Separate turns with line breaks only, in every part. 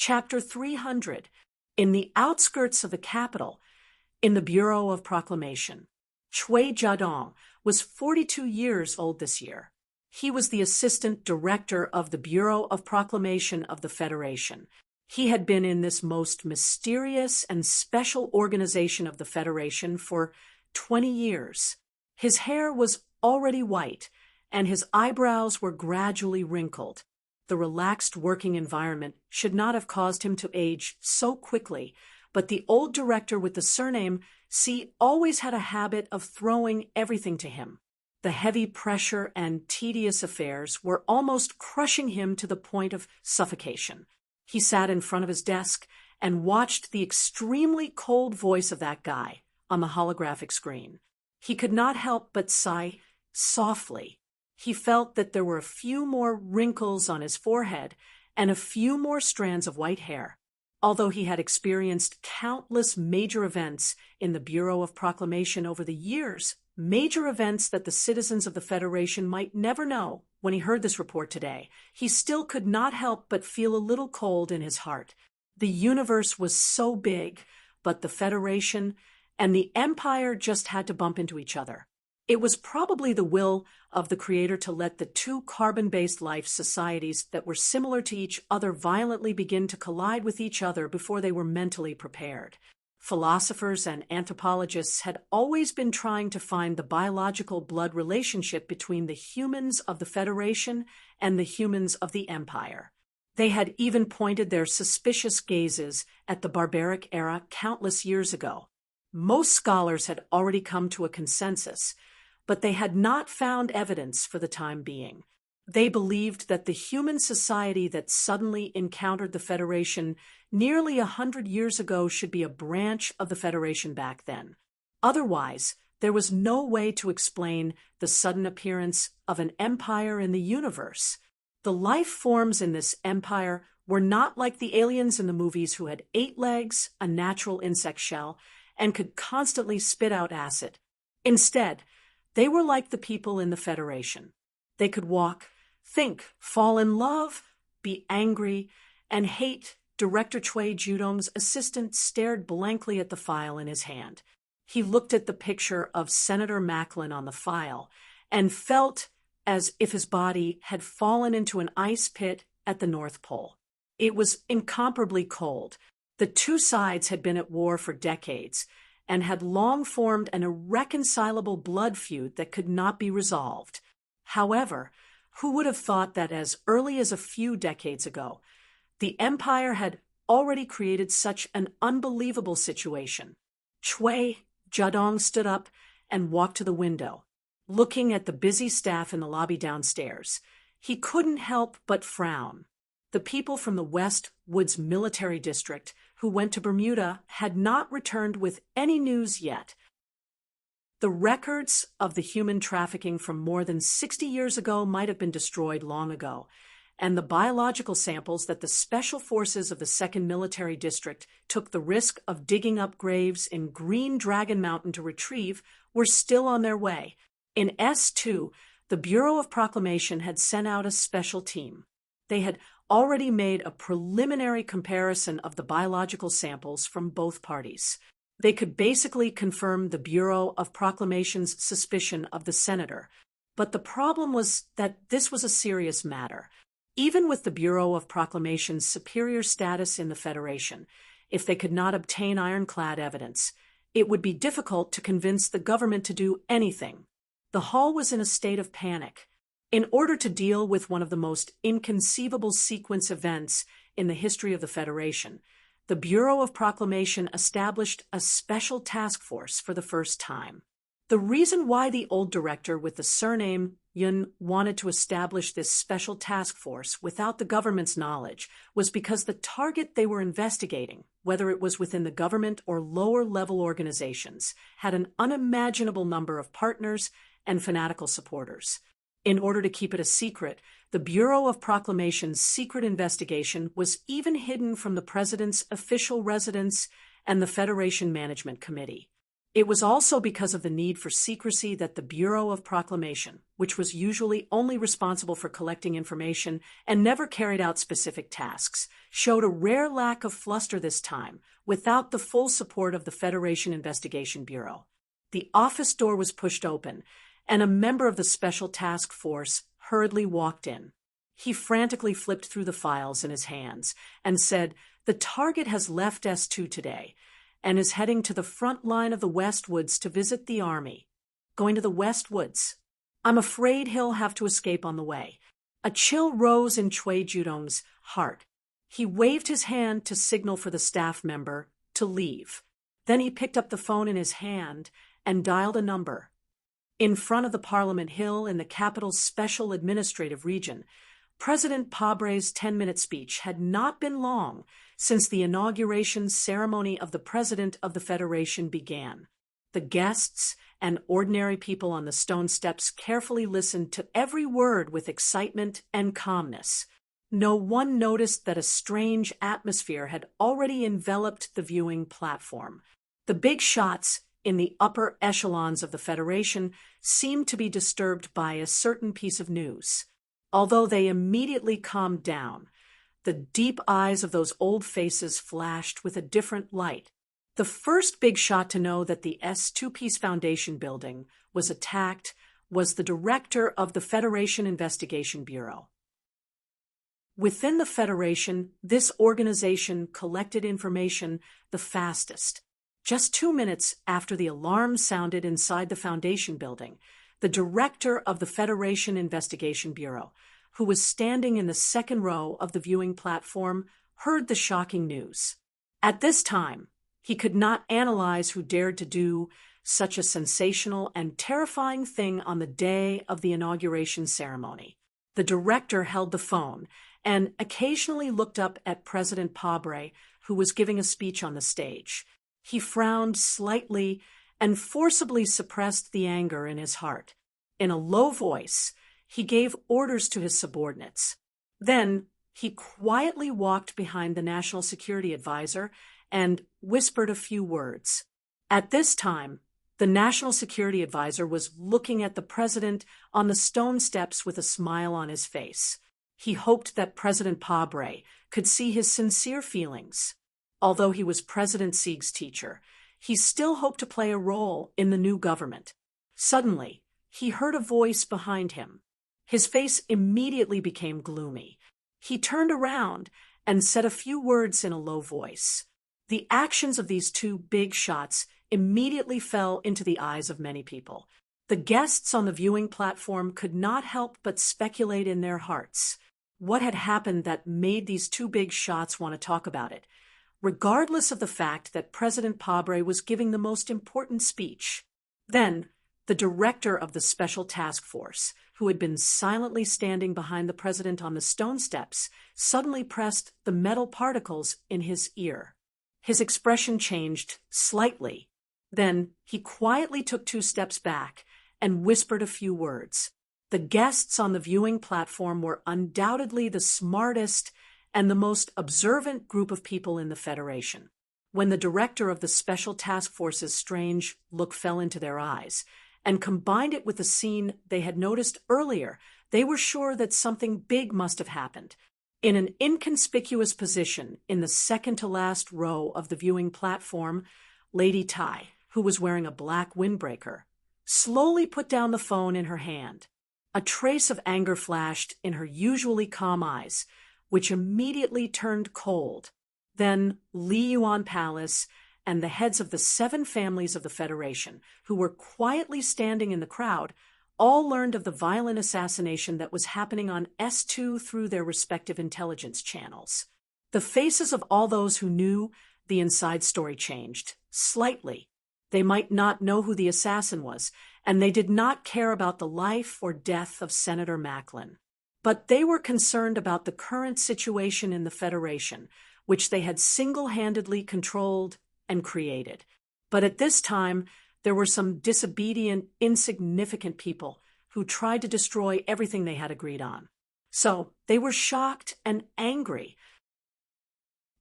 Chapter 300. In the outskirts of the capital, in the Bureau of Proclamation. Cui Jiadong was 42 years old this year. He was the assistant director of the Bureau of Proclamation of the Federation. He had been in this most mysterious and special organization of the Federation for 20 years. His hair was already white, and his eyebrows were gradually wrinkled. The relaxed working environment should not have caused him to age so quickly, but the old director with the surname C always had a habit of throwing everything to him. The heavy pressure and tedious affairs were almost crushing him to the point of suffocation. He sat in front of his desk and watched the extremely cold voice of that guy on the holographic screen. He could not help but sigh softly. He felt that there were a few more wrinkles on his forehead and a few more strands of white hair. Although he had experienced countless major events in the Bureau of Proclamation over the years, major events that the citizens of the Federation might never know, when he heard this report today, he still could not help but feel a little cold in his heart. The universe was so big, but the Federation and the Empire just had to bump into each other. It was probably the will of the Creator to let the two carbon-based life societies that were similar to each other violently begin to collide with each other before they were mentally prepared. Philosophers and anthropologists had always been trying to find the biological blood relationship between the humans of the Federation and the humans of the Empire. They had even pointed their suspicious gazes at the barbaric era countless years ago. Most scholars had already come to a consensus, but they had not found evidence for the time being. They believed that the human society that suddenly encountered the Federation nearly 100 years ago should be a branch of the Federation back then. Otherwise, there was no way to explain the sudden appearance of an empire in the universe. The life forms in this empire were not like the aliens in the movies who had 8 legs, a natural insect shell, and could constantly spit out acid. Instead, they were like the people in the Federation. They could walk, think, fall in love, be angry, and hate. Director Cui Jiadong's assistant stared blankly at the file in his hand. He looked at the picture of Senator Macklin on the file and felt as if his body had fallen into an ice pit at the North Pole. It was incomparably cold. The two sides had been at war for decades and had long formed an irreconcilable blood feud that could not be resolved. However, who would have thought that as early as a few decades ago, the Empire had already created such an unbelievable situation? Cui Jiadong stood up and walked to the window, looking at the busy staff in the lobby downstairs. He couldn't help but frown. The people from the West Woods Military District who went to Bermuda had not returned with any news yet. The records of the human trafficking from more than 60 years ago might have been destroyed long ago, and the biological samples that the Special Forces of the 2nd Military District took the risk of digging up graves in Green Dragon Mountain to retrieve were still on their way. In S2, the Bureau of Proclamation had sent out a special team. They had already made a preliminary comparison of the biological samples from both parties. They could basically confirm the Bureau of Proclamation's suspicion of the senator. But the problem was that this was a serious matter. Even with the Bureau of Proclamation's superior status in the Federation, if they could not obtain ironclad evidence, it would be difficult to convince the government to do anything. The hall was in a state of panic. In order to deal with one of the most inconceivable sequence events in the history of the Federation, the Bureau of Proclamation established a special task force for the first time. The reason why the old director with the surname Yun wanted to establish this special task force without the government's knowledge was because the target they were investigating, whether it was within the government or lower-level organizations, had an unimaginable number of partners and fanatical supporters. In order to keep it a secret, the Bureau of Proclamation's secret investigation was even hidden from the President's official residence and the Federation Management Committee. It was also because of the need for secrecy that the Bureau of Proclamation, which was usually only responsible for collecting information and never carried out specific tasks, showed a rare lack of fluster this time, without the full support of the Federation Investigation Bureau. The office door was pushed open, and a member of the Special Task Force hurriedly walked in. He frantically flipped through the files in his hands and said, "The target has left S2 today and is heading to the front line of the Westwoods to visit the army." "Going to the Westwoods? I'm afraid he'll have to escape on the way." A chill rose in Cui Judong's heart. He waved his hand to signal for the staff member to leave. Then he picked up the phone in his hand and dialed a number. In front of the Parliament Hill in the capital's special administrative region, President Pabre's 10-minute speech had not been long since the inauguration ceremony of the President of the Federation began. The guests and ordinary people on the stone steps carefully listened to every word with excitement and calmness. No one noticed that a strange atmosphere had already enveloped the viewing platform. The big shots in the upper echelons of the Federation seemed to be disturbed by a certain piece of news. Although they immediately calmed down, the deep eyes of those old faces flashed with a different light. The first big shot to know that the S2 Peace Foundation building was attacked was the director of the Federation Investigation Bureau. Within the Federation, this organization collected information the fastest. Just 2 minutes after the alarm sounded inside the Foundation building, the director of the Federation Investigation Bureau, who was standing in the second row of the viewing platform, heard the shocking news. At this time, he could not analyze who dared to do such a sensational and terrifying thing on the day of the inauguration ceremony. The director held the phone and occasionally looked up at President Pabre, who was giving a speech on the stage. He frowned slightly and forcibly suppressed the anger in his heart. In a low voice, he gave orders to his subordinates. Then he quietly walked behind the National Security Advisor and whispered a few words. At this time, the National Security Advisor was looking at the president on the stone steps with a smile on his face. He hoped that President Pabre could see his sincere feelings. Although he was President Sieg's teacher, he still hoped to play a role in the new government. Suddenly, he heard a voice behind him. His face immediately became gloomy. He turned around and said a few words in a low voice. The actions of these two big shots immediately fell into the eyes of many people. The guests on the viewing platform could not help but speculate in their hearts. What had happened that made these two big shots want to talk about it? Regardless of the fact that President Pabre was giving the most important speech. Then, the director of the Special Task Force, who had been silently standing behind the president on the stone steps, suddenly pressed the metal particles in his ear. His expression changed slightly. Then he quietly took 2 steps back and whispered a few words. The guests on the viewing platform were undoubtedly the smartest and the most observant group of people in the Federation. When the director of the Special Task Force's strange look fell into their eyes, and combined it with the scene they had noticed earlier, they were sure that something big must have happened. In an inconspicuous position in the second-to-last row of the viewing platform, Lady Tai, who was wearing a black windbreaker, slowly put down the phone in her hand. A trace of anger flashed in her usually calm eyes, which immediately turned cold. Then Li Yuan Palace and the heads of the 7 families of the Federation, who were quietly standing in the crowd, all learned of the violent assassination that was happening on S2 through their respective intelligence channels. The faces of all those who knew the inside story changed, slightly. They might not know who the assassin was, and they did not care about the life or death of Senator Macklin. But they were concerned about the current situation in the Federation, which they had single-handedly controlled and created. But at this time, there were some disobedient, insignificant people who tried to destroy everything they had agreed on. So they were shocked and angry.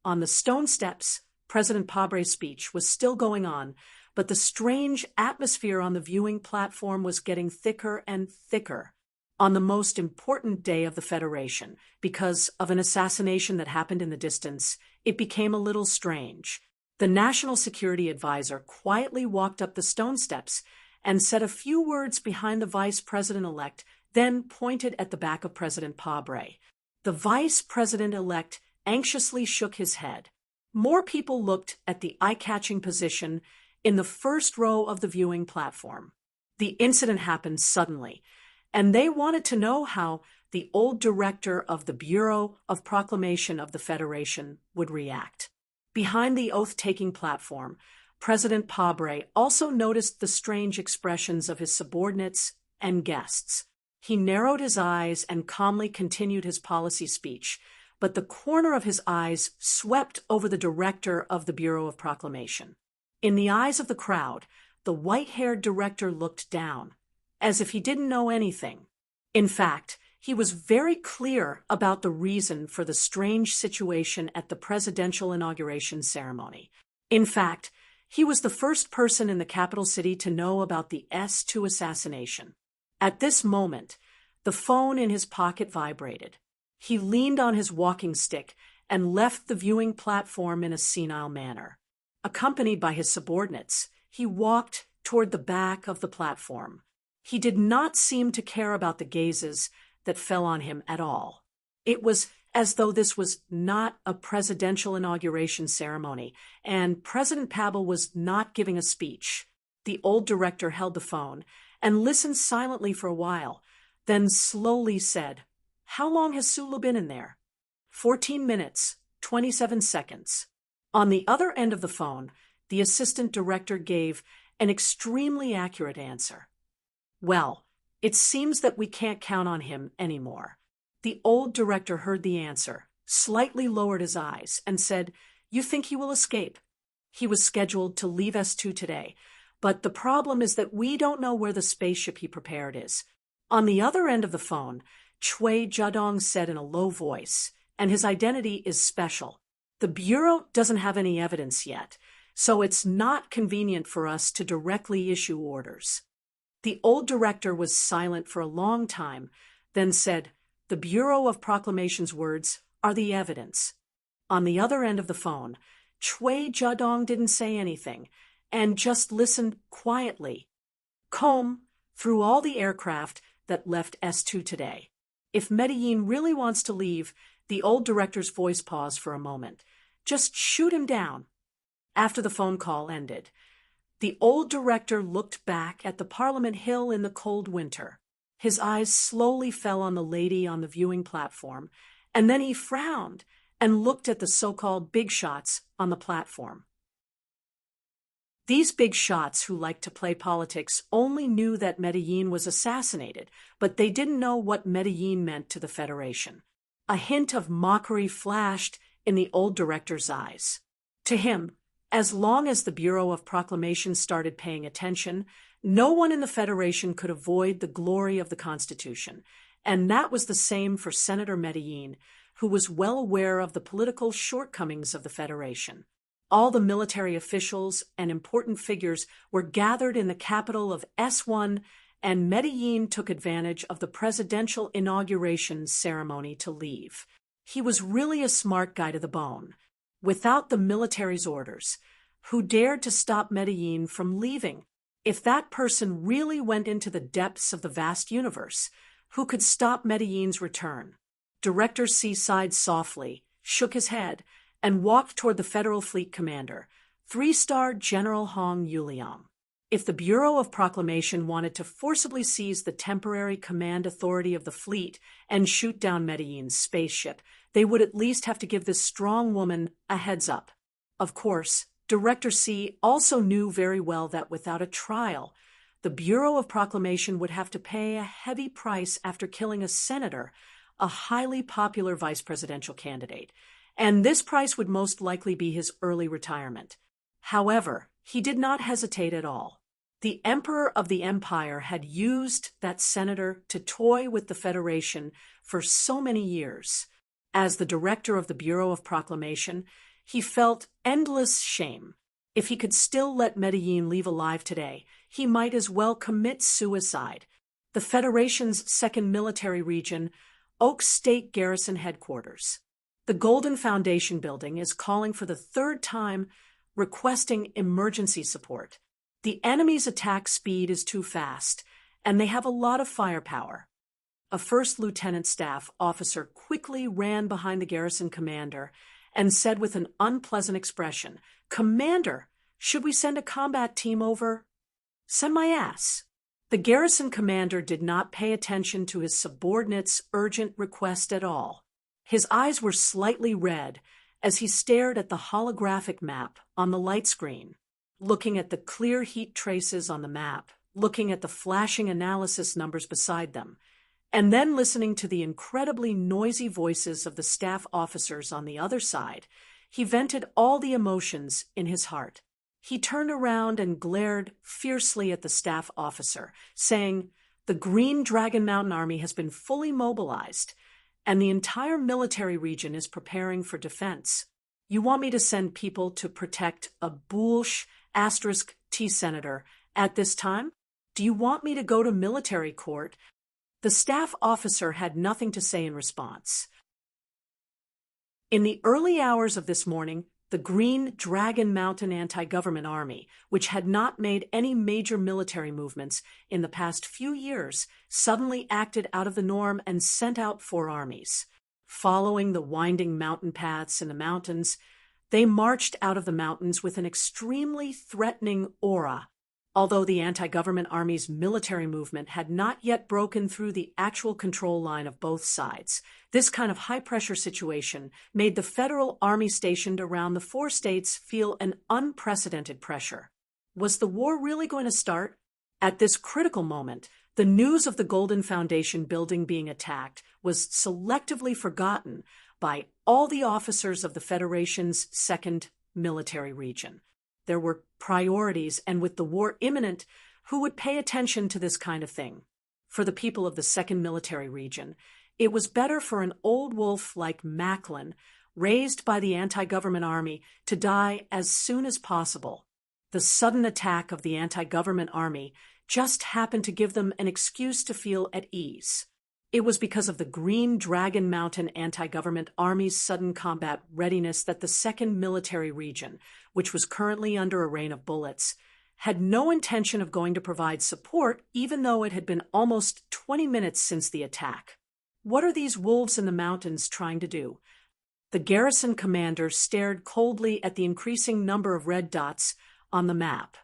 On the stone steps, President Pabre's speech was still going on, but the strange atmosphere on the viewing platform was getting thicker and thicker. On the most important day of the Federation, because of an assassination that happened in the distance, it became a little strange. The National Security Advisor quietly walked up the stone steps and said a few words behind the Vice President-elect, then pointed at the back of President Pabre. The Vice President-elect anxiously shook his head. More people looked at the eye-catching position in the first row of the viewing platform. The incident happened suddenly, and they wanted to know how the old director of the Bureau of Proclamation of the Federation would react. Behind the oath-taking platform, President Pabre also noticed the strange expressions of his subordinates and guests. He narrowed his eyes and calmly continued his policy speech, but the corner of his eyes swept over the director of the Bureau of Proclamation. In the eyes of the crowd, the white-haired director looked down, as if he didn't know anything. In fact, he was very clear about the reason for the strange situation at the presidential inauguration ceremony. In fact, he was the first person in the capital city to know about the S2 assassination. At this moment, the phone in his pocket vibrated. He leaned on his walking stick and left the viewing platform in a senile manner. Accompanied by his subordinates, he walked toward the back of the platform. He did not seem to care about the gazes that fell on him at all. It was as though this was not a presidential inauguration ceremony, and President Pabre was not giving a speech. The old director held the phone and listened silently for a while, then slowly said, "How long has Sulu been in there?" 14 minutes, 27 seconds. On the other end of the phone, the assistant director gave an extremely accurate answer. "Well, it seems that we can't count on him anymore." The old director heard the answer, slightly lowered his eyes, and said, "You think he will escape?" He was scheduled to leave S2 today, but the problem is that we don't know where the spaceship he prepared is. On the other end of the phone, Chui Jiadong said in a low voice, "And his identity is special. The Bureau doesn't have any evidence yet, so it's not convenient for us to directly issue orders." The old director was silent for a long time, then said, "The Bureau of Proclamation's words are the evidence." On the other end of the phone, Chui Jiadong didn't say anything, and just listened quietly. "Comb through all the aircraft that left S2 today. If Medellin really wants to leave," the old director's voice paused for a moment, "just shoot him down." After the phone call ended, the old director looked back at the Parliament Hill in the cold winter. His eyes slowly fell on the lady on the viewing platform, and then he frowned and looked at the so-called big shots on the platform. These big shots who liked to play politics only knew that Medellin was assassinated, but they didn't know what Medellin meant to the Federation. A hint of mockery flashed in the old director's eyes. To him, as long as the Bureau of Proclamation started paying attention, no one in the Federation could avoid the glory of the Constitution, and that was the same for Senator Medellin, who was well aware of the political shortcomings of the Federation. All the military officials and important figures were gathered in the capital of S1, and Medellin took advantage of the presidential inauguration ceremony to leave. He was really a smart guy to the bone. Without the military's orders, who dared to stop Medellin from leaving? If that person really went into the depths of the vast universe, who could stop Medellin's return? Director C sighed softly, shook his head, and walked toward the Federal Fleet Commander, 3-star General Hong Yuliang. If the Bureau of Proclamation wanted to forcibly seize the temporary command authority of the fleet and shoot down Medellin's spaceship, they would at least have to give this strong woman a heads up. Of course, Director C also knew very well that without a trial, the Bureau of Proclamation would have to pay a heavy price after killing a senator, a highly popular vice presidential candidate, and this price would most likely be his early retirement. However, he did not hesitate at all. The Emperor of the Empire had used that senator to toy with the Federation for so many years. As the director of the Bureau of Proclamation, he felt endless shame. If he could still let Medellin leave alive today, he might as well commit suicide. The Federation's second military region, Oak State Garrison Headquarters. The Golden Foundation building is calling for the third time, requesting emergency support. The enemy's attack speed is too fast, and they have a lot of firepower. A first lieutenant staff officer quickly ran behind the garrison commander and said with an unpleasant expression, "Commander, should we send a combat team over?" "Send my ass." The garrison commander did not pay attention to his subordinate's urgent request at all. His eyes were slightly red as he stared at the holographic map on the light screen, looking at the clear heat traces on the map, looking at the flashing analysis numbers beside them, and then listening to the incredibly noisy voices of the staff officers on the other side. He vented all the emotions in his heart. He turned around and glared fiercely at the staff officer, saying, "The Green Dragon Mountain Army has been fully mobilized, and the entire military region is preparing for defense. You want me to send people to protect a Bullsh *T senator at this time? Do you want me to go to military court?" The staff officer had nothing to say in response. In the early hours of this morning, the Green Dragon Mountain Anti-Government Army, which had not made any major military movements in the past few years, suddenly acted out of the norm and sent out 4 armies. Following the winding mountain paths in the mountains, they marched out of the mountains with an extremely threatening aura. Although the anti-government army's military movement had not yet broken through the actual control line of both sides, this kind of high-pressure situation made the federal army stationed around the 4 states feel an unprecedented pressure. Was the war really going to start? At this critical moment, the news of the Golden Foundation building being attacked was selectively forgotten by all the officers of the Federation's second military region. There were priorities, and with the war imminent, who would pay attention to this kind of thing? For the people of the second military region, it was better for an old wolf like Macklin, raised by the anti-government army, to die as soon as possible. The sudden attack of the anti-government army just happened to give them an excuse to feel at ease. It was because of the Green Dragon Mountain Anti-Government Army's sudden combat readiness that the second military region, which was currently under a rain of bullets, had no intention of going to provide support, even though it had been almost 20 minutes since the attack. What are these wolves in the mountains trying to do? The garrison commander stared coldly at the increasing number of red dots on the map.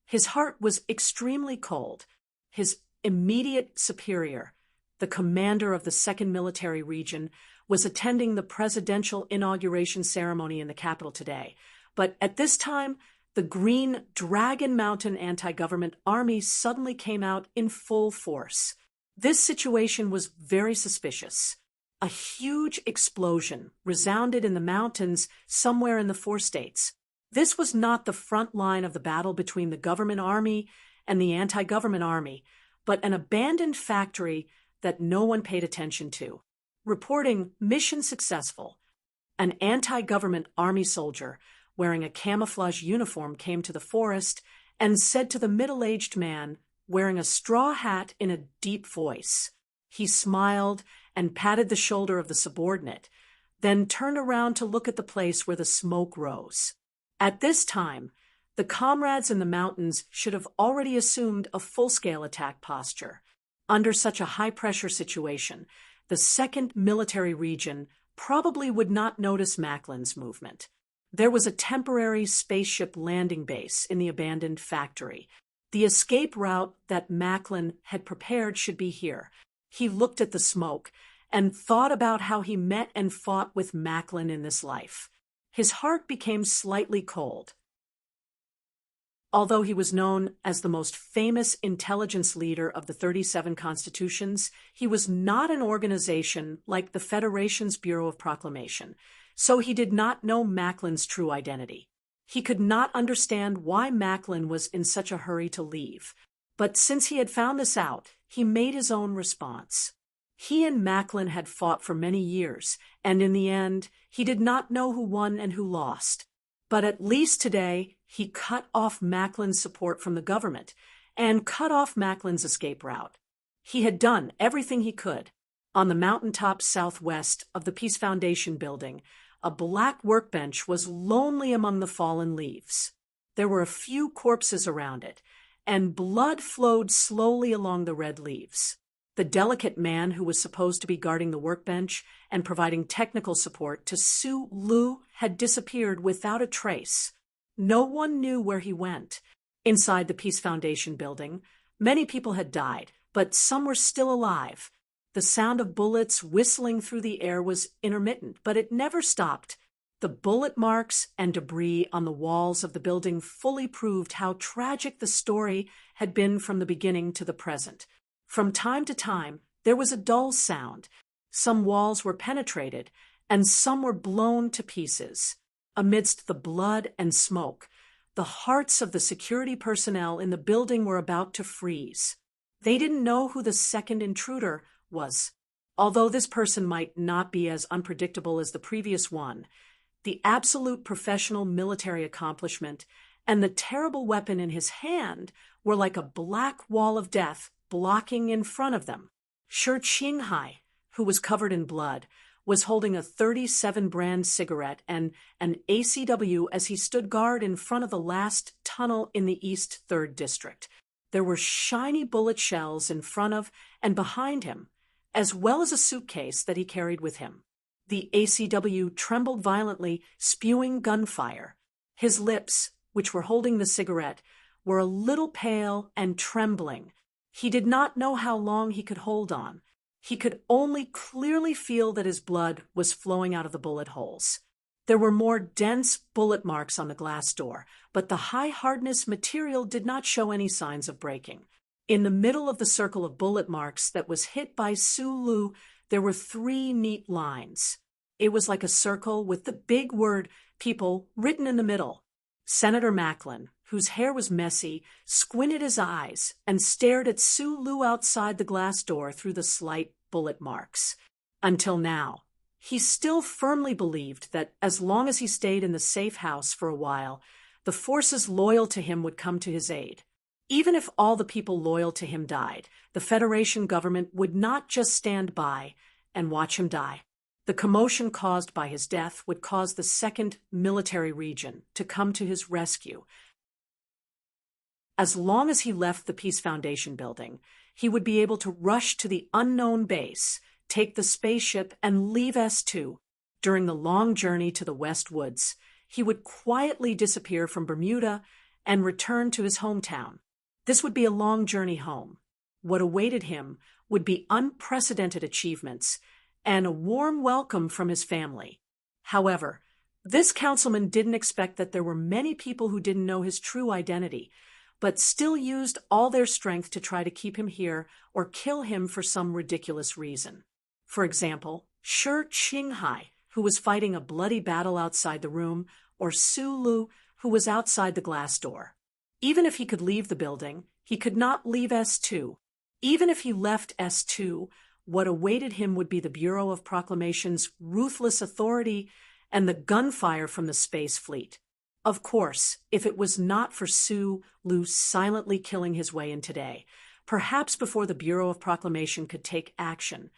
His heart was extremely cold. His immediate superior, the commander of the second military region, was attending the presidential inauguration ceremony in the capital today. But at this time, the Green Dragon Mountain Anti-Government Army suddenly came out in full force. This situation was very suspicious. A huge explosion resounded in the mountains somewhere in the 4 states. This was not the front line of the battle between the government army and the anti-government army, but an abandoned factory that no one paid attention to. Reporting mission successful, an anti-government army soldier wearing a camouflage uniform came to the forest and said to the middle-aged man wearing a straw hat in a deep voice. He smiled and patted the shoulder of the subordinate, then turned around to look at the place where the smoke rose. At this time, the comrades in the mountains should have already assumed a full-scale attack posture. Under such a high-pressure situation, the second military region probably would not notice Macklin's movement. There was a temporary spaceship landing base in the abandoned factory. The escape route that Macklin had prepared should be here. He looked at the smoke and thought about how he met and fought with Macklin in this life. His heart became slightly cold. Although he was known as the most famous intelligence leader of the 37 constitutions, he was not an organization like the Federation's Bureau of Proclamation, so he did not know Macklin's true identity. He could not understand why Macklin was in such a hurry to leave, but since he had found this out, he made his own response. He and Macklin had fought for many years, and in the end, he did not know who won and who lost. But at least today, he cut off Macklin's support from the government and cut off Macklin's escape route. He had done everything he could. On the mountaintop southwest of the Peace Foundation building, a black workbench was lonely among the fallen leaves. There were a few corpses around it, and blood flowed slowly along the red leaves. The delicate man who was supposed to be guarding the workbench and providing technical support to Sue Lu had disappeared without a trace. No one knew where he went. Inside the Peace Foundation building, many people had died, but some were still alive. The sound of bullets whistling through the air was intermittent, but it never stopped. The bullet marks and debris on the walls of the building fully proved how tragic the story had been from the beginning to the present. From time to time, there was a dull sound. Some walls were penetrated, and some were blown to pieces. Amidst the blood and smoke, the hearts of the security personnel in the building were about to freeze. They didn't know who the second intruder was. Although this person might not be as unpredictable as the previous one, the absolute professional military accomplishment and the terrible weapon in his hand were like a black wall of death blocking in front of them. Shi Qinghai, who was covered in blood, was holding a 37 brand cigarette and an ACW as he stood guard in front of the last tunnel in the East 3rd District. There were shiny bullet shells in front of and behind him, as well as a suitcase that he carried with him. The ACW trembled violently, spewing gunfire. His lips, which were holding the cigarette, were a little pale and trembling. He did not know how long he could hold on. He could only clearly feel that his blood was flowing out of the bullet holes. There were more dense bullet marks on the glass door, but the high-hardness material did not show any signs of breaking. In the middle of the circle of bullet marks that was hit by Sue Lu, there were 3 neat lines. It was like a circle with the big word "people" written in the middle. Senator Macklin, whose hair was messy, squinted his eyes and stared at Sue Lu outside the glass door through the slight bullet marks. Until now, he still firmly believed that as long as he stayed in the safe house for a while, the forces loyal to him would come to his aid. Even if all the people loyal to him died, the Federation government would not just stand by and watch him die. The commotion caused by his death would cause the 2nd Military Region to come to his rescue. As long as he left the Peace Foundation building, he would be able to rush to the unknown base, take the spaceship, and leave S2. During the long journey to the West Woods, he would quietly disappear from Bermuda and return to his hometown. This would be a long journey home. What awaited him would be unprecedented achievements and a warm welcome from his family. However, this councilman didn't expect that there were many people who didn't know his true identity, but still used all their strength to try to keep him here or kill him for some ridiculous reason. For example, Shi Qinghai, who was fighting a bloody battle outside the room, or Sue Lu, who was outside the glass door. Even if he could leave the building, he could not leave S2. Even if he left S2, what awaited him would be the Bureau of Proclamation's ruthless authority and the gunfire from the space fleet. Of course, if it was not for Sue Lu silently killing his way in today, perhaps before the Bureau of Proclamation could take action,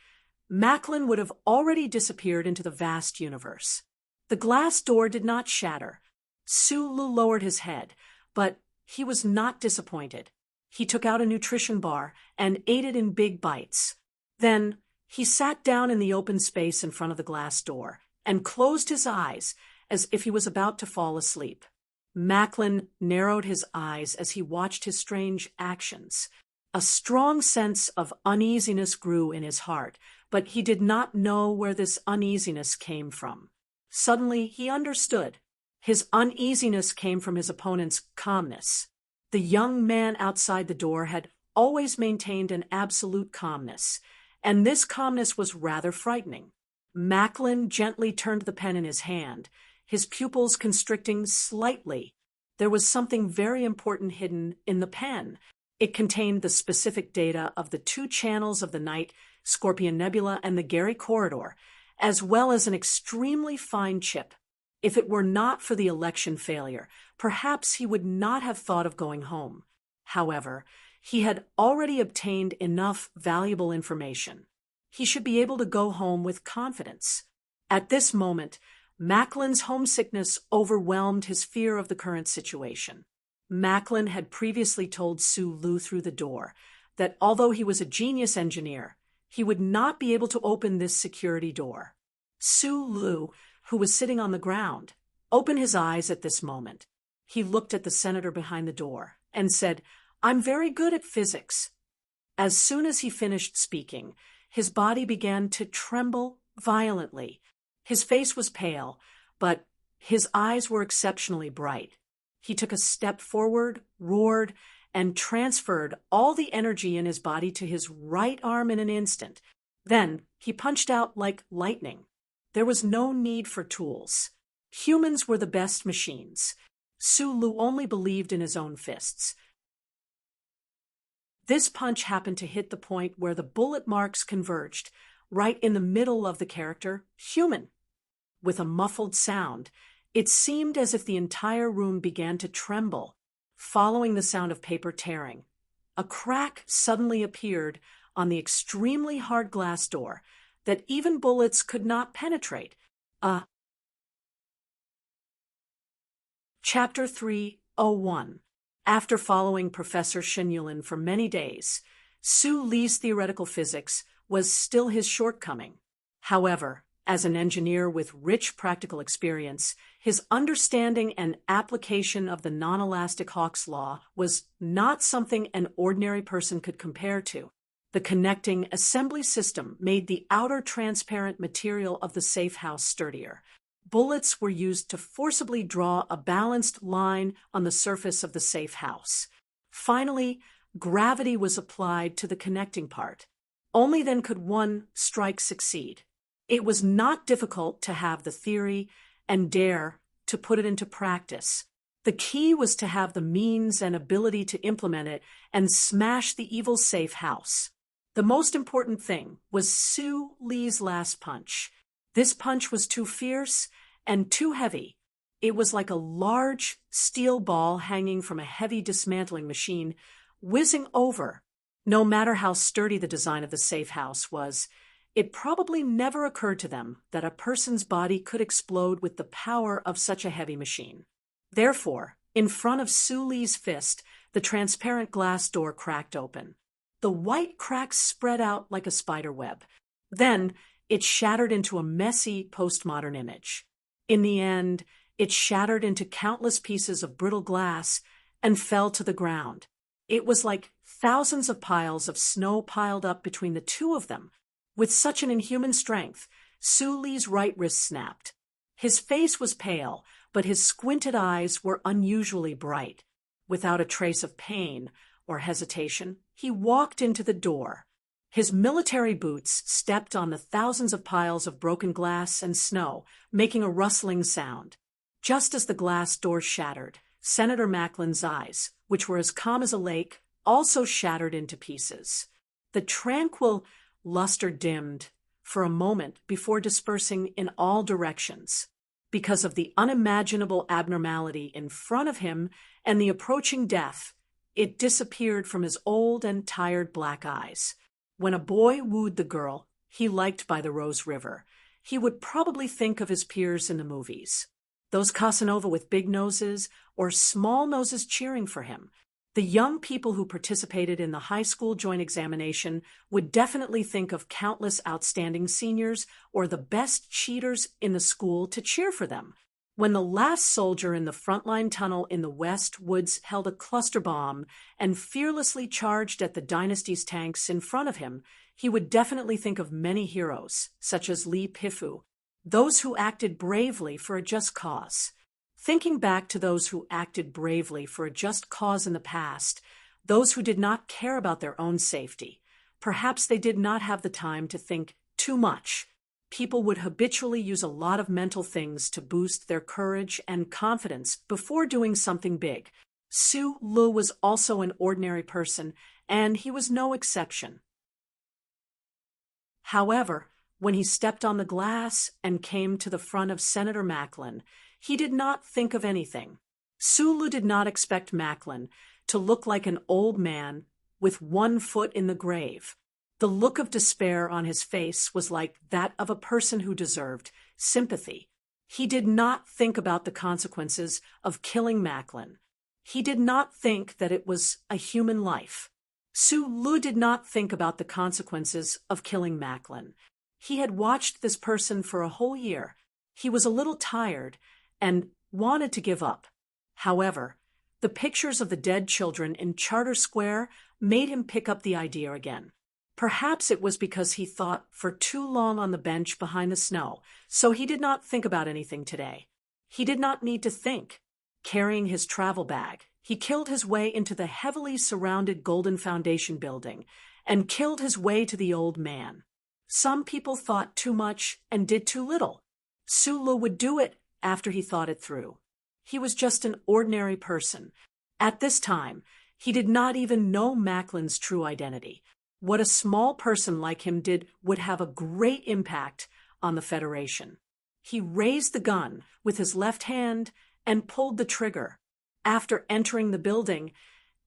Macklin would have already disappeared into the vast universe. The glass door did not shatter. Sue Lu lowered his head, but he was not disappointed. He took out a nutrition bar and ate it in big bites. Then he sat down in the open space in front of the glass door and closed his eyes as if he was about to fall asleep. Macklin narrowed his eyes as he watched his strange actions. A strong sense of uneasiness grew in his heart, but he did not know where this uneasiness came from. Suddenly, he understood. His uneasiness came from his opponent's calmness. The young man outside the door had always maintained an absolute calmness, and this calmness was rather frightening. Macklin gently turned the pen in his hand, his pupils constricting slightly. There was something very important hidden in the pen. It contained the specific data of the 2 channels of the Night Scorpion Nebula and the Gary Corridor, as well as an extremely fine chip. If it were not for the election failure, perhaps he would not have thought of going home. However, he had already obtained enough valuable information. He should be able to go home with confidence. At this moment, Macklin's homesickness overwhelmed his fear of the current situation. Macklin had previously told Sue Lu through the door that although he was a genius engineer, he would not be able to open this security door. Sue Lu, who was sitting on the ground, opened his eyes at this moment. He looked at the senator behind the door and said, "I'm very good at physics." As soon as he finished speaking, his body began to tremble violently. His face was pale, but his eyes were exceptionally bright. He took a step forward, roared, and transferred all the energy in his body to his right arm in an instant. Then he punched out like lightning. There was no need for tools. Humans were the best machines. Sue Lu only believed in his own fists. This punch happened to hit the point where the bullet marks converged, right in the middle of the character, human. With a muffled sound, it seemed as if the entire room began to tremble, following the sound of paper tearing. A crack suddenly appeared on the extremely hard glass door that even bullets could not penetrate. Chapter 301. After following Professor Shen Yulin for many days, Su Li's theoretical physics was still his shortcoming. However, as an engineer with rich practical experience, his understanding and application of the non-elastic Hawk's law was not something an ordinary person could compare to. The connecting assembly system made the outer transparent material of the safe house sturdier. Bullets were used to forcibly draw a balanced line on the surface of the safe house. Finally, gravity was applied to the connecting part. Only then could one strike succeed. It was not difficult to have the theory and dare to put it into practice. The key was to have the means and ability to implement it and smash the evil safe house. The most important thing was Su Li's last punch. This punch was too fierce and too heavy. It was like a large steel ball hanging from a heavy dismantling machine, whizzing over. No matter how sturdy the design of the safe house was, it probably never occurred to them that a person's body could explode with the power of such a heavy machine. Therefore, in front of Su Li's fist, the transparent glass door cracked open. The white cracks spread out like a spider web. Then, it shattered into a messy postmodern image. In the end, it shattered into countless pieces of brittle glass and fell to the ground. It was like thousands of piles of snow piled up between the two of them. With such an inhuman strength, Su Li's right wrist snapped. His face was pale, but his squinted eyes were unusually bright. Without a trace of pain or hesitation, he walked into the door. His military boots stepped on the thousands of piles of broken glass and snow, making a rustling sound. Just as the glass door shattered, Senator Macklin's eyes, which were as calm as a lake, also shattered into pieces. The tranquil luster dimmed for a moment before dispersing in all directions. Because of the unimaginable abnormality in front of him and the approaching death, it disappeared from his old and tired black eyes. When a boy wooed the girl he liked by the Rose River, he would probably think of his peers in the movies. Those Casanova with big noses or small noses cheering for him. The young people who participated in the high school joint examination would definitely think of countless outstanding seniors or the best cheaters in the school to cheer for them. When the last soldier in the frontline tunnel in the West Woods held a cluster bomb and fearlessly charged at the dynasty's tanks in front of him, he would definitely think of many heroes, such as Li Pifu, those who acted bravely for a just cause. Thinking back to those who acted bravely for a just cause in the past, those who did not care about their own safety, perhaps they did not have the time to think too much. People would habitually use a lot of mental things to boost their courage and confidence before doing something big. Su Lu was also an ordinary person, and he was no exception. However, when he stepped on the glass and came to the front of Senator Macklin, He did not think of anything. Sulu did not expect Macklin to look like an old man with one foot in the grave. The look of despair on his face was like that of a person who deserved sympathy. He did not think about the consequences of killing Macklin. He did not think that it was a human life. Sulu did not think about the consequences of killing Macklin. He had watched this person for a whole year. He was a little tired and wanted to give up. However, the pictures of the dead children in Charter Square made him pick up the idea again. Perhaps it was because he thought for too long on the bench behind the snow, so he did not think about anything today. He did not need to think. Carrying his travel bag, he killed his way into the heavily surrounded Golden Foundation building and killed his way to the old man. Some people thought too much and did too little. Sulu would do it after he thought it through. He was just an ordinary person. At this time, he did not even know Macklin's true identity. What a small person like him did would have a great impact on the Federation. He raised the gun with his left hand and pulled the trigger. After entering the building,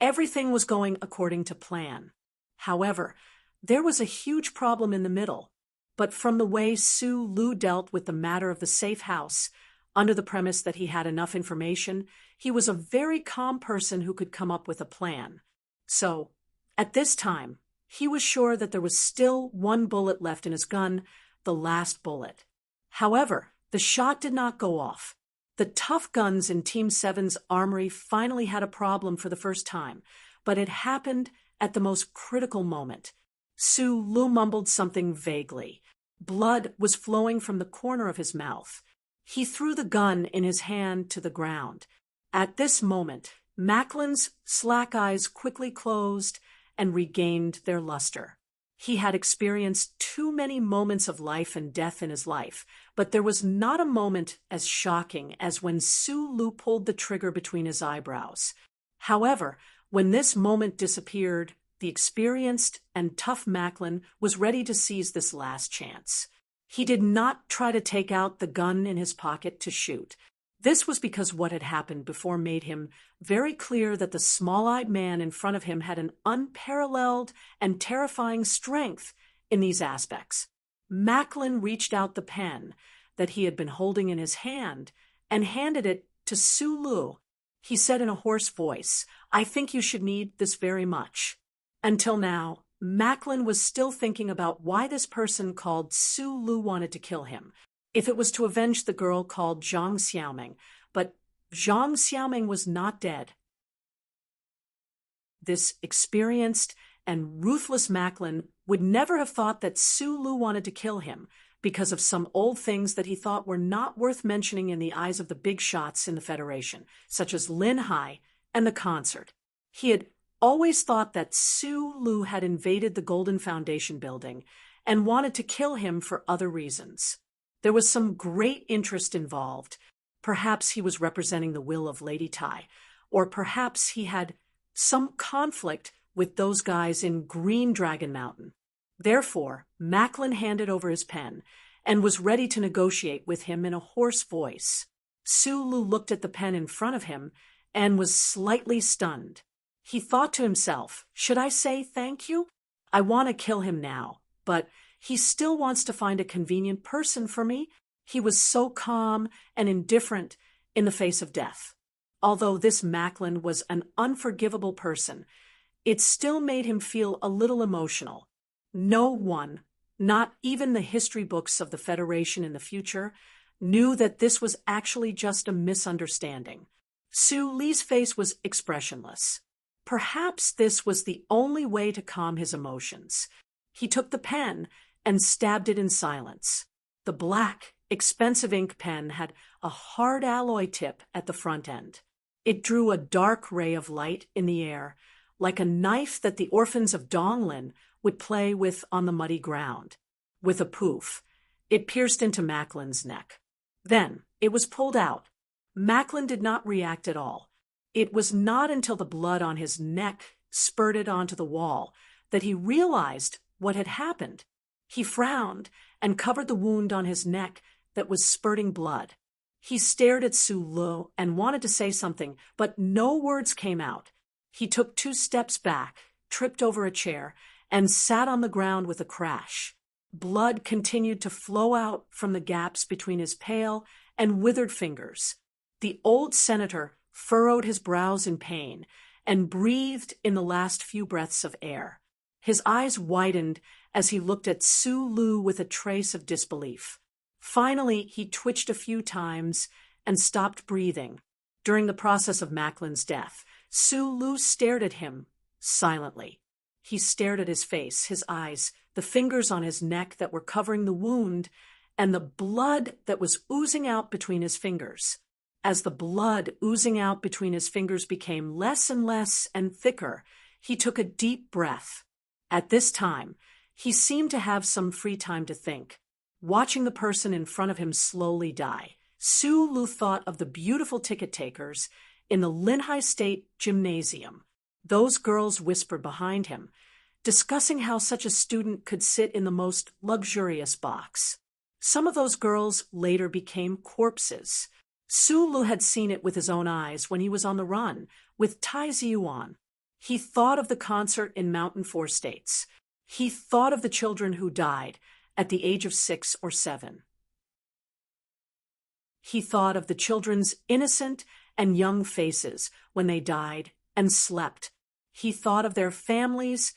everything was going according to plan. However, there was a huge problem in the middle. But from the way Sulu dealt with the matter of the safe house, under the premise that he had enough information, he was a very calm person who could come up with a plan. So, at this time, he was sure that there was still one bullet left in his gun, the last bullet. However, the shot did not go off. The tough guns in Team 7's armory finally had a problem for the first time, but it happened at the most critical moment. Sulu mumbled something vaguely. Blood was flowing from the corner of his mouth. He threw the gun in his hand to the ground. At this moment, Macklin's slack eyes quickly closed and regained their luster. He had experienced too many moments of life and death in his life, but there was not a moment as shocking as when Sulu pulled the trigger between his eyebrows. However, when this moment disappeared, the experienced and tough Macklin was ready to seize this last chance. He did not try to take out the gun in his pocket to shoot. This was because what had happened before made him very clear that the small-eyed man in front of him had an unparalleled and terrifying strength in these aspects. Macklin reached out the pen that he had been holding in his hand and handed it to Sulu. He said in a hoarse voice, "I think you should need this very much." Until now, Macklin was still thinking about why this person called Sulu wanted to kill him. If it was to avenge the girl called Zhang Xiaoming, but Zhang Xiaoming was not dead. This experienced and ruthless Macklin would never have thought that Sulu wanted to kill him because of some old things that he thought were not worth mentioning in the eyes of the big shots in the Federation, such as Lin Hai and the concert. He had always thought that Sulu had invaded the Golden Foundation building and wanted to kill him for other reasons. There was some great interest involved. Perhaps he was representing the will of Lady Tai, or perhaps he had some conflict with those guys in Green Dragon Mountain. Therefore, Macklin handed over his pen and was ready to negotiate with him in a hoarse voice. Sulu looked at the pen in front of him and was slightly stunned. He thought to himself, "Should I say thank you? I want to kill him now, but he still wants to find a convenient person for me." He was so calm and indifferent in the face of death. Although this Macklin was an unforgivable person, it still made him feel a little emotional. No one, not even the history books of the Federation in the future, knew that this was actually just a misunderstanding. Suli's face was expressionless. Perhaps this was the only way to calm his emotions. He took the pen and stabbed it in silence. The black, expensive ink pen had a hard alloy tip at the front end. It drew a dark ray of light in the air, like a knife that the orphans of Donglin would play with on the muddy ground. With a poof, it pierced into Macklin's neck. Then it was pulled out. Macklin did not react at all. It was not until the blood on his neck spurted onto the wall that he realized what had happened. He frowned and covered the wound on his neck that was spurting blood. He stared at Sulu and wanted to say something, but no words came out. He took 2 steps back, tripped over a chair, and sat on the ground with a crash. Blood continued to flow out from the gaps between his pale and withered fingers. The old senator furrowed his brows in pain and breathed in the last few breaths of air. His eyes widened as he looked at Sulu with a trace of disbelief. Finally, he twitched a few times and stopped breathing. During the process of Macklin's death, Sulu stared at him silently. He stared at his face, his eyes, the fingers on his neck that were covering the wound, and the blood that was oozing out between his fingers. As the blood oozing out between his fingers became less and less and thicker, he took a deep breath. At this time, he seemed to have some free time to think. Watching the person in front of him slowly die, Sulu thought of the beautiful ticket takers in the Linhai State Gymnasium. Those girls whispered behind him, discussing how such a student could sit in the most luxurious box. Some of those girls later became corpses. Sulu had seen it with his own eyes when he was on the run with Tai Ziyuan. He thought of the concert in Mountain Four States. He thought of the children who died at the age of 6 or 7. He thought of the children's innocent and young faces when they died and slept. He thought of their families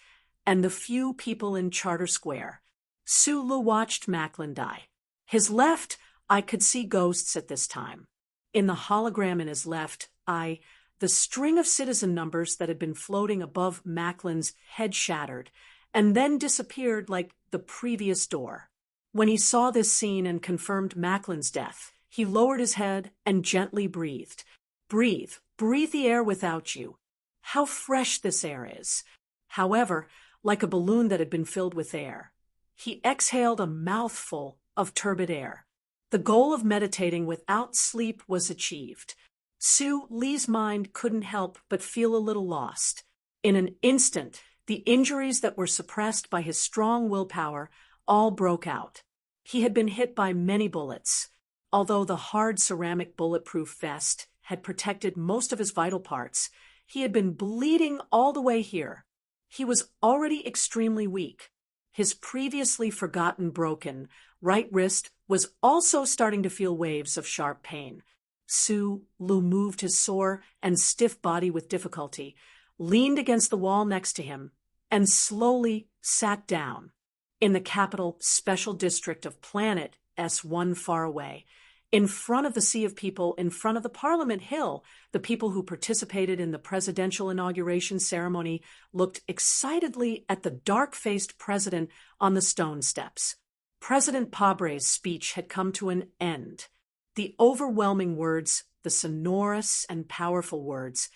and the few people in Charter Square. Sulu watched Macklin die. His left eye could see ghosts at this time. In the hologram in his left eye, the string of citizen numbers that had been floating above Macklin's head shattered and then disappeared like the previous door. When he saw this scene and confirmed Macklin's death, he lowered his head and gently breathed. Breathe, breathe the air without you. How fresh this air is. However, like a balloon that had been filled with air, he exhaled a mouthful of turbid air. The goal of meditating without sleep was achieved. Suli's mind couldn't help but feel a little lost. In an instant, the injuries that were suppressed by his strong willpower all broke out. He had been hit by many bullets. Although the hard ceramic bulletproof vest had protected most of his vital parts, he had been bleeding all the way here. He was already extremely weak. His previously forgotten broken right wrist was also starting to feel waves of sharp pain. Sulu moved his sore and stiff body with difficulty, leaned against the wall next to him, and slowly sat down. In the capital special district of Planet S1 far away, in front of the sea of people, in front of the Parliament Hill, the people who participated in the presidential inauguration ceremony looked excitedly at the dark-faced president on the stone steps. President Pabre's speech had come to an end. The overwhelming words, the sonorous and powerful words,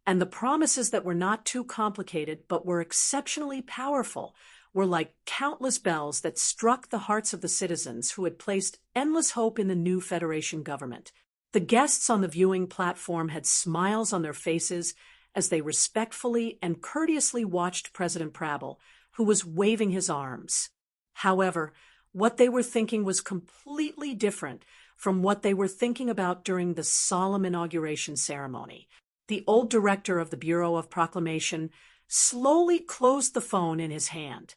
and the promises that were not too complicated but were exceptionally powerful were like countless bells that struck the hearts of the citizens who had placed endless hope in the new Federation government. The guests on the viewing platform had smiles on their faces as they respectfully and courteously watched President Prabal, who was waving his arms. However, what they were thinking was completely different from what they were thinking about during the solemn inauguration ceremony. The old director of the Bureau of Proclamation slowly closed the phone in his hand.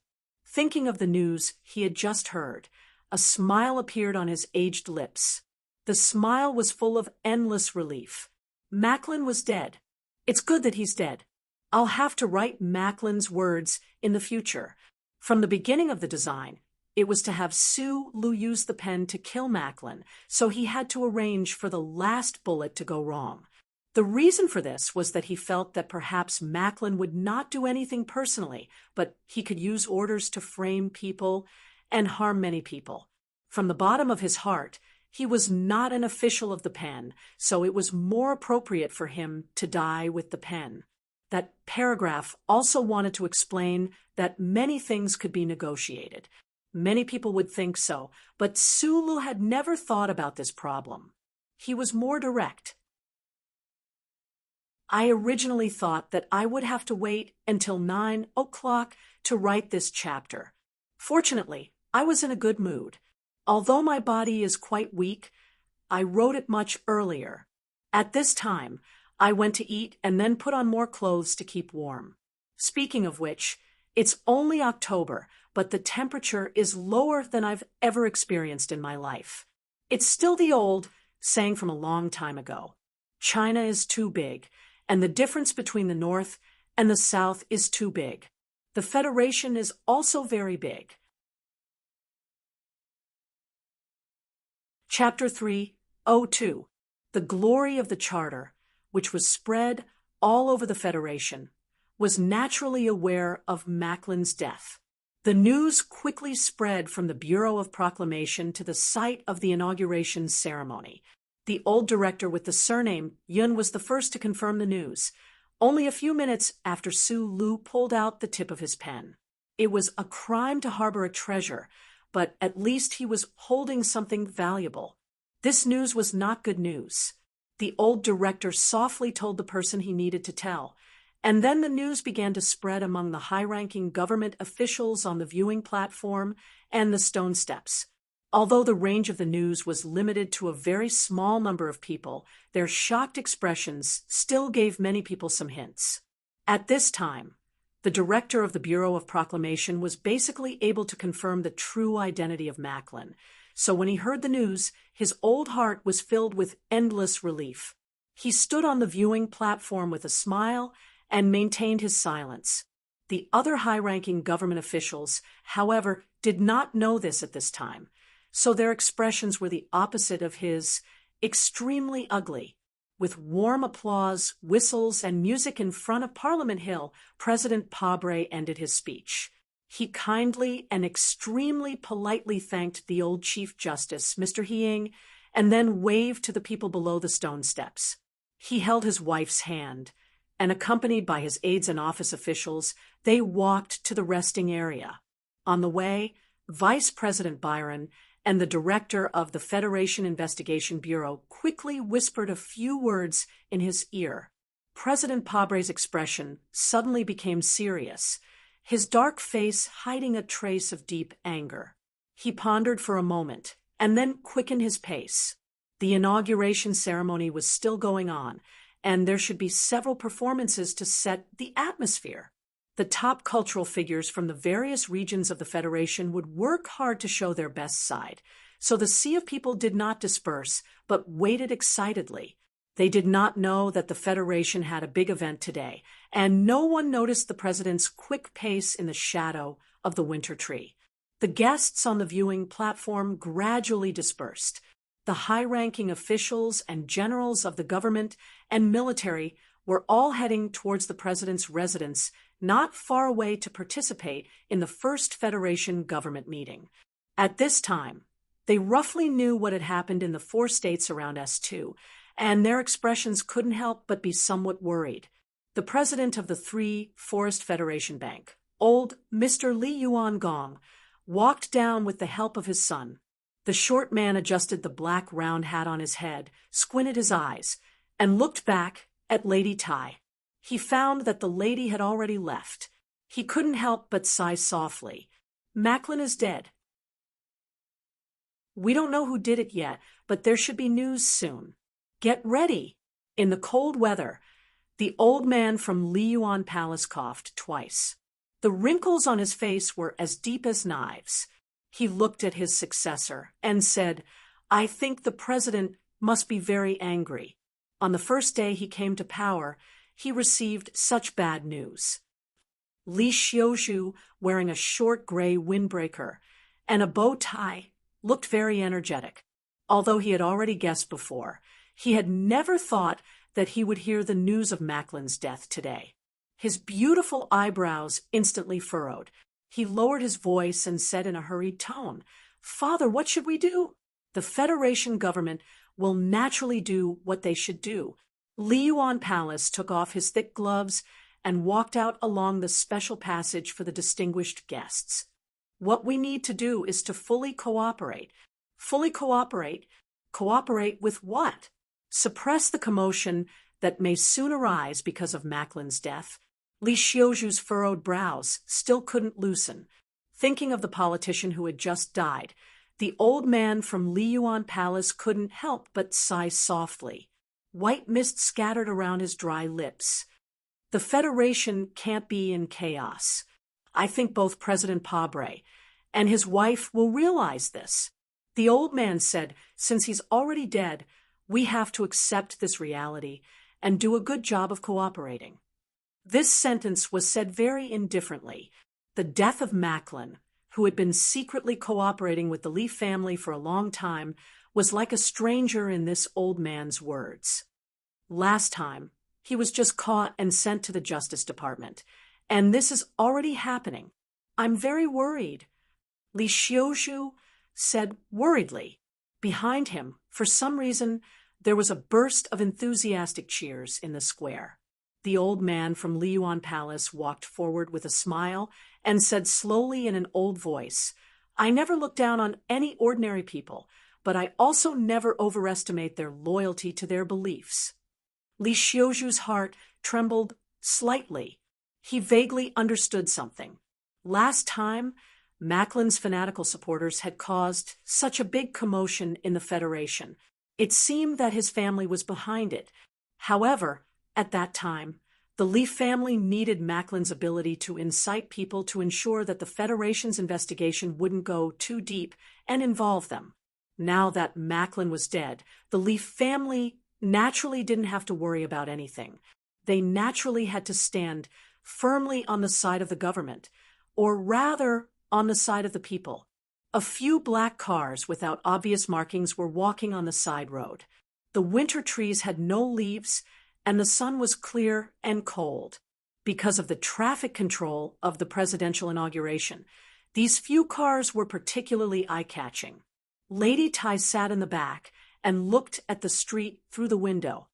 Thinking of the news he had just heard, a smile appeared on his aged lips. The smile was full of endless relief. Macklin was dead. It's good that he's dead. I'll have to write Macklin's words in the future. From the beginning of the design, it was to have Sulu use the pen to kill Macklin, so he had to arrange for the last bullet to go wrong. The reason for this was that he felt that perhaps Macklin would not do anything personally, but he could use orders to frame people and harm many people. From the bottom of his heart, he was not an official of the pen, so it was more appropriate for him to die with the pen. That paragraph also wanted to explain that many things could be negotiated. Many people would think so, but Sulu had never thought about this problem. He was more direct. I originally thought that I would have to wait until 9 o'clock to write this chapter. Fortunately, I was in a good mood. Although my body is quite weak, I wrote it much earlier. At this time, I went to eat and then put on more clothes to keep warm. Speaking of which, it's only October, but the temperature is lower than I've ever experienced in my life. It's still the old saying from a long time ago. China is too big, and the difference between the North and the South is too big. The Federation is also very big. Chapter 3:02. The glory of the Charter, which was spread all over the Federation, was naturally aware of Macklin's death. The news quickly spread from the Bureau of Proclamation to the site of the inauguration ceremony. The old director with the surname Yun was the first to confirm the news, only a few minutes after Su Lu pulled out the tip of his pen. It was a crime to harbor a treasure, but at least he was holding something valuable. This news was not good news. The old director softly told the person he needed to tell, and then the news began to spread among the high-ranking government officials on the viewing platform and the stone steps. Although the range of the news was limited to a very small number of people, their shocked expressions still gave many people some hints. At this time, the director of the Bureau of Proclamation was basically able to confirm the true identity of Macklin. So when he heard the news, his old heart was filled with endless relief. He stood on the viewing platform with a smile and maintained his silence. The other high-ranking government officials, however, did not know this at this time, so their expressions were the opposite of his, extremely ugly. With warm applause, whistles, and music in front of Parliament Hill, President Pabre ended his speech. He kindly and extremely politely thanked the old Chief Justice, Mr. Hieng, and then waved to the people below the stone steps. He held his wife's hand, and accompanied by his aides and office officials, they walked to the resting area. On the way, Vice President Byron and the director of the Federation Investigation Bureau quickly whispered a few words in his ear. President Pabre's expression suddenly became serious, his dark face hiding a trace of deep anger. He pondered for a moment, and then quickened his pace. The inauguration ceremony was still going on, and there should be several performances to set the atmosphere. The top cultural figures from the various regions of the Federation would work hard to show their best side, so the sea of people did not disperse, but waited excitedly. They did not know that the Federation had a big event today, and no one noticed the president's quick pace in the shadow of the winter tree. The guests on the viewing platform gradually dispersed. The high-ranking officials and generals of the government and military were all heading towards the president's residence, not far away, to participate in the first Federation government meeting. At this time, they roughly knew what had happened in the 4 states around S2, and their expressions couldn't help but be somewhat worried. The president of the 3 Forest Federation Bank, old Mr. Li Yuan Gong, walked down with the help of his son. The short man adjusted the black round hat on his head, squinted his eyes, and looked back at Lady Tai. He found that the lady had already left. He couldn't help but sigh softly. Macklin is dead. We don't know who did it yet, but there should be news soon. Get ready. In the cold weather, the old man from Li Yuan Palace coughed twice. The wrinkles on his face were as deep as knives. He looked at his successor and said, "I think the president must be very angry. On the first day he came to power, he received such bad news." Li Xiuzhu, wearing a short gray windbreaker and a bow tie, looked very energetic. Although he had already guessed before, he had never thought that he would hear the news of Macklin's death today. His beautiful eyebrows instantly furrowed. He lowered his voice and said in a hurried tone, "Father, what should we do?" The Federation government will naturally do what they should do. Li Yuan Palace took off his thick gloves and walked out along the special passage for the distinguished guests. What we need to do is to fully cooperate. Fully cooperate? Cooperate with what? Suppress the commotion that may soon arise because of Macklin's death. Li Xiuzhu's furrowed brows still couldn't loosen. Thinking of the politician who had just died, The old man from Liyuan Palace couldn't help but sigh softly. White mist scattered around his dry lips. The Federation can't be in chaos. I think both President Pabre and his wife will realize this. The old man said, since he's already dead, we have to accept this reality and do a good job of cooperating. This sentence was said very indifferently. The death of Macklin, who had been secretly cooperating with the Lee family for a long time, was like a stranger in this old man's words. Last time, he was just caught and sent to the Justice Department, and this is already happening. I'm very worried. Li Xiuzhu said worriedly. Behind him, for some reason, there was a burst of enthusiastic cheers in the square. The old man from Liyuan Palace walked forward with a smile and said slowly in an old voice, I never look down on any ordinary people, but I also never overestimate their loyalty to their beliefs. Li Xiuzhu's heart trembled slightly. He vaguely understood something. Last time, Macklin's fanatical supporters had caused such a big commotion in the Federation. It seemed that his family was behind it. However, at that time, the Lee family needed Macklin's ability to incite people to ensure that the Federation's investigation wouldn't go too deep and involve them. Now that Macklin was dead, the Lee family naturally didn't have to worry about anything. They naturally had to stand firmly on the side of the government, or rather on the side of the people. A few black cars without obvious markings were walking on the side road. The winter trees had no leaves, and the sun was clear and cold. Because of the traffic control of the presidential inauguration, these few cars were particularly eye-catching. Lady Tai sat in the back and looked at the street through the window.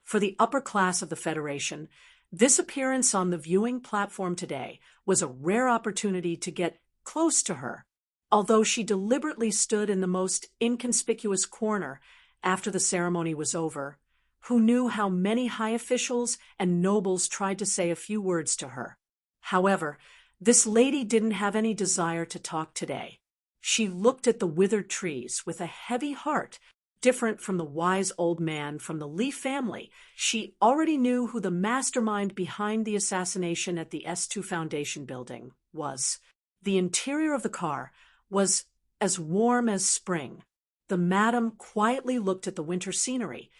For the upper class of the Federation, this appearance on the viewing platform today was a rare opportunity to get close to her, although she deliberately stood in the most inconspicuous corner after the ceremony was over. Who knew how many high officials and nobles tried to say a few words to her? However, this lady didn't have any desire to talk today. She looked at the withered trees with a heavy heart. Different from the wise old man from the Lee family, she already knew who the mastermind behind the assassination at the S2 Foundation building was. The interior of the car was as warm as spring. The madam quietly looked at the winter scenery,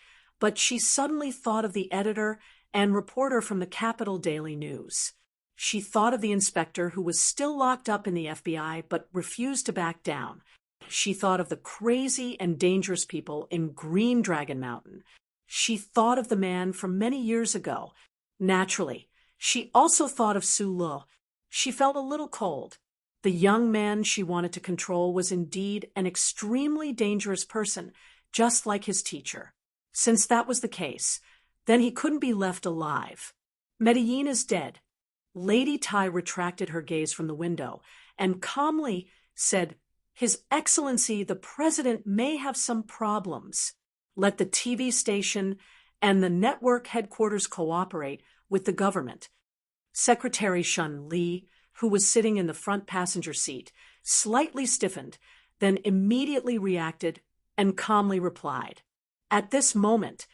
but she suddenly thought of the editor and reporter from the Capital Daily News. She thought of the inspector who was still locked up in the FBI but refused to back down. She thought of the crazy and dangerous people in Green Dragon Mountain. She thought of the man from many years ago. Naturally, she also thought of Su Le. She felt a little cold. The young man she wanted to control was indeed an extremely dangerous person, just like his teacher. Since that was the case, then he couldn't be left alive. Medellin is dead. Lady Tai retracted her gaze from the window and calmly said, His Excellency, the President may have some problems. Let the TV station and the network headquarters cooperate with the government. Secretary Shun Li, who was sitting in the front passenger seat, slightly stiffened, then immediately reacted and calmly replied. At this moment,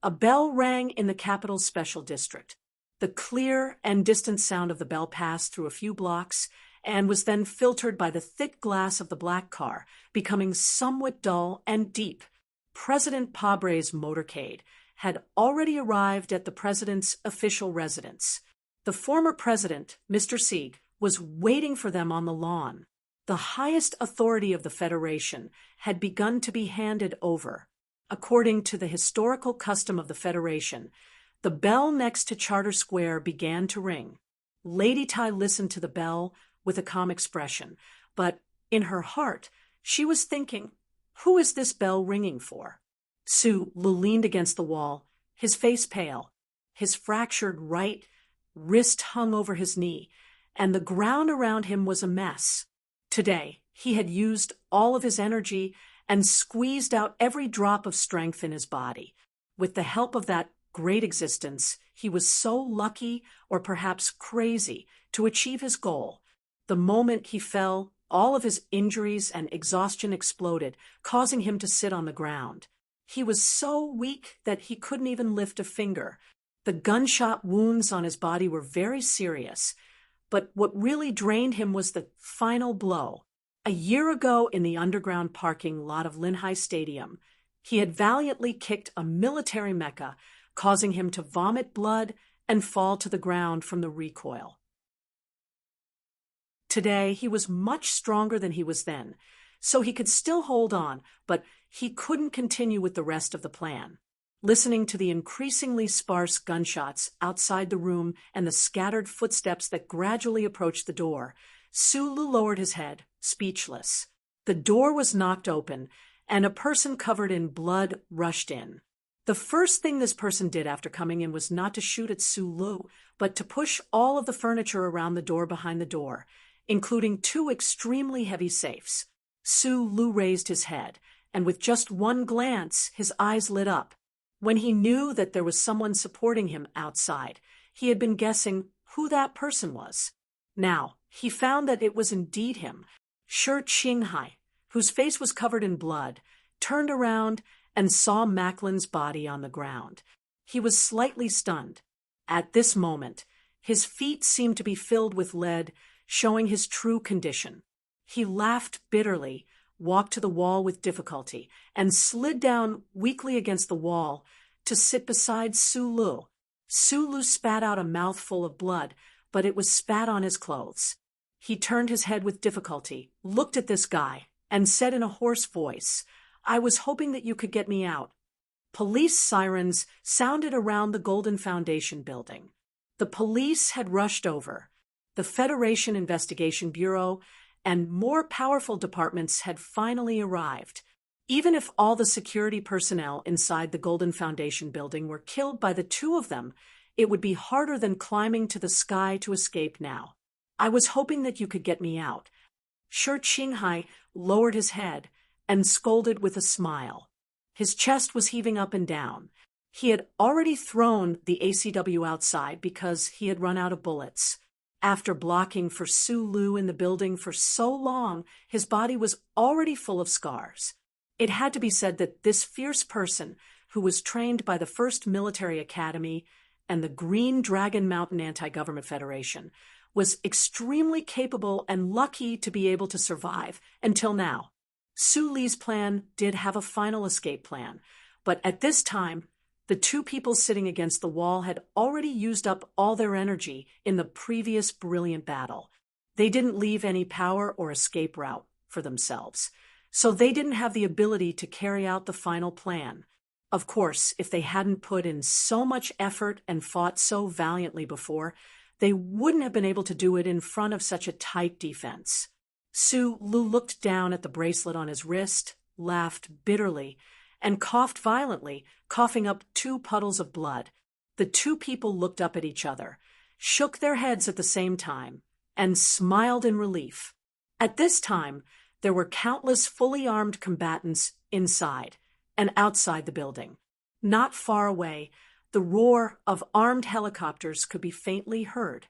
a bell rang in the capital's special district. The clear and distant sound of the bell passed through a few blocks and was then filtered by the thick glass of the black car, becoming somewhat dull and deep. President Pabre's motorcade had already arrived at the president's official residence. The former president, Mr. Sieg, was waiting for them on the lawn. The highest authority of the Federation had begun to be handed over. According to the historical custom of the Federation, the bell next to Charter Square began to ring. Lady Tai listened to the bell with a calm expression, but in her heart, she was thinking, who is this bell ringing for? Su Le leaned against the wall, his face pale. His fractured right wrist hung over his knee, and the ground around him was a mess. Today, he had used all of his energy and squeezed out every drop of strength in his body. With the help of that great existence, he was so lucky, or perhaps crazy, to achieve his goal. The moment he fell, all of his injuries and exhaustion exploded, causing him to sit on the ground. He was so weak that he couldn't even lift a finger. The gunshot wounds on his body were very serious, but what really drained him was the final blow. A year ago in the underground parking lot of Linhai Stadium, he had valiantly kicked a military mecha, causing him to vomit blood and fall to the ground from the recoil. Today, he was much stronger than he was then, so he could still hold on, but he couldn't continue with the rest of the plan. Listening to the increasingly sparse gunshots outside the room and the scattered footsteps that gradually approached the door, Sulu lowered his head, speechless. The door was knocked open, and a person covered in blood rushed in. The first thing this person did after coming in was not to shoot at Sulu, but to push all of the furniture around the door behind the door, including 2 extremely heavy safes. Sulu raised his head, and with just one glance, his eyes lit up. When he knew that there was someone supporting him outside, he had been guessing who that person was. Now, he found that it was indeed him. Shi Qinghai, whose face was covered in blood, turned around and saw Macklin's body on the ground. He was slightly stunned. At this moment, his feet seemed to be filled with lead, showing his true condition. He laughed bitterly, walked to the wall with difficulty, and slid down weakly against the wall to sit beside Sulu. Sulu spat out a mouthful of blood, but it was spat on his clothes. He turned his head with difficulty, looked at this guy, and said in a hoarse voice, "I was hoping that you could get me out." Police sirens sounded around the Golden Foundation building. The police had rushed over. The Federation Investigation Bureau and more powerful departments had finally arrived. Even if all the security personnel inside the Golden Foundation building were killed by the 2 of them, it would be harder than climbing to the sky to escape now. "I was hoping that you could get me out." Shi Qinghai lowered his head and scolded with a smile. His chest was heaving up and down. He had already thrown the ACW outside because he had run out of bullets. After blocking for Sulu in the building for so long, his body was already full of scars. It had to be said that this fierce person, who was trained by the 1st Military Academy and the Green Dragon Mountain Anti-Government Federation, was extremely capable and lucky to be able to survive until now. Su Li's plan did have a final escape plan, but at this time, the 2 people sitting against the wall had already used up all their energy in the previous brilliant battle. They didn't leave any power or escape route for themselves, so they didn't have the ability to carry out the final plan. Of course, if they hadn't put in so much effort and fought so valiantly before, they wouldn't have been able to do it in front of such a tight defense. Su Lu looked down at the bracelet on his wrist, laughed bitterly, and coughed violently, coughing up 2 puddles of blood. The 2 people looked up at each other, shook their heads at the same time, and smiled in relief. At this time, there were countless fully armed combatants inside and outside the building. Not far away, the roar of armed helicopters could be faintly heard.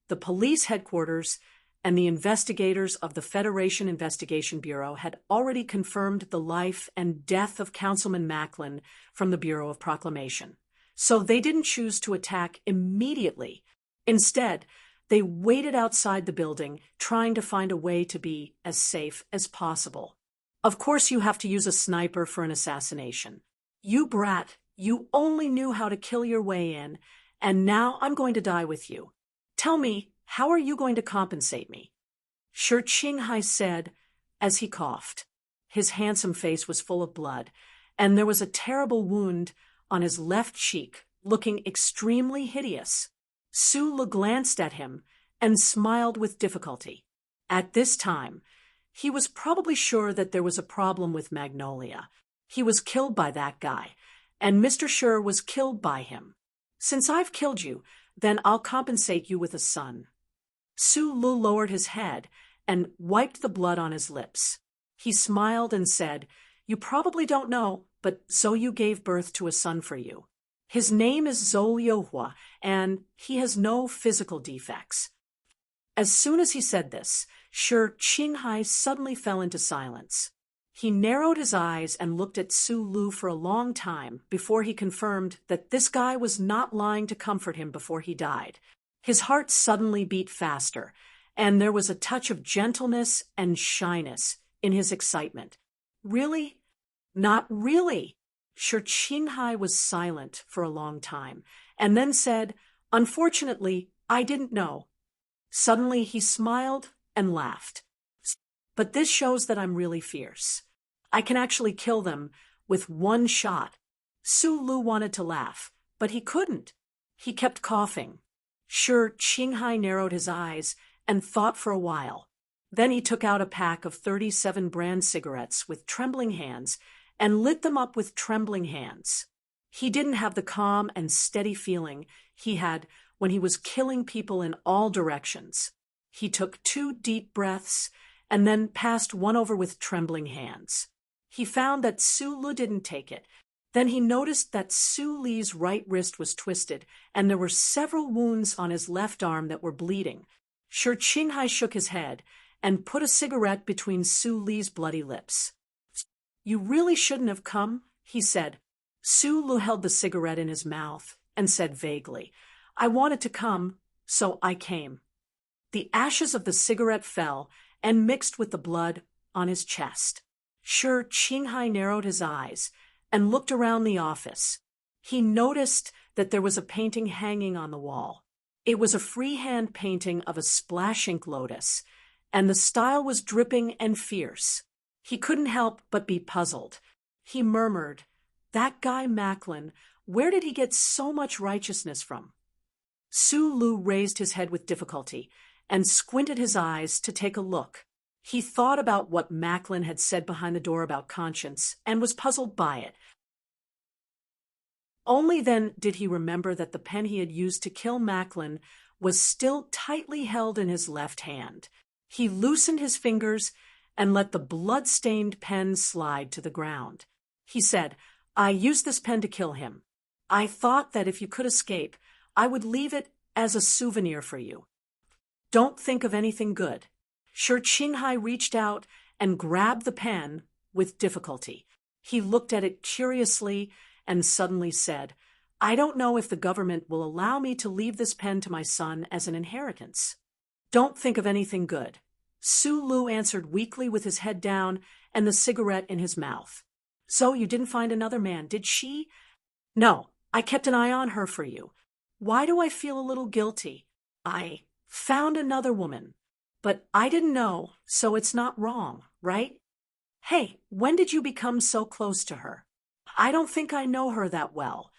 The police headquarters and the investigators of the Federation Investigation Bureau had already confirmed the life and death of Councilman Macklin from the Bureau of Proclamation. So they didn't choose to attack immediately. Instead, they waited outside the building, trying to find a way to be as safe as possible. Of course, you have to use a sniper for an assassination. You brat, you only knew how to kill your way in, and now I'm going to die with you. Tell me, how are you going to compensate me? Shi Qinghai said as he coughed. His handsome face was full of blood, and there was a terrible wound on his left cheek, looking extremely hideous. Su Lu glanced at him and smiled with difficulty. At this time, he was probably sure that there was a problem with Magnolia. He was killed by that guy, and Mr. Schur was killed by him. Since I've killed you, then I'll compensate you with a son. Su Lu lowered his head and wiped the blood on his lips. He smiled and said, "You probably don't know, but Zhou gave birth to a son for you. His name is Zhou Youhua, and he has no physical defects." As soon as he said this, Shi Qinghai suddenly fell into silence. He narrowed his eyes and looked at Su Lu for a long time before he confirmed that this guy was not lying to comfort him before he died. His heart suddenly beat faster, and there was a touch of gentleness and shyness in his excitement. Really? Not really. Shi Qinghai was silent for a long time, and then said, "Unfortunately, I didn't know." Suddenly he smiled and laughed. "But this shows that I'm really fierce. I can actually kill them with one shot." Su Lu wanted to laugh, but he couldn't. He kept coughing. Shi Qinghai narrowed his eyes and thought for a while. Then he took out a pack of 37 brand cigarettes with trembling hands and lit them up with trembling hands. He didn't have the calm and steady feeling he had when he was killing people in all directions. He took 2 deep breaths and then passed one over with trembling hands. He found that Su Lu didn't take it. Then he noticed that Su Li's right wrist was twisted, and there were several wounds on his left arm that were bleeding. Shi Qinghai shook his head and put a cigarette between Su Li's bloody lips. "You really shouldn't have come," he said. Su Lu held the cigarette in his mouth and said vaguely, "I wanted to come, so I came." The ashes of the cigarette fell and mixed with the blood on his chest. Shi Qinghai narrowed his eyes and looked around the office. He noticed that there was a painting hanging on the wall. It was a freehand painting of a splashing lotus, and the style was dripping and fierce. He couldn't help but be puzzled. He murmured, "That guy Macklin, where did he get so much righteousness from?" Su Lu raised his head with difficulty and squinted his eyes to take a look. He thought about what Macklin had said behind the door about conscience and was puzzled by it. Only then did he remember that the pen he had used to kill Macklin was still tightly held in his left hand. He loosened his fingers and let the blood-stained pen slide to the ground. He said, "I used this pen to kill him. I thought that if you could escape, I would leave it as a souvenir for you. Don't think of anything good." Shi Qinghai reached out and grabbed the pen with difficulty. He looked at it curiously and suddenly said, "I don't know if the government will allow me to leave this pen to my son as an inheritance." "Don't think of anything good." Su Lu answered weakly with his head down and the cigarette in his mouth. "So you didn't find another man, did she?" "No, I kept an eye on her for you. Why do I feel a little guilty? I found another woman. But I didn't know, so it's not wrong, right? Hey, when did you become so close to her?" "I don't think I know her that well."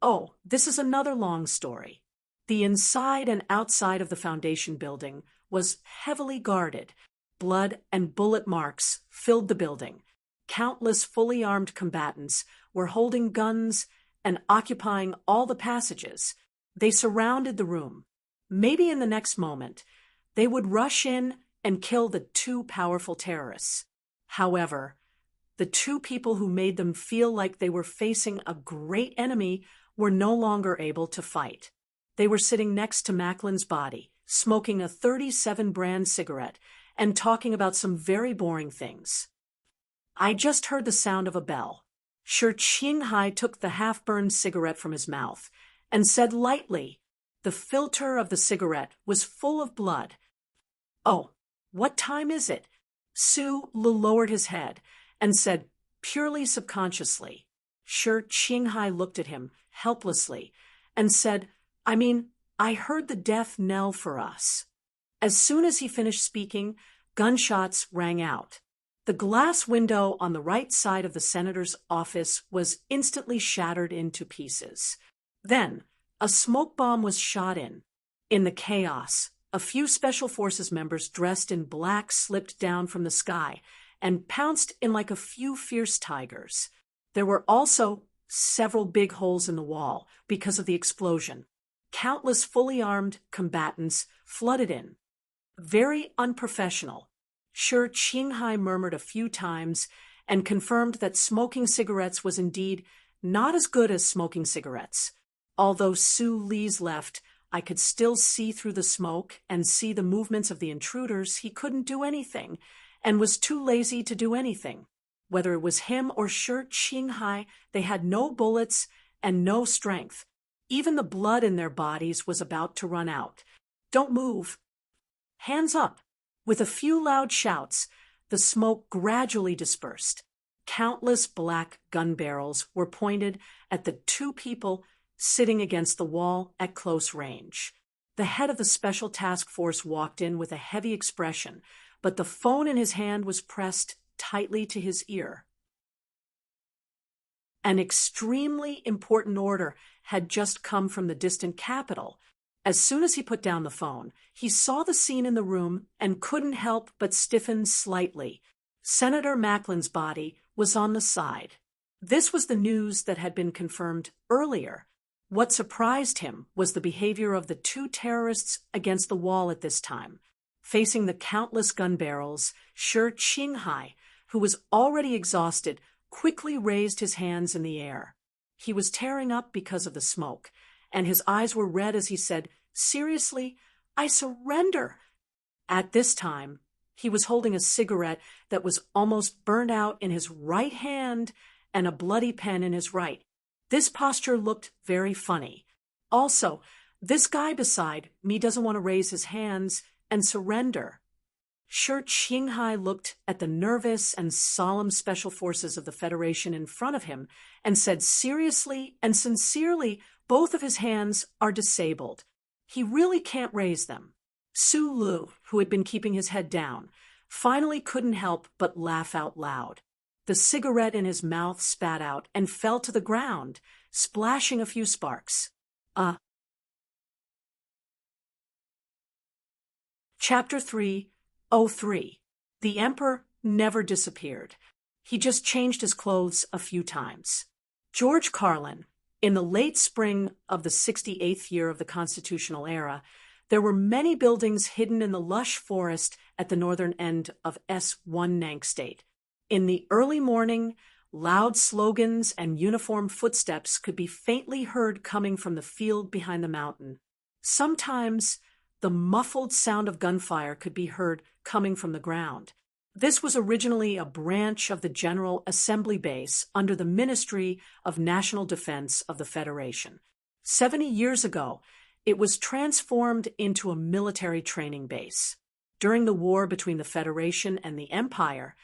"Oh, this is another long story." The inside and outside of the foundation building was heavily guarded. Blood and bullet marks filled the building. Countless fully armed combatants were holding guns and occupying all the passages. They surrounded the room. Maybe in the next moment, they would rush in and kill the 2 powerful terrorists. However, the 2 people who made them feel like they were facing a great enemy were no longer able to fight. They were sitting next to Macklin's body, smoking a 37 brand cigarette and talking about some very boring things. I just heard the sound of a bell. Shi Qinghai took the half-burned cigarette from his mouth and said lightly. The filter of the cigarette was full of blood. "Oh, what time is it?" Su Lu lowered his head and said purely subconsciously. Shi Qinghai looked at him helplessly and said, I heard the death knell for us." As soon as he finished speaking, gunshots rang out. The glass window on the right side of the senator's office was instantly shattered into pieces. Then, a smoke bomb was shot in. In the chaos, a few Special Forces members dressed in black slipped down from the sky and pounced in like a few fierce tigers. There were also several big holes in the wall because of the explosion. Countless fully armed combatants flooded in. Very unprofessional. Shi Qinghai murmured a few times and confirmed that smoking cigarettes was indeed not as good as smoking cigarettes, although Su Li's left I could still see through the smoke and see the movements of the intruders, he couldn't do anything and was too lazy to do anything. Whether it was him or Shi Qinghai, they had no bullets and no strength. Even the blood in their bodies was about to run out. "Don't move. Hands up." With a few loud shouts, the smoke gradually dispersed. Countless black gun barrels were pointed at the two people sitting against the wall at close range. The head of the special task force walked in with a heavy expression, but the phone in his hand was pressed tightly to his ear. An extremely important order had just come from the distant capital. As soon as he put down the phone, he saw the scene in the room and couldn't help but stiffen slightly. Senator Macklin's body was on the side. This was the news that had been confirmed earlier. What surprised him was the behavior of the two terrorists against the wall at this time. Facing the countless gun barrels, Shi Qinghai, who was already exhausted, quickly raised his hands in the air. He was tearing up because of the smoke, and his eyes were red as he said, "Seriously, I surrender." At this time, he was holding a cigarette that was almost burned out in his right hand and a bloody pen in his right. This posture looked very funny. Also, this guy beside me doesn't want to raise his hands and surrender. Shi Qinghai looked at the nervous and solemn special forces of the Federation in front of him and said seriously and sincerely, both of his hands are disabled. He really can't raise them. Su Lu, who had been keeping his head down, finally couldn't help but laugh out loud. The cigarette in his mouth spat out and fell to the ground, splashing a few sparks. Chapter 3:03. The Emperor never disappeared. He just changed his clothes a few times. George Carlin, in the late spring of the 68th year of the constitutional era, there were many buildings hidden in the lush forest at the northern end of S1 Nank State. In the early morning, loud slogans and uniform footsteps could be faintly heard coming from the field behind the mountain. Sometimes, the muffled sound of gunfire could be heard coming from the ground. This was originally a branch of the General Assembly Base under the Ministry of National Defense of the Federation. 70 years ago, it was transformed into a military training base. During the war between the Federation and the Empire,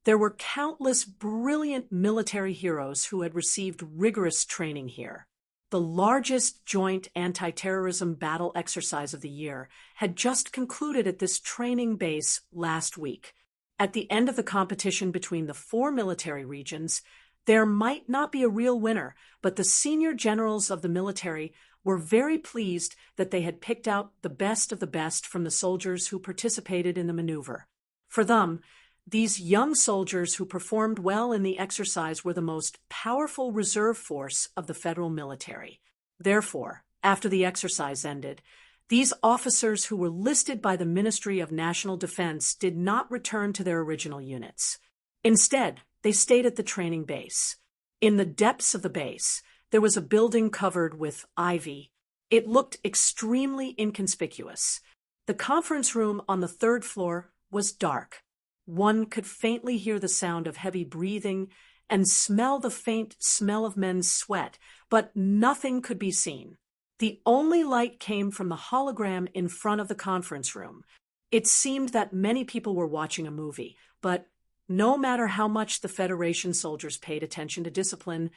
there were countless brilliant military heroes who had received rigorous training here. The largest joint anti-terrorism battle exercise of the year had just concluded at this training base last week. At the end of the competition between the four military regions, there might not be a real winner, but the senior generals of the military were very pleased that they had picked out the best of the best from the soldiers who participated in the maneuver. For them, these young soldiers who performed well in the exercise were the most powerful reserve force of the federal military. Therefore, after the exercise ended, these officers who were listed by the Ministry of National Defense did not return to their original units. Instead, they stayed at the training base. In the depths of the base, there was a building covered with ivy. It looked extremely inconspicuous. The conference room on the third floor was dark. One could faintly hear the sound of heavy breathing and smell the faint smell of men's sweat, but nothing could be seen. The only light came from the hologram in front of the conference room. It seemed that many people were watching a movie, but no matter how much the Federation soldiers paid attention to discipline,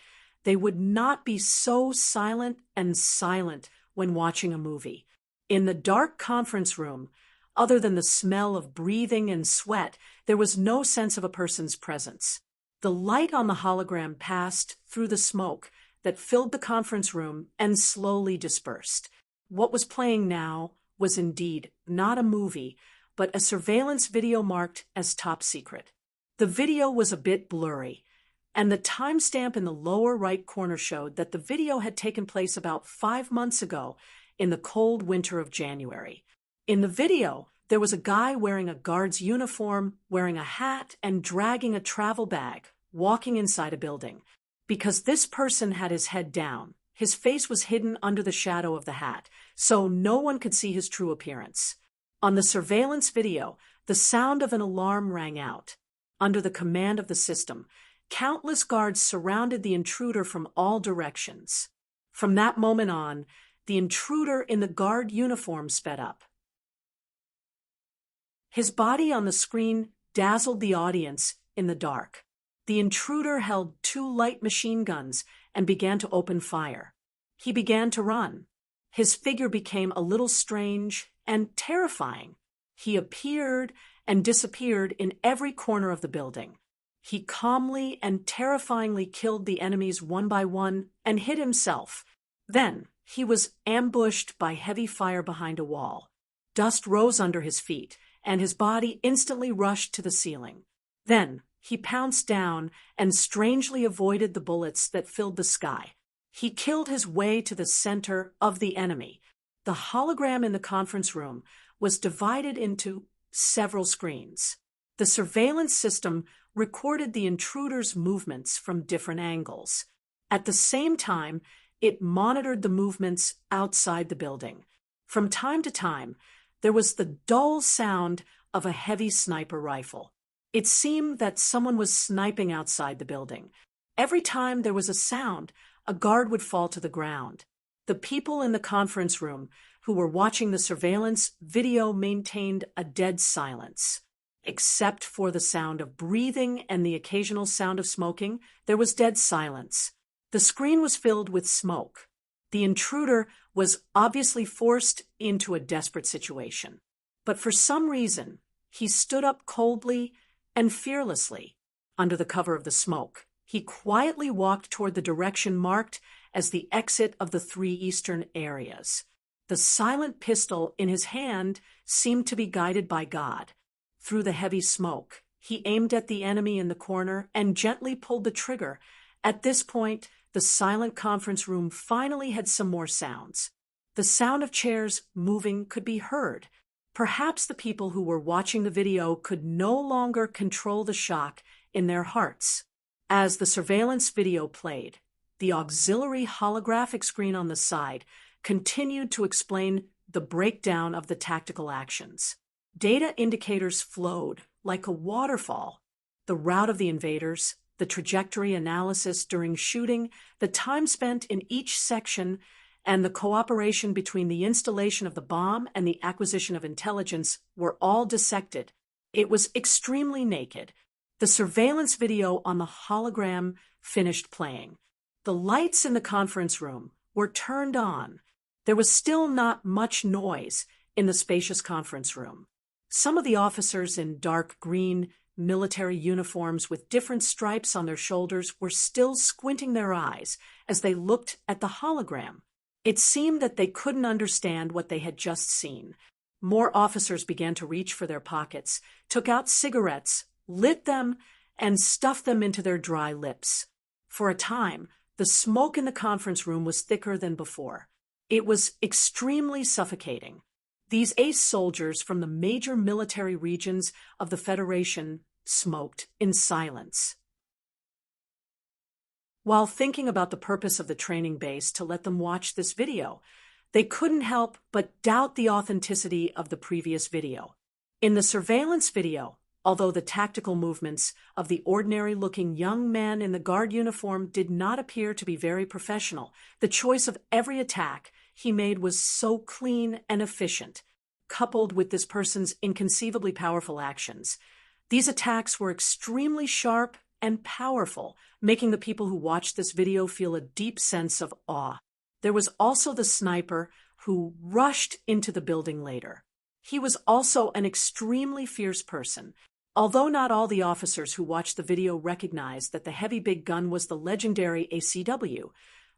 they would not be so silent and silent when watching a movie. In the dark conference room, other than the smell of breathing and sweat, there was no sense of a person's presence. The light on the hologram passed through the smoke that filled the conference room and slowly dispersed. What was playing now was indeed not a movie, but a surveillance video marked as top secret. The video was a bit blurry, and the timestamp in the lower right corner showed that the video had taken place about 5 months ago in the cold winter of January. In the video, there was a guy wearing a guard's uniform, wearing a hat, and dragging a travel bag, walking inside a building. Because this person had his head down, His face was hidden under the shadow of the hat, so no one could see his true appearance. On the surveillance video, the sound of an alarm rang out. Under the command of the system, countless guards surrounded the intruder from all directions. From that moment on, the intruder in the guard uniform sped up. His body on the screen dazzled the audience in the dark. The intruder held 2 light machine guns and began to open fire. He began to run. His figure became a little strange and terrifying. He appeared and disappeared in every corner of the building. He calmly and terrifyingly killed the enemies one by one and hid himself. Then he was ambushed by heavy fire behind a wall. Dust rose under his feet, and his body instantly rushed to the ceiling. Then he pounced down and strangely avoided the bullets that filled the sky. He killed his way to the center of the enemy. The hologram in the conference room was divided into several screens. The surveillance system recorded the intruder's movements from different angles. At the same time, it monitored the movements outside the building. From time to time, there was the dull sound of a heavy sniper rifle. It seemed that someone was sniping outside the building. Every time there was a sound, a guard would fall to the ground. The people in the conference room who were watching the surveillance video maintained a dead silence. Except for the sound of breathing and the occasional sound of smoking, there was dead silence. The screen was filled with smoke. The intruder was obviously forced into a desperate situation. But for some reason, he stood up coldly and fearlessly. Under the cover of the smoke, he quietly walked toward the direction marked as the exit of the 3 eastern areas. The silent pistol in his hand seemed to be guided by God. Through the heavy smoke, he aimed at the enemy in the corner and gently pulled the trigger. At this point, the silent conference room finally had some more sounds. The sound of chairs moving could be heard. Perhaps the people who were watching the video could no longer control the shock in their hearts. As the surveillance video played, the auxiliary holographic screen on the side continued to explain the breakdown of the tactical actions. Data indicators flowed like a waterfall. The route of the invaders, the trajectory analysis during shooting, the time spent in each section, and the cooperation between the installation of the bomb and the acquisition of intelligence were all dissected. It was extremely naked. The surveillance video on the hologram finished playing. The lights in the conference room were turned on. There was still not much noise in the spacious conference room. Some of the officers in dark green military uniforms with different stripes on their shoulders were still squinting their eyes as they looked at the hologram. It seemed that they couldn't understand what they had just seen. More officers began to reach for their pockets, took out cigarettes, lit them, and stuffed them into their dry lips. For a time, the smoke in the conference room was thicker than before. It was extremely suffocating. These ace soldiers from the major military regions of the Federation smoked in silence. While thinking about the purpose of the training base to let them watch this video, they couldn't help but doubt the authenticity of the previous video. In the surveillance video, although the tactical movements of the ordinary-looking young man in the guard uniform did not appear to be very professional, the choice of every attack he made was so clean and efficient. Coupled with this person's inconceivably powerful actions, these attacks were extremely sharp and powerful, making the people who watched this video feel a deep sense of awe. There was also the sniper who rushed into the building later. He was also an extremely fierce person. Although not all the officers who watched the video recognized that the heavy big gun was the legendary ACW,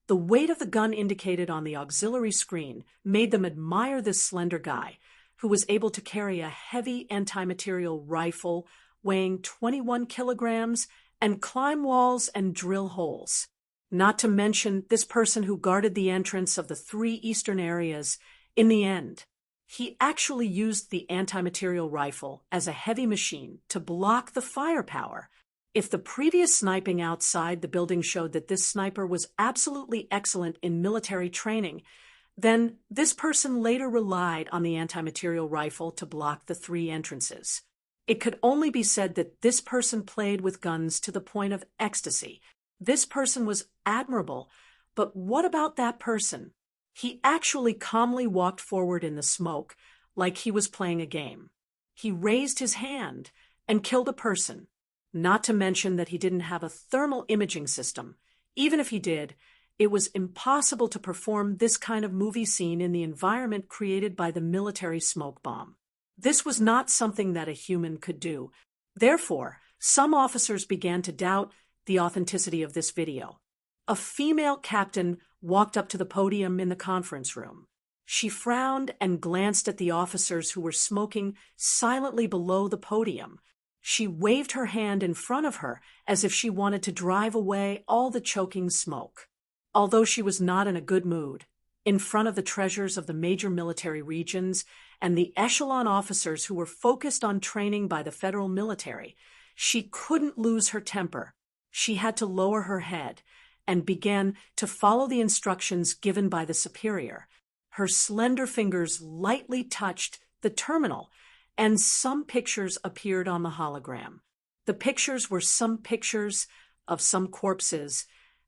the weight of the gun indicated on the auxiliary screen made them admire this slender guy, who was able to carry a heavy anti-material rifle weighing 21 kilograms and climb walls and drill holes. Not to mention this person who guarded the entrance of the 3 eastern areas. In the end, he actually used the anti-material rifle as a heavy machine to block the firepower. If the previous sniping outside the building showed that this sniper was absolutely excellent in military training, then this person later relied on the anti-material rifle to block the 3 entrances. It could only be said that this person played with guns to the point of ecstasy. This person was admirable, but what about that person? He actually calmly walked forward in the smoke like he was playing a game. He raised his hand and killed a person, not to mention that he didn't have a thermal imaging system. Even if he did, it was impossible to perform this kind of movie scene in the environment created by the military smoke bomb. This was not something that a human could do. Therefore, some officers began to doubt the authenticity of this video. A female captain walked up to the podium in the conference room. She frowned and glanced at the officers who were smoking silently below the podium. She waved her hand in front of her as if she wanted to drive away all the choking smoke. Although she was not in a good mood, in front of the treasures of the major military regions and the echelon officers who were focused on training by the federal military, she couldn't lose her temper. She had to lower her head and began to follow the instructions given by the superior. Her slender fingers lightly touched the terminal, and some pictures appeared on the hologram. The pictures were some pictures of some corpses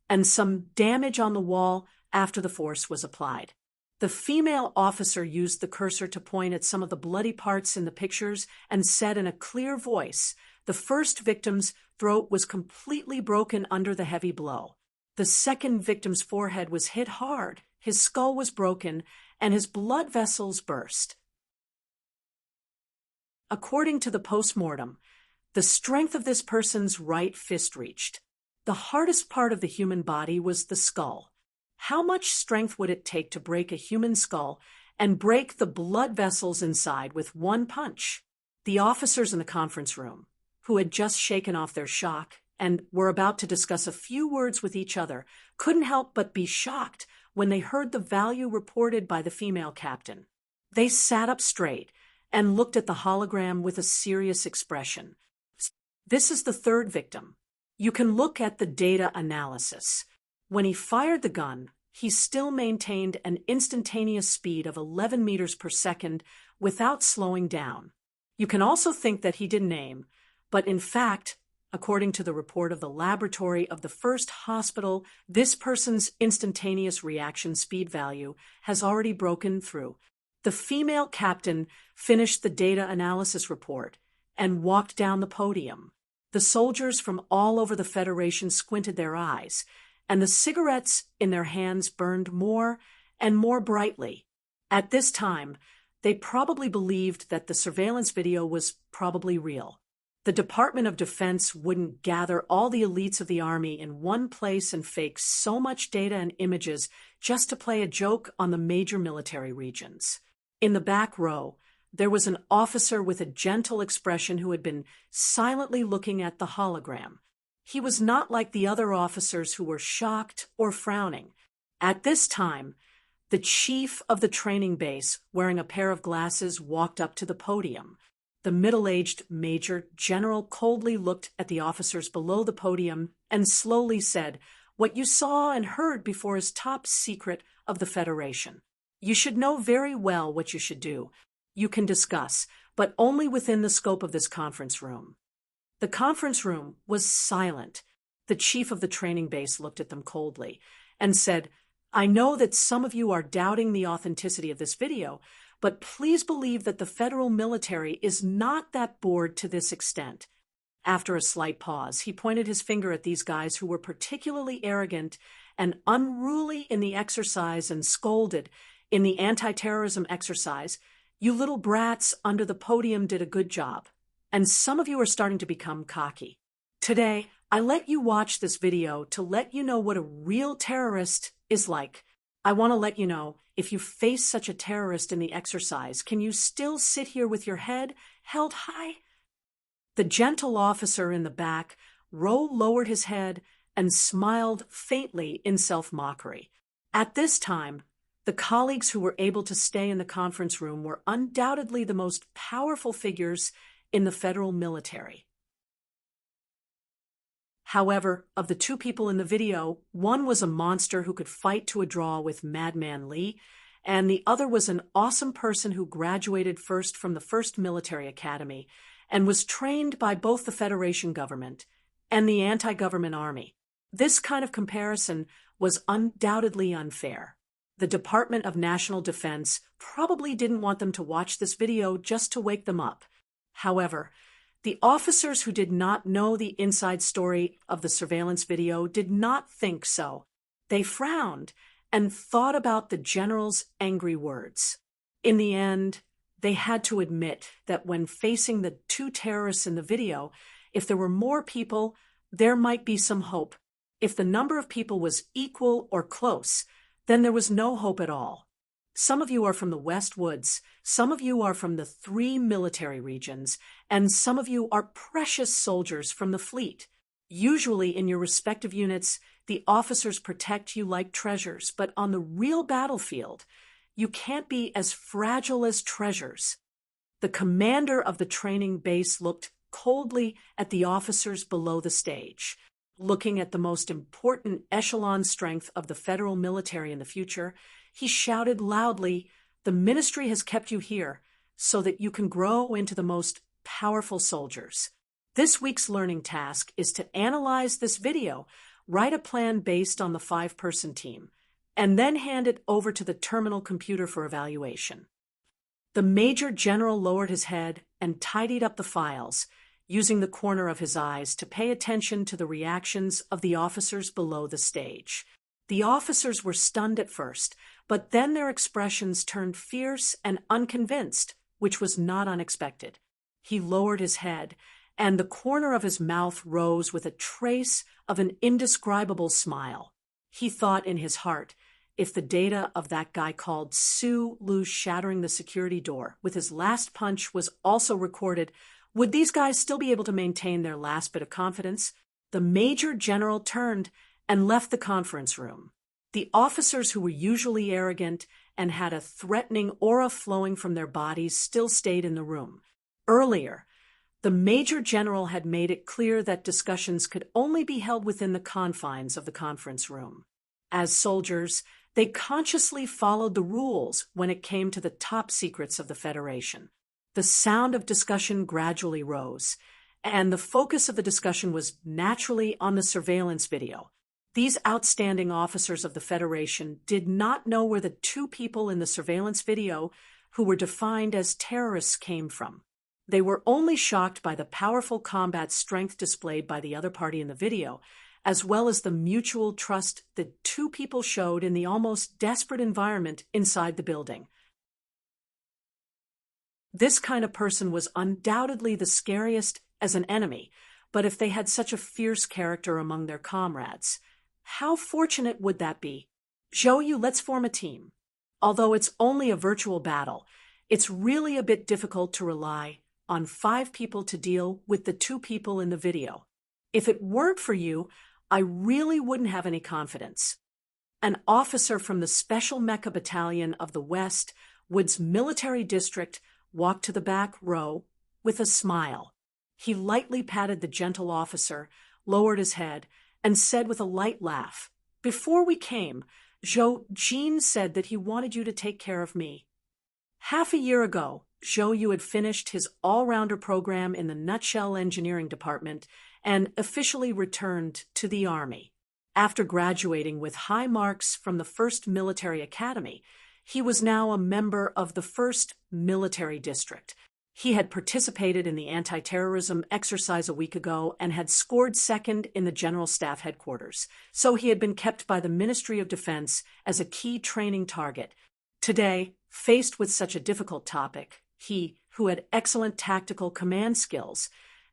and some damage on the wall after the force was applied. The female officer used the cursor to point at some of the bloody parts in the pictures and said in a clear voice, the first victim's throat was completely broken under the heavy blow. The second victim's forehead was hit hard, his skull was broken, and his blood vessels burst. According to the post-mortem, the strength of this person's right fist reached. The hardest part of the human body was the skull. How much strength would it take to break a human skull and break the blood vessels inside with one punch? The officers in the conference room, who had just shaken off their shock and were about to discuss a few words with each other, couldn't help but be shocked when they heard the value reported by the female captain. They sat up straight and looked at the hologram with a serious expression. This is the third victim. You can look at the data analysis. When he fired the gun, he still maintained an instantaneous speed of 11 meters per second without slowing down. You can also think that he didn't aim, but in fact, according to the report of the laboratory of the first hospital, this person's instantaneous reaction speed value has already broken through. The female captain finished the data analysis report and walked down the podium. The soldiers from all over the Federation squinted their eyes, and the cigarettes in their hands burned more and more brightly. At this time, they probably believed that the surveillance video was probably real. The Department of Defense wouldn't gather all the elites of the Army in one place and fake so much data and images just to play a joke on the major military regions. In the back row, there was an officer with a gentle expression who had been silently looking at the hologram. He was not like the other officers who were shocked or frowning. At this time, the chief of the training base, wearing a pair of glasses, walked up to the podium. The middle-aged Major General coldly looked at the officers below the podium and slowly said, "What you saw and heard before is top secret of the Federation. You should know very well what you should do. You can discuss, but only within the scope of this conference room." The conference room was silent. The chief of the training base looked at them coldly and said, "I know that some of you are doubting the authenticity of this video, but please believe that the federal military is not that bored to this extent." After a slight pause, he pointed his finger at these guys who were particularly arrogant and unruly in the exercise and scolded in the anti-terrorism exercise. "You little brats under the podium did a good job, and some of you are starting to become cocky. Today, I let you watch this video to let you know what a real terrorist is like. I want to let you know, if you face such a terrorist in the exercise, can you still sit here with your head held high?" The gentle officer in the back row lowered his head and smiled faintly in self-mockery. At this time, the colleagues who were able to stay in the conference room were undoubtedly the most powerful figures in the federal military. However, of the two people in the video, one was a monster who could fight to a draw with Madman Lee, and the other was an awesome person who graduated first from the first military academy and was trained by both the Federation government and the anti-government army. This kind of comparison was undoubtedly unfair. The Department of National Defense probably didn't want them to watch this video just to wake them up. However, the officers who did not know the inside story of the surveillance video did not think so. They frowned and thought about the general's angry words. In the end, they had to admit that when facing the two terrorists in the video, if there were more people, there might be some hope. If the number of people was equal or close, then there was no hope at all. Some of you are from the West Woods, some of you are from the 3 military regions, and some of you are precious soldiers from the fleet. Usually in your respective units, the officers protect you like treasures, but on the real battlefield, you can't be as fragile as treasures. The commander of the training base looked coldly at the officers below the stage. Looking at the most important echelon strength of the federal military in the future, he shouted loudly, "The ministry has kept you here so that you can grow into the most powerful soldiers. This week's learning task is to analyze this video, write a plan based on the 5-person team, and then hand it over to the terminal computer for evaluation." The Major General lowered his head and tidied up the files, using the corner of his eyes to pay attention to the reactions of the officers below the stage. The officers were stunned at first, but then their expressions turned fierce and unconvinced, which was not unexpected. He lowered his head, and the corner of his mouth rose with a trace of an indescribable smile. He thought in his heart, if the data of that guy called Sue Lu shattering the security door with his last punch was also recorded, would these guys still be able to maintain their last bit of confidence? The Major General turned and left the conference room. The officers who were usually arrogant and had a threatening aura flowing from their bodies still stayed in the room. Earlier, the Major General had made it clear that discussions could only be held within the confines of the conference room. As soldiers, they consciously followed the rules when it came to the top secrets of the Federation. The sound of discussion gradually rose, and the focus of the discussion was naturally on the surveillance video. These outstanding officers of the Federation did not know where the two people in the surveillance video who were defined as terrorists came from. They were only shocked by the powerful combat strength displayed by the other party in the video, as well as the mutual trust the two people showed in the almost desperate environment inside the building. This kind of person was undoubtedly the scariest as an enemy, but if they had such a fierce character among their comrades, how fortunate would that be? Zhou, let's form a team. Although it's only a virtual battle, it's really a bit difficult to rely on 5 people to deal with the 2 people in the video. If it weren't for you, I really wouldn't have any confidence. An officer from the Special Mecha Battalion of the West Woods Military District walked to the back row with a smile. He lightly patted the gentle officer, lowered his head, and said with a light laugh, "Before we came, Jean said that he wanted you to take care of me." Half a year ago, Zhou had finished his all-rounder program in the Nutshell Engineering Department and officially returned to the Army. After graduating with high marks from the 1st Military Academy, he was now a member of the 1st Military District. He had participated in the anti-terrorism exercise a week ago and had scored 2nd in the General Staff Headquarters, so he had been kept by the Ministry of Defense as a key training target. Today, faced with such a difficult topic, he, who had excellent tactical command skills,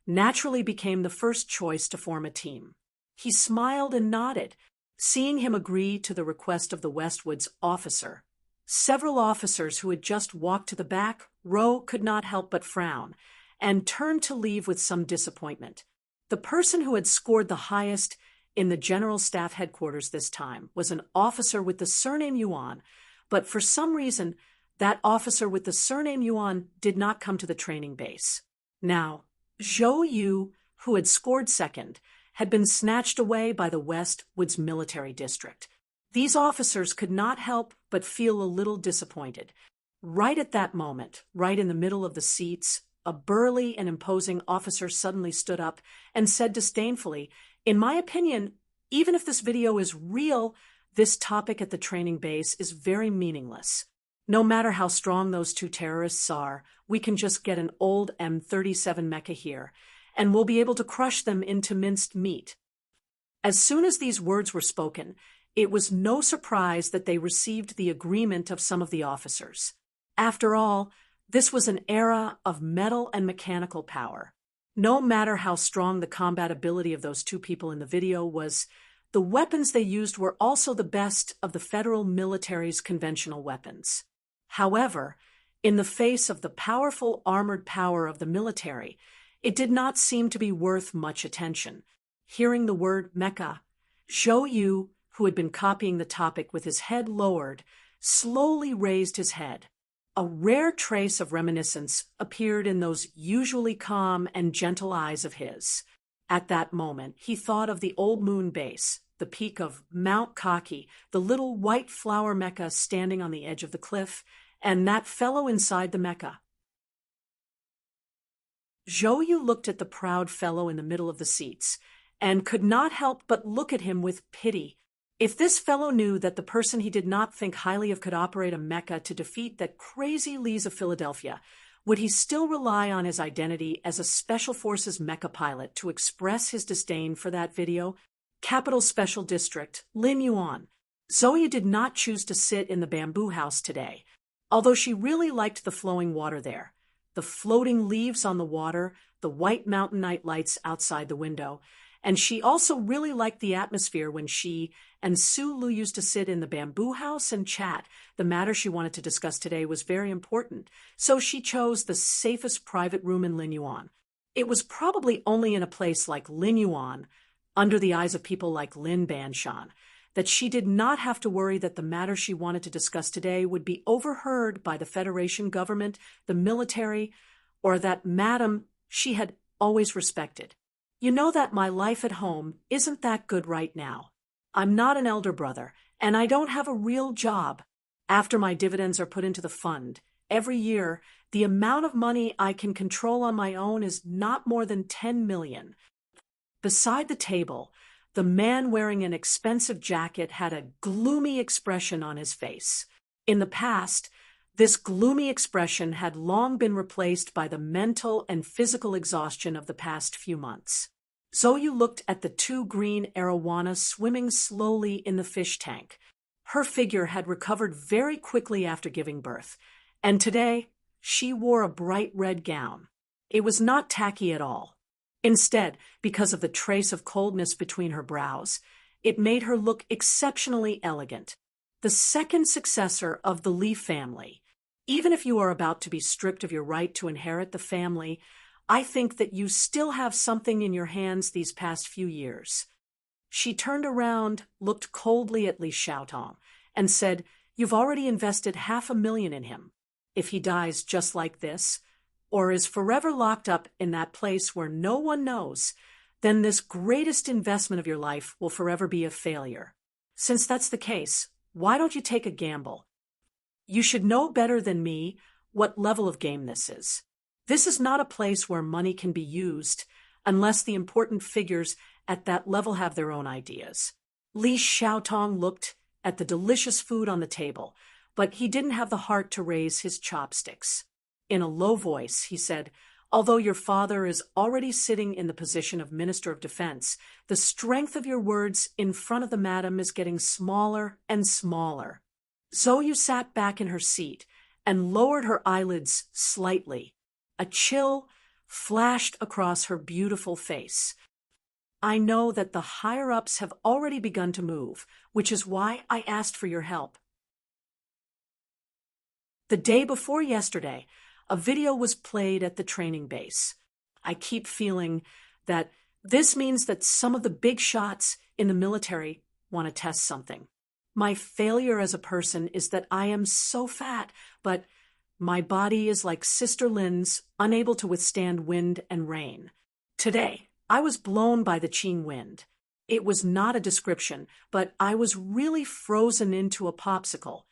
naturally became the first choice to form a team. He smiled and nodded, seeing him agree to the request of the Westwood's officer. Several officers who had just walked to the back row could not help but frown, and turned to leave with some disappointment. The person who had scored the highest in the General Staff Headquarters this time was an officer with the surname Yuan, but for some reason, that officer with the surname Yuan did not come to the training base. Now, Zhou Yu, who had scored 2nd, had been snatched away by the West Woods Military District. These officers could not help but feel a little disappointed. Right at that moment, right in the middle of the seats, a burly and imposing officer suddenly stood up and said disdainfully, "In my opinion, even if this video is real, this topic at the training base is very meaningless. No matter how strong those two terrorists are, we can just get an old M37 mecha here, and we'll be able to crush them into minced meat." As soon as these words were spoken, it was no surprise that they received the agreement of some of the officers. After all, this was an era of metal and mechanical power. No matter how strong the combat ability of those two people in the video was, the weapons they used were also the best of the federal military's conventional weapons. However, in the face of the powerful armored power of the military, it did not seem to be worth much attention. Hearing the word mecha, Zhou Yu, who had been copying the topic with his head lowered, slowly raised his head. A rare trace of reminiscence appeared in those usually calm and gentle eyes of his. At that moment, he thought of the old moon base, the peak of Mount Kaki, the little white flower mecha standing on the edge of the cliff, and that fellow inside the mecha. Zhou Yu looked at the proud fellow in the middle of the seats, and could not help but look at him with pity. If this fellow knew that the person he did not think highly of could operate a mecha to defeat that crazy Lees of Philadelphia, would he still rely on his identity as a Special Forces mecha pilot to express his disdain for that video? Capital Special District, Lin Yuan. Zoe did not choose to sit in the bamboo house today, although she really liked the flowing water there. The floating leaves on the water, the white mountain night lights outside the window, and she also really liked the atmosphere when she and Su Lu used to sit in the bamboo house and chat. The matter she wanted to discuss today was very important, so she chose the safest private room in Lin Yuan. It was probably only in a place like Lin Yuan, under the eyes of people like Lin Banshan, that she did not have to worry that the matter she wanted to discuss today would be overheard by the Federation government, the military, or that madam she had always respected. "You know that my life at home isn't that good right now. I'm not an elder brother, and I don't have a real job. After my dividends are put into the fund, every year, the amount of money I can control on my own is not more than 10 million. Beside the table, the man wearing an expensive jacket had a gloomy expression on his face. In the past, this gloomy expression had long been replaced by the mental and physical exhaustion of the past few months. Zoe looked at the two green arowanas swimming slowly in the fish tank. Her figure had recovered very quickly after giving birth, and today she wore a bright red gown. It was not tacky at all. Instead, because of the trace of coldness between her brows, it made her look exceptionally elegant. The second successor of the Li family. Even if you are about to be stripped of your right to inherit the family, I think that you still have something in your hands these past few years. She turned around, looked coldly at Li Xiaotong, and said, "You've already invested 500,000 in him. If he dies just like this, or is forever locked up in that place where no one knows, then this greatest investment of your life will forever be a failure. Since that's the case, why don't you take a gamble? You should know better than me what level of game this is. This is not a place where money can be used unless the important figures at that level have their own ideas." Li Xiaotong looked at the delicious food on the table, but he didn't have the heart to raise his chopsticks. In a low voice, he said, "Although your father is already sitting in the position of Minister of Defense, the strength of your words in front of the madam is getting smaller and smaller." Zoe sat back in her seat and lowered her eyelids slightly. A chill flashed across her beautiful face. "I know that the higher-ups have already begun to move, which is why I asked for your help." The day before yesterday, a video was played at the training base. I keep feeling that this means that some of the big shots in the military want to test something. My failure as a person is that I am so fat, but my body is like Sister Lynn's, unable to withstand wind and rain. Today, I was blown by the Qing wind. It was not a description, but I was really frozen into a popsicle.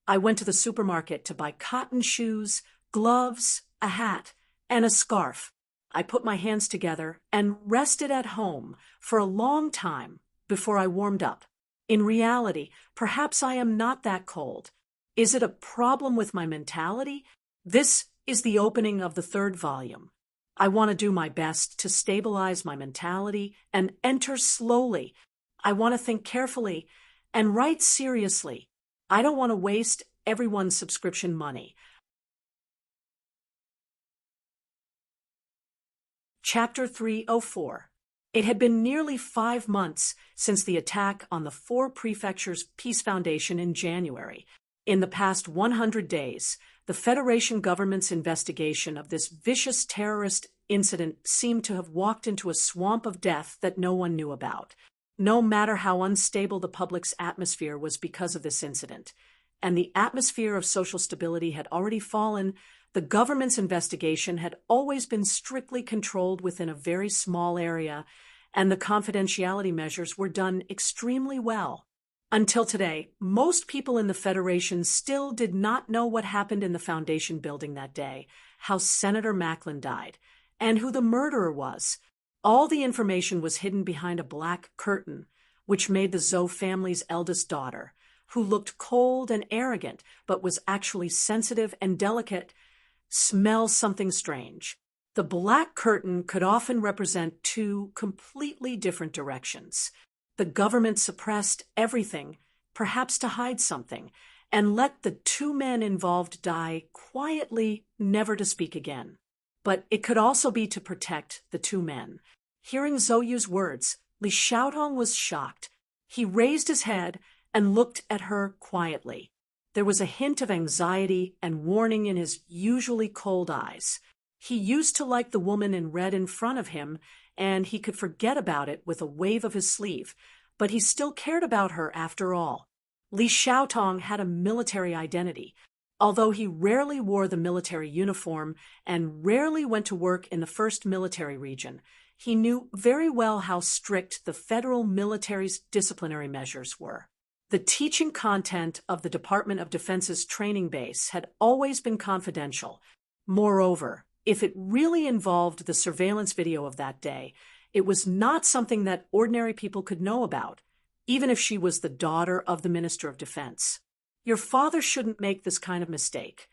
I went to the supermarket to buy cotton shoes, gloves, a hat, and a scarf. I put my hands together and rested at home for a long time before I warmed up. In reality, perhaps I am not that cold. Is it a problem with my mentality? This is the opening of the third volume. I want to do my best to stabilize my mentality and enter slowly. I want to think carefully and write seriously. I don't want to waste everyone's subscription money. Chapter 304. It had been nearly 5 months since the attack on the 4 prefectures' Peace Foundation in January. In the past 100 days, the Federation government's investigation of this vicious terrorist incident seemed to have walked into a swamp of death that no one knew about. No matter how unstable the public's atmosphere was because of this incident, and the atmosphere of social stability had already fallen, the government's investigation had always been strictly controlled within a very small area, and the confidentiality measures were done extremely well. Until today, most people in the Federation still did not know what happened in the Foundation building that day, how Senator Macklin died, and who the murderer was. All the information was hidden behind a black curtain, which made the Zhou family's eldest daughter, who looked cold and arrogant but was actually sensitive and delicate, smell something strange. The black curtain could often represent 2 completely different directions. The government suppressed everything, perhaps to hide something, and let the 2 men involved die quietly, never to speak again. But it could also be to protect the 2 men. Hearing Zhou Yu's words, Li Xiaotong was shocked. He raised his head and looked at her quietly. There was a hint of anxiety and warning in his usually cold eyes. He used to like the woman in red in front of him, and he could forget about it with a wave of his sleeve, but he still cared about her after all. Li Xiaotong had a military identity. Although he rarely wore the military uniform and rarely went to work in the 1st Military Region, he knew very well how strict the federal military's disciplinary measures were. The teaching content of the Department of Defense's training base had always been confidential. Moreover, if it really involved the surveillance video of that day, it was not something that ordinary people could know about, even if she was the daughter of the Minister of Defense. Your father shouldn't make this kind of mistake.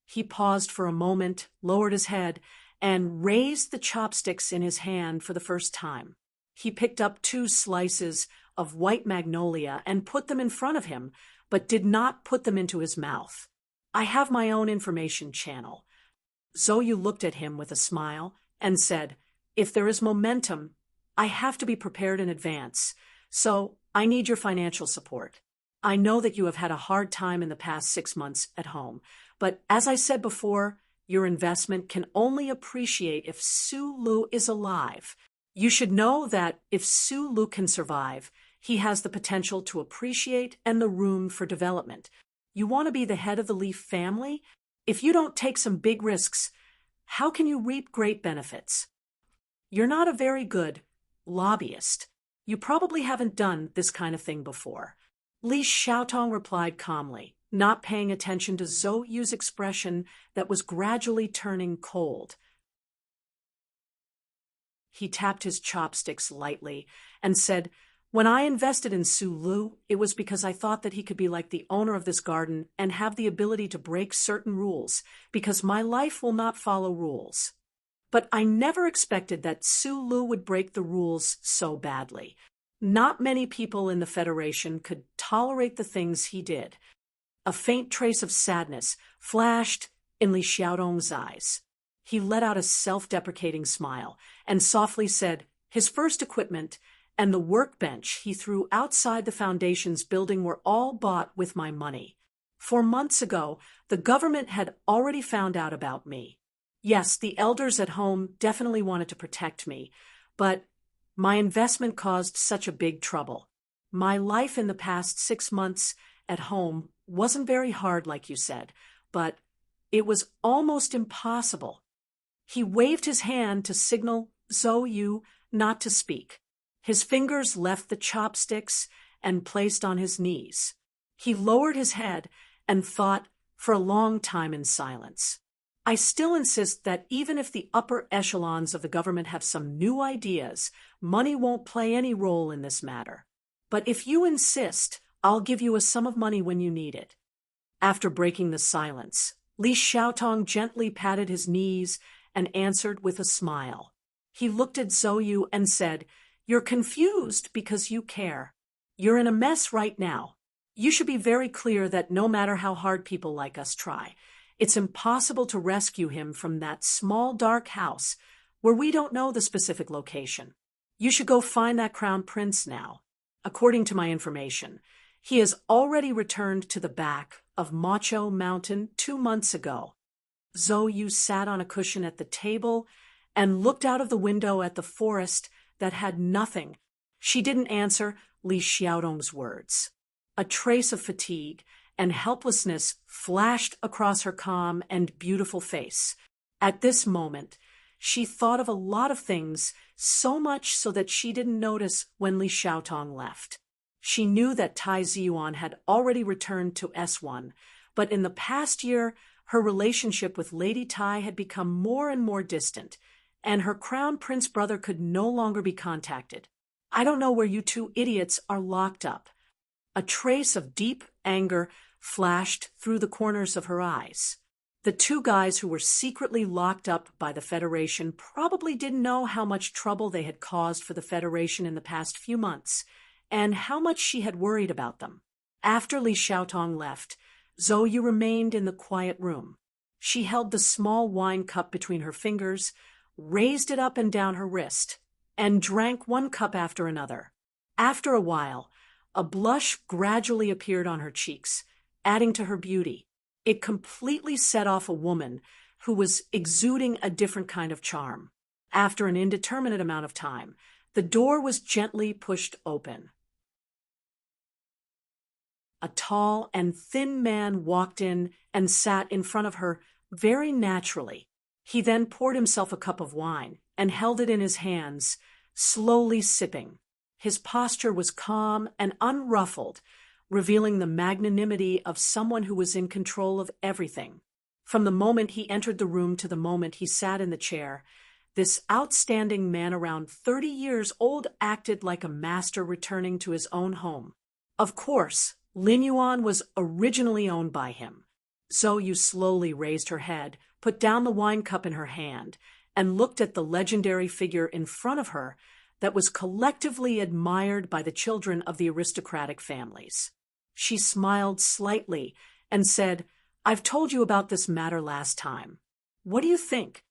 He paused for a moment, lowered his head, and raised the chopsticks in his hand for the first time. He picked up 2 slices of white magnolia and put them in front of him, but did not put them into his mouth. I have my own information channel. Zhou Yu looked at him with a smile and said, if there is momentum, I have to be prepared in advance, so I need your financial support. I know that you have had a hard time in the past 6 months at home, but as I said before, your investment can only appreciate if Su Lu is alive. You should know that if Su Lu can survive, he has the potential to appreciate and the room for development. You want to be the head of the Li family? If you don't take some big risks, how can you reap great benefits? You're not a very good lobbyist. You probably haven't done this kind of thing before. Li Xiaotong replied calmly, not paying attention to Zhou Yu's expression that was gradually turning cold. He tapped his chopsticks lightly and said, when I invested in Su Lu, it was because I thought that he could be like the owner of this garden and have the ability to break certain rules, because my life will not follow rules. But I never expected that Su Lu would break the rules so badly. Not many people in the Federation could tolerate the things he did. A faint trace of sadness flashed in Li Xiaotong's eyes. He let out a self-deprecating smile and softly said, his first equipment and the workbench he threw outside the Foundation's building were all bought with my money. 4 months ago, the government had already found out about me. Yes, the elders at home definitely wanted to protect me, but my investment caused such a big trouble. My life in the past 6 months at home wasn't very hard, like you said, but it was almost impossible. He waved his hand to signal Zhou Yu not to speak. His fingers left the chopsticks and placed on his knees. He lowered his head and thought for a long time in silence. I still insist that even if the upper echelons of the government have some new ideas, money won't play any role in this matter. But if you insist, I'll give you a sum of money when you need it. After breaking the silence, Li Xiaotong gently patted his knees and answered with a smile. He looked at Zhou Yu and said, "You're confused because you care. You're in a mess right now. You should be very clear that no matter how hard people like us try, it's impossible to rescue him from that small dark house where we don't know the specific location. You should go find that crown prince now. According to my information, he has already returned to the back of Macho Mountain 2 months ago." Zhou Yu sat on a cushion at the table and looked out of the window at the forest that had nothing. She didn't answer Li Xiaotong's words. A trace of fatigue and helplessness flashed across her calm and beautiful face. At this moment, she thought of a lot of things, so much so that she didn't notice when Li Xiaotong left. She knew that Tai Ziyuan had already returned to S1, but in the past year, her relationship with Lady Tai had become more and more distant, and her crown prince brother could no longer be contacted. "I don't know where you two idiots are locked up." A trace of deep anger flashed through the corners of her eyes. The two guys who were secretly locked up by the Federation probably didn't know how much trouble they had caused for the Federation in the past few months, and how much she had worried about them. After Li Xiaotong left, Zhou Yu remained in the quiet room. She held the small wine cup between her fingers, raised it up and down her wrist, and drank one cup after another. After a while, a blush gradually appeared on her cheeks, adding to her beauty. It completely set off a woman who was exuding a different kind of charm. After an indeterminate amount of time, the door was gently pushed open. A tall and thin man walked in and sat in front of her very naturally. He then poured himself a cup of wine and held it in his hands, slowly sipping. His posture was calm and unruffled, revealing the magnanimity of someone who was in control of everything. From the moment he entered the room to the moment he sat in the chair, this outstanding man around 30 years old acted like a master returning to his own home. Of course, Lin Yuan was originally owned by him. Zhou Yu slowly raised her head, put down the wine cup in her hand, and looked at the legendary figure in front of her that was collectively admired by the children of the aristocratic families. She smiled slightly and said, "I've told you about this matter last time. What do you think?"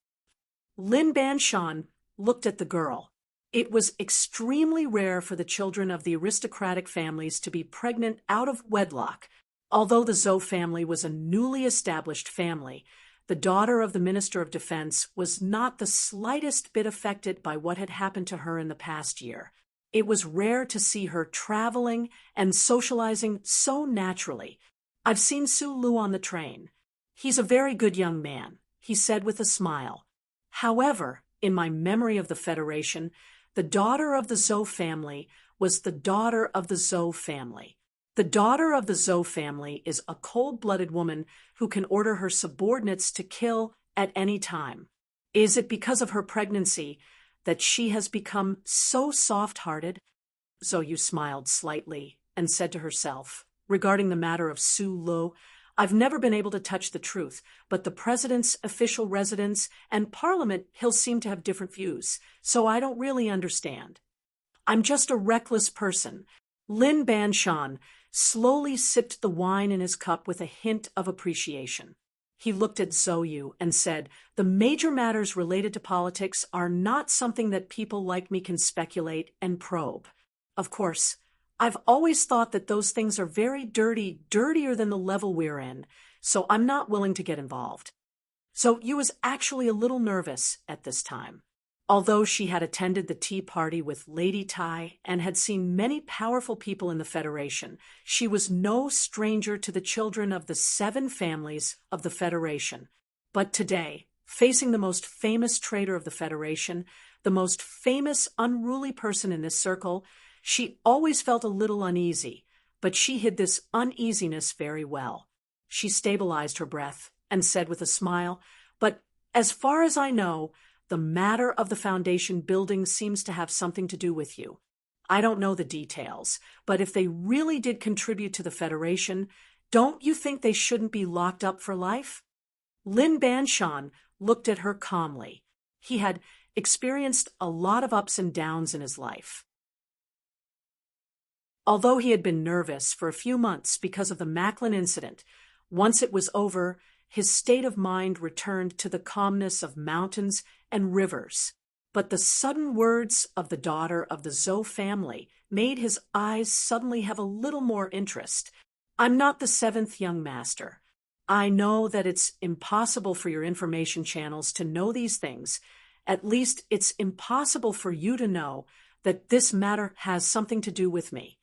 Lin Banshan looked at the girl. It was extremely rare for the children of the aristocratic families to be pregnant out of wedlock. Although the Zhou family was a newly established family, the daughter of the Minister of Defense was not the slightest bit affected by what had happened to her in the past year. It was rare to see her traveling and socializing so naturally. "I've seen Su Lu on the train. He's a very good young man," he said with a smile. "However, in my memory of the Federation, the daughter of the Zhou family was the daughter of the Zhou family. The daughter of the Zhou family is a cold-blooded woman who can order her subordinates to kill at any time. Is it because of her pregnancy that she has become so soft-hearted?" Zhou Yu smiled slightly and said to herself, "Regarding the matter of Su Lu, I've never been able to touch the truth, but the president's official residence and parliament, he'll seem to have different views, so I don't really understand. I'm just a reckless person." Lin Banshan slowly sipped the wine in his cup with a hint of appreciation. He looked at Zhou Yu and said, "The major matters related to politics are not something that people like me can speculate and probe. Of course, I've always thought that those things are very dirty, dirtier than the level we're in, so I'm not willing to get involved." Zhou Yu was actually a little nervous at this time. Although she had attended the tea party with Lady Tai and had seen many powerful people in the Federation, she was no stranger to the children of the 7 families of the Federation. But today, facing the most famous traitor of the Federation, the most famous, unruly person in this circle, she always felt a little uneasy, but she hid this uneasiness very well. She stabilized her breath and said with a smile, "But as far as I know, the matter of the foundation building seems to have something to do with you. I don't know the details, but if they really did contribute to the Federation, don't you think they shouldn't be locked up for life?" Lin Banshan looked at her calmly. He had experienced a lot of ups and downs in his life. Although he had been nervous for a few months because of the Macklin incident, once it was over, his state of mind returned to the calmness of mountains and rivers. But the sudden words of the daughter of the Zhou family made his eyes suddenly have a little more interest. "I'm not the seventh young master. I know that it's impossible for your information channels to know these things. At least it's impossible for you to know that this matter has something to do with me."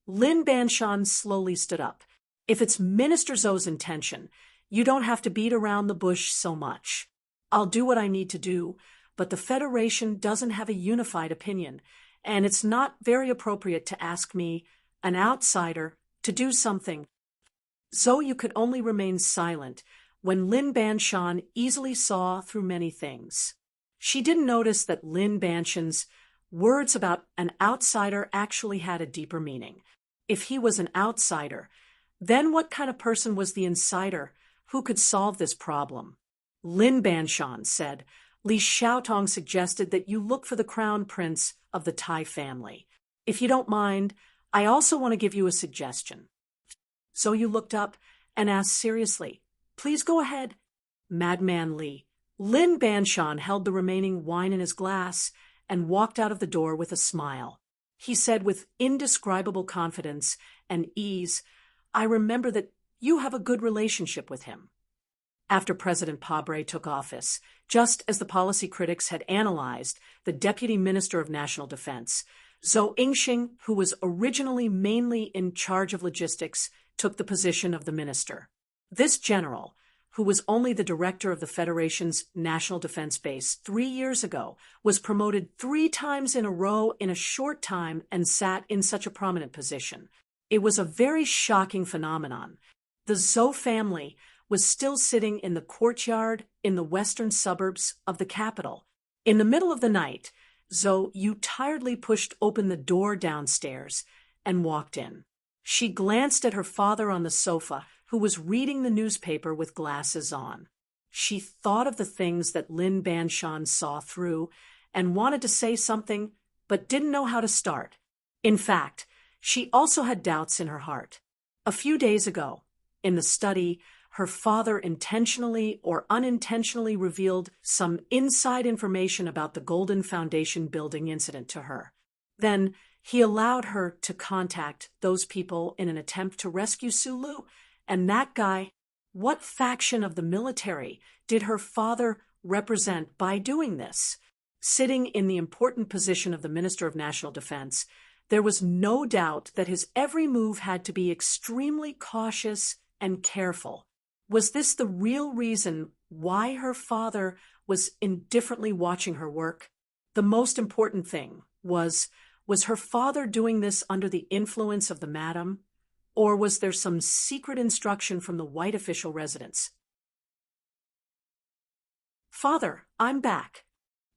Lin Banshan slowly stood up. "If it's Minister Zhou's intention, you don't have to beat around the bush so much. I'll do what I need to do, but the Federation doesn't have a unified opinion, and it's not very appropriate to ask me, an outsider, to do something." Zhou Yu could only remain silent when Lin Banshan easily saw through many things. She didn't notice that Lin Banshan's words about an outsider actually had a deeper meaning. If he was an outsider, then what kind of person was the insider who could solve this problem? Lin Banshan said, "Li Xiaotong suggested that you look for the crown prince of the Tai family. If you don't mind, I also want to give you a suggestion." Zhou Yu looked up and asked seriously, "Please go ahead." "Madman Li." Lin Banshan held the remaining wine in his glass and walked out of the door with a smile. He said with indescribable confidence and ease, "I remember that you have a good relationship with him." After President Pabre took office, just as the policy critics had analyzed the Deputy Minister of National Defense, Zhou Yingxing, who was originally mainly in charge of logistics, took the position of the minister. This general, who was only the director of the Federation's National Defense Base 3 years ago, was promoted 3 times in a row in a short time and sat in such a prominent position. It was a very shocking phenomenon. The Zhou family was still sitting in the courtyard in the western suburbs of the capital. In the middle of the night, Zhou Yu tiredly pushed open the door downstairs and walked in. She glanced at her father on the sofa, who was reading the newspaper with glasses on. She thought of the things that Lin Banshan saw through and wanted to say something, but didn't know how to start. In fact, she also had doubts in her heart. A few days ago, in the study, her father intentionally or unintentionally revealed some inside information about the Golden Foundation building incident to her. Then he allowed her to contact those people in an attempt to rescue Sulu. And that guy, what faction of the military did her father represent by doing this? Sitting in the important position of the Minister of National Defense, there was no doubt that his every move had to be extremely cautious and careful. Was this the real reason why her father was indifferently watching her work? The most important thing was her father doing this under the influence of the madam? Or was there some secret instruction from the white official residence? "Father, I'm back."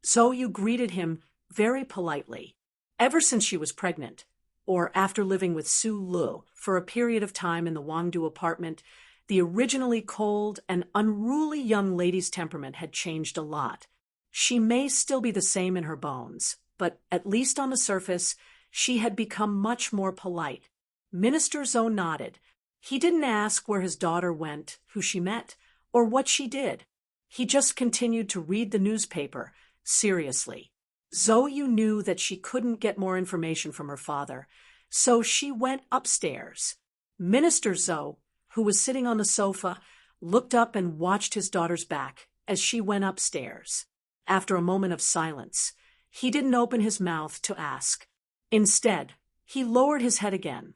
Zhou Yu greeted him very politely. Ever since she was pregnant, or after living with Su Lu for a period of time in the Wangdu apartment, the originally cold and unruly young lady's temperament had changed a lot. She may still be the same in her bones, but at least on the surface, she had become much more polite. Minister Zhou nodded. He didn't ask where his daughter went, who she met, or what she did. He just continued to read the newspaper, seriously. Zhou Yu knew that she couldn't get more information from her father, so she went upstairs. Minister Zhou, who was sitting on the sofa, looked up and watched his daughter's back as she went upstairs. After a moment of silence, he didn't open his mouth to ask. Instead, he lowered his head again.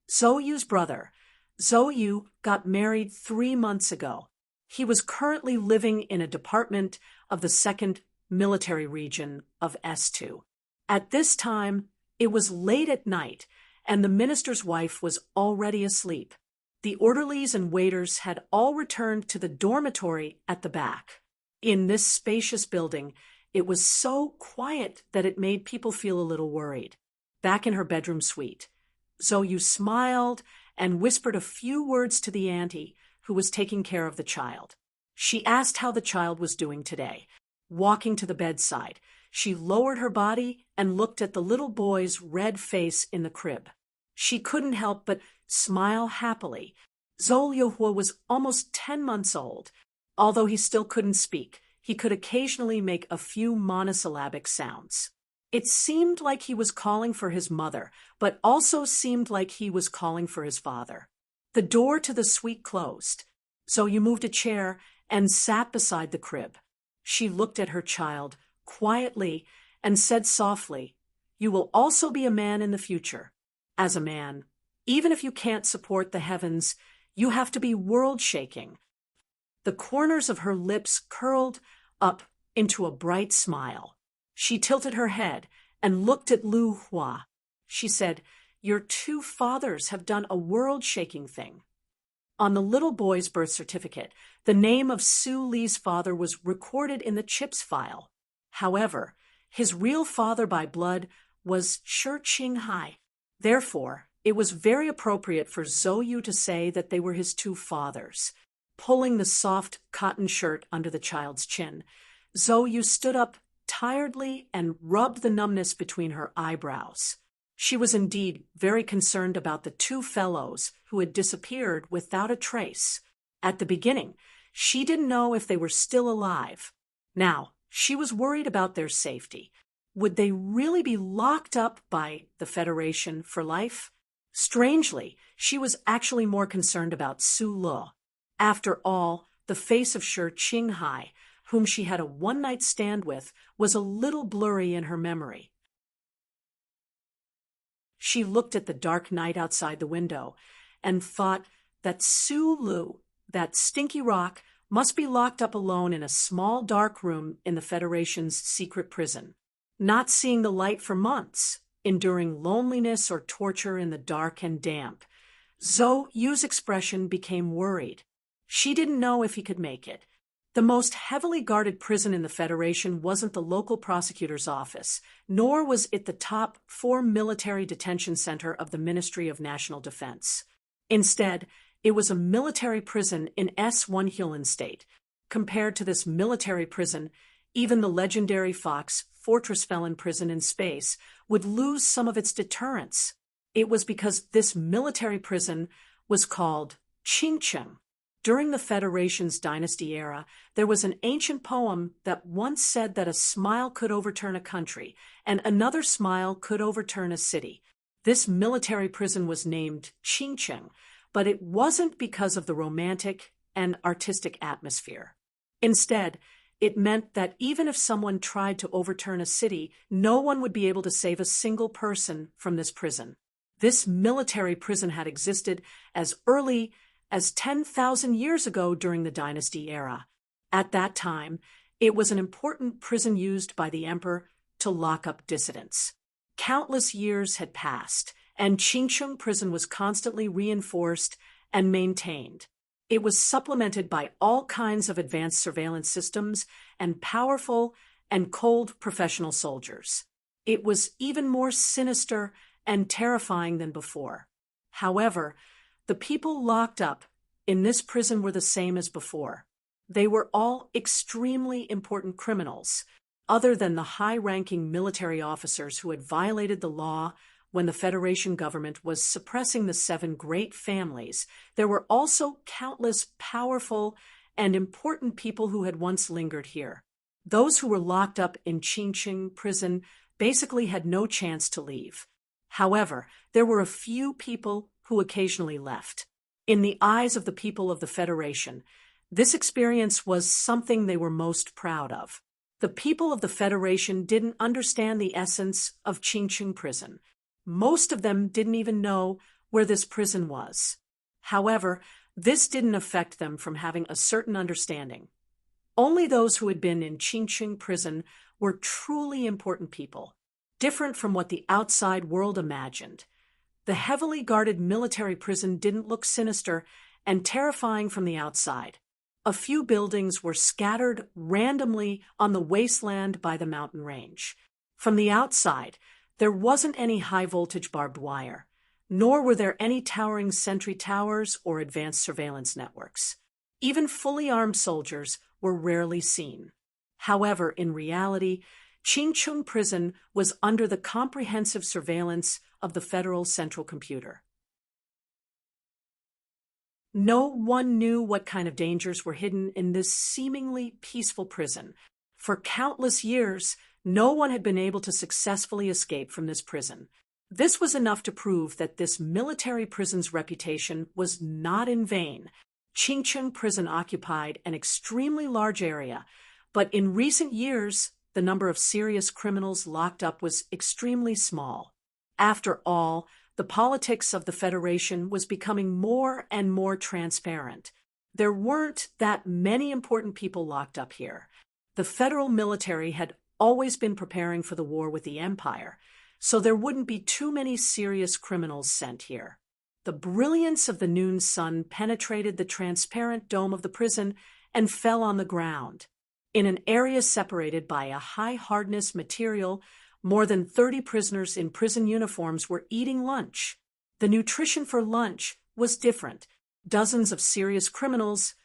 Zhou Yu's brother, Zhou Yu, got married 3 months ago. He was currently living in a department of the 2nd military region of S2. At this time, it was late at night, and the minister's wife was already asleep. The orderlies and waiters had all returned to the dormitory at the back. In this spacious building, it was so quiet that it made people feel a little worried. Back in her bedroom suite, Zhou smiled and whispered a few words to the auntie who was taking care of the child. She asked how the child was doing today. Walking to the bedside, she lowered her body and looked at the little boy's red face in the crib. She couldn't help but smile happily. Zhou Yuhua was almost 10 months old. Although he still couldn't speak, he could occasionally make a few monosyllabic sounds. It seemed like he was calling for his mother, but also seemed like he was calling for his father. The door to the suite closed. Zhou moved a chair and sat beside the crib. She looked at her child quietly and said softly, "You will also be a man in the future. As a man, even if you can't support the heavens, you have to be world-shaking." The corners of her lips curled up into a bright smile. She tilted her head and looked at Lu Hua. She said, "Your two fathers have done a world-shaking thing." On the little boy's birth certificate, the name of Su Li's father was recorded in the CHIPS file. However, his real father by blood was Shi Qinghai. Therefore, it was very appropriate for Zhou to say that they were his two fathers. Pulling the soft cotton shirt under the child's chin, Zhou stood up tiredly and rubbed the numbness between her eyebrows. She was indeed very concerned about the two fellows who had disappeared without a trace. At the beginning, she didn't know if they were still alive. Now, she was worried about their safety. Would they really be locked up by the Federation for life? Strangely, she was actually more concerned about Su Le. After all, the face of Shi Qinghai, whom she had a one-night stand with, was a little blurry in her memory. She looked at the dark night outside the window and thought that Su Lu, that stinky rock, must be locked up alone in a small dark room in the Federation's secret prison, not seeing the light for months, enduring loneliness or torture in the dark and damp. Zhou Yu's expression became worried. She didn't know if he could make it. The most heavily guarded prison in the Federation wasn't the local prosecutor's office, nor was it the top 4 military detention center of the Ministry of National Defense. Instead, it was a military prison in S1 Hunan State. Compared to this military prison, even the legendary Fox Fortress Felon prison in space would lose some of its deterrence. It was because this military prison was called Qingcheng. During the Federation's dynasty era, there was an ancient poem that once said that a smile could overturn a country, and another smile could overturn a city. This military prison was named Qingcheng, but it wasn't because of the romantic and artistic atmosphere. Instead, it meant that even if someone tried to overturn a city, no one would be able to save a single person from this prison. This military prison had existed as early as 10,000 years ago during the dynasty era. At that time, it was an important prison used by the emperor to lock up dissidents. Countless years had passed, and Qingcheng prison was constantly reinforced and maintained. It was supplemented by all kinds of advanced surveillance systems and powerful and cold professional soldiers. It was even more sinister and terrifying than before. However, the people locked up in this prison were the same as before. They were all extremely important criminals. Other than the high-ranking military officers who had violated the law when the Federation government was suppressing the 7 great families, there were also countless powerful and important people who had once lingered here. Those who were locked up in Qingcheng prison basically had no chance to leave. However, there were a few people who occasionally left. In the eyes of the people of the Federation, this experience was something they were most proud of. The people of the Federation didn't understand the essence of Qingcheng prison. Most of them didn't even know where this prison was. However, this didn't affect them from having a certain understanding. Only those who had been in Qingqing prison were truly important people, different from what the outside world imagined. The heavily guarded military prison didn't look sinister and terrifying from the outside. A few buildings were scattered randomly on the wasteland by the mountain range. From the outside, there wasn't any high-voltage barbed wire, nor were there any towering sentry towers or advanced surveillance networks. Even fully armed soldiers were rarely seen. However, in reality, Qingcheng Prison was under the comprehensive surveillance of the Federal Central Computer. No one knew what kind of dangers were hidden in this seemingly peaceful prison. For countless years, no one had been able to successfully escape from this prison. This was enough to prove that this military prison's reputation was not in vain. Qingcheng Prison occupied an extremely large area, but in recent years, the number of serious criminals locked up was extremely small. After all, the politics of the Federation was becoming more and more transparent. There weren't that many important people locked up here. The federal military had always been preparing for the war with the Empire, so there wouldn't be too many serious criminals sent here. The brilliance of the noon sun penetrated the transparent dome of the prison and fell on the ground. In an area separated by a high-hardness material, more than 30 prisoners in prison uniforms were eating lunch. The nutrition for lunch was different. Dozens of serious criminals,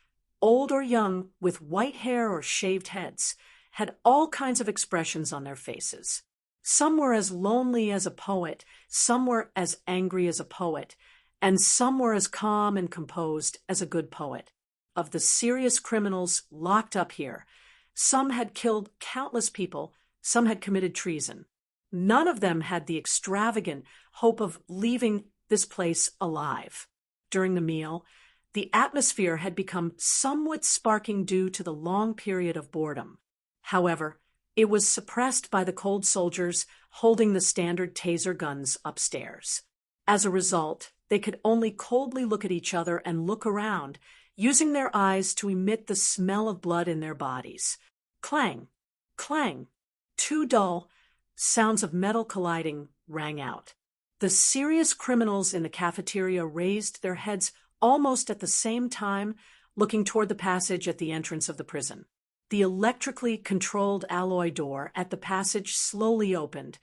old or young, with white hair or shaved heads, had all kinds of expressions on their faces. Some were as lonely as a poet, some were as angry as a poet, and some were as calm and composed as a good poet. Of the serious criminals locked up here, some had killed countless people, some had committed treason. None of them had the extravagant hope of leaving this place alive. During the meal, the atmosphere had become somewhat sparking due to the long period of boredom. However, it was suppressed by the cold soldiers holding the standard taser guns upstairs. As a result, they could only coldly look at each other and look around, using their eyes to emit the smell of blood in their bodies. Clang, clang, two dull sounds of metal colliding rang out. The serious criminals in the cafeteria raised their heads almost at the same time, looking toward the passage at the entrance of the prison. The electrically controlled alloy door at the passage slowly opened,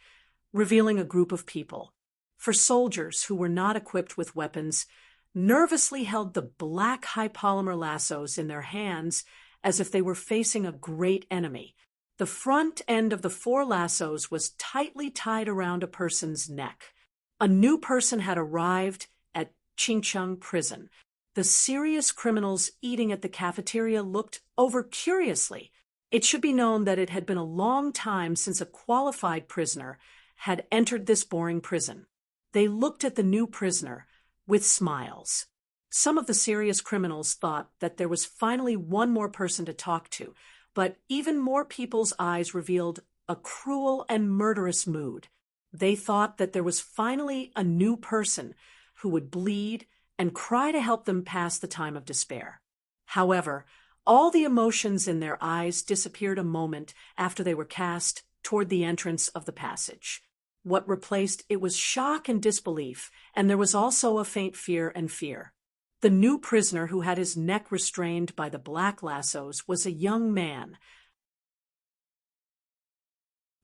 revealing a group of people. For soldiers who were not equipped with weapons, nervously held the black high-polymer lassos in their hands as if they were facing a great enemy. The front end of the 4 lassos was tightly tied around a person's neck. A new person had arrived at Qingcheng Prison. The serious criminals eating at the cafeteria looked over curiously. It should be known that it had been a long time since a qualified prisoner had entered this boring prison. They looked at the new prisoner with smiles. Some of the serious criminals thought that there was finally one more person to talk to, but even more people's eyes revealed a cruel and murderous mood. They thought that there was finally a new person who would bleed and cry to help them pass the time of despair. However, all the emotions in their eyes disappeared a moment after they were cast toward the entrance of the passage. What replaced it was shock and disbelief, and there was also a faint fear and fear. The new prisoner who had his neck restrained by the black lassos was a young man.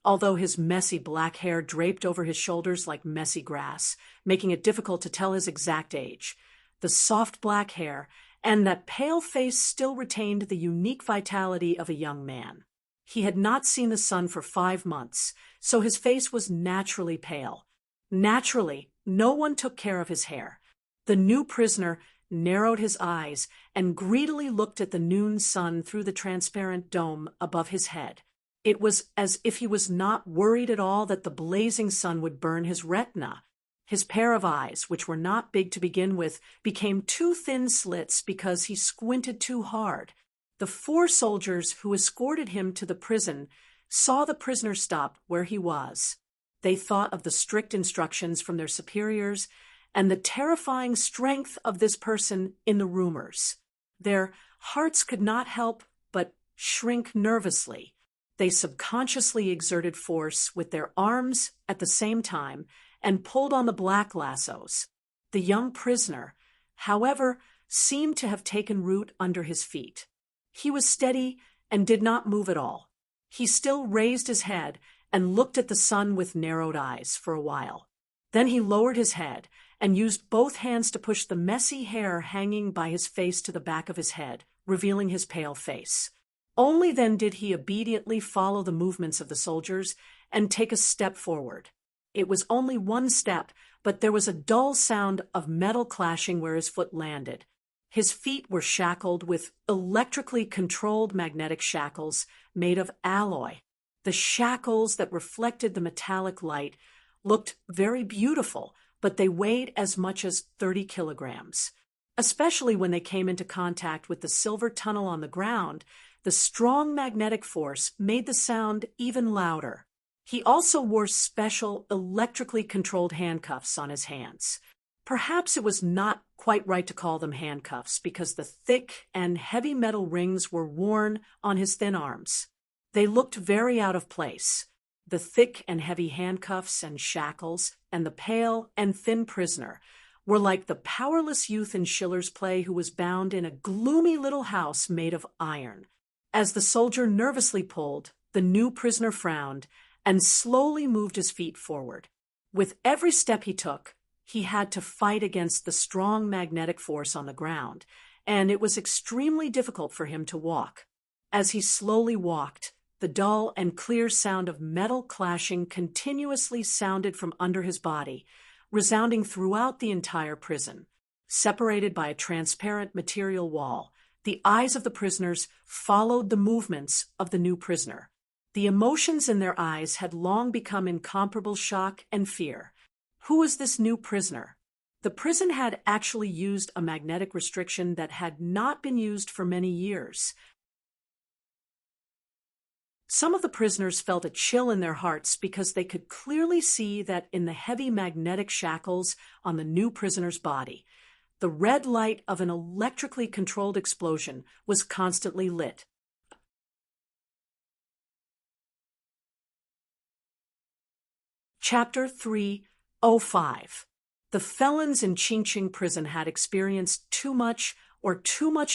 Although his messy black hair draped over his shoulders like messy grass, making it difficult to tell his exact age, the soft black hair and that pale face still retained the unique vitality of a young man. He had not seen the sun for 5 months, so his face was naturally pale. Naturally, no one took care of his hair. The new prisoner narrowed his eyes and greedily looked at the noon sun through the transparent dome above his head. It was as if he was not worried at all that the blazing sun would burn his retina. His pair of eyes, which were not big to begin with, became 2 thin slits because he squinted too hard. The 4 soldiers who escorted him to the prison saw the prisoner stop where he was. They thought of the strict instructions from their superiors and the terrifying strength of this person in the rumors. Their hearts could not help but shrink nervously. They subconsciously exerted force with their arms at the same time and pulled on the black lassos. The young prisoner, however, seemed to have taken root under his feet. He was steady and did not move at all. He still raised his head and looked at the sun with narrowed eyes for a while. Then he lowered his head and used both hands to push the messy hair hanging by his face to the back of his head, revealing his pale face. Only then did he obediently follow the movements of the soldiers and take a step forward. It was only one step, but there was a dull sound of metal clashing where his foot landed. His feet were shackled with electrically controlled magnetic shackles made of alloy. The shackles that reflected the metallic light looked very beautiful, but they weighed as much as 30 kilograms. Especially when they came into contact with the silver tunnel on the ground, the strong magnetic force made the sound even louder. He also wore special electrically controlled handcuffs on his hands. Perhaps it was not quite right to call them handcuffs because the thick and heavy metal rings were worn on his thin arms. They looked very out of place. The thick and heavy handcuffs and shackles and the pale and thin prisoner were like the powerless youth in Schiller's play who was bound in a gloomy little house made of iron. As the soldier nervously pulled, the new prisoner frowned and slowly moved his feet forward. With every step he took, he had to fight against the strong magnetic force on the ground, and it was extremely difficult for him to walk. As he slowly walked, the dull and clear sound of metal clashing continuously sounded from under his body, resounding throughout the entire prison. Separated by a transparent material wall, the eyes of the prisoners followed the movements of the new prisoner. The emotions in their eyes had long become incomparable shock and fear. Who was this new prisoner? The prison had actually used a magnetic restriction that had not been used for many years. Some of the prisoners felt a chill in their hearts because they could clearly see that in the heavy magnetic shackles on the new prisoner's body, the red light of an electrically controlled explosion was constantly lit. Chapter 3:05. The felons in Qingqing prison had experienced too much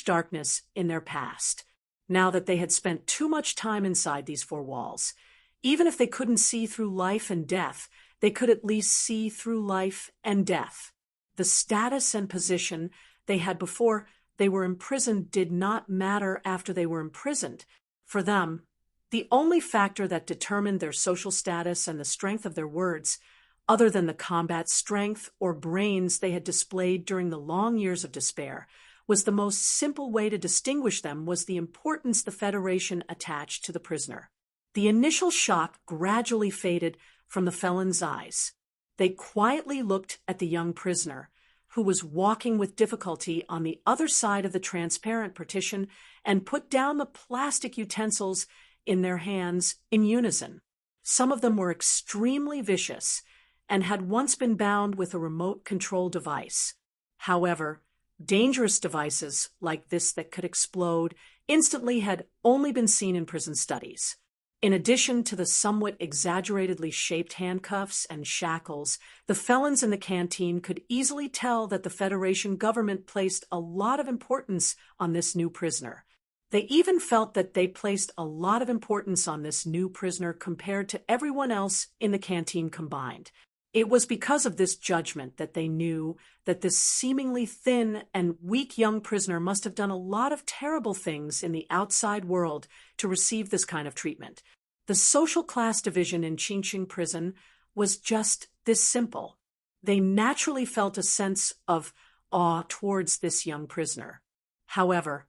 darkness in their past. Now that they had spent too much time inside these four walls, even if they couldn't see through life and death, they could at least see through life and death. The status and position they had before they were imprisoned did not matter after they were imprisoned. For them, the only factor that determined their social status and the strength of their words, other than the combat strength or brains they had displayed during the long years of despair, was the most simple way to distinguish them was the importance the Federation attached to the prisoner. The initial shock gradually faded from the felon's eyes. They quietly looked at the young prisoner, who was walking with difficulty on the other side of the transparent partition, and put down the plastic utensils in their hands in unison. Some of them were extremely vicious and had once been bound with a remote control device. However, dangerous devices like this that could explode instantly had only been seen in prison studies. In addition to the somewhat exaggeratedly shaped handcuffs and shackles, the felons in the canteen could easily tell that the Federation government placed a lot of importance on this new prisoner. They even felt that they placed a lot of importance on this new prisoner compared to everyone else in the canteen combined. It was because of this judgment that they knew that this seemingly thin and weak young prisoner must have done a lot of terrible things in the outside world to receive this kind of treatment. The social class division in Qingqing prison was just this simple. They naturally felt a sense of awe towards this young prisoner. However,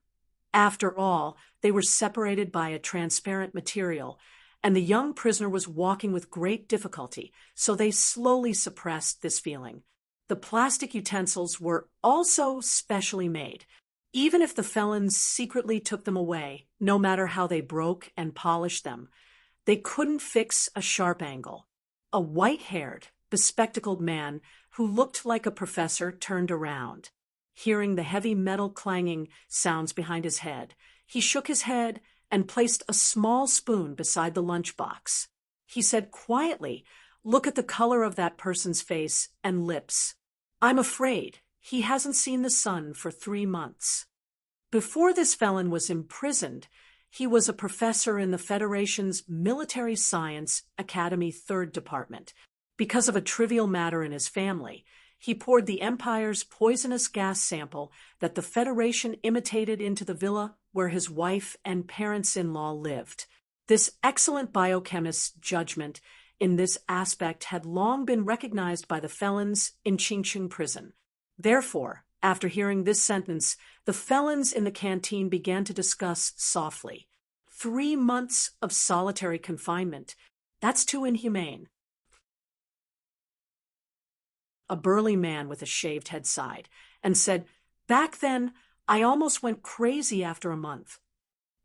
after all, they were separated by a transparent material, and the young prisoner was walking with great difficulty, so they slowly suppressed this feeling. The plastic utensils were also specially made. Even if the felons secretly took them away, no matter how they broke and polished them, they couldn't fix a sharp angle. A white-haired, bespectacled man who looked like a professor turned around. Hearing the heavy metal clanging sounds behind his head, he shook his head and placed a small spoon beside the lunchbox. He said quietly, "Look at the color of that person's face and lips. I'm afraid he hasn't seen the sun for 3 months." Before this felon was imprisoned, he was a professor in the Federation's Military Science Academy 3rd Department. Because of a trivial matter in his family, he poured the Empire's poisonous gas sample that the Federation imitated into the villa where his wife and parents-in-law lived. This excellent biochemist's judgment in this aspect had long been recognized by the felons in Qingqing prison. Therefore, after hearing this sentence, the felons in the canteen began to discuss softly. 3 months of solitary confinement. That's too inhumane. A burly man with a shaved head sighed and said, "Back then, I almost went crazy after a month."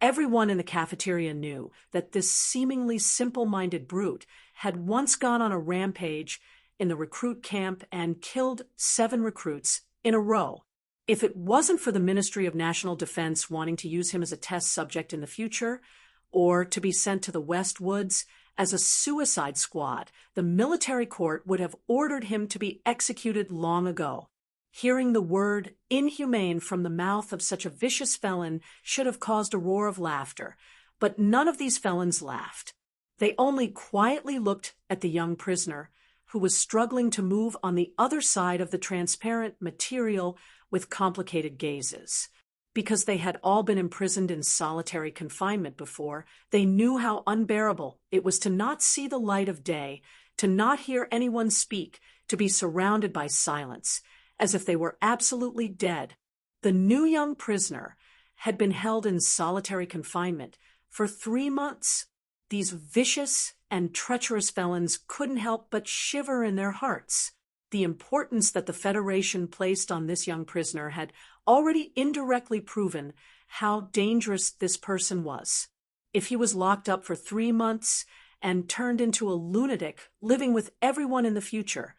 Everyone in the cafeteria knew that this seemingly simple-minded brute had once gone on a rampage in the recruit camp and killed 7 recruits in a row. If it wasn't for the Ministry of National Defense wanting to use him as a test subject in the future, or to be sent to the West Woods as a suicide squad, the military court would have ordered him to be executed long ago. Hearing the word inhumane from the mouth of such a vicious felon should have caused a roar of laughter, but none of these felons laughed. They only quietly looked at the young prisoner, who was struggling to move on the other side of the transparent material with complicated gazes. Because they had all been imprisoned in solitary confinement before, they knew how unbearable it was to not see the light of day, to not hear anyone speak, to be surrounded by silence, as if they were absolutely dead. The new young prisoner had been held in solitary confinement for 3 months. These vicious and treacherous felons couldn't help but shiver in their hearts. The importance that the Federation placed on this young prisoner had already indirectly proven how dangerous this person was. If he was locked up for 3 months and turned into a lunatic living with everyone in the future,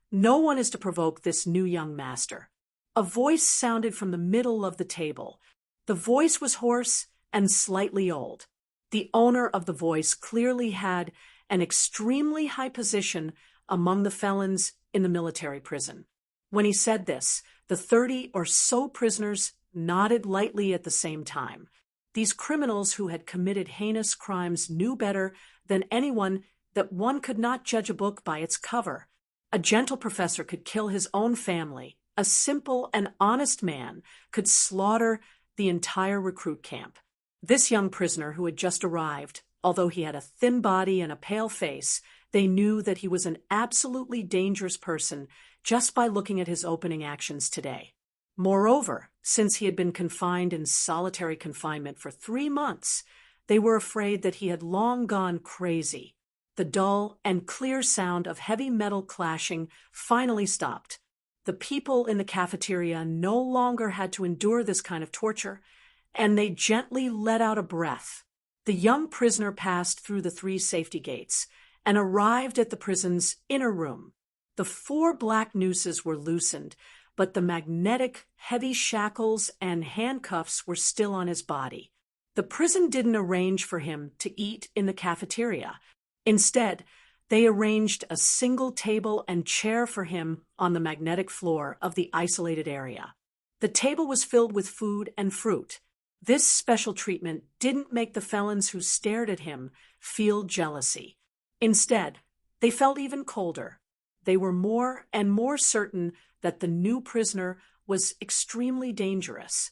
no one is to provoke this new young master. A voice sounded from the middle of the table. The voice was hoarse and slightly old. The owner of the voice clearly had an extremely high position among the felons in the military prison. When he said this, the 30 or so prisoners nodded lightly at the same time. These criminals who had committed heinous crimes knew better than anyone that one could not judge a book by its cover. A gentle professor could kill his own family. A simple and honest man could slaughter the entire recruit camp. This young prisoner who had just arrived, although he had a thin body and a pale face, they knew that he was an absolutely dangerous person just by looking at his opening actions today. Moreover, since he had been confined in solitary confinement for 3 months, they were afraid that he had long gone crazy. The dull and clear sound of heavy metal clashing finally stopped. The people in the cafeteria no longer had to endure this kind of torture, and they gently let out a breath. The young prisoner passed through the 3 safety gates and arrived at the prison's inner room. The 4 black nooses were loosened, but the magnetic, heavy shackles and handcuffs were still on his body. The prison didn't arrange for him to eat in the cafeteria. Instead, they arranged a single table and chair for him on the magnetic floor of the isolated area. The table was filled with food and fruit. This special treatment didn't make the felons who stared at him feel jealousy. Instead, they felt even colder. They were more and more certain that the new prisoner was extremely dangerous.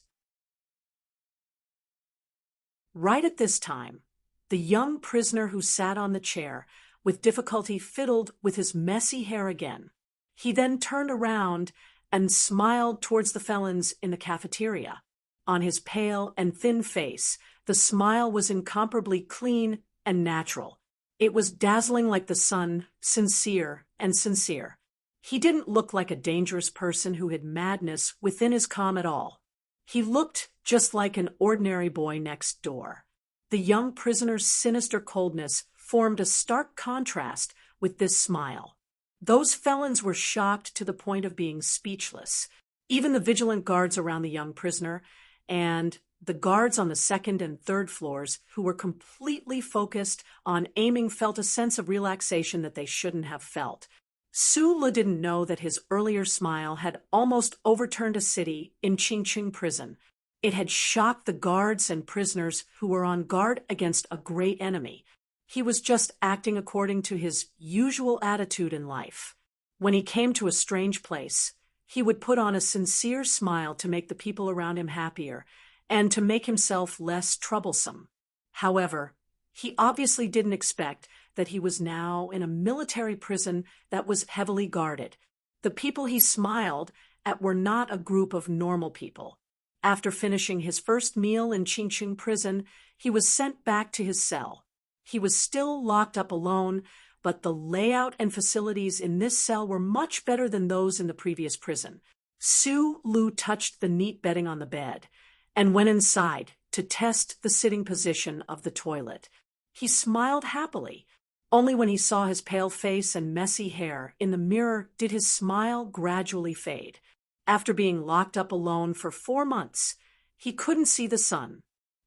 Right at this time, the young prisoner who sat on the chair with difficulty fiddled with his messy hair again. He then turned around and smiled towards the felons in the cafeteria. On his pale and thin face, the smile was incomparably clean and natural. It was dazzling like the sun, sincere and sincere. He didn't look like a dangerous person who had madness within his calm at all. He looked just like an ordinary boy next door. The young prisoner's sinister coldness formed a stark contrast with this smile. Those felons were shocked to the point of being speechless. Even the vigilant guards around the young prisoner, and The guards on the second and third floors, who were completely focused on aiming, felt a sense of relaxation that they shouldn't have felt. Su didn't know that his earlier smile had almost overturned a city in Qingqing prison. It had shocked the guards and prisoners who were on guard against a great enemy. He was just acting according to his usual attitude in life. When he came to a strange place, he would put on a sincere smile to make the people around him happier and to make himself less troublesome. However, he obviously didn't expect that he was now in a military prison that was heavily guarded. The people he smiled at were not a group of normal people. After finishing his first meal in Qingqing prison, he was sent back to his cell. He was still locked up alone, but the layout and facilities in this cell were much better than those in the previous prison. Su touched the neat bedding on the bed and went inside to test the sitting position of the toilet. He smiled happily. Only when he saw his pale face and messy hair in the mirror did his smile gradually fade. After being locked up alone for 4 months, he couldn't see the sun.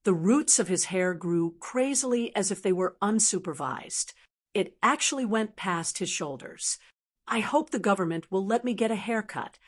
The roots of his hair grew crazily as if they were unsupervised. It actually went past his shoulders. I hope the government will let me get a haircut.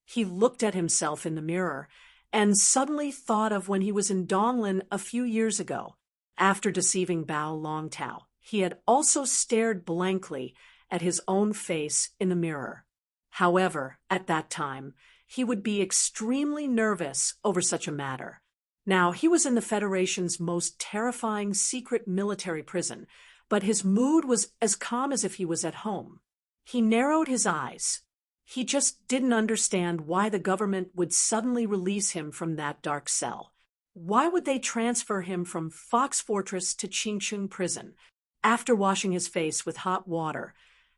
He looked at himself in the mirror and suddenly thought of when he was in Donglin a few years ago. After deceiving Bao Longtao, he had also stared blankly at his own face in the mirror. However, at that time, he would be extremely nervous over such a matter. Now, he was in the Federation's most terrifying secret military prison, but his mood was as calm as if he was at home. He narrowed his eyes. He just didn't understand why the government would suddenly release him from that dark cell. Why would they transfer him from Fox Fortress to Qingqing prison? After washing his face with hot water,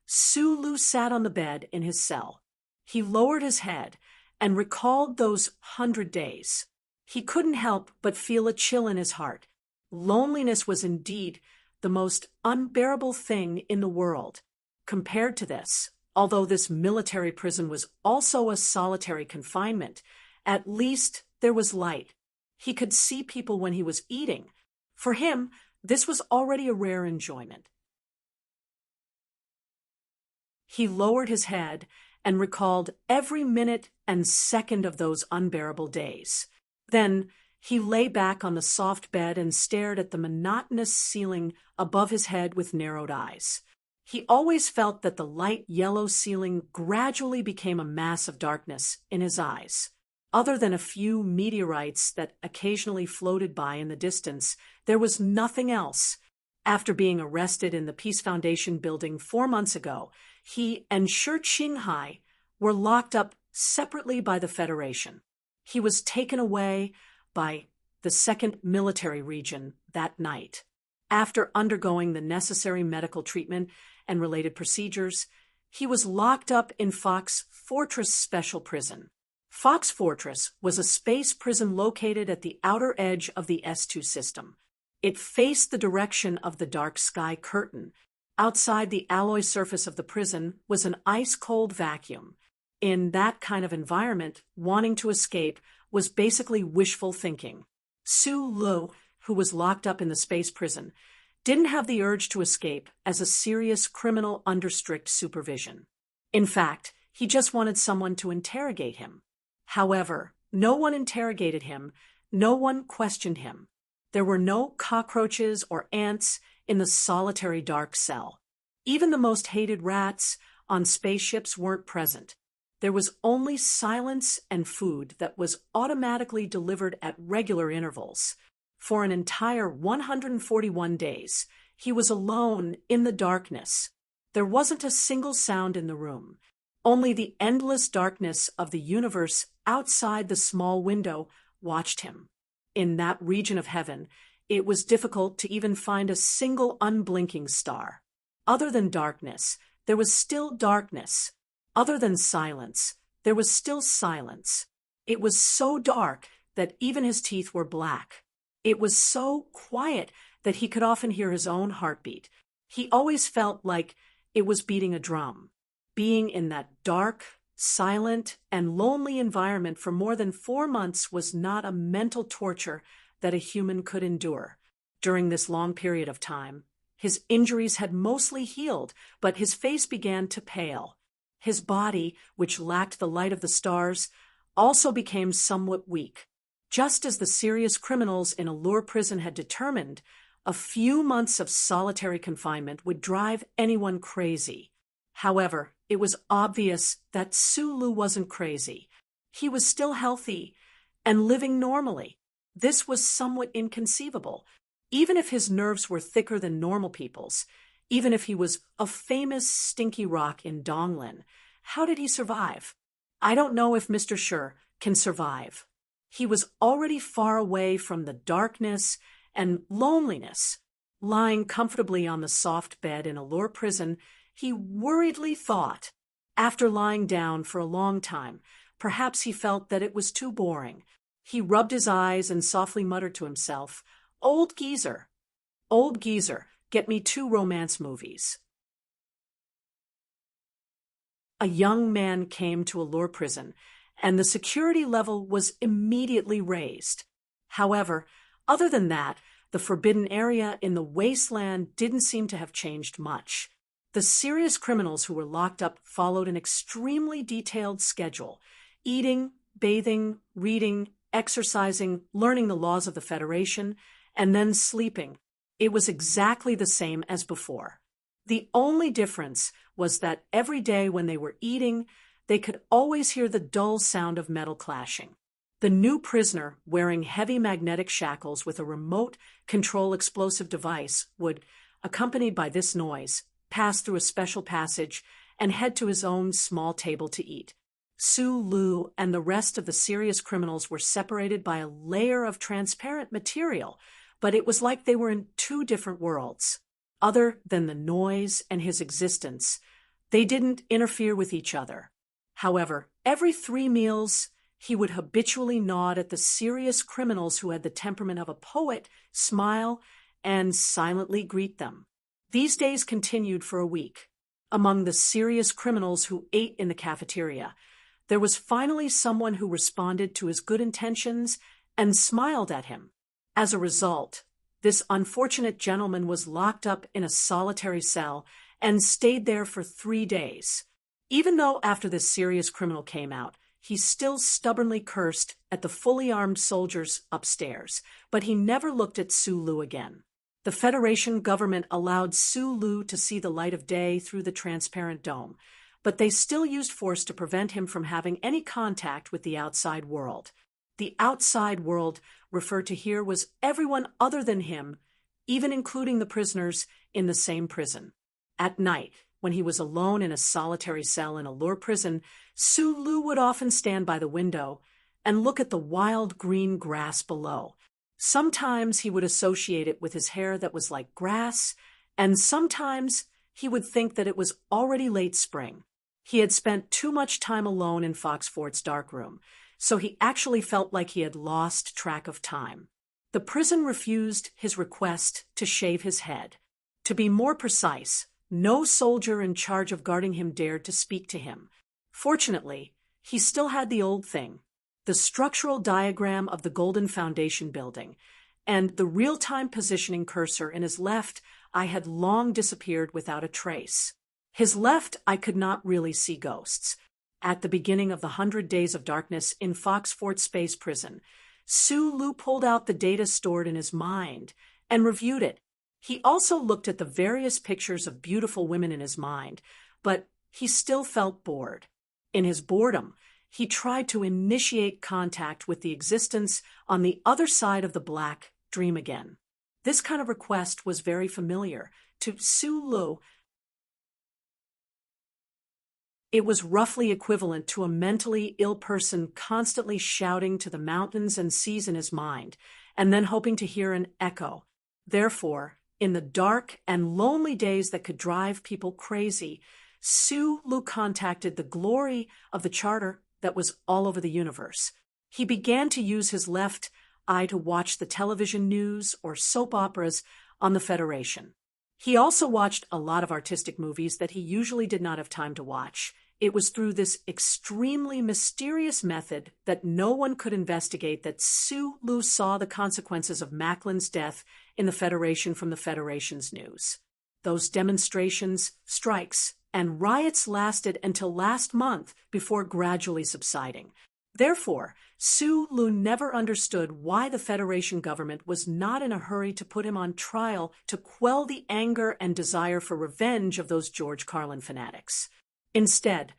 Su sat on the bed in his cell. He lowered his head and recalled those 100 days. He couldn't help but feel a chill in his heart. Loneliness was indeed the most unbearable thing in the world. Compared to this, although this military prison was also a solitary confinement, at least there was light. He could see people when he was eating. For him, this was already a rare enjoyment. He lowered his head and recalled every minute and second of those unbearable days. Then he lay back on the soft bed and stared at the monotonous ceiling above his head with narrowed eyes. He always felt that the light yellow ceiling gradually became a mass of darkness in his eyes. Other than a few meteorites that occasionally floated by in the distance, there was nothing else. After being arrested in the Peace Foundation building 4 months ago, he and Shi Qinghai were locked up separately by the Federation. He was taken away by the 2nd Military Region that night. After undergoing the necessary medical treatment and related procedures, he was locked up in Fox Fortress Special Prison. Fox Fortress was a space prison located at the outer edge of the S2 system. It faced the direction of the dark sky curtain. Outside the alloy surface of the prison was an ice-cold vacuum. In that kind of environment, wanting to escape was basically wishful thinking. Su, who was locked up in the space prison, didn't have the urge to escape as a serious criminal under strict supervision. In fact, he just wanted someone to interrogate him. However, no one interrogated him, no one questioned him. There were no cockroaches or ants in the solitary dark cell. Even the most hated rats on spaceships weren't present. There was only silence and food that was automatically delivered at regular intervals. For an entire 141 days, he was alone in the darkness. There wasn't a single sound in the room. Only the endless darkness of the universe outside the small window watched him. In that region of heaven, it was difficult to even find a single unblinking star. Other than darkness, there was still darkness. Other than silence, there was still silence. It was so dark that even his teeth were black. It was so quiet that he could often hear his own heartbeat. He always felt like it was beating a drum. Being in that dark, silent, and lonely environment for more than 4 months was not a mental torture that a human could endure. During this long period of time, his injuries had mostly healed, but his face began to pale. His body, which lacked the light of the stars, also became somewhat weak. Just as the serious criminals in Allure prison had determined, a few months of solitary confinement would drive anyone crazy. However, it was obvious that Sulu wasn't crazy. He was still healthy and living normally. This was somewhat inconceivable. Even if his nerves were thicker than normal people's, even if he was a famous stinky rock in Donglin, how did he survive? I don't know if Mr. Sher can survive. He was already far away from the darkness and loneliness. Lying comfortably on the soft bed in Allure prison, he worriedly thought. After lying down for a long time, perhaps he felt that it was too boring. He rubbed his eyes and softly muttered to himself, Old geezer, get me 2 romance movies." A young man came to Allure prison, and the security level was immediately raised. However, other than that, the forbidden area in the wasteland didn't seem to have changed much. The serious criminals who were locked up followed an extremely detailed schedule: eating, bathing, reading, exercising, learning the laws of the Federation, and then sleeping. It was exactly the same as before. The only difference was that every day when they were eating, they could always hear the dull sound of metal clashing. The new prisoner, wearing heavy magnetic shackles with a remote control explosive device, would, accompanied by this noise, pass through a special passage and head to his own small table to eat. Sulu and the rest of the serious criminals were separated by a layer of transparent material, but it was like they were in 2 different worlds. Other than the noise and his existence, they didn't interfere with each other. However, every 3 meals, he would habitually nod at the serious criminals who had the temperament of a poet, smile, and silently greet them. These days continued for a week. Among the serious criminals who ate in the cafeteria, there was finally someone who responded to his good intentions and smiled at him. As a result, this unfortunate gentleman was locked up in a solitary cell and stayed there for 3 days. Even though after this serious criminal came out, he still stubbornly cursed at the fully armed soldiers upstairs, but he never looked at Sulu again. The Federation government allowed Sulu to see the light of day through the transparent dome, but they still used force to prevent him from having any contact with the outside world. The outside world referred to here was everyone other than him, even including the prisoners in the same prison. At night, when he was alone in a solitary cell in Allure prison, Sulu would often stand by the window and look at the wild green grass below. Sometimes he would associate it with his hair that was like grass, and sometimes he would think that it was already late spring. He had spent too much time alone in Foxfort's darkroom, so he actually felt like he had lost track of time. The prison refused his request to shave his head. To be more precise, no soldier in charge of guarding him dared to speak to him. Fortunately, he still had the old thing, the structural diagram of the Golden Foundation building, and the real-time positioning cursor in his left eye had long disappeared without a trace. His left eye could not really see ghosts. At the beginning of the 100 Days of Darkness in Foxfort Space Prison, Sulu pulled out the data stored in his mind and reviewed it. He also looked at the various pictures of beautiful women in his mind, but he still felt bored. In his boredom, he tried to initiate contact with the existence on the other side of the black dream again. This kind of request was very familiar to Sulu. It was roughly equivalent to a mentally ill person constantly shouting to the mountains and seas in his mind, and then hoping to hear an echo. Therefore, in the dark and lonely days that could drive people crazy, Sulu contacted the glory of the charter that was all over the universe. He began to use his left eye to watch the television news or soap operas on the Federation. He also watched a lot of artistic movies that he usually did not have time to watch, it was through this extremely mysterious method that no one could investigate that Sue Lu saw the consequences of Macklin's death in the Federation from the Federation's news. Those demonstrations, strikes, and riots lasted until last month before gradually subsiding. Therefore, Sue Lu never understood why the Federation government was not in a hurry to put him on trial to quell the anger and desire for revenge of those George Carlin fanatics. Instead,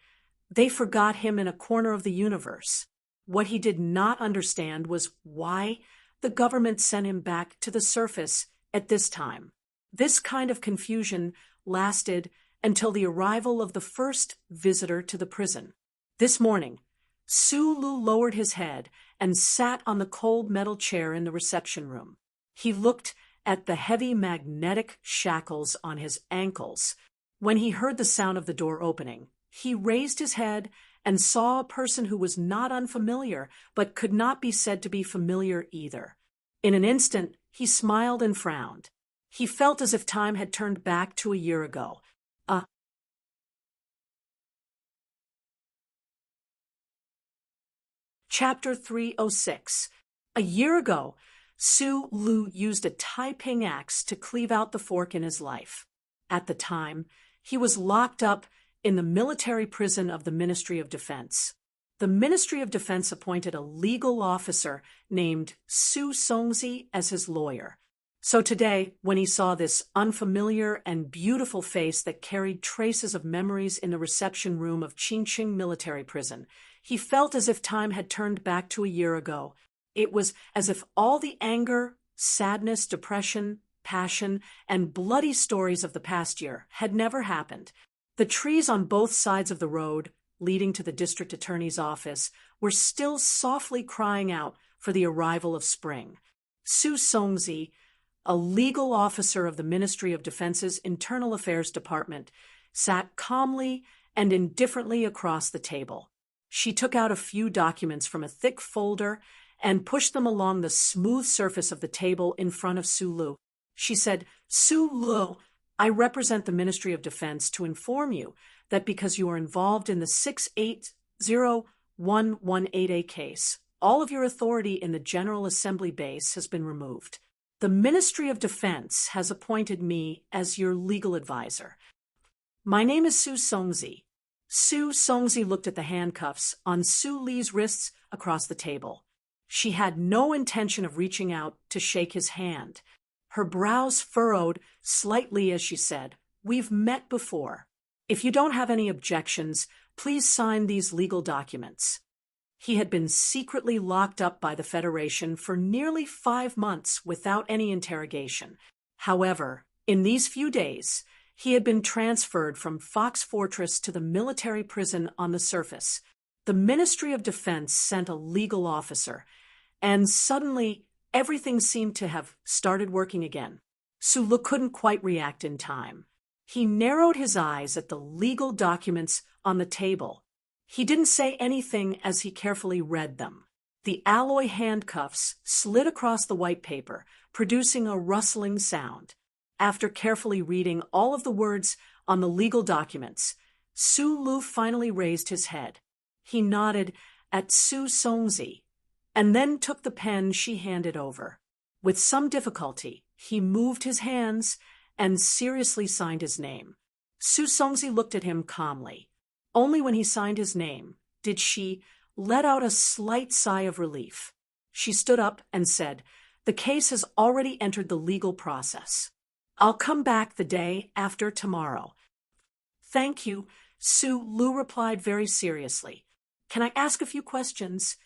they forgot him in a corner of the universe. What he did not understand was why the government sent him back to the surface at this time. This kind of confusion lasted until the arrival of the first visitor to the prison. This morning, Sue Lu lowered his head and sat on the cold metal chair in the reception room. He looked at the heavy magnetic shackles on his ankles. When he heard the sound of the door opening, he raised his head and saw a person who was not unfamiliar, but could not be said to be familiar either. In an instant, he smiled and frowned. He felt as if time had turned back to a year ago. Chapter 306. A year ago, Sue Lu used a Taiping axe to cleave out the fork in his life. At the time, he was locked up in the military prison of the Ministry of Defense. The Ministry of Defense appointed a legal officer named Su Songzi as his lawyer. So today, when he saw this unfamiliar and beautiful face that carried traces of memories in the reception room of Qingqing military prison, he felt as if time had turned back to a year ago. It was as if all the anger, sadness, depression, passion, and bloody stories of the past year had never happened. The trees on both sides of the road, leading to the district attorney's office, were still softly crying out for the arrival of spring. Su Songzi, a legal officer of the Ministry of Defense's Internal Affairs Department, sat calmly and indifferently across the table. She took out a few documents from a thick folder and pushed them along the smooth surface of the table in front of Sue Lu. She said, "Sue Lu, I represent the Ministry of Defense to inform you that because you are involved in the 6801188A case, all of your authority in the General Assembly base has been removed. The Ministry of Defense has appointed me as your legal advisor. My name is Su Songzi." Su Songzi looked at the handcuffs on Su Li's wrists across the table. She had no intention of reaching out to shake his hand. Her brows furrowed slightly as she said, "We've met before. If you don't have any objections, please sign these legal documents." He had been secretly locked up by the Federation for nearly 5 months without any interrogation. However, in these few days, he had been transferred from Fox Fortress to the military prison on the surface. The Ministry of Defense sent a legal officer, and suddenly everything seemed to have started working again. Su Lu couldn't quite react in time. He narrowed his eyes at the legal documents on the table. He didn't say anything as he carefully read them. The alloy handcuffs slid across the white paper, producing a rustling sound. After carefully reading all of the words on the legal documents, Su Lu finally raised his head. He nodded at Su Songzi, and then took the pen she handed over. With some difficulty, he moved his hands and seriously signed his name. Su Songzi looked at him calmly. Only when he signed his name did she let out a slight sigh of relief. She stood up and said, "The case has already entered the legal process. I'll come back the day after tomorrow." "Thank you," Su Lu replied very seriously. "Can I ask a few questions?"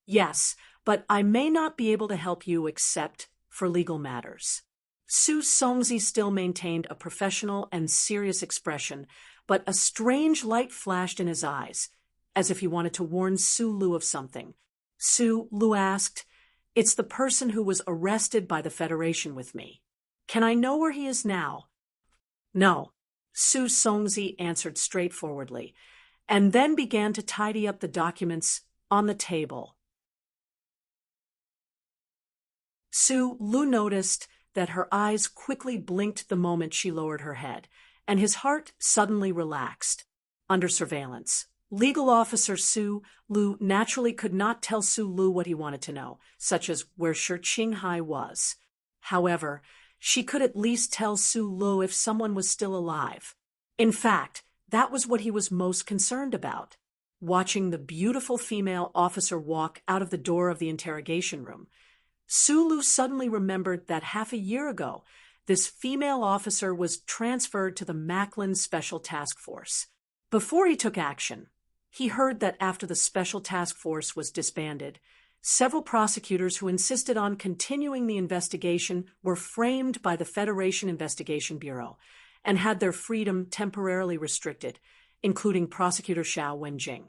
"Yes, but I may not be able to help you except for legal matters." Su Songzi still maintained a professional and serious expression, but a strange light flashed in his eyes, as if he wanted to warn Su Lu of something. Su Lu asked, "It's the person who was arrested by the Federation with me. Can I know where he is now?" "No," Su Songzi answered straightforwardly, and then began to tidy up the documents on the table. Su Lu noticed that her eyes quickly blinked the moment she lowered her head, and his heart suddenly relaxed. under surveillance. Legal officer Su Lu naturally could not tell Su Lu what he wanted to know, such as where Shi Qinghai was. However, she could at least tell Su Lu if someone was still alive. In fact, that was what he was most concerned about. Watching the beautiful female officer walk out of the door of the interrogation room, Su Lu suddenly remembered that half a year ago, this female officer was transferred to the Macklin Special Task Force. Before he took action, he heard that after the Special Task Force was disbanded, several prosecutors who insisted on continuing the investigation were framed by the Federation Investigation Bureau and had their freedom temporarily restricted, including Prosecutor Xiao Wenjing.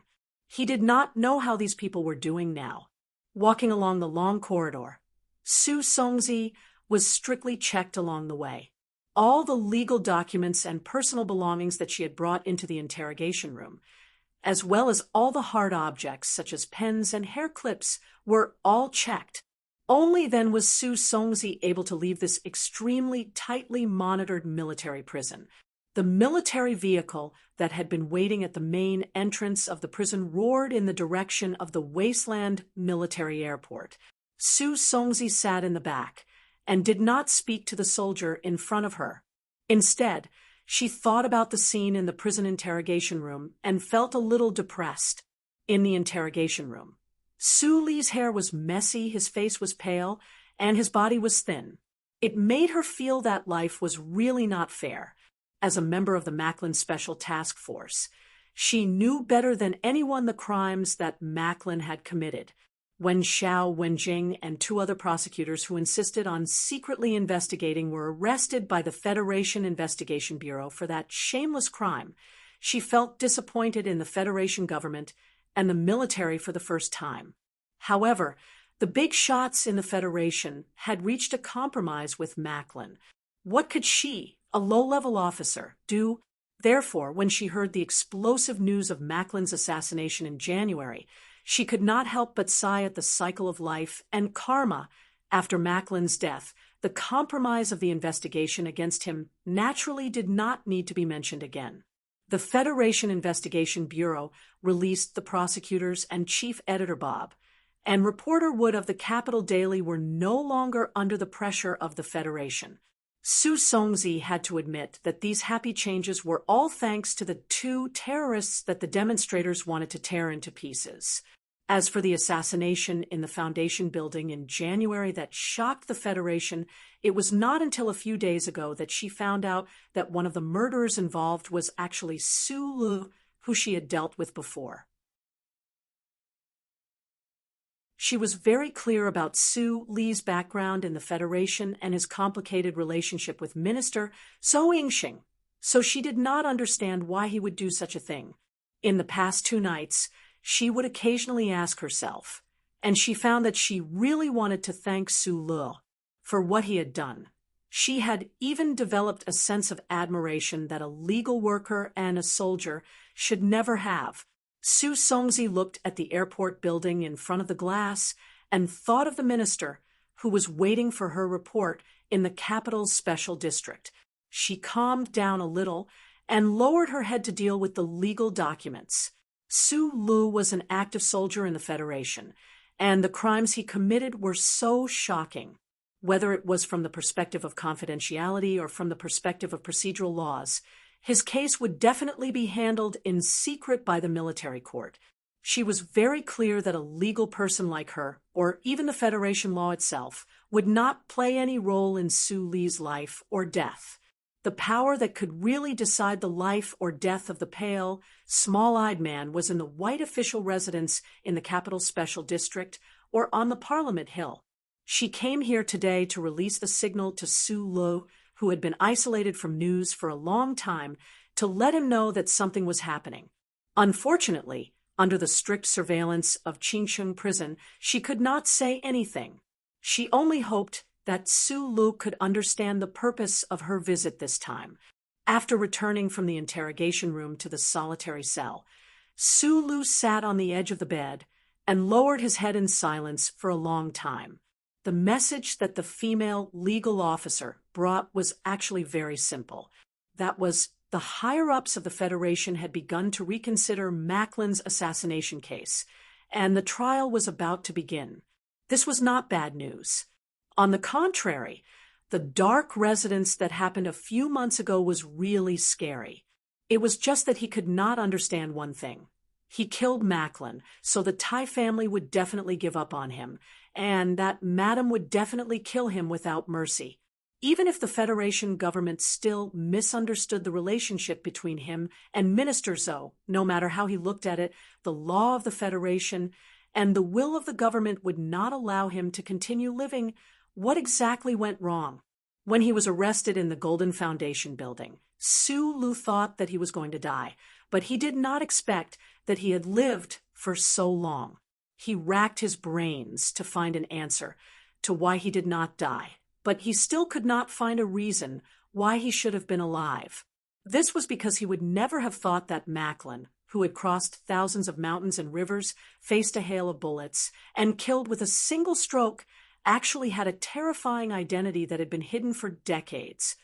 He did not know how these people were doing now. Walking along the long corridor, Su Songzi was strictly checked along the way. All the legal documents and personal belongings that she had brought into the interrogation room, as well as all the hard objects such as pens and hair clips, were all checked. Only then was Su Songzi able to leave this extremely tightly monitored military prison. The military vehicle that had been waiting at the main entrance of the prison roared in the direction of the Wasteland Military Airport. Su Songzi sat in the back and did not speak to the soldier in front of her. Instead, she thought about the scene in the prison interrogation room and felt a little depressed. In the interrogation room, Su Li's hair was messy, his face was pale, and his body was thin. It made her feel that life was really not fair. As a member of the Macklin Special Task Force, she knew better than anyone the crimes that Macklin had committed. When Xiao Wenjing and two other prosecutors who insisted on secretly investigating were arrested by the Federation Investigation Bureau for that shameless crime, she felt disappointed in the Federation government and the military for the first time. However, the big shots in the Federation had reached a compromise with Macklin. What could she, a low-level officer, do? Therefore, when she heard the explosive news of Macklin's assassination in January, she could not help but sigh at the cycle of life and karma after Macklin's death. The compromise of the investigation against him naturally did not need to be mentioned again. The Federation Investigation Bureau released the prosecutors and chief editor Bob, and reporter Wood of the Capital Daily were no longer under the pressure of the Federation. Su Songzi had to admit that these happy changes were all thanks to the two terrorists that the demonstrators wanted to tear into pieces. As for the assassination in the Foundation building in January that shocked the Federation, it was not until a few days ago that she found out that one of the murderers involved was actually Su Lu, who she had dealt with before. She was very clear about Su Li's background in the Federation and his complicated relationship with Minister Zhou Yingxing, so she did not understand why he would do such a thing. In the past 2 nights, she would occasionally ask herself, and she found that she really wanted to thank Su Lu for what he had done. She had even developed a sense of admiration that a legal worker and a soldier should never have. Su Songzi looked at the airport building in front of the glass and thought of the minister who was waiting for her report in the capital's special district. She calmed down a little and lowered her head to deal with the legal documents. Su Lu was an active soldier in the Federation, and the crimes he committed were so shocking. Whether it was from the perspective of confidentiality or from the perspective of procedural laws, his case would definitely be handled in secret by the military court. She was very clear that a legal person like her, or even the Federation law itself, would not play any role in Su Li's life or death. The power that could really decide the life or death of the pale, small-eyed man was in the white official residence in the capital special district or on the Parliament Hill. She came here today to release the signal to Su Lu, who had been isolated from news for a long time, to let him know that something was happening. Unfortunately, under the strict surveillance of Qingcheng prison, she could not say anything. She only hoped that Su Lu could understand the purpose of her visit this time. After returning from the interrogation room to the solitary cell, Su Lu sat on the edge of the bed and lowered his head in silence for a long time. The message that the female legal officer brought was actually very simple. That was the higher-ups of the Federation had begun to reconsider Macklin's assassination case, and the trial was about to begin. This was not bad news. On the contrary, the dark residence that happened a few months ago was really scary. It was just that he could not understand one thing. He killed Macklin, so the Tai family would definitely give up on him, and that Madame would definitely kill him without mercy. Even if the Federation government still misunderstood the relationship between him and Minister Zhou, no matter how he looked at it, the law of the Federation and the will of the government would not allow him to continue living. What exactly went wrong? When he was arrested in the Golden Foundation building, Su Lu thought that he was going to die, but he did not expect that he had lived for so long. He racked his brains to find an answer to why he did not die, but he still could not find a reason why he should have been alive. This was because he would never have thought that Macklin, who had crossed thousands of mountains and rivers, faced a hail of bullets, and killed with a single stroke, actually had a terrifying identity that had been hidden for decades.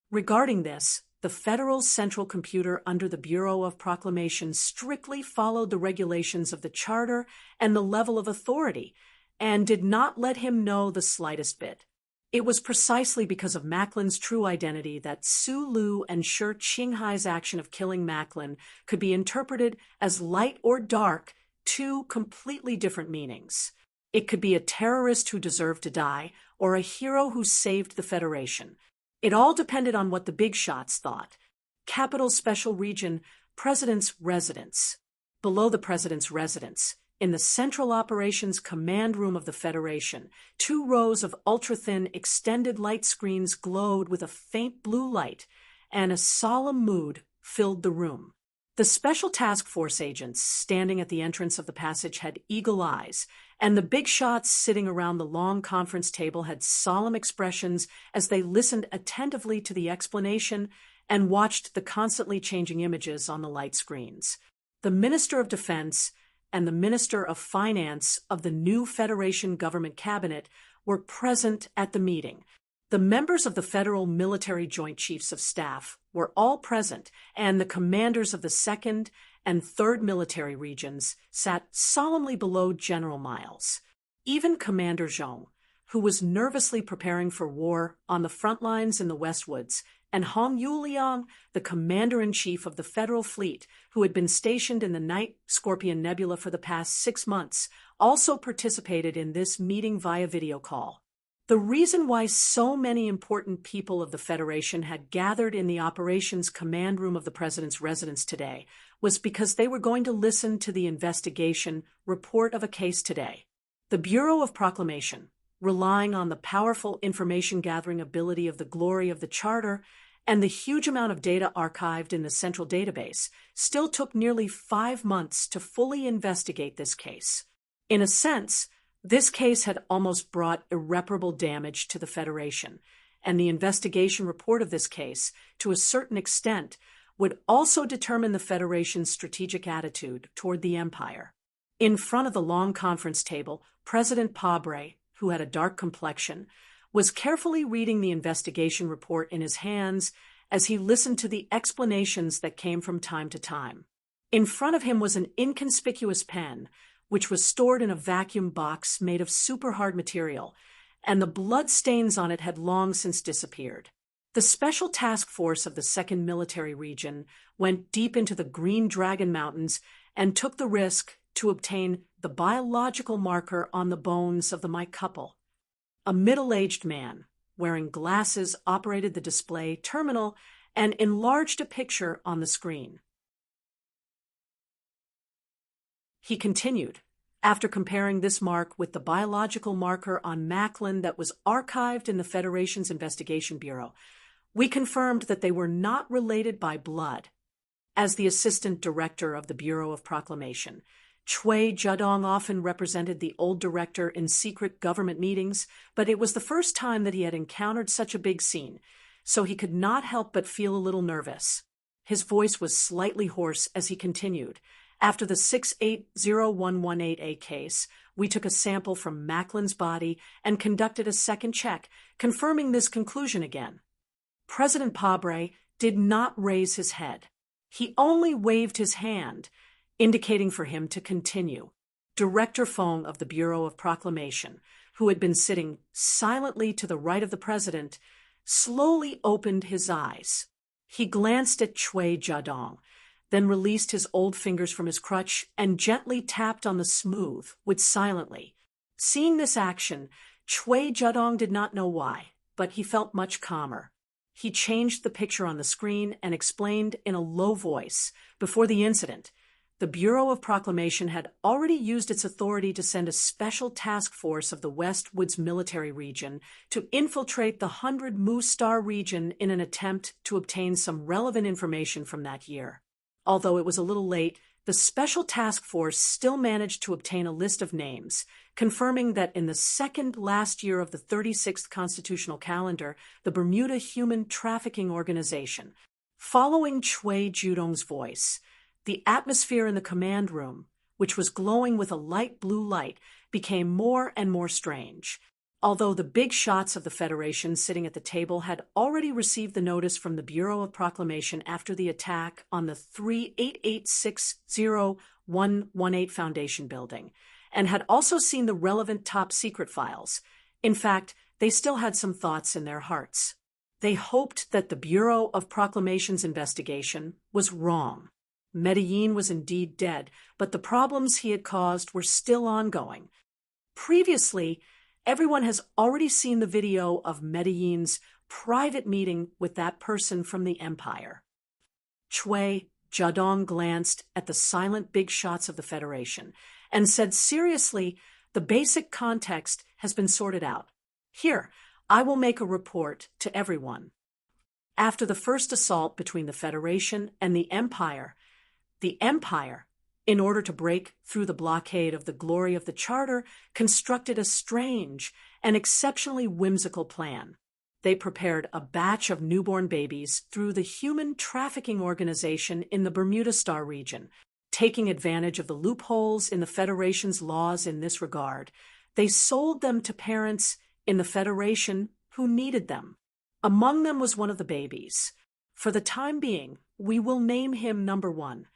Regarding this, the Federal Central Computer under the Bureau of Proclamation strictly followed the regulations of the Charter and the level of authority, and did not let him know the slightest bit. It was precisely because of Macklin's true identity that Su Lu and Shi Qinghai's action of killing Macklin could be interpreted as light or dark, two completely different meanings. It could be a terrorist who deserved to die, or a hero who saved the Federation. It all depended on what the big shots thought. Capital Special Region, President's Residence. Below the President's residence, in the Central Operations Command Room of the Federation, 2 rows of ultra-thin extended light screens glowed with a faint blue light, and a solemn mood filled the room. The Special Task Force agents standing at the entrance of the passage had eagle eyes, and the big shots sitting around the long conference table had solemn expressions as they listened attentively to the explanation and watched the constantly changing images on the light screens. The Minister of Defense and the Minister of Finance of the new Federation government cabinet were present at the meeting. The members of the Federal Military Joint Chiefs of Staff were all present, and the commanders of the 2nd and 3rd military regions sat solemnly below General Miles. Even Commander Zhong, who was nervously preparing for war on the front lines in the Westwoods, and Hong Yuliang, the commander-in-chief of the Federal Fleet, who had been stationed in the Night Scorpion Nebula for the past 6 months, also participated in this meeting via video call. The reason why so many important people of the Federation had gathered in the Operations Command Room of the President's residence today was because they were going to listen to the investigation report of a case today. The Bureau of Proclamation, relying on the powerful information-gathering ability of the glory of the Charter and the huge amount of data archived in the central database, still took nearly 5 months to fully investigate this case. In a sense, this case had almost brought irreparable damage to the Federation, and the investigation report of this case, to a certain extent, would also determine the Federation's strategic attitude toward the Empire. In front of the long conference table, President Pabre, who had a dark complexion, was carefully reading the investigation report in his hands as he listened to the explanations that came from time to time. In front of him was an inconspicuous pen, which was stored in a vacuum box made of super hard material, and the blood stains on it had long since disappeared. The Special Task Force of the 2nd Military Region went deep into the Green Dragon Mountains and took the risk to obtain the biological marker on the bones of the Mike couple. A middle-aged man, wearing glasses, operated the display terminal and enlarged a picture on the screen. He continued, after comparing this mark with the biological marker on Macklin that was archived in the Federation's Investigation Bureau, we confirmed that they were not related by blood. As the assistant director of the Bureau of Proclamation, Cui Jiadong often represented the old director in secret government meetings, but it was the first time that he had encountered such a big scene, so he could not help but feel a little nervous. His voice was slightly hoarse as he continued. After the 680118A case, we took a sample from Macklin's body and conducted a second check, confirming this conclusion again. President Pabre did not raise his head. He only waved his hand, indicating for him to continue. Director Fong of the Bureau of Proclamation, who had been sitting silently to the right of the president, slowly opened his eyes. He glanced at Cui Jiadong, then released his old fingers from his crutch and gently tapped on the smooth, wood silently. Seeing this action, Cui Jiadong did not know why, but he felt much calmer. He changed the picture on the screen and explained in a low voice, before the incident, the Bureau of Proclamation had already used its authority to send a special task force of the West Woods military region to infiltrate the 100 Moose Star region in an attempt to obtain some relevant information from that year. Although it was a little late, the special task force still managed to obtain a list of names, confirming that in the second last year of the 36th constitutional calendar, the Bermuda Human Trafficking Organization, following Cui Jiadong's voice, the atmosphere in the command room, which was glowing with a light blue light, became more and more strange. Although the big shots of the Federation sitting at the table had already received the notice from the Bureau of Proclamation after the attack on the 38860-118 Foundation building, and had also seen the relevant top-secret files. In fact, they still had some thoughts in their hearts. They hoped that the Bureau of Proclamation's investigation was wrong. Medellin was indeed dead, but the problems he had caused were still ongoing. Previously, everyone has already seen the video of Medellin's private meeting with that person from the Empire. Cui Jiadong glanced at the silent big shots of the Federation and said seriously, the basic context has been sorted out. Here, I will make a report to everyone. After the first assault between the Federation and the Empire, in order to break through the blockade of the glory of the Charter, constructed a strange and exceptionally whimsical plan. They prepared a batch of newborn babies through the Human Trafficking Organization in the Bermuda Star region. Taking advantage of the loopholes in the Federation's laws in this regard, they sold them to parents in the Federation who needed them. Among them was one of the babies. For the time being, we will name him number 1.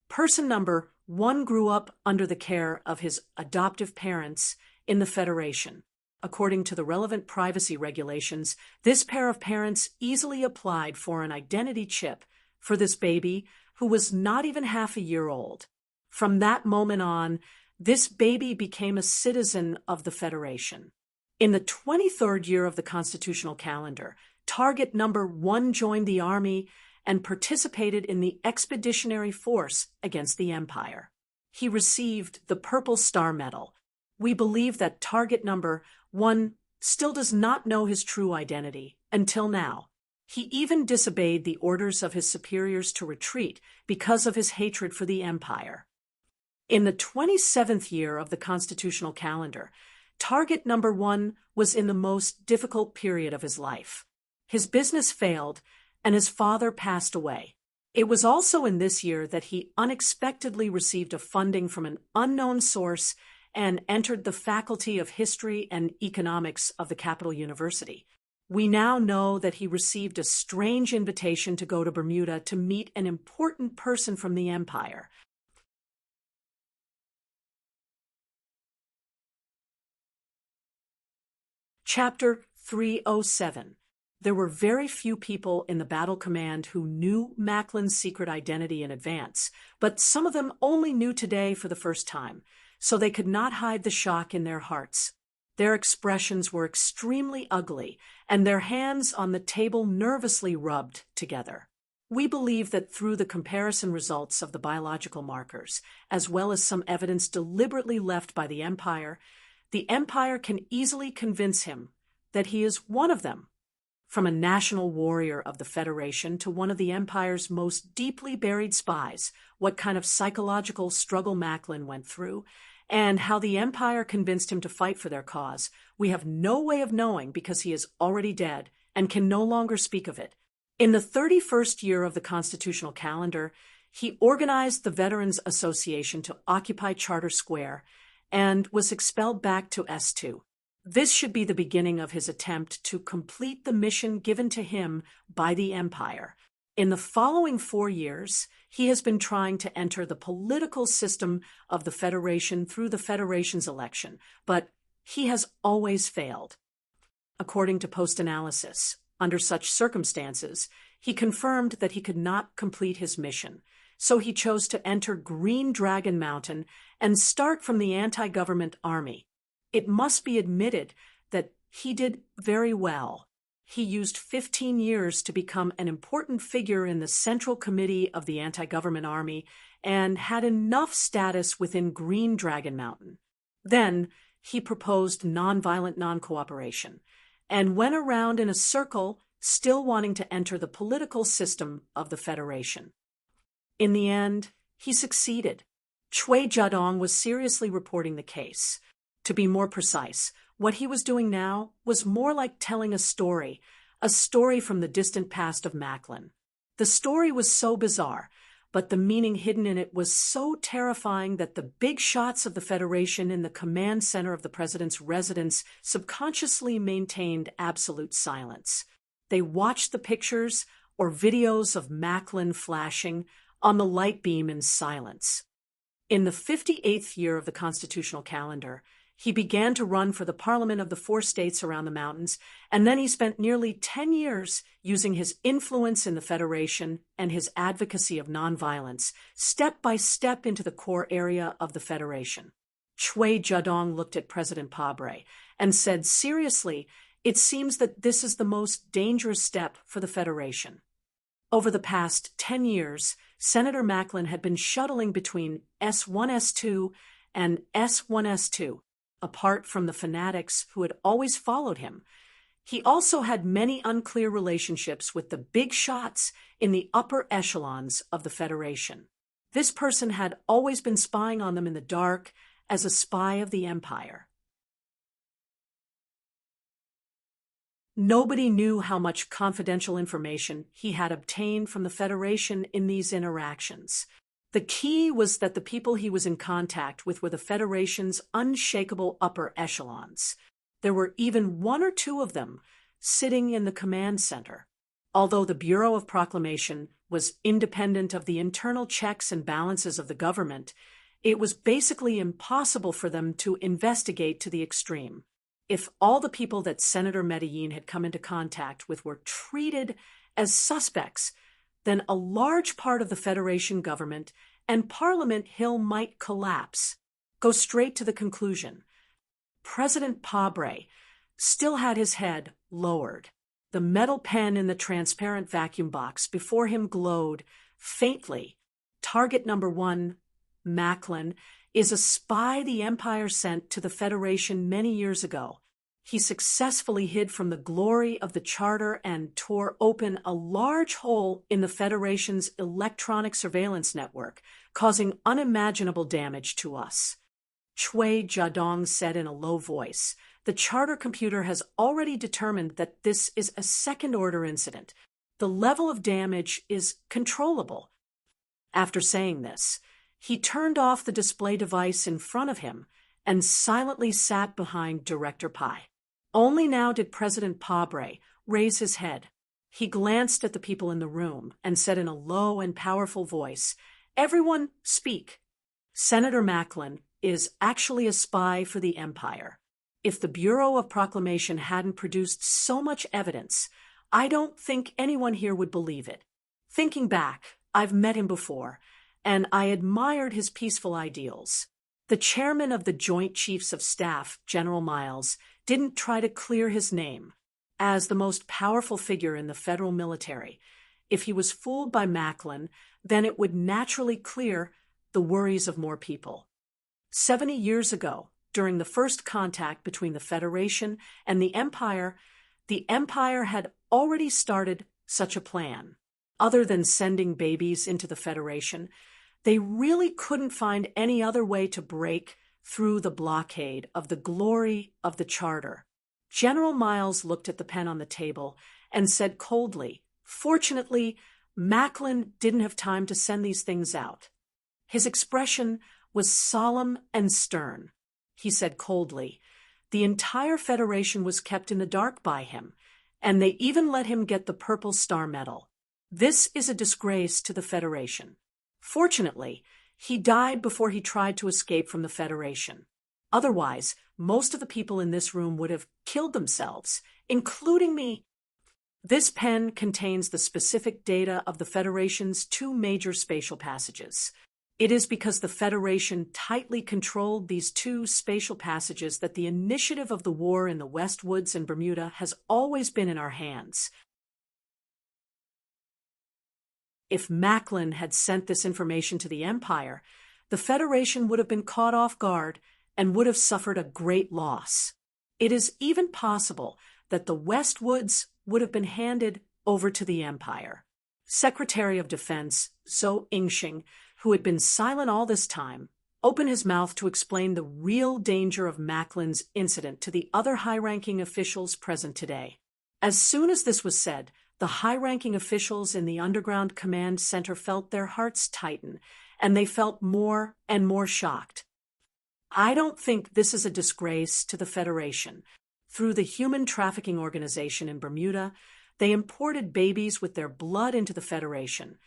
Person number 1 grew up under the care of his adoptive parents in the Federation. According to the relevant privacy regulations, this pair of parents easily applied for an identity chip for this baby who was not even half a year old. From that moment on, this baby became a citizen of the Federation. In the 23rd year of the constitutional calendar, target number 1 joined the army and participated in the expeditionary force against the Empire. He received the Purple Star Medal. We believe that target number 1 still does not know his true identity until now. He even disobeyed the orders of his superiors to retreat because of his hatred for the Empire. In the 27th year of the constitutional calendar, target number 1 was in the most difficult period of his life. His business failed, and his father passed away. It was also in this year that he unexpectedly received a funding from an unknown source and entered the Faculty of History and Economics of the Capital University. We now know that he received a strange invitation to go to Bermuda to meet an important person from the Empire. Chapter 307. There were very few people in the battle command who knew Macklin's secret identity in advance, but some of them only knew today for the first time, so they could not hide the shock in their hearts. Their expressions were extremely ugly, and their hands on the table nervously rubbed together. We believe that through the comparison results of the biological markers, as well as some evidence deliberately left by the Empire can easily convince him that he is one of them. From a national warrior of the Federation to one of the Empire's most deeply buried spies, what kind of psychological struggle Macklin went through, and how the Empire convinced him to fight for their cause, we have no way of knowing because he is already dead and can no longer speak of it. In the 31st year of the constitutional calendar, he organized the Veterans Association to occupy Charter Square and was expelled back to S2. This should be the beginning of his attempt to complete the mission given to him by the Empire. In the following 4 years, he has been trying to enter the political system of the Federation through the Federation's election, but he has always failed. According to post-analysis, under such circumstances, he confirmed that he could not complete his mission, so he chose to enter Green Dragon Mountain and start from the anti-government army. It must be admitted that he did very well. He used 15 years to become an important figure in the Central Committee of the Anti-Government Army and had enough status within Green Dragon Mountain. Then he proposed nonviolent non-cooperation and went around in a circle, still wanting to enter the political system of the Federation. In the end, he succeeded. Chui Jiadong was seriously reporting the case. To be more precise, what he was doing now was more like telling a story from the distant past of Macklin. The story was so bizarre, but the meaning hidden in it was so terrifying that the big shots of the Federation in the command center of the president's residence subconsciously maintained absolute silence. They watched the pictures or videos of Macklin flashing on the light beam in silence. In the 58th year of the constitutional calendar, he began to run for the parliament of the 4 states around the mountains, and then he spent nearly 10 years using his influence in the Federation and his advocacy of nonviolence, step by step into the core area of the Federation. Chui Jiadong looked at President Pabre and said, "Seriously, it seems that this is the most dangerous step for the Federation." Over the past 10 years, Senator Macklin had been shuttling between S1S2 and S1S2. Apart from the fanatics who had always followed him, he also had many unclear relationships with the big shots in the upper echelons of the Federation. This person had always been spying on them in the dark as a spy of the Empire. Nobody knew how much confidential information he had obtained from the Federation in these interactions. The key was that the people he was in contact with were the Federation's unshakable upper echelons. There were even 1 or 2 of them sitting in the command center. Although the Bureau of Proclamation was independent of the internal checks and balances of the government, it was basically impossible for them to investigate to the extreme. If all the people that Senator Medellin had come into contact with were treated as suspects, then a large part of the Federation government and Parliament Hill might collapse. Go straight to the conclusion. President Pabre still had his head lowered. The metal pen in the transparent vacuum box before him glowed faintly. Target number 1, Macklin, is a spy the Empire sent to the Federation many years ago. He successfully hid from the glory of the Charter and tore open a large hole in the Federation's electronic surveillance network, causing unimaginable damage to us. Chui Jiadong said in a low voice, "The Charter computer has already determined that this is a second-order incident. The level of damage is controllable." After saying this, he turned off the display device in front of him and silently sat behind Director Pai. Only now did President Pabre raise his head. He glanced at the people in the room and said in a low and powerful voice, "Everyone speak. Senator Macklin is actually a spy for the Empire. If the Bureau of Proclamation hadn't produced so much evidence, I don't think anyone here would believe it. Thinking back, I've met him before, and I admired his peaceful ideals. The chairman of the Joint Chiefs of Staff, General Miles, didn't try to clear his name. As the most powerful figure in the federal military, if he was fooled by Macklin, then it would naturally clear the worries of more people. 70 years ago, during the first contact between the Federation and the Empire had already started such a plan. Other than sending babies into the Federation, they really couldn't find any other way to break through the blockade of the glory of the Charter. General Miles looked at the pen on the table and said coldly, "Fortunately, Macklin didn't have time to send these things out." His expression was solemn and stern. He said coldly, The entire Federation was kept in the dark by him, and they even let him get the Purple Star Medal. This is a disgrace to the Federation. Fortunately, he died before he tried to escape from the Federation. Otherwise, most of the people in this room would have killed themselves, including me. This pen contains the specific data of the Federation's 2 major spatial passages. It is because the Federation tightly controlled these 2 spatial passages that the initiative of the war in the West Woods and Bermuda has always been in our hands. If Macklin had sent this information to the Empire, the Federation would have been caught off guard and would have suffered a great loss. It is even possible that the West Woods would have been handed over to the Empire. Secretary of Defense Zhou Yingxing, who had been silent all this time, opened his mouth to explain the real danger of Macklin's incident to the other high-ranking officials present today. As soon as this was said, the high-ranking officials in the Underground Command Center felt their hearts tighten, and they felt more and more shocked. I don't think this is a disgrace to the Federation. Through the human trafficking organization in Bermuda, they imported babies with their blood into the Federation,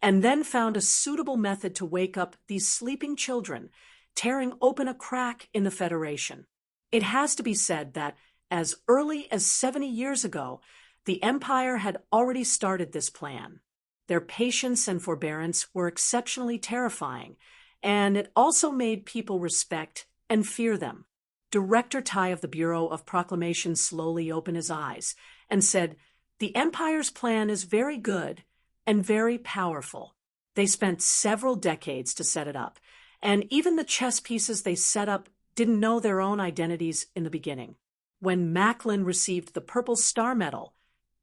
and then found a suitable method to wake up these sleeping children, tearing open a crack in the Federation. It has to be said that, as early as 70 years ago, the Empire had already started this plan. Their patience and forbearance were exceptionally terrifying, and it also made people respect and fear them. Director Tai of the Bureau of Proclamation slowly opened his eyes and said, "The Empire's plan is very good and very powerful. They spent several decades to set it up, and even the chess pieces they set up didn't know their own identities in the beginning. When Macklin received the Purple Star Medal,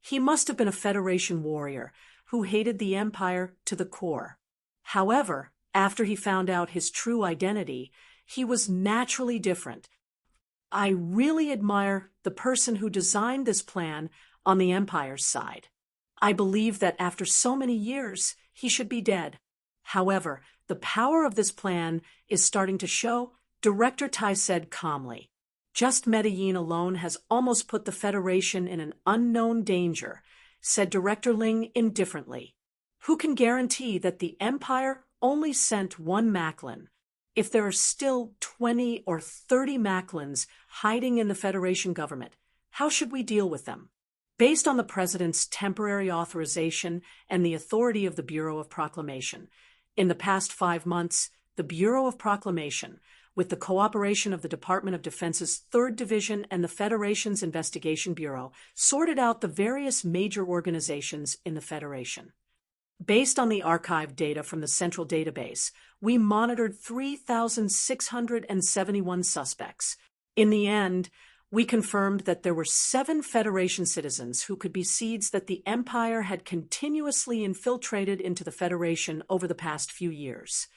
he must have been a Federation warrior who hated the Empire to the core. However, after he found out his true identity, he was naturally different. I really admire the person who designed this plan on the Empire's side. I believe that after so many years, he should be dead. However, the power of this plan is starting to show," Director Tai said calmly. "Just Medellin alone has almost put the Federation in an unknown danger," said Director Ling indifferently. "Who can guarantee that the Empire only sent one Macklin? If there are still 20 or 30 Macklins hiding in the Federation government, how should we deal with them?" Based on the President's temporary authorization and the authority of the Bureau of Proclamation, in the past 5 months, the Bureau of Proclamation, with the cooperation of the Department of Defense's 3rd Division and the Federation's Investigation Bureau, sorted out the various major organizations in the Federation. Based on the archived data from the central database, we monitored 3,671 suspects. In the end, we confirmed that there were 7 Federation citizens who could be seeds that the Empire had continuously infiltrated into the Federation over the past few years.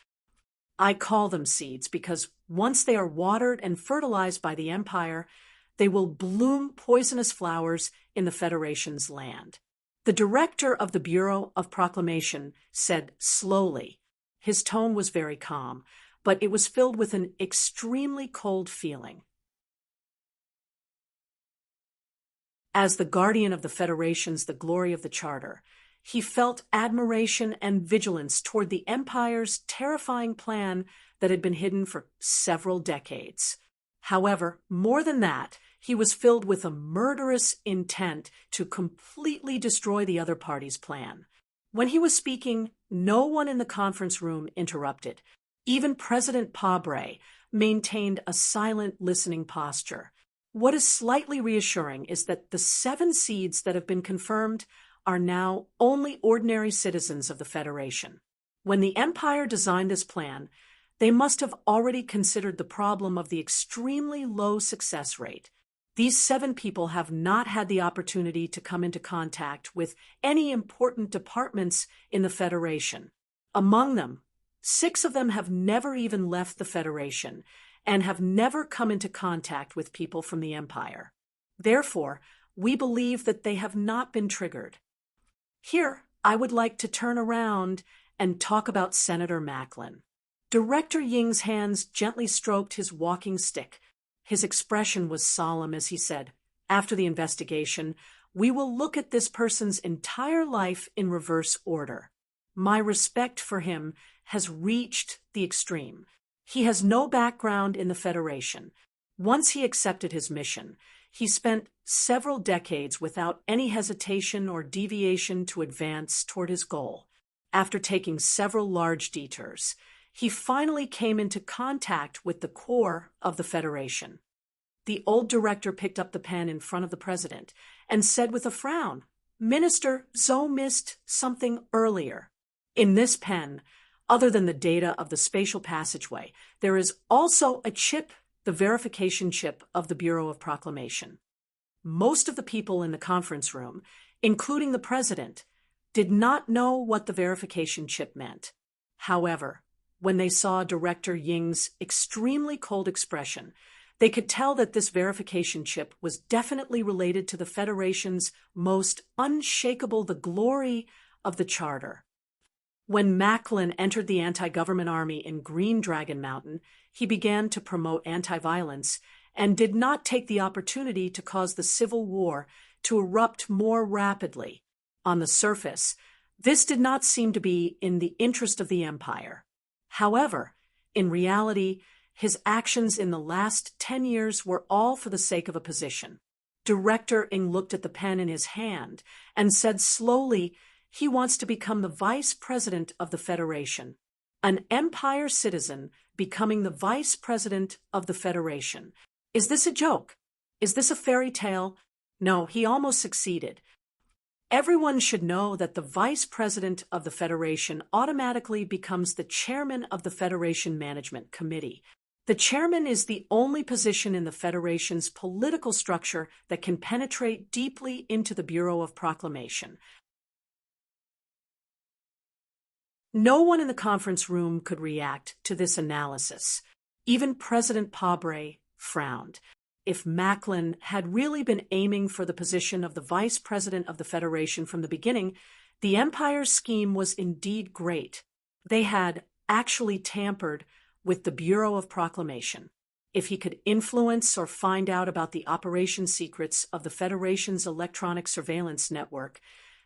I call them seeds because once they are watered and fertilized by the Empire, they will bloom poisonous flowers in the Federation's land. The director of the Bureau of Proclamation said slowly. His tone was very calm, but it was filled with an extremely cold feeling. As the guardian of the Federation's the glory of the Charter, he felt admiration and vigilance toward the Empire's terrifying plan that had been hidden for several decades. However, more than that, he was filled with a murderous intent to completely destroy the other party's plan. When he was speaking, no one in the conference room interrupted. Even President Pabre maintained a silent listening posture. What is slightly reassuring is that the 7 seeds that have been confirmed are now only ordinary citizens of the Federation. When the Empire designed this plan, they must have already considered the problem of the extremely low success rate. These 7 people have not had the opportunity to come into contact with any important departments in the Federation. Among them, 6 of them have never even left the Federation and have never come into contact with people from the Empire. Therefore, we believe that they have not been triggered. Here, I would like to turn around and talk about Senator Macklin. Director Ying's hands gently stroked his walking stick. His expression was solemn as he said, "After the investigation, we will look at this person's entire life in reverse order. My respect for him has reached the extreme. He has no background in the Federation. Once he accepted his mission, he spent several decades without any hesitation or deviation to advance toward his goal. After taking several large detours, he finally came into contact with the core of the Federation." The old director picked up the pen in front of the president and said with a frown, "Minister, Zoe missed something earlier. In this pen, other than the data of the spatial passageway, there is also a chip, the verification chip of the Bureau of Proclamation." Most of the people in the conference room, including the president, did not know what the verification chip meant. However, when they saw Director Ying's extremely cold expression, they could tell that this verification chip was definitely related to the Federation's most unshakable, the glory of the Charter. When Macklin entered the anti-government army in Green Dragon Mountain, he began to promote anti-violence and did not take the opportunity to cause the Civil War to erupt more rapidly. On the surface, this did not seem to be in the interest of the Empire. However, in reality, his actions in the last 10 years were all for the sake of a position. Director Ng looked at the pen in his hand and said slowly, "He wants to become the vice president of the Federation. An Empire citizen becoming the vice president of the Federation. Is this a joke? Is this a fairy tale?" No, he almost succeeded. Everyone should know that the vice president of the Federation automatically becomes the chairman of the Federation Management Committee. The chairman is the only position in the Federation's political structure that can penetrate deeply into the Bureau of Proclamation. No one in the conference room could react to this analysis. Even President Pabre frowned. If Macklin had really been aiming for the position of the vice president of the Federation from the beginning, the Empire's scheme was indeed great. They had actually tampered with the Bureau of Proclamation. If he could influence or find out about the operation secrets of the Federation's electronic surveillance network,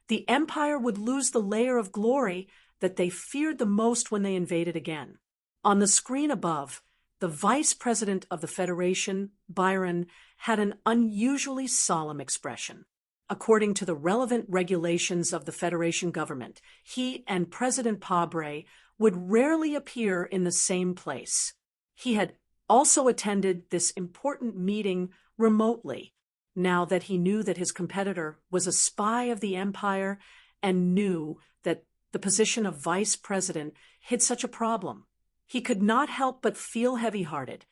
the Empire would lose the layer of glory that they feared the most when they invaded again. On the screen above, the vice president of the Federation, Byron, had an unusually solemn expression. According to the relevant regulations of the Federation government, he and President Pabre would rarely appear in the same place. He had also attended this important meeting remotely, now that he knew that his competitor was a spy of the Empire and knew that the position of vice president hid such a problem. He could not help but feel heavy-hearted.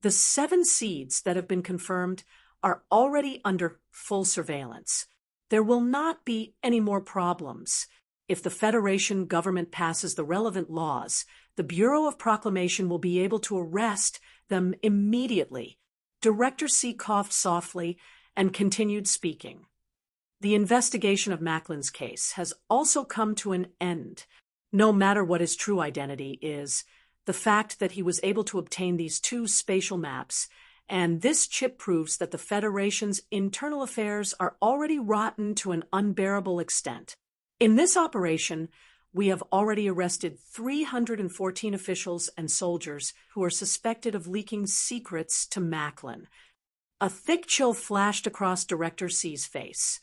The 7 seeds that have been confirmed are already under full surveillance. There will not be any more problems. If the Federation government passes the relevant laws, the Bureau of Proclamation will be able to arrest them immediately. Director C coughed softly and continued speaking. The investigation of Macklin's case has also come to an end. No matter what his true identity is, the fact that he was able to obtain these 2 spatial maps, and this chip proves that the Federation's internal affairs are already rotten to an unbearable extent. In this operation, we have already arrested 314 officials and soldiers who are suspected of leaking secrets to Macklin. A thick chill flashed across Director C's face.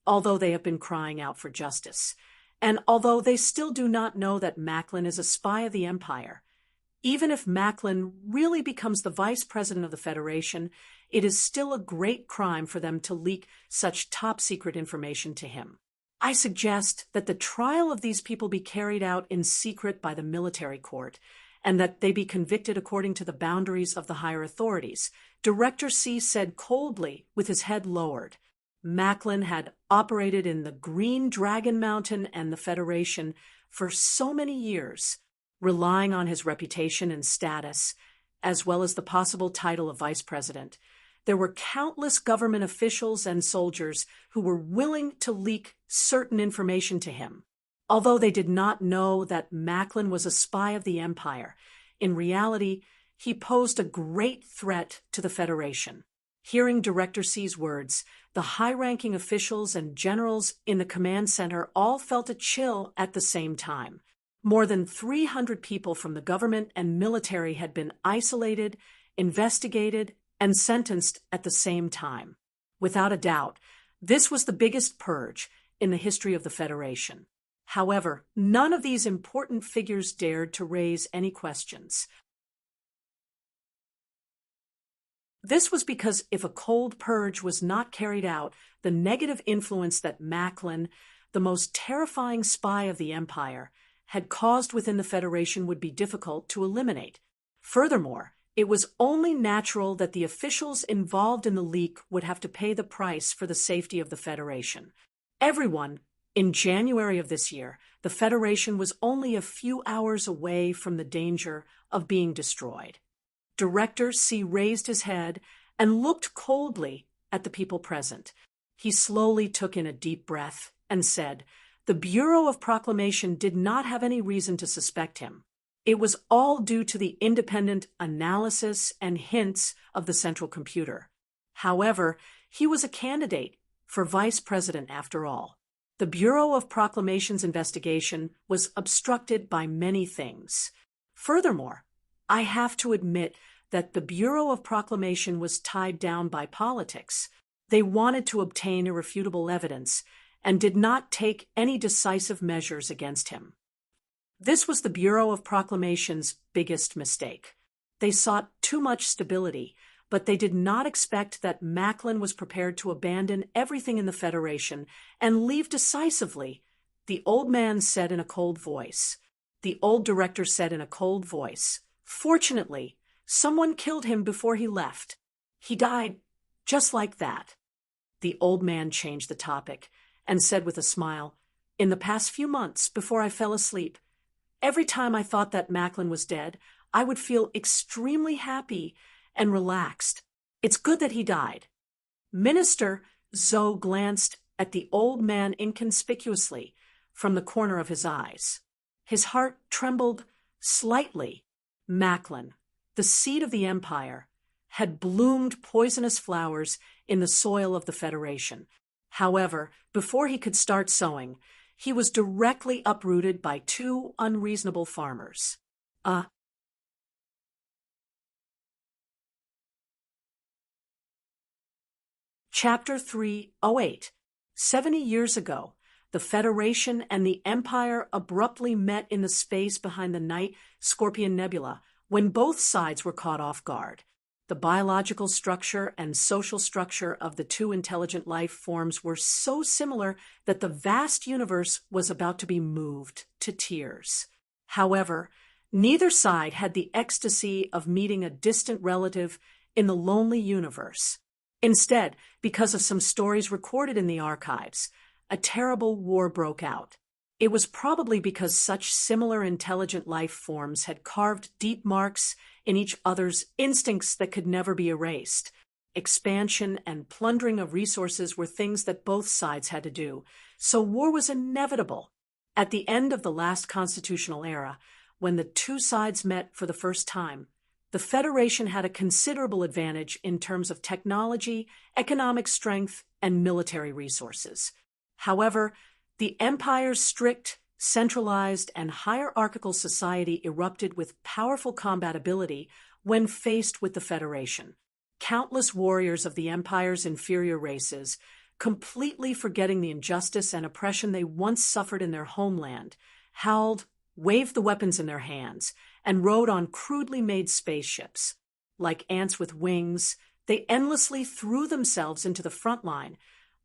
Although they have been crying out for justice, and although they still do not know that Macklin is a spy of the Empire, even if Macklin really becomes the vice president of the Federation, it is still a great crime for them to leak such top-secret information to him. I suggest that the trial of these people be carried out in secret by the military court, and that they be convicted according to the boundaries of the higher authorities. Director C said coldly, with his head lowered. Macklin had operated in the Green Dragon Mountain and the Federation for so many years, relying on his reputation and status, as well as the possible title of vice president. There were countless government officials and soldiers who were willing to leak certain information to him. Although they did not know that Macklin was a spy of the Empire, in reality, he posed a great threat to the Federation. Hearing Director C's words, the high-ranking officials and generals in the command center all felt a chill at the same time. More than 300 people from the government and military had been isolated, investigated, and sentenced at the same time. Without a doubt, this was the biggest purge in the history of the Federation. However, none of these important figures dared to raise any questions. This was because if a cold purge was not carried out, the negative influence that Macklin, the most terrifying spy of the Empire, had caused within the Federation would be difficult to eliminate. Furthermore, it was only natural that the officials involved in the leak would have to pay the price for the safety of the Federation. Everyone, in January of this year, the Federation was only a few hours away from the danger of being destroyed. Director C raised his head and looked coldly at the people present. He slowly took in a deep breath and said, "The Bureau of Proclamation did not have any reason to suspect him. It was all due to the independent analysis and hints of the central computer. However, he was a candidate for vice president after all. The Bureau of Proclamation's investigation was obstructed by many things. Furthermore, I have to admit that the Bureau of Proclamation was tied down by politics. They wanted to obtain irrefutable evidence and did not take any decisive measures against him. This was the Bureau of Proclamation's biggest mistake. They sought too much stability, but they did not expect that Macklin was prepared to abandon everything in the Federation and leave decisively, the old man said in a cold voice. The old director said in a cold voice, "Fortunately, someone killed him before he left. He died just like that." The old man changed the topic and said with a smile, "In the past few months, before I fell asleep, every time I thought that Macklin was dead, I would feel extremely happy and relaxed. It's good that he died." Minister Zoe glanced at the old man inconspicuously from the corner of his eyes. His heart trembled slightly. Macklin, the seed of the Empire, had bloomed poisonous flowers in the soil of the Federation. However, before he could start sowing, he was directly uprooted by two unreasonable farmers. Chapter 308. 70 years ago, the Federation and the Empire abruptly met in the space behind the Night Scorpion Nebula when both sides were caught off guard. The biological structure and social structure of the two intelligent life forms were so similar that the vast universe was about to be moved to tears. However, neither side had the ecstasy of meeting a distant relative in the lonely universe. Instead, because of some stories recorded in the archives, a terrible war broke out. It was probably because such similar intelligent life forms had carved deep marks in each other's instincts that could never be erased. Expansion and plundering of resources were things that both sides had to do, so war was inevitable. At the end of the last constitutional era, when the two sides met for the first time, the Federation had a considerable advantage in terms of technology, economic strength, and military resources. However, the Empire's strict, centralized, and hierarchical society erupted with powerful combatability when faced with the Federation. Countless warriors of the Empire's inferior races, completely forgetting the injustice and oppression they once suffered in their homeland, howled, waved the weapons in their hands, and rode on crudely made spaceships. Like ants with wings, they endlessly threw themselves into the front line,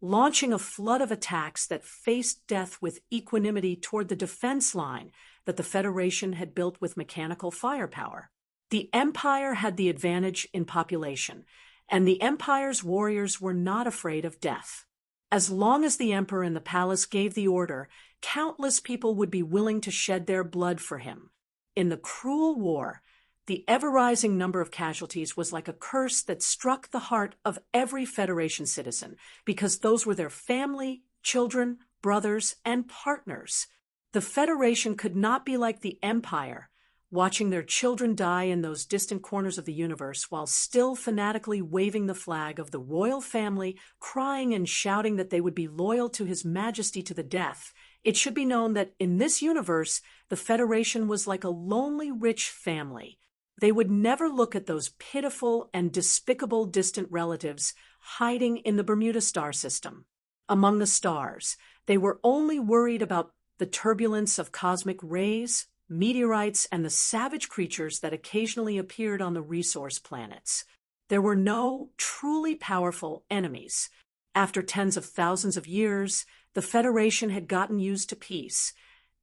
launching a flood of attacks that faced death with equanimity toward the defense line that the Federation had built with mechanical firepower. The Empire had the advantage in population, and the Empire's warriors were not afraid of death. As long as the Emperor in the palace gave the order, countless people would be willing to shed their blood for him. In the cruel war, the ever-rising number of casualties was like a curse that struck the heart of every Federation citizen, because those were their family, children, brothers, and partners. The Federation could not be like the Empire, watching their children die in those distant corners of the universe while still fanatically waving the flag of the royal family, crying and shouting that they would be loyal to His Majesty to the death. It should be known that in this universe, the Federation was like a lonely rich family. They would never look at those pitiful and despicable distant relatives hiding in the Bermuda star system. Among the stars, they were only worried about the turbulence of cosmic rays, meteorites, and the savage creatures that occasionally appeared on the resource planets. There were no truly powerful enemies. After tens of thousands of years, the Federation had gotten used to peace,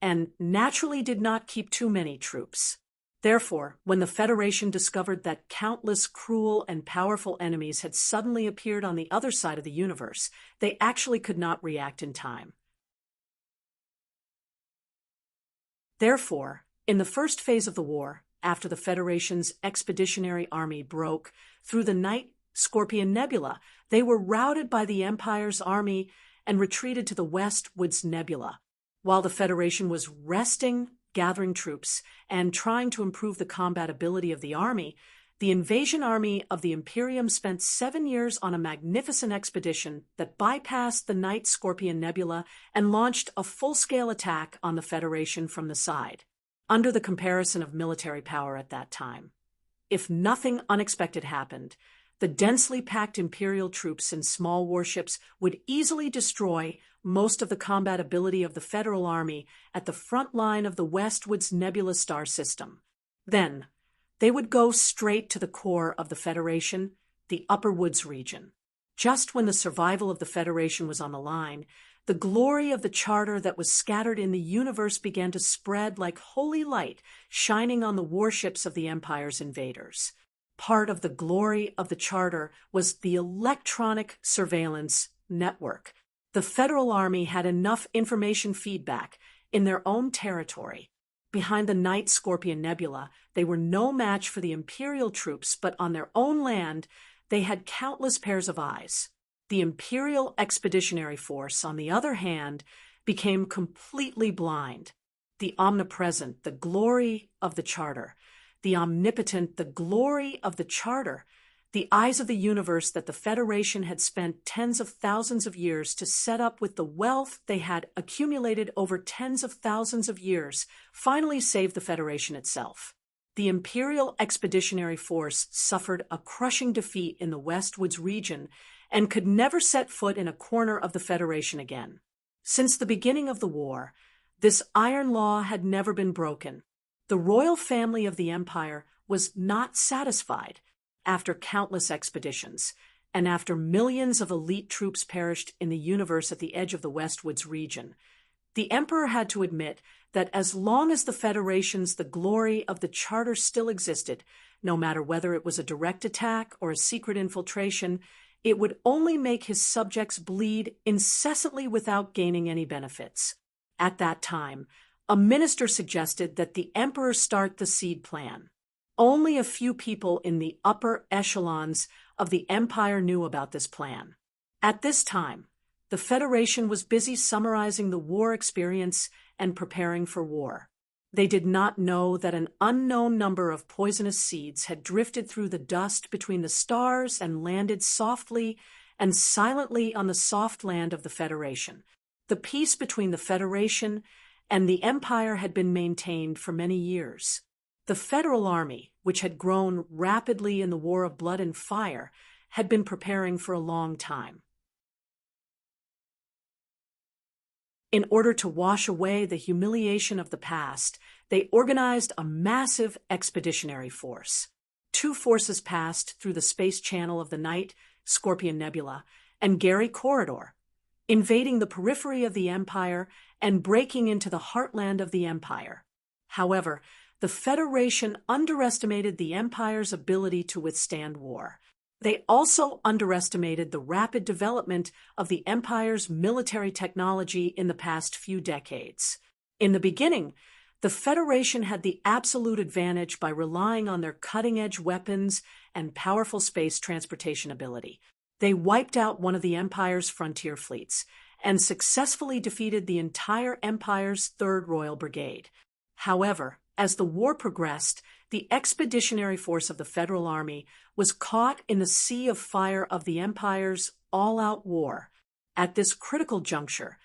and naturally did not keep too many troops. Therefore, when the Federation discovered that countless cruel and powerful enemies had suddenly appeared on the other side of the universe, they actually could not react in time. Therefore, in the first phase of the war, after the Federation's expeditionary army broke through the Night Scorpion Nebula, they were routed by the Empire's army and retreated to the Westwoods Nebula. While the Federation was resting, gathering troops, and trying to improve the combat ability of the army, the invasion army of the Imperium spent 7 years on a magnificent expedition that bypassed the Night Scorpion Nebula and launched a full-scale attack on the Federation from the side, under the comparison of military power at that time. If nothing unexpected happened, the densely packed Imperial troops and small warships would easily destroy most of the combat ability of the Federal Army at the front line of the Westwoods Nebula star system. Then, they would go straight to the core of the Federation, the Upper Woods region. Just when the survival of the Federation was on the line, the glory of the Charter that was scattered in the universe began to spread like holy light, shining on the warships of the Empire's invaders. Part of the glory of the Charter was the electronic surveillance network. The Federal Army had enough information feedback in their own territory. Behind the Night Scorpion Nebula, they were no match for the Imperial troops, but on their own land, they had countless pairs of eyes. The Imperial Expeditionary Force, on the other hand, became completely blind. The omnipresent, the glory of the Charter. The omnipotent, the glory of the Charter. The eyes of the universe that the Federation had spent tens of thousands of years to set up with the wealth they had accumulated over tens of thousands of years, finally saved the Federation itself. The Imperial Expeditionary Force suffered a crushing defeat in the Westwoods region and could never set foot in a corner of the Federation again. Since the beginning of the war, this iron law had never been broken. The royal family of the Empire was not satisfied. After countless expeditions, and after millions of elite troops perished in the universe at the edge of the Westwoods region, the Emperor had to admit that as long as the the glory of the Charter still existed, no matter whether it was a direct attack or a secret infiltration, it would only make his subjects bleed incessantly without gaining any benefits. At that time, a minister suggested that the Emperor start the seed plan. Only a few people in the upper echelons of the Empire knew about this plan. At this time, the Federation was busy summarizing the war experience and preparing for war. They did not know that an unknown number of poisonous seeds had drifted through the dust between the stars and landed softly and silently on the soft land of the Federation. The peace between the Federation and the Empire had been maintained for many years. The Federal Army, which had grown rapidly in the War of Blood and Fire, had been preparing for a long time. In order to wash away the humiliation of the past, they organized a massive expeditionary force. 2 forces passed through the space channel of the Night Scorpion Nebula and Gary Corridor, invading the periphery of the Empire and breaking into the heartland of the Empire. However, the Federation underestimated the Empire's ability to withstand war. They also underestimated the rapid development of the Empire's military technology in the past few decades. In the beginning, the Federation had the absolute advantage by relying on their cutting-edge weapons and powerful space transportation ability. They wiped out one of the Empire's frontier fleets and successfully defeated the entire Empire's 3rd Royal Brigade. However, as the war progressed, the expeditionary force of the Federal Army was caught in the sea of fire of the Empire's all-out war. At this critical juncture,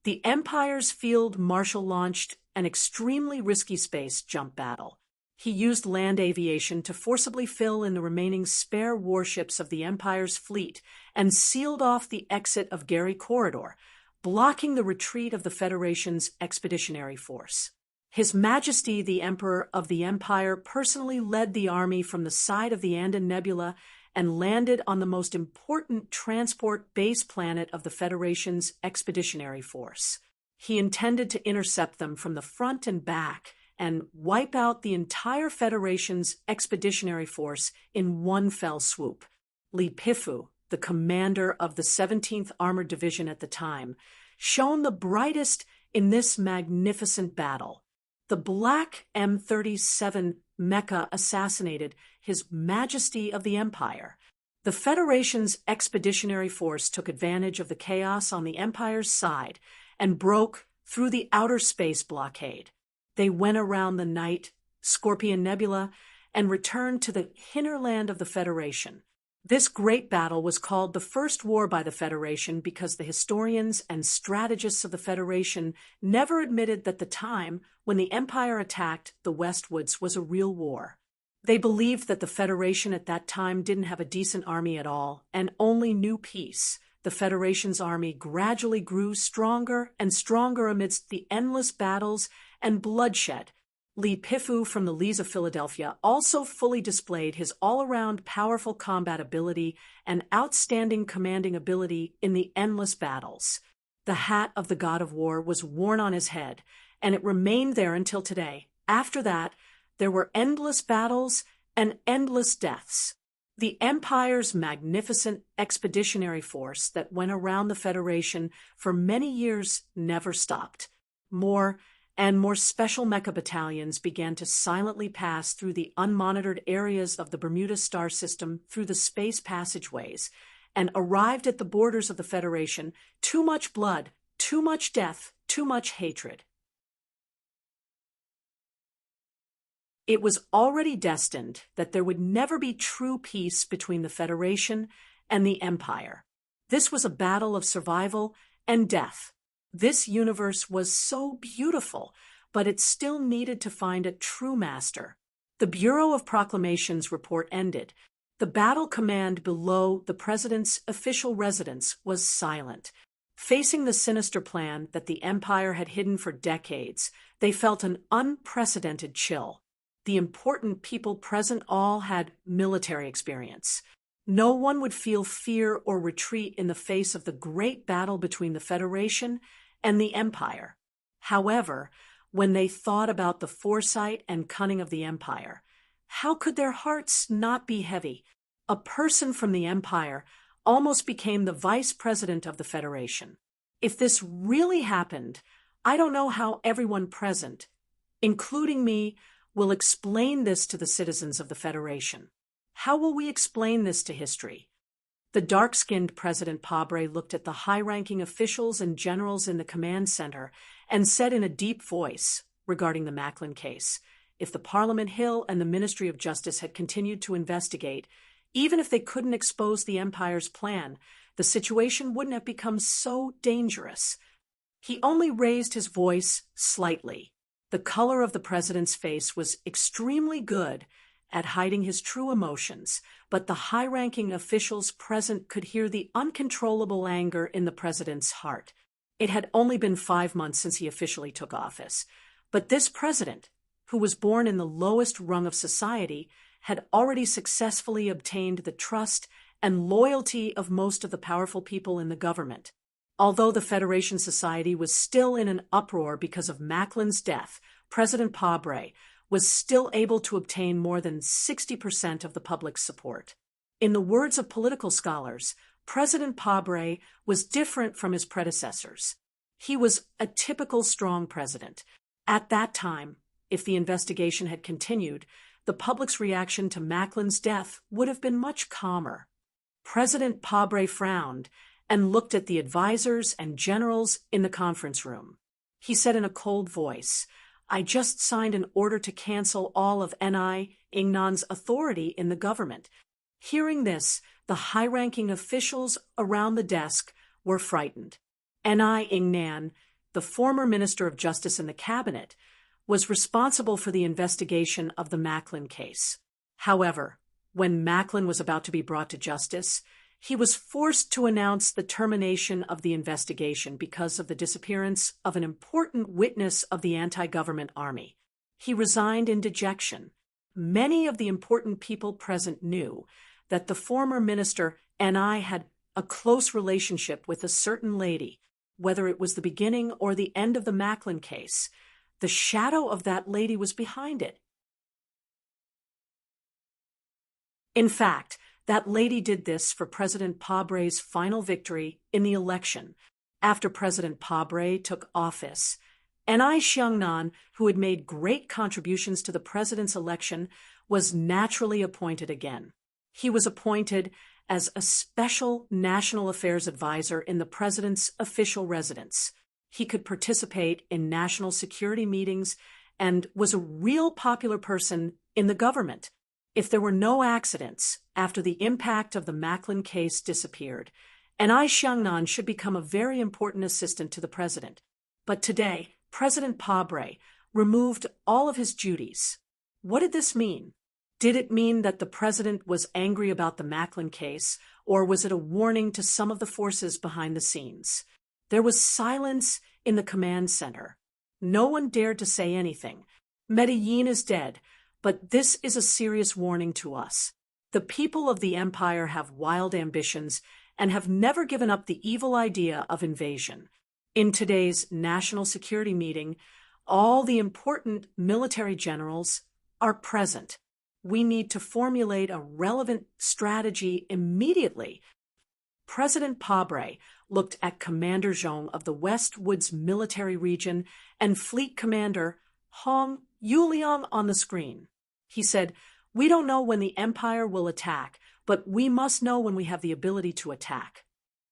the Empire's Field Marshal launched an extremely risky space jump battle. He used land aviation to forcibly fill in the remaining spare warships of the Empire's fleet and sealed off the exit of Gary Corridor, blocking the retreat of the Federation's expeditionary force. His Majesty the Emperor of the Empire personally led the army from the side of the Andan Nebula and landed on the most important transport base planet of the Federation's expeditionary force. He intended to intercept them from the front and back and wipe out the entire Federation's expeditionary force in one fell swoop. Li Pifu, the commander of the 17th Armored Division at the time, shone the brightest in this magnificent battle. The Black M-37 Mecha assassinated His Majesty of the Empire. The Federation's expeditionary force took advantage of the chaos on the Empire's side and broke through the outer space blockade. They went around the night Scorpion Nebula and returned to the hinterland of the Federation. This great battle was called the First War by the Federation because the historians and strategists of the Federation never admitted that the time when the Empire attacked the Westwoods was a real war. They believed that the Federation at that time didn't have a decent army at all and only knew peace. The Federation's army gradually grew stronger and stronger amidst the endless battles and bloodshed. Li Pifu from the Lees of Philadelphia also fully displayed his all-around powerful combat ability and outstanding commanding ability in the endless battles. The hat of the God of War was worn on his head, and it remained there until today. After that, there were endless battles and endless deaths. The Empire's magnificent expeditionary force that went around the Federation for many years never stopped. More and more special mecha battalions began to silently pass through the unmonitored areas of the Bermuda star system through the space passageways and arrived at the borders of the Federation. Too much blood, too much death, too much hatred. It was already destined that there would never be true peace between the Federation and the Empire. This was a battle of survival and death. This universe was so beautiful, but it still needed to find a true master. The Bureau of Proclamations report ended. The battle command below the president's official residence was silent. Facing the sinister plan that the Empire had hidden for decades, they felt an unprecedented chill. The important people present all had military experience. No one would feel fear or retreat in the face of the great battle between the Federation and the Empire. However, when they thought about the foresight and cunning of the Empire, how could their hearts not be heavy? A person from the Empire almost became the vice president of the Federation. If this really happened, I don't know how everyone present, including me, will explain this to the citizens of the Federation. How will we explain this to history? The dark-skinned President Pabre looked at the high-ranking officials and generals in the command center and said in a deep voice regarding the Macklin case, if the Parliament Hill and the Ministry of Justice had continued to investigate, even if they couldn't expose the Empire's plan, the situation wouldn't have become so dangerous. He only raised his voice slightly. The color of the president's face was extremely good at hiding his true emotions, but the high-ranking officials present could hear the uncontrollable anger in the president's heart. It had only been 5 months since he officially took office, but this president, who was born in the lowest rung of society, had already successfully obtained the trust and loyalty of most of the powerful people in the government. Although the Federation Society was still in an uproar because of Macklin's death, President Pabre was still able to obtain more than 60% of the public's support. In the words of political scholars, President Pabre was different from his predecessors. He was a typical strong president. At that time, if the investigation had continued, the public's reaction to Macklin's death would have been much calmer. President Pabre frowned and looked at the advisors and generals in the conference room. He said in a cold voice, I just signed an order to cancel all of Ni Ingnan's authority in the government. Hearing this, the high-ranking officials around the desk were frightened. Ni Ingnan, the former Minister of Justice in the cabinet, was responsible for the investigation of the Macklin case. However, when Macklin was about to be brought to justice, he was forced to announce the termination of the investigation because of the disappearance of an important witness of the anti-government army. He resigned in dejection. Many of the important people present knew that the former minister Ni had a close relationship with a certain lady. Whether it was the beginning or the end of the Macklin case, the shadow of that lady was behind it. In fact, that lady did this for President Pabre's final victory in the election. After President Pabre took office, Ni Xiangnan, who had made great contributions to the president's election, was naturally appointed again. He was appointed as a special national affairs advisor in the president's official residence. He could participate in national security meetings and was a real popular person in the government. If there were no accidents after the impact of the Macklin case disappeared, Ni Xiangnan should become a very important assistant to the president. But today, President Pabre removed all of his duties. What did this mean? Did it mean that the president was angry about the Macklin case, or was it a warning to some of the forces behind the scenes? There was silence in the command center. No one dared to say anything. Medellin is dead, but this is a serious warning to us. The people of the empire have wild ambitions and have never given up the evil idea of invasion. In today's national security meeting, all the important military generals are present. We need to formulate a relevant strategy immediately. President Pabre looked at Commander Zhong of the West Woods Military Region and Fleet Commander Hong Yuliang on the screen. He said, "We don't know when the Empire will attack, but we must know when we have the ability to attack."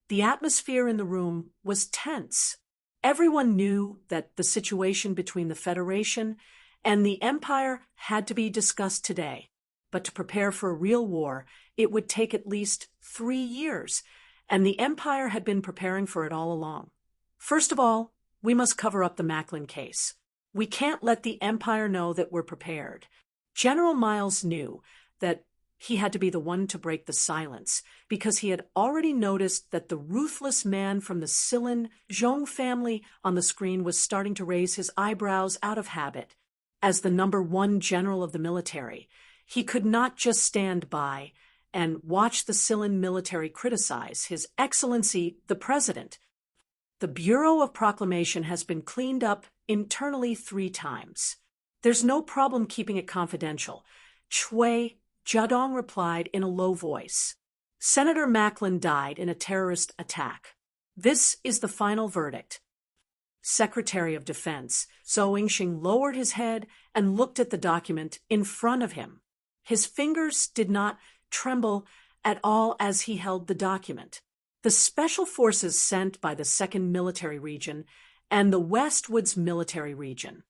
The atmosphere in the room was tense. Everyone knew that the situation between the Federation and the Empire had to be discussed today. But to prepare for a real war, it would take at least 3 years, and the Empire had been preparing for it all along. First of all, we must cover up the Macklin case. We can't let the Empire know that we're prepared. General Miles knew that he had to be the one to break the silence, because he had already noticed that the ruthless man from the Silin Zhong family on the screen was starting to raise his eyebrows out of habit. As the #1 general of the military, he could not just stand by and watch the Silin military criticize His Excellency, the President. The Bureau of Proclamation has been cleaned up internally 3 times. There's no problem keeping it confidential. Chui Jiadong replied in a low voice. Senator Macklin died in a terrorist attack. This is the final verdict. Secretary of Defense Zhou Yingxing lowered his head and looked at the document in front of him. His fingers did not tremble at all as he held the document. The special forces sent by the 2nd Military Region and the West Woods Military Region.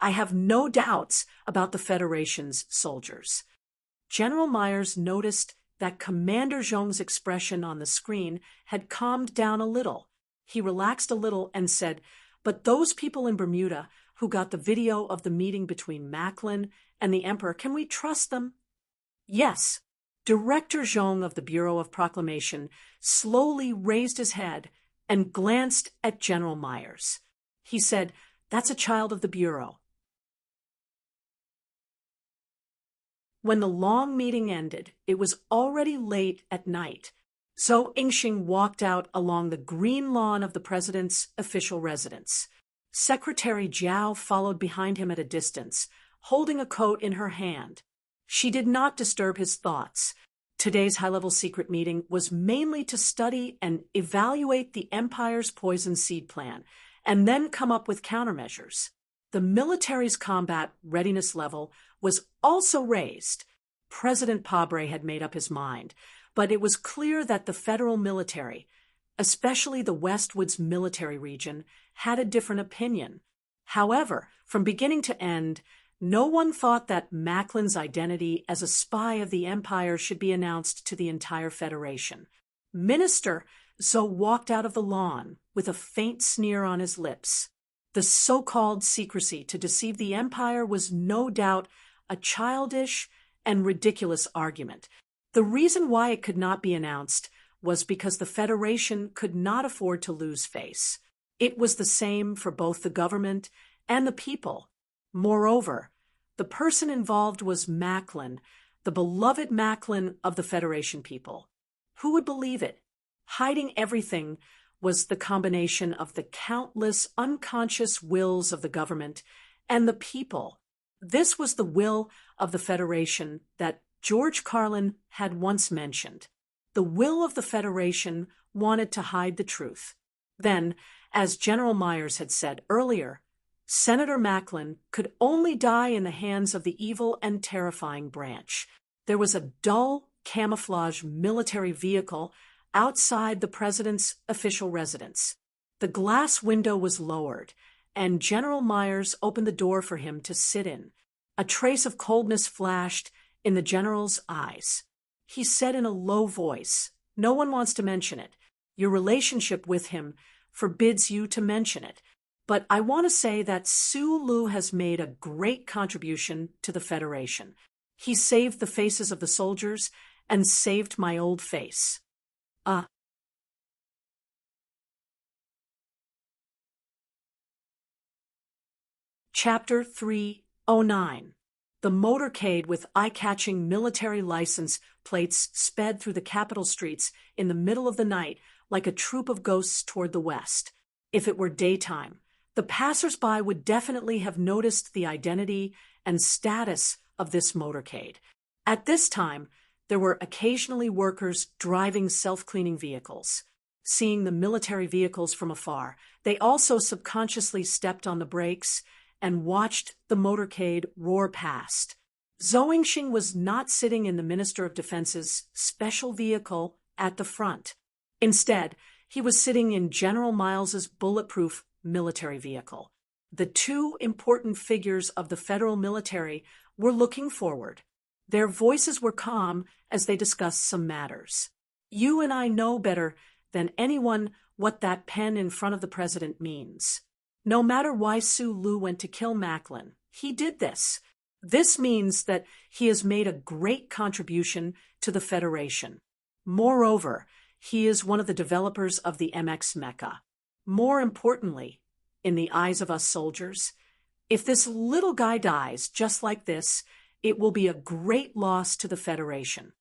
I have no doubts about the Federation's soldiers. General Myers noticed that Commander Zhong's expression on the screen had calmed down a little. He relaxed a little and said, "But those people in Bermuda who got the video of the meeting between Macklin and the Emperor, can we trust them?" "Yes." Director Zhong of the Bureau of Proclamation slowly raised his head and glanced at General Myers. He said, "That's a child of the Bureau." When the long meeting ended, it was already late at night. Zhou Yingxing walked out along the green lawn of the president's official residence. Secretary Jiao followed behind him at a distance, holding a coat in her hand. She did not disturb his thoughts. Today's high-level secret meeting was mainly to study and evaluate the Empire's poison seed plan, and then come up with countermeasures. The military's combat readiness level was also raised. President Pabre had made up his mind, but it was clear that the federal military, especially the West Woods Military Region, had a different opinion. However, from beginning to end, no one thought that Macklin's identity as a spy of the Empire should be announced to the entire Federation. Minister Zoe walked out of the lawn with a faint sneer on his lips. The so-called secrecy to deceive the Empire was no doubt a childish and ridiculous argument. The reason why it could not be announced was because the Federation could not afford to lose face. It was the same for both the government and the people. Moreover, the person involved was Macklin, the beloved Macklin of the Federation people. Who would believe it? Hiding everything was the combination of the countless unconscious wills of the government and the people. This was the will of the Federation that George Carlin had once mentioned. The will of the Federation wanted to hide the truth. Then, as General Myers had said earlier, Senator Macklin could only die in the hands of the evil and terrifying branch. There was a dull, camouflage military vehicle outside the president's official residence. The glass window was lowered, and General Myers opened the door for him to sit in. A trace of coldness flashed in the general's eyes. He said in a low voice, "No one wants to mention it. Your relationship with him forbids you to mention it. But I want to say that Sue Lu has made a great contribution to the Federation. He saved the faces of the soldiers and saved my old face." Chapter 309. The motorcade with eye-catching military license plates sped through the Capitol streets in the middle of the night like a troop of ghosts toward the west. If it were daytime, the passers-by would definitely have noticed the identity and status of this motorcade. At this time, there were occasionally workers driving self-cleaning vehicles. Seeing the military vehicles from afar, they also subconsciously stepped on the brakes and watched the motorcade roar past. Zhou Yingxing was not sitting in the Minister of Defense's special vehicle at the front. Instead, he was sitting in General Miles's bulletproof military vehicle. The two important figures of the federal military were looking forward. Their voices were calm as they discussed some matters. "You and I know better than anyone what that pen in front of the president means. No matter why Sue Lu went to kill Macklin, he did this. This means that he has made a great contribution to the Federation. Moreover, he is one of the developers of the MX Mecha. More importantly, in the eyes of us soldiers, if this little guy dies just like this, it will be a great loss to the Federation."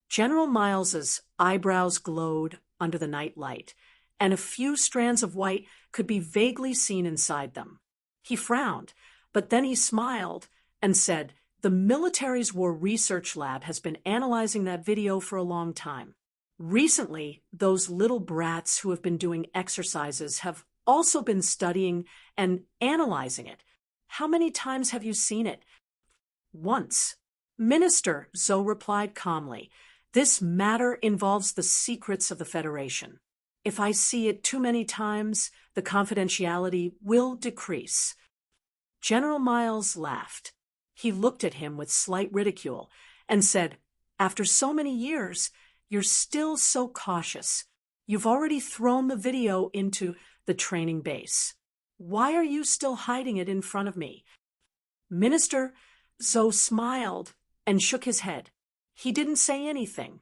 General Miles's eyebrows glowed under the night light, and a few strands of white could be vaguely seen inside them. He frowned, but then he smiled and said, "The military's War Research Lab has been analyzing that video for a long time. Recently, those little brats who have been doing exercises have also been studying and analyzing it. How many times have you seen it?" "Once." "Minister," Zoe replied calmly, "this matter involves the secrets of the Federation. If I see it too many times, the confidentiality will decrease." General Miles laughed. He looked at him with slight ridicule and said, "After so many years, you're still so cautious. You've already thrown the video into the training base. Why are you still hiding it in front of me?" Minister Zoe smiled and shook his head. He didn't say anything.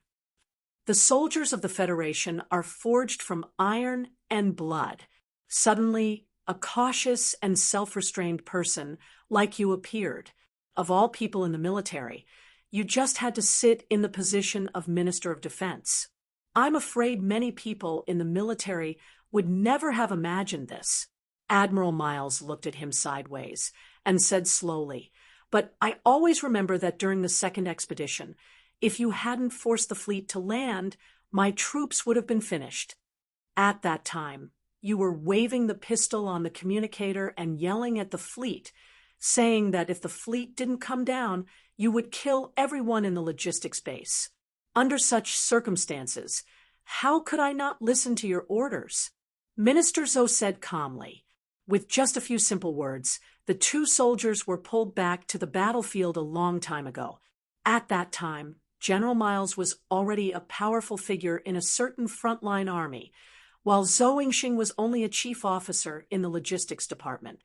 "The soldiers of the Federation are forged from iron and blood. Suddenly, a cautious and self-restrained person like you appeared. Of all people in the military, you just had to sit in the position of Minister of Defense. I'm afraid many people in the military would never have imagined this." Admiral Miles looked at him sideways and said slowly, "But I always remember that during the second expedition, if you hadn't forced the fleet to land, my troops would have been finished. At that time, you were waving the pistol on the communicator and yelling at the fleet, saying that if the fleet didn't come down, you would kill everyone in the logistics base. Under such circumstances, how could I not listen to your orders?" Minister Zoe said calmly, With just a few simple words, the two soldiers were pulled back to the battlefield a long time ago. At that time, General Miles was already a powerful figure in a certain frontline army, while Zhou Yingxing was only a chief officer in the logistics department.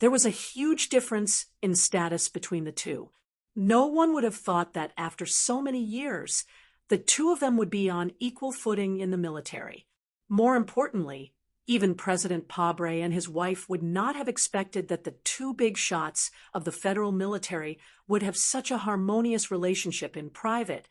There was a huge difference in status between the two. No one would have thought that after so many years, the two of them would be on equal footing in the military. More importantly, even President Pabre and his wife would not have expected that the two big shots of the federal military would have such a harmonious relationship in private,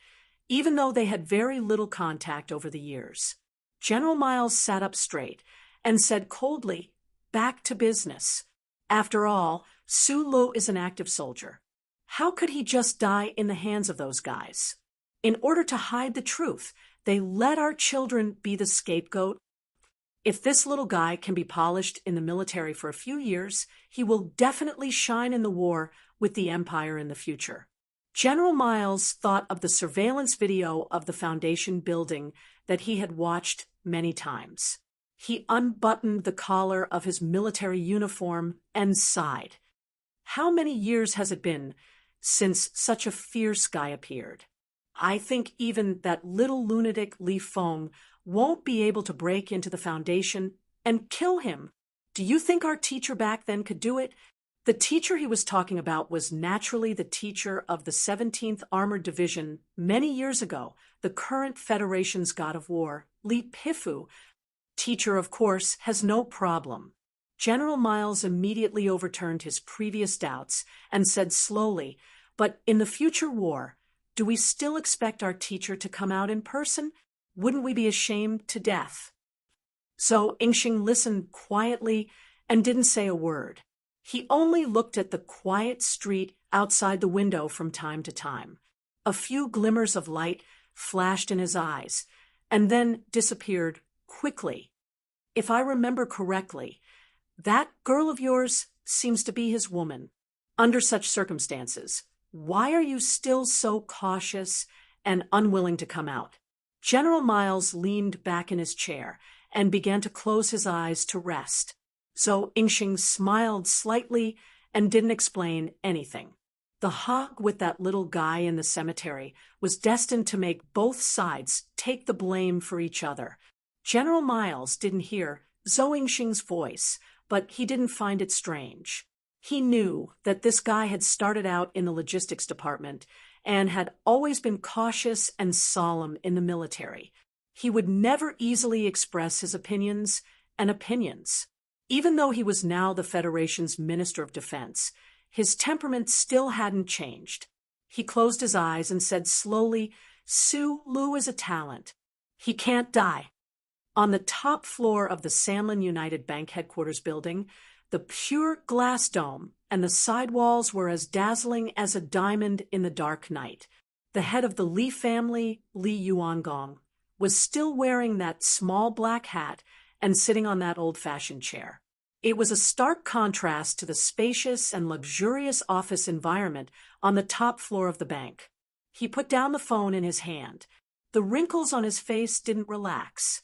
even though they had very little contact over the years. General Miles sat up straight and said coldly, "Back to business. After all, Su Lu is an active soldier. How could he just die in the hands of those guys? In order to hide the truth, they let our children be the scapegoat. If this little guy can be polished in the military for a few years, he will definitely shine in the war with the Empire in the future." General Miles thought of the surveillance video of the Foundation building that he had watched many times. He unbuttoned the collar of his military uniform and sighed. How many years has it been since such a fierce guy appeared? I think even that little lunatic Li Feng won't be able to break into the Foundation and kill him. Do you think our teacher back then could do it? The teacher he was talking about was naturally the teacher of the 17th Armored Division many years ago, the current Federation's god of war, Li Pifu. Teacher, of course, has no problem. General Miles immediately overturned his previous doubts and said slowly, "But in the future war, do we still expect our teacher to come out in person? Wouldn't we be ashamed to death?" So Yingxing listened quietly and didn't say a word. He only looked at the quiet street outside the window from time to time. A few glimmers of light flashed in his eyes and then disappeared quickly. "If I remember correctly, that girl of yours seems to be his woman. Under such circumstances, why are you still so cautious and unwilling to come out?" General Miles leaned back in his chair and began to close his eyes to rest. So Yingxing smiled slightly and didn't explain anything. The hug with that little guy in the cemetery was destined to make both sides take the blame for each other. General Miles didn't hear Zhou Yingxing's voice, but he didn't find it strange. He knew that this guy had started out in the logistics department and had always been cautious and solemn in the military. He would never easily express his opinions and opinions. Even though he was now the Federation's Minister of Defense, his temperament still hadn't changed. He closed his eyes and said slowly, "Su Lu is a talent. He can't die." On the top floor of the Sanlin United Bank headquarters building, the pure glass dome and the sidewalls were as dazzling as a diamond in the dark night. The head of the Li family, Li Yuangong, was still wearing that small black hat and sitting on that old-fashioned chair. It was a stark contrast to the spacious and luxurious office environment on the top floor of the bank. He put down the phone in his hand. The wrinkles on his face didn't relax.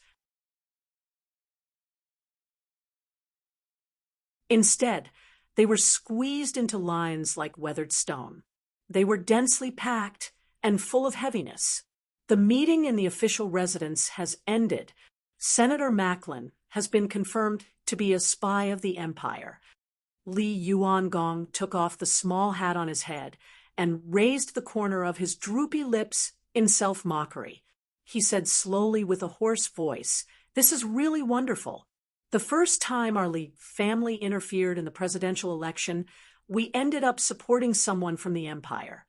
Instead, they were squeezed into lines like weathered stone. They were densely packed and full of heaviness. The meeting in the official residence has ended. Senator Macklin has been confirmed to be a spy of the Empire. Li Yuangong took off the small hat on his head and raised the corner of his droopy lips in self-mockery. He said slowly with a hoarse voice, "This is really wonderful. The first time our Li family interfered in the presidential election, we ended up supporting someone from the Empire.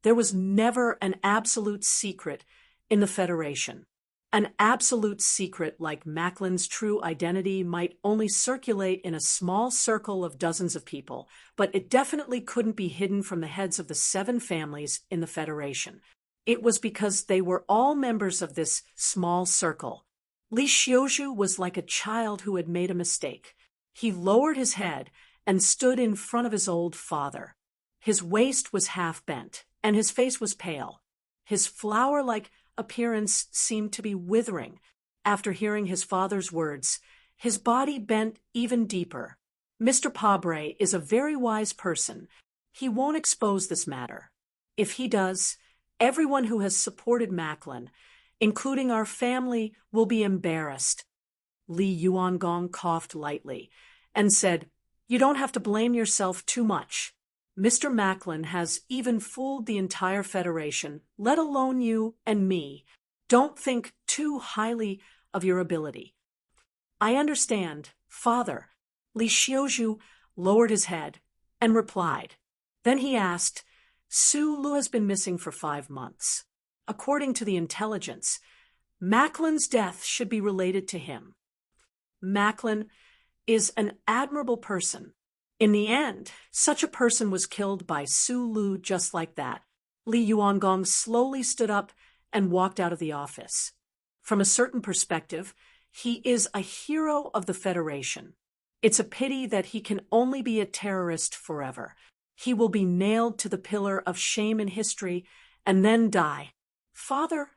There was never an absolute secret in the Federation. An absolute secret like Macklin's true identity might only circulate in a small circle of dozens of people, but it definitely couldn't be hidden from the heads of the 7 families in the Federation. It was because they were all members of this small circle. Li Xiuzhu was like a child who had made a mistake. He lowered his head and stood in front of his old father. His waist was half bent, and his face was pale. His flower-like appearance seemed to be withering. After hearing his father's words, his body bent even deeper. Mr. Pabre is a very wise person. He won't expose this matter. If he does, everyone who has supported Macklin, including our family, will be embarrassed. Li Yuangong coughed lightly and said, "You don't have to blame yourself too much. Mr. Macklin has even fooled the entire Federation, let alone you and me. Don't think too highly of your ability." "I understand, Father." Li Xiuzhu lowered his head and replied. Then he asked, "Su Lu has been missing for 5 months. According to the intelligence, Macklin's death should be related to him. Macklin is an admirable person. In the end, such a person was killed by Su Lu just like that." Li Yuangong slowly stood up and walked out of the office. From a certain perspective, he is a hero of the Federation. It's a pity that he can only be a terrorist forever. He will be nailed to the pillar of shame in history and then die. Father,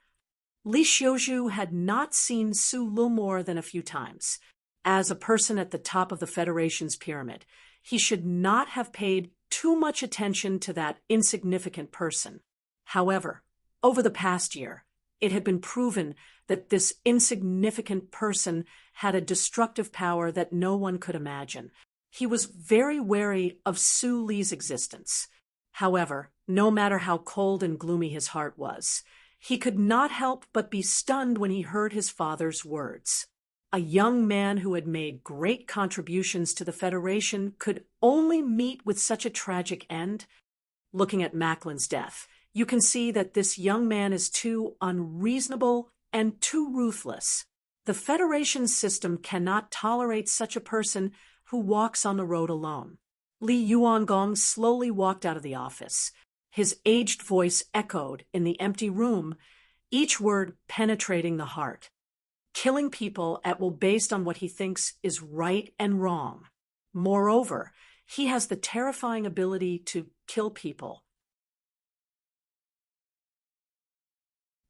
Li Xiuzhu had not seen Su Lu more than a few times. As a person at the top of the Federation's pyramid, he should not have paid too much attention to that insignificant person. However, over the past year, it had been proven that this insignificant person had a destructive power that no one could imagine. He was very wary of Su Li's existence. However, no matter how cold and gloomy his heart was, he could not help but be stunned when he heard his father's words. A young man who had made great contributions to the Federation could only meet with such a tragic end. Looking at Macklin's death, you can see that this young man is too unreasonable and too ruthless. The Federation's system cannot tolerate such a person who walks on the road alone. Li Yuangong slowly walked out of the office. His aged voice echoed in the empty room, each word penetrating the heart. Killing people at will based on what he thinks is right and wrong. Moreover, he has the terrifying ability to kill people.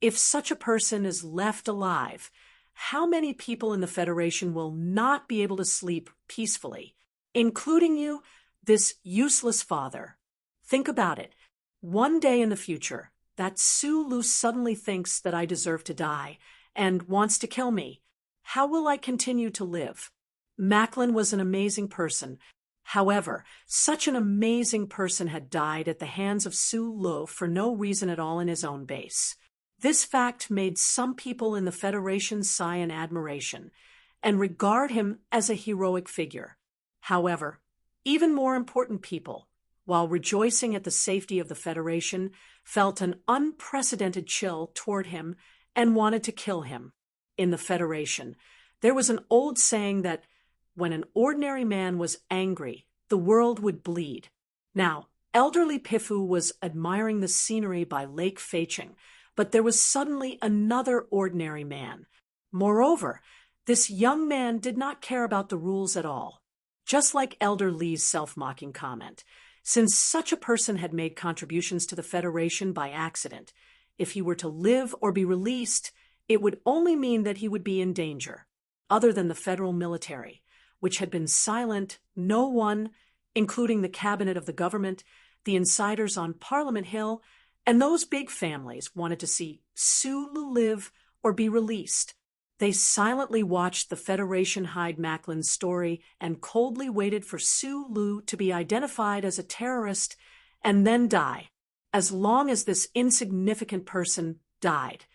If such a person is left alive, how many people in the Federation will not be able to sleep peacefully, including you, this useless father? Think about it. One day in the future, that Su Lu suddenly thinks that I deserve to die and wants to kill me. How will I continue to live? Macklin was an amazing person. However, such an amazing person had died at the hands of Su Lu for no reason at all in his own base. This fact made some people in the Federation sigh in admiration and regard him as a heroic figure. However, even more important people, while rejoicing at the safety of the Federation, felt an unprecedented chill toward him and wanted to kill him. In the Federation, there was an old saying that when an ordinary man was angry, the world would bleed. Now, elderly Pifu was admiring the scenery by Lake Feicheng, but there was suddenly another ordinary man. Moreover, this young man did not care about the rules at all. Just like Elder Li's self-mocking comment, since such a person had made contributions to the Federation by accident, if he were to live or be released, it would only mean that he would be in danger. Other than the federal military, which had been silent, no one, including the cabinet of the government, the insiders on Parliament Hill, and those big families wanted to see Su Lu live or be released. They silently watched the Federation hide Macklin's story and coldly waited for Su Lu to be identified as a terrorist and then die. As long as this insignificant person died,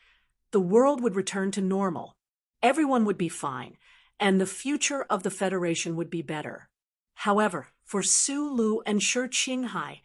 the world would return to normal. Everyone would be fine, and the future of the Federation would be better. However, for Su Lu and Shi Qinghai,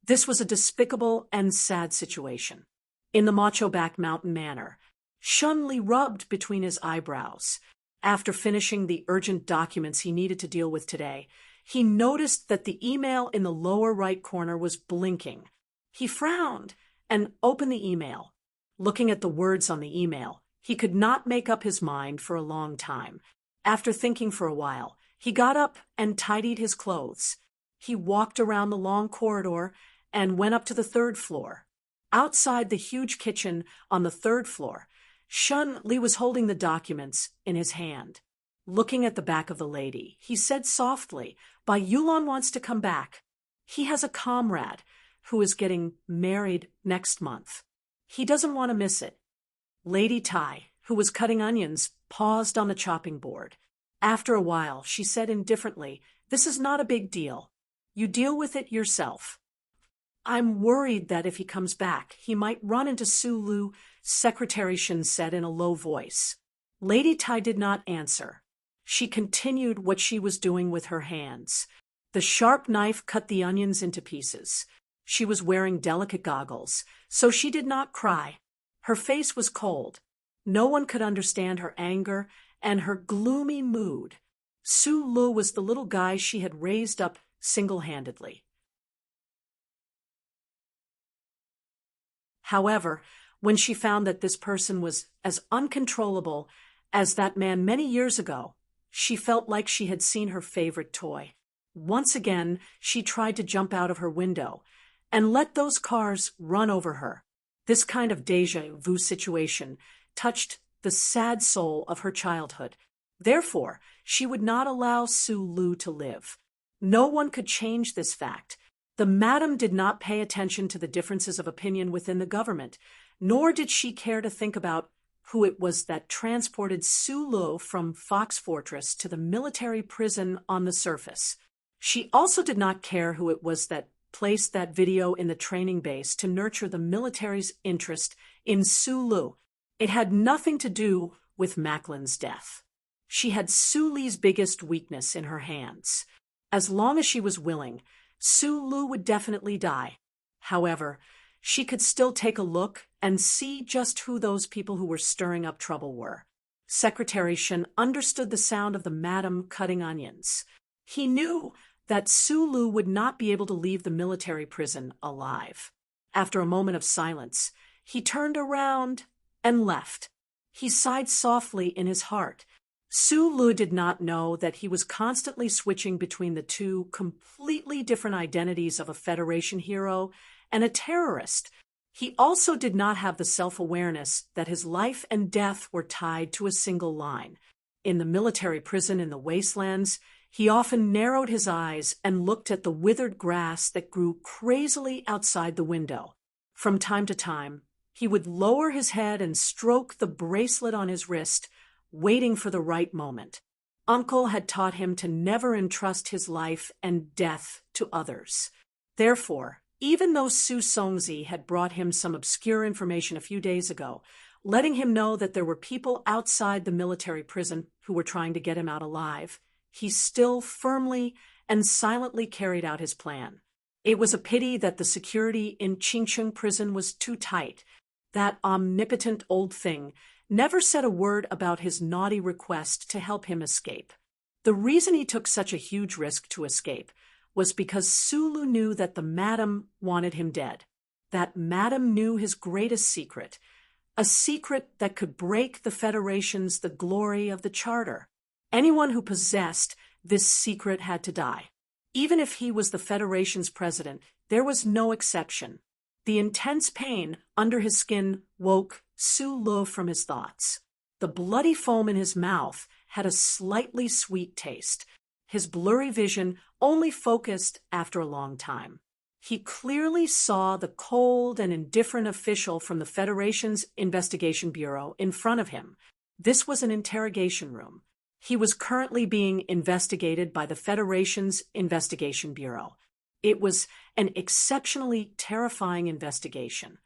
this was a despicable and sad situation. In the Macho-Back Mountain Manor, Shun Li rubbed between his eyebrows. After finishing the urgent documents he needed to deal with today, he noticed that the email in the lower right corner was blinking. He frowned and opened the email. Looking at the words on the email, he could not make up his mind for a long time. After thinking for a while, he got up and tidied his clothes. He walked around the long corridor and went up to the 3rd floor. Outside the huge kitchen on the 3rd floor, Shun Li was holding the documents in his hand. Looking at the back of the lady, he said softly, Bai Yulan wants to come back. He has a comrade who is getting married next month. He doesn't want to miss it. Lady Tai, who was cutting onions, paused on the chopping board. After a while, she said indifferently, This is not a big deal. You deal with it yourself. I'm worried that if he comes back, he might run into Su Lu, Secretary Shen said in a low voice. Lady Tai did not answer. She continued what she was doing with her hands. The sharp knife cut the onions into pieces. She was wearing delicate goggles, so she did not cry. Her face was cold. No one could understand her anger and her gloomy mood. Su Lu was the little guy she had raised up single-handedly. However, when she found that this person was as uncontrollable as that man many years ago, she felt like she had seen her favorite toy. Once again, she tried to jump out of her window and let those cars run over her. This kind of déjà vu situation touched the sad soul of her childhood. Therefore, she would not allow Su Lu to live. No one could change this fact. The madam did not pay attention to the differences of opinion within the government, nor did she care to think about who it was that transported Su Lu from Fox Fortress to the military prison on the surface. She also did not care who it was that placed that video in the training base to nurture the military's interest in Su Lu. It had nothing to do with Macklin's death. She had Su Li's biggest weakness in her hands. As long as she was willing, Su Lu would definitely die. However, she could still take a look and see just who those people who were stirring up trouble were. Secretary Shen understood the sound of the madam cutting onions. He knew that Su Lu would not be able to leave the military prison alive. After a moment of silence, he turned around and left. He sighed softly in his heart. Su Lu did not know that he was constantly switching between the two completely different identities of a Federation hero and a terrorist. He also did not have the self-awareness that his life and death were tied to a single line. In the military prison in the wastelands, he often narrowed his eyes and looked at the withered grass that grew crazily outside the window. From time to time, he would lower his head and stroke the bracelet on his wrist, waiting for the right moment. Uncle had taught him to never entrust his life and death to others. Therefore, even though Su Songzi had brought him some obscure information a few days ago, letting him know that there were people outside the military prison who were trying to get him out alive, he still firmly and silently carried out his plan. It was a pity that the security in Qingcheng prison was too tight. That omnipotent old thing never said a word about his naughty request to help him escape. The reason he took such a huge risk to escape was because Su Lu knew that the madam wanted him dead. That madam knew his greatest secret, a secret that could break the Federation's the glory of the Charter. Anyone who possessed this secret had to die. Even if he was the Federation's president, there was no exception. The intense pain under his skin woke Su Lu from his thoughts. The bloody foam in his mouth had a slightly sweet taste. His blurry vision only focused after a long time. He clearly saw the cold and indifferent official from the Federation's Investigation Bureau in front of him. This was an interrogation room. He was currently being investigated by the Federation's Investigation Bureau. It was an exceptionally terrifying investigation.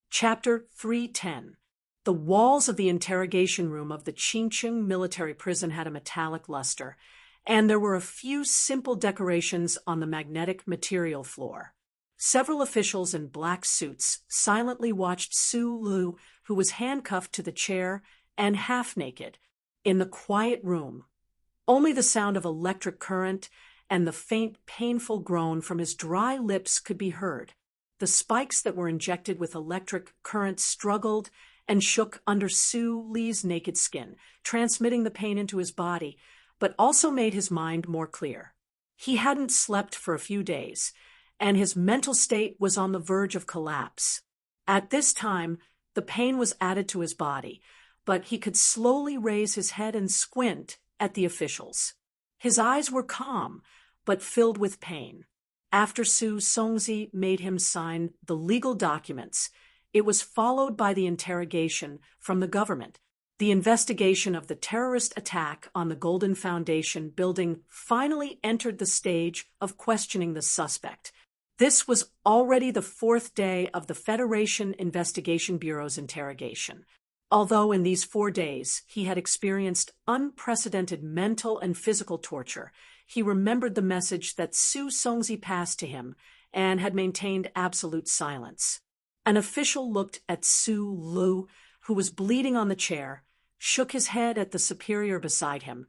Chapter 310. The walls of the interrogation room of the Qingcheng military prison had a metallic luster, and there were a few simple decorations on the magnetic material floor. Several officials in black suits silently watched Su Lu, who was handcuffed to the chair and half-naked, in the quiet room. Only the sound of electric current and the faint, painful groan from his dry lips could be heard. The spikes that were injected with electric current struggled and shook under Su Li's naked skin, transmitting the pain into his body, but also made his mind more clear. He hadn't slept for a few days, and his mental state was on the verge of collapse. At this time, the pain was added to his body, but he could slowly raise his head and squint at the officials. His eyes were calm, but filled with pain. After Su Songzi made him sign the legal documents, it was followed by the interrogation from the government. The investigation of the terrorist attack on the Golden Foundation building finally entered the stage of questioning the suspect. This was already the fourth day of the Federation Investigation Bureau's interrogation. Although in these 4 days he had experienced unprecedented mental and physical torture, he remembered the message that Su Songzi passed to him and had maintained absolute silence. An official looked at Su Lu, who was bleeding on the chair, shook his head at the superior beside him,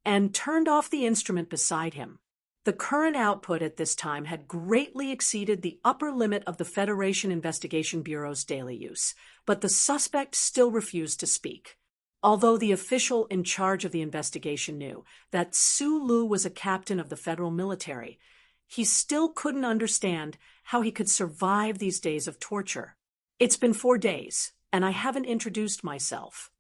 and turned off the instrument beside him. The current output at this time had greatly exceeded the upper limit of the Federation Investigation Bureau's daily use, but the suspect still refused to speak. Although the official in charge of the investigation knew that Su Lu was a captain of the federal military, he still couldn't understand how he could survive these days of torture. "It's been 4 days, and I haven't introduced myself."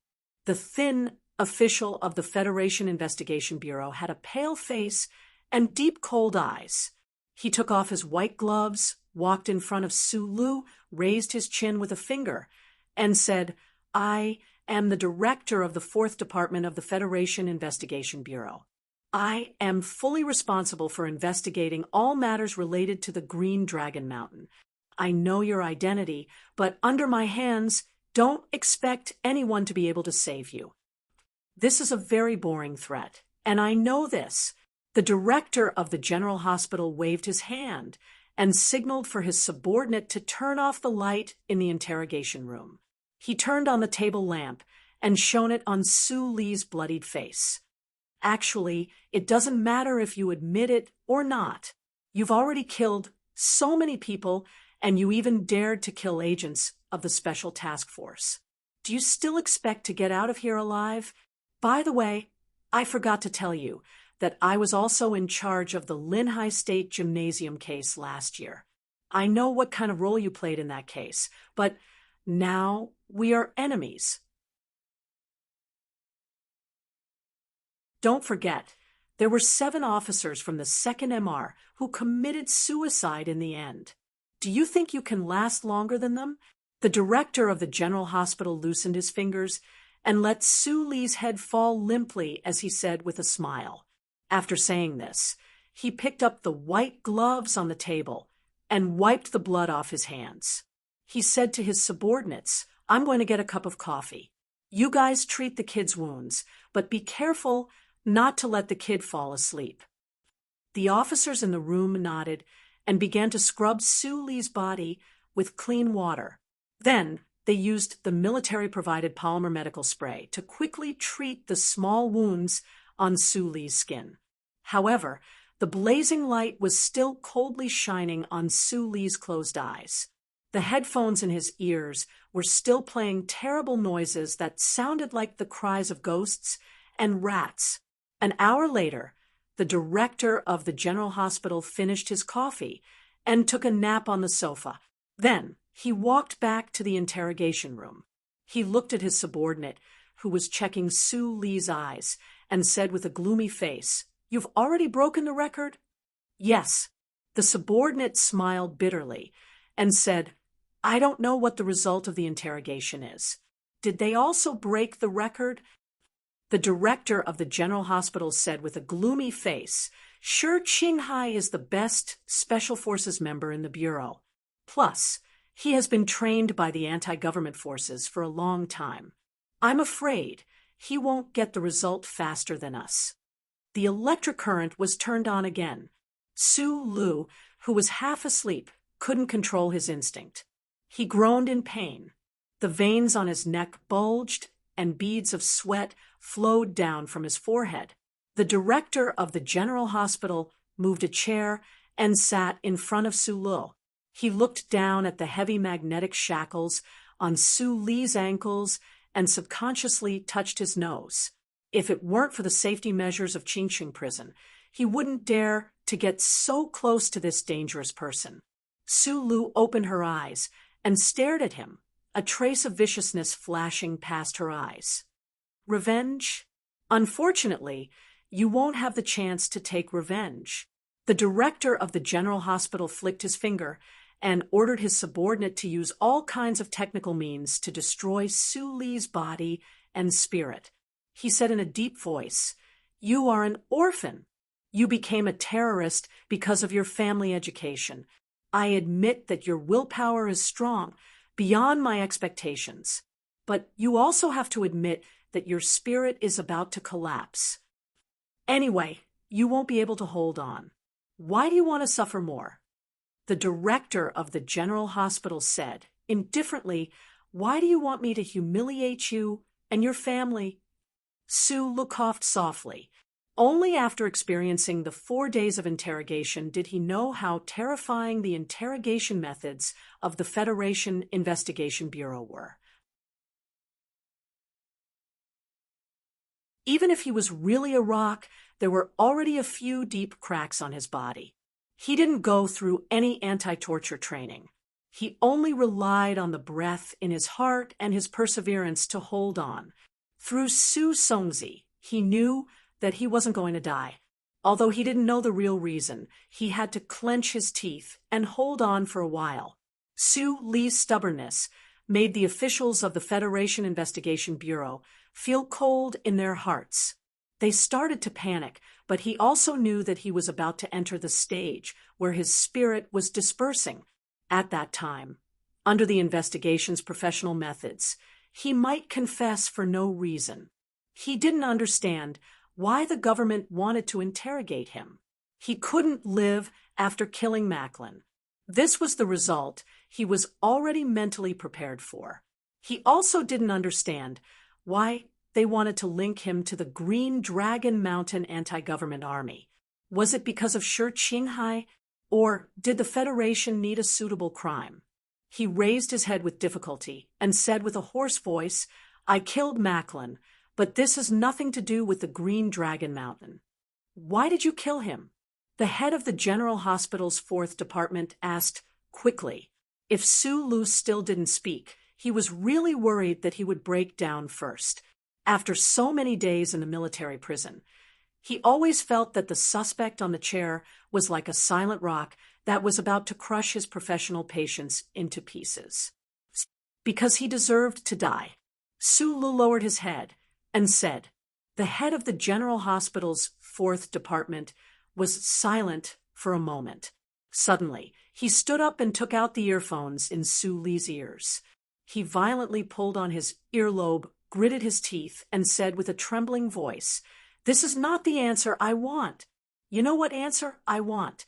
The thin official of the Federation Investigation Bureau had a pale face and deep cold eyes. He took off his white gloves, walked in front of Su Lu, raised his chin with a finger, and said, "I am the director of the 4th Department of the Federation Investigation Bureau. I am fully responsible for investigating all matters related to the Green Dragon Mountain. I know your identity, but under my hands, don't expect anyone to be able to save you." This is a very boring threat, and I know this. The director of the General Hospital waved his hand and signaled for his subordinate to turn off the light in the interrogation room. He turned on the table lamp and shone it on Su Li's bloodied face. "Actually, it doesn't matter if you admit it or not. You've already killed so many people, and you even dared to kill agents of the Special Task Force. Do you still expect to get out of here alive? By the way, I forgot to tell you that I was also in charge of the Linhai State Gymnasium case last year. I know what kind of role you played in that case, but now we are enemies. Don't forget, there were 7 officers from the 2nd MR who committed suicide in the end. Do you think you can last longer than them?" The director of the General Hospital loosened his fingers and let Su Li's head fall limply as he said with a smile. After saying this, he picked up the white gloves on the table and wiped the blood off his hands. He said to his subordinates, "I'm going to get a cup of coffee. You guys treat the kid's wounds, but be careful not to let the kid fall asleep." The officers in the room nodded and began to scrub Su Li's body with clean water. Then they used the military-provided polymer medical spray to quickly treat the small wounds on Su Li's skin. However, the blazing light was still coldly shining on Su Li's closed eyes. The headphones in his ears were still playing terrible noises that sounded like the cries of ghosts and rats. An hour later, the director of the General Hospital finished his coffee and took a nap on the sofa. Then he walked back to the interrogation room. He looked at his subordinate, who was checking Su Li's eyes, and said with a gloomy face, "You've already broken the record?" "Yes." The subordinate smiled bitterly and said, "I don't know what the result of the interrogation is. Did they also break the record?" The director of the General Hospital said with a gloomy face, "Sure, Qinghai is the best Special Forces member in the Bureau. Plus, he has been trained by the anti-government forces for a long time. I'm afraid he won't get the result faster than us." The electric current was turned on again. Su Lu, who was half asleep, couldn't control his instinct. He groaned in pain. The veins on his neck bulged, and beads of sweat flowed down from his forehead. The director of the General Hospital moved a chair and sat in front of Su Lu. He looked down at the heavy magnetic shackles on Su Li's ankles and subconsciously touched his nose. If it weren't for the safety measures of Qingqing prison, He wouldn't dare to get so close to this dangerous person. Sulu opened her eyes and stared at him, a trace of viciousness flashing past her eyes. Revenge? Unfortunately, you won't have the chance to take revenge. The director of the general hospital flicked his finger and ordered his subordinate to use all kinds of technical means to destroy Su Li's body and spirit. He said in a deep voice, "You are an orphan. You became a terrorist because of your family education. I admit that your willpower is strong, beyond my expectations. But you also have to admit that your spirit is about to collapse. Anyway, you won't be able to hold on. Why do you want to suffer more?" The director of the general hospital said, indifferently, "Why do you want me to humiliate you and your family?" Su coughed softly. Only after experiencing the 4 days of interrogation did he know how terrifying the interrogation methods of the Federation Investigation Bureau were. Even if he was really a rock, there were already a few deep cracks on his body. He didn't go through any anti-torture training. He only relied on the breath in his heart and his perseverance to hold on. Through Su Songzi, he knew that he wasn't going to die. Although he didn't know the real reason, he had to clench his teeth and hold on for a while. Su Li's stubbornness made the officials of the Federation Investigation Bureau feel cold in their hearts. They started to panic, but he also knew that he was about to enter the stage where his spirit was dispersing. At that time, under the investigation's professional methods, he might confess for no reason. He didn't understand why the government wanted to interrogate him. He couldn't live after killing Macklin. This was the result he was already mentally prepared for. He also didn't understand why they wanted to link him to the Green Dragon Mountain anti-government army. Was it because of Shi Qinghai, or did the Federation need a suitable crime? He raised his head with difficulty and said with a hoarse voice, "I killed Macklin, but this has nothing to do with the Green Dragon Mountain." "Why did you kill him?" The head of the General Hospital's 4th Department asked quickly. If Su Lu still didn't speak, he was really worried that he would break down first. After so many days in the military prison, he always felt that the suspect on the chair was like a silent rock that was about to crush his professional patience into pieces. Because he deserved to die. Su Lu lowered his head and said, the head of the General Hospital's 4th Department was silent for a moment. Suddenly, he stood up and took out the earphones in Su Li's ears. He violently pulled on his earlobe, gritted his teeth, and said with a trembling voice, "This is not the answer I want." "You know what answer I want?"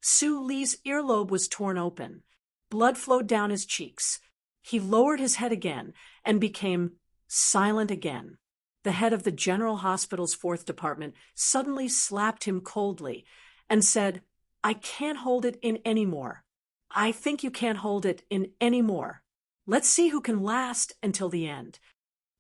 Su Li's earlobe was torn open. Blood flowed down his cheeks. He lowered his head again and became silent again. The head of the General Hospital's 4th Department suddenly slapped him coldly and said, "I can't hold it in anymore. I think you can't hold it in anymore. Let's see who can last until the end."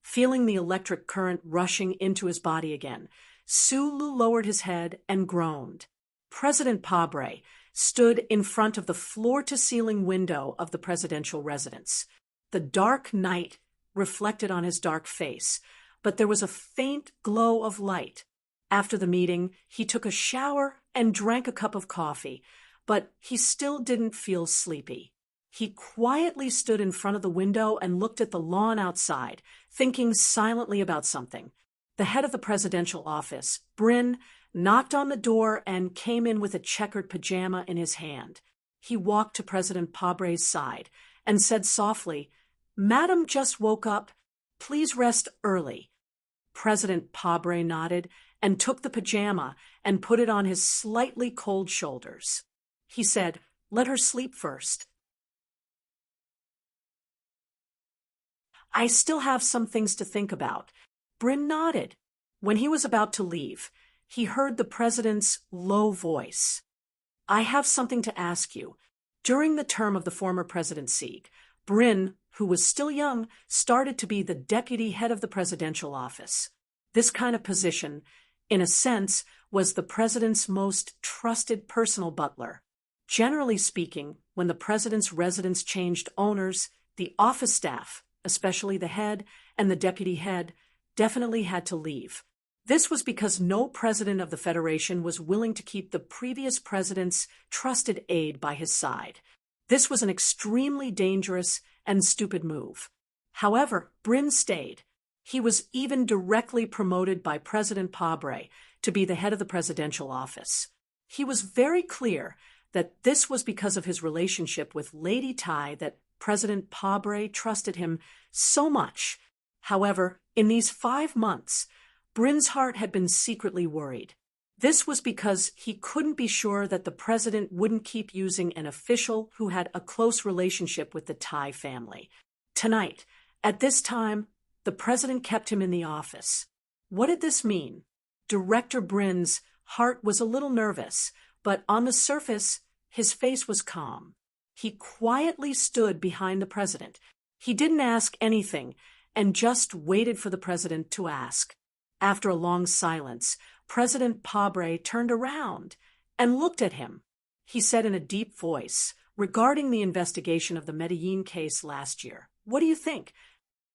Feeling the electric current rushing into his body again, Su Lu lowered his head and groaned. President Pabre stood in front of the floor-to-ceiling window of the presidential residence. The dark night reflected on his dark face, but there was a faint glow of light. After the meeting, he took a shower and drank a cup of coffee, but he still didn't feel sleepy. He quietly stood in front of the window and looked at the lawn outside, thinking silently about something. The head of the presidential office, Bryn, knocked on the door and came in with a checkered pajama in his hand. He walked to President Pabre's side and said softly, "Madam just woke up. Please rest early." President Pabre nodded and took the pajama and put it on his slightly cold shoulders. He said, "Let her sleep first. I still have some things to think about." Bryn nodded. When he was about to leave, he heard the president's low voice. "I have something to ask you. During the term of the former President Sieg, Bryn, who was still young, started to be the deputy head of the presidential office. This kind of position in a sense, was the president's most trusted personal butler. Generally speaking, when the president's residence changed owners, the office staff, especially the head and the deputy head, definitely had to leave. This was because no president of the Federation was willing to keep the previous president's trusted aide by his side. This was an extremely dangerous and stupid move. However, Bryn stayed. He was even directly promoted by President Pabre to be the head of the presidential office. He was very clear that this was because of his relationship with Lady Tai, that President Pabre trusted him so much. However, in these 5 months, Bryn's heart had been secretly worried. This was because he couldn't be sure that the president wouldn't keep using an official who had a close relationship with the Tai family. Tonight, at this time, the president kept him in the office. What did this mean? Director Bryn's heart was a little nervous, but on the surface, his face was calm. He quietly stood behind the president. He didn't ask anything and just waited for the president to ask. After a long silence, President Pabre turned around and looked at him. He said in a deep voice, regarding the investigation of the Medellin case last year, "What do you think?"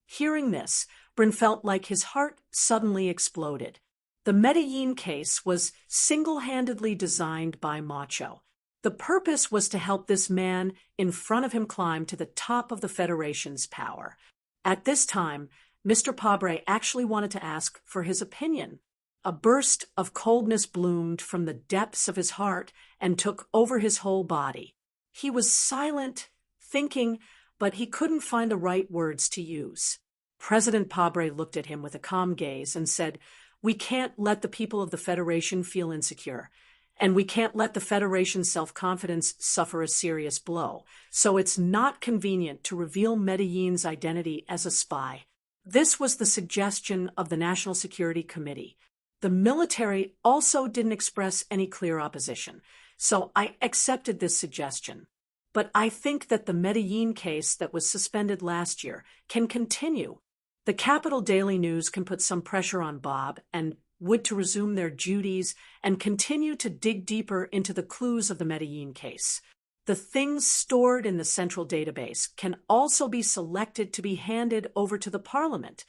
Hearing this, Bryn felt like his heart suddenly exploded. The Medellin case was single-handedly designed by Macho. The purpose was to help this man in front of him climb to the top of the Federation's power. At this time, Mr. Pabre actually wanted to ask for his opinion. A burst of coldness bloomed from the depths of his heart and took over his whole body. He was silent, thinking, but he couldn't find the right words to use. President Pabre looked at him with a calm gaze and said, "We can't let the people of the Federation feel insecure, and we can't let the Federation's self-confidence suffer a serious blow, so it's not convenient to reveal Medellin's identity as a spy." This was the suggestion of the National Security Committee. The military also didn't express any clear opposition, so I accepted this suggestion. But I think that the Medellin case that was suspended last year can continue. The Capital Daily News can put some pressure on Bob and Wood to resume their duties and continue to dig deeper into the clues of the Medellin case. The things stored in the central database can also be selected to be handed over to the Parliament.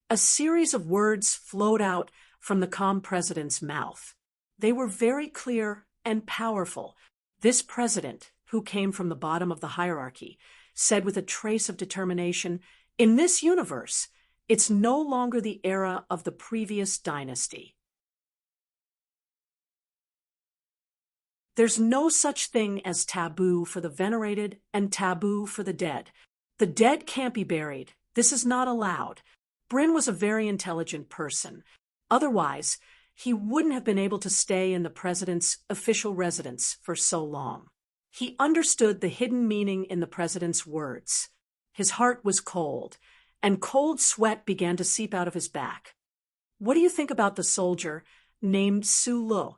A series of words flowed out from the calm president's mouth. They were very clear and powerful. This president, who came from the bottom of the hierarchy, said with a trace of determination, "In this universe, it's no longer the era of the previous dynasty. There's no such thing as taboo for the venerated and taboo for the dead. The dead can't be buried. This is not allowed." Bryn was a very intelligent person. Otherwise, he wouldn't have been able to stay in the president's official residence for so long. He understood the hidden meaning in the president's words. His heart was cold, and cold sweat began to seep out of his back. "What do you think about the soldier named Sulu?"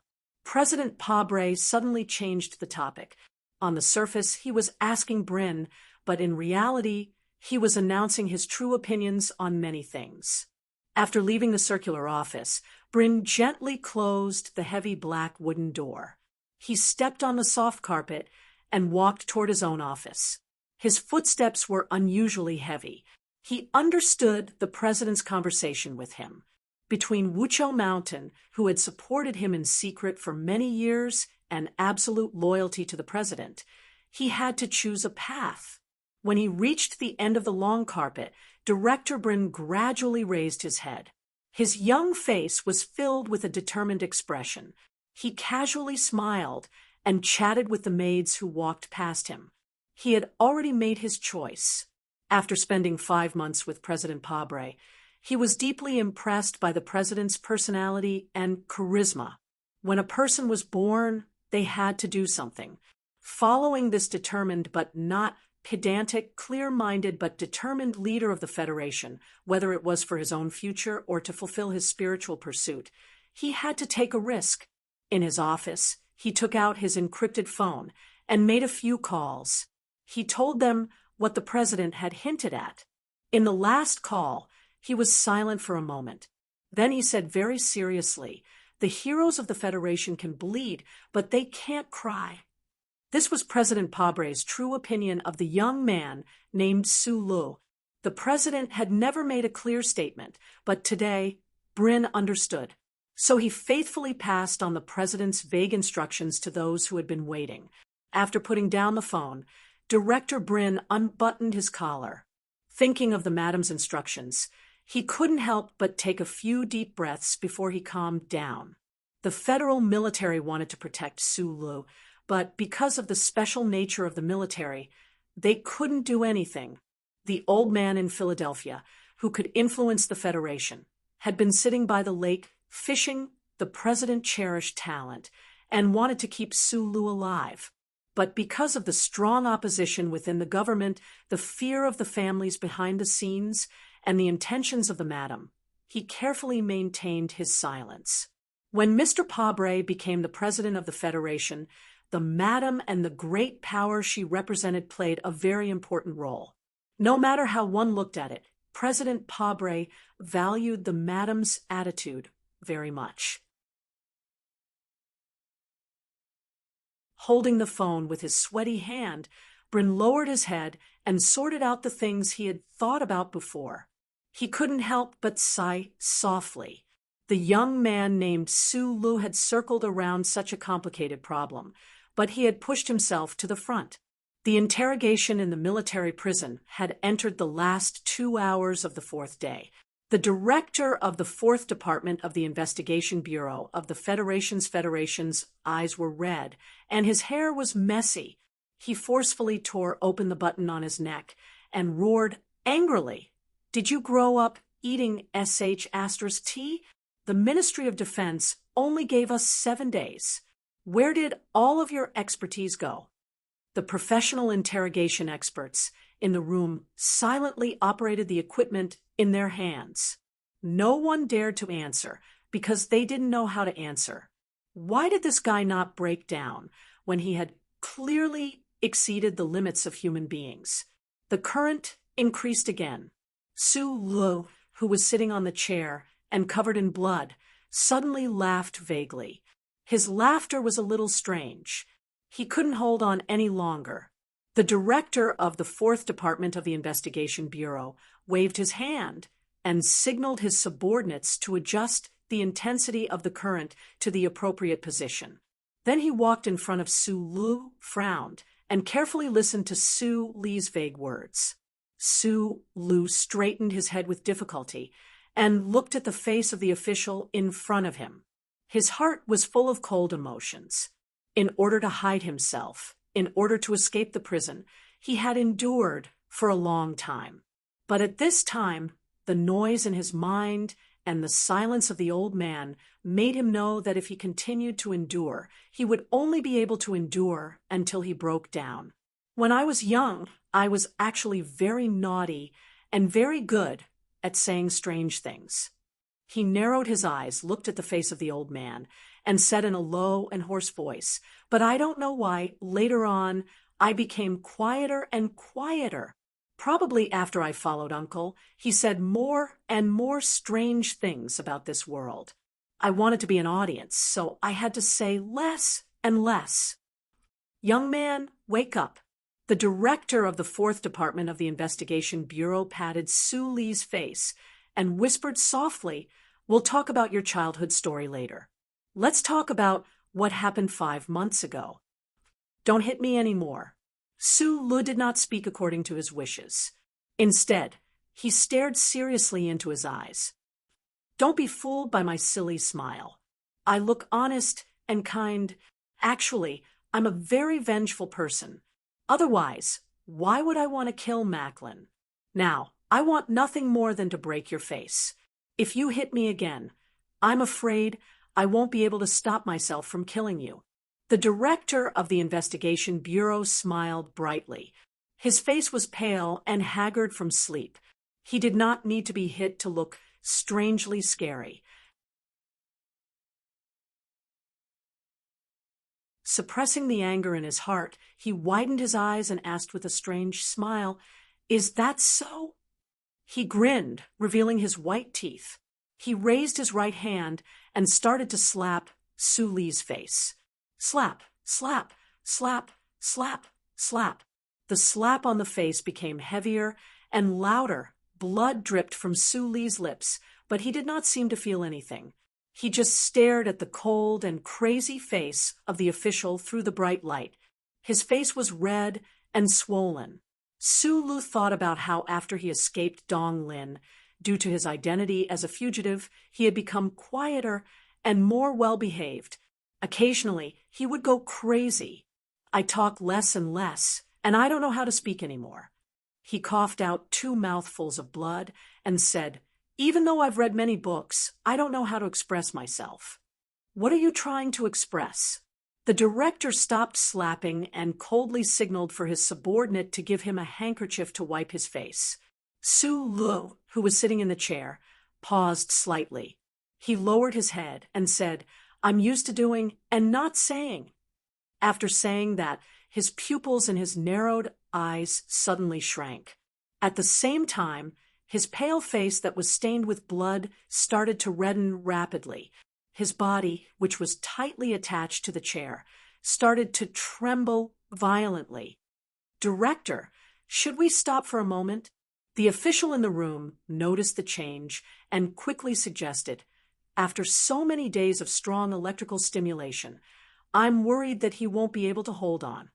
President Pabre suddenly changed the topic. On the surface, he was asking Bryn, but in reality, he was announcing his true opinions on many things. After leaving the circular office, Bryn gently closed the heavy black wooden door. He stepped on the soft carpet and walked toward his own office. His footsteps were unusually heavy. He understood the president's conversation with him. Between Wucho Mountain, who had supported him in secret for many years, and absolute loyalty to the president, he had to choose a path. When he reached the end of the long carpet, Director Bryn gradually raised his head. His young face was filled with a determined expression. He casually smiled and chatted with the maids who walked past him. He had already made his choice. After spending 5 months with President Pabre, he was deeply impressed by the president's personality and charisma. When a person was born, they had to do something. Following this determined but not pedantic, clear-minded but determined leader of the Federation, whether it was for his own future or to fulfill his spiritual pursuit, he had to take a risk. In his office, he took out his encrypted phone and made a few calls. He told them what the president had hinted at. In the last call, he was silent for a moment. Then he said very seriously, The heroes of the Federation can bleed, but they can't cry. This was President Pabre's true opinion of the young man named Su Lu. The president had never made a clear statement, but today, Bryn understood. So he faithfully passed on the president's vague instructions to those who had been waiting. After putting down the phone, Director Bryn unbuttoned his collar. Thinking of the madam's instructions, he couldn't help but take a few deep breaths before he calmed down. The federal military wanted to protect Su Lu, but because of the special nature of the military, they couldn't do anything. The old man in Philadelphia, who could influence the Federation, had been sitting by the lake fishing. The president cherished talent and wanted to keep Su Lu alive. But because of the strong opposition within the government, the fear of the families behind the scenes, and the intentions of the madam, he carefully maintained his silence. When Mr. Pabre became the president of the Federation, the madam and the great power she represented played a very important role. No matter how one looked at it, President Pabre valued the madam's attitude very much. Holding the phone with his sweaty hand, Bryn lowered his head and sorted out the things he had thought about before. He couldn't help but sigh softly. The young man named Su Lu had circled around such a complicated problem, but he had pushed himself to the front. The interrogation in the military prison had entered the last 2 hours of the 4th day. The director of the 4th Department of the Investigation Bureau of the Federation's eyes were red, and his hair was messy. He forcefully tore open the button on his neck and roared angrily, "Did you grow up eating sh*t? The Ministry of Defense only gave us 7 days. Where did all of your expertise go?" The professional interrogation experts in the room silently operated the equipment in their hands. No one dared to answer because they didn't know how to answer. Why did this guy not break down when he had clearly exceeded the limits of human beings? The current increased again. Su Lu, who was sitting on the chair and covered in blood, suddenly laughed vaguely. His laughter was a little strange. He couldn't hold on any longer. The director of the 4th Department of the Investigation Bureau waved his hand and signaled his subordinates to adjust the intensity of the current to the appropriate position. Then he walked in front of Su Lu, frowned, and carefully listened to Su Li's vague words. Su Lu straightened his head with difficulty and looked at the face of the official in front of him. His heart was full of cold emotions. In order to hide himself, in order to escape the prison, he had endured for a long time. But at this time, the noise in his mind and the silence of the old man made him know that if he continued to endure, he would only be able to endure until he broke down. When I was young, I was actually very naughty and very good at saying strange things. He narrowed his eyes, looked at the face of the old man, and said in a low and hoarse voice, "But I don't know why, later on, I became quieter and quieter. Probably after I followed Uncle, he said more and more strange things about this world. I wanted to be an audience, so I had to say less and less." "Young man, wake up." The director of the 4th Department of the Investigation Bureau patted Su Li's face and whispered softly, "We'll talk about your childhood story later. Let's talk about what happened 5 months ago. Don't hit me anymore." Su Lu did not speak according to his wishes. Instead, he stared seriously into his eyes. "Don't be fooled by my silly smile. I look honest and kind. Actually, I'm a very vengeful person. Otherwise, why would I want to kill Macklin? Now, I want nothing more than to break your face. If you hit me again, I'm afraid I won't be able to stop myself from killing you." The director of the Investigation Bureau smiled brightly. His face was pale and haggard from sleep. He did not need to be hit to look strangely scary. Suppressing the anger in his heart, he widened his eyes and asked with a strange smile, "Is that so?" He grinned, revealing his white teeth. He raised his right hand and started to slap Su Li's face. Slap, slap, slap, slap, slap. The slap on the face became heavier and louder. Blood dripped from Su Li's lips, but he did not seem to feel anything. He just stared at the cold and crazy face of the official through the bright light. His face was red and swollen. Su Lu thought about how after he escaped Dong Lin, due to his identity as a fugitive, he had become quieter and more well-behaved. Occasionally, he would go crazy. I talk less and less, and I don't know how to speak anymore. He coughed out 2 mouthfuls of blood and said, "Even though I've read many books, I don't know how to express myself." "What are you trying to express?" The director stopped slapping and coldly signaled for his subordinate to give him a handkerchief to wipe his face. Su Lu, who was sitting in the chair, paused slightly. He lowered his head and said, "I'm used to doing and not saying." After saying that, his pupils and his narrowed eyes suddenly shrank. At the same time, his pale face that was stained with blood started to redden rapidly. His body, which was tightly attached to the chair, started to tremble violently. "Director, should we stop for a moment?" The official in the room noticed the change and quickly suggested, "After so many days of strong electrical stimulation, I'm worried that he won't be able to hold on."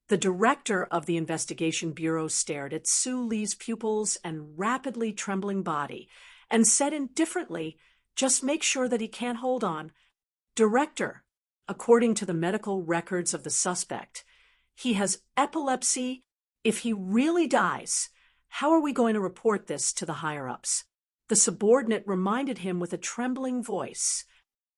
The director of the investigation bureau stared at Su Li's pupils and rapidly trembling body and said indifferently, "Just make sure that he can't hold on." "Director, according to the medical records of the suspect, he has epilepsy. If he really dies, how are we going to report this to the higher-ups?" The subordinate reminded him with a trembling voice.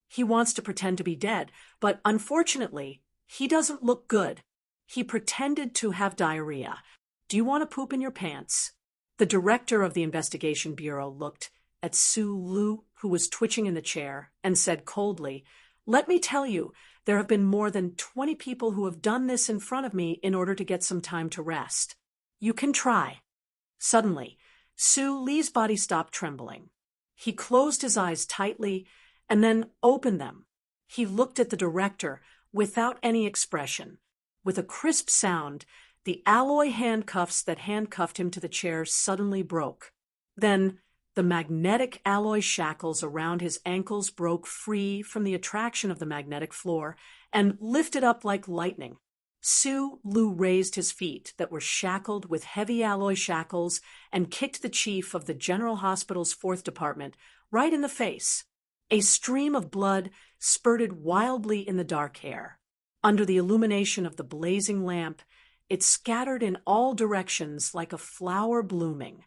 "He wants to pretend to be dead, but unfortunately, he doesn't look good. He pretended to have diarrhea. Do you want to poop in your pants?" The director of the investigation bureau looked at Su Lu, who was twitching in the chair, and said coldly, "Let me tell you, there have been more than 20 people who have done this in front of me in order to get some time to rest. You can try." Suddenly, Su Li's body stopped trembling. He closed his eyes tightly and then opened them. He looked at the director without any expression. With a crisp sound, the alloy handcuffs that handcuffed him to the chair suddenly broke. Then, the magnetic alloy shackles around his ankles broke free from the attraction of the magnetic floor and lifted up like lightning. Su Lu raised his feet that were shackled with heavy alloy shackles and kicked the chief of the General Hospital's 4th Department right in the face. A stream of blood spurted wildly in the dark air. Under the illumination of the blazing lamp, it scattered in all directions like a flower blooming.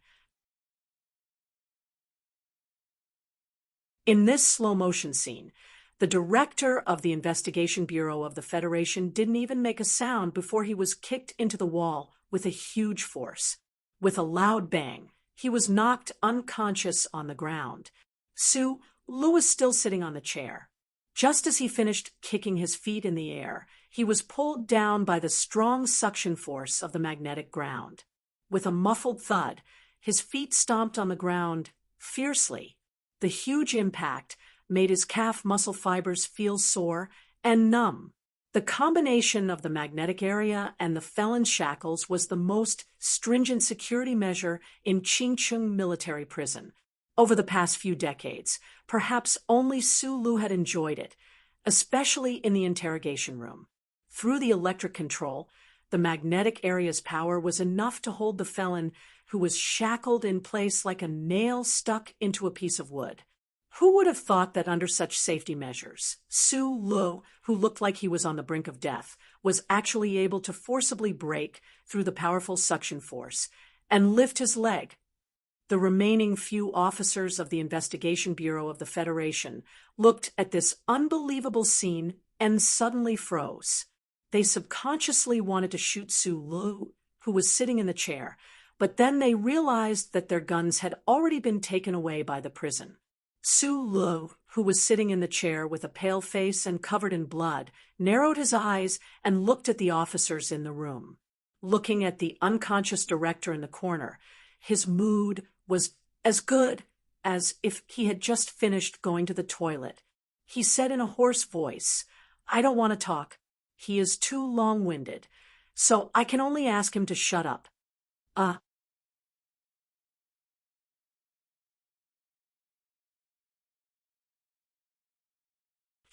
In this slow-motion scene, the director of the Investigation Bureau of the Federation didn't even make a sound before he was kicked into the wall with a huge force. With a loud bang, he was knocked unconscious on the ground. Su Lu was still sitting on the chair. Just as he finished kicking his feet in the air, he was pulled down by the strong suction force of the magnetic ground. With a muffled thud, his feet stomped on the ground fiercely. The huge impact made his calf muscle fibers feel sore and numb. The combination of the magnetic area and the felon's shackles was the most stringent security measure in Qingcheng military prison. Over the past few decades, perhaps only Su Lu had enjoyed it, especially in the interrogation room. Through the electric control, the magnetic area's power was enough to hold the felon, who was shackled in place like a nail stuck into a piece of wood. Who would have thought that under such safety measures, Su Lu, who looked like he was on the brink of death, was actually able to forcibly break through the powerful suction force and lift his leg? The remaining few officers of the Investigation Bureau of the Federation looked at this unbelievable scene and suddenly froze. They subconsciously wanted to shoot Su Lu, who was sitting in the chair, but then they realized that their guns had already been taken away by the prison. Su Lu, who was sitting in the chair with a pale face and covered in blood, narrowed his eyes and looked at the officers in the room. Looking at the unconscious director in the corner, his mood was as good as if he had just finished going to the toilet. He said in a hoarse voice, "I don't want to talk. He is too long-winded, so I can only ask him to shut up."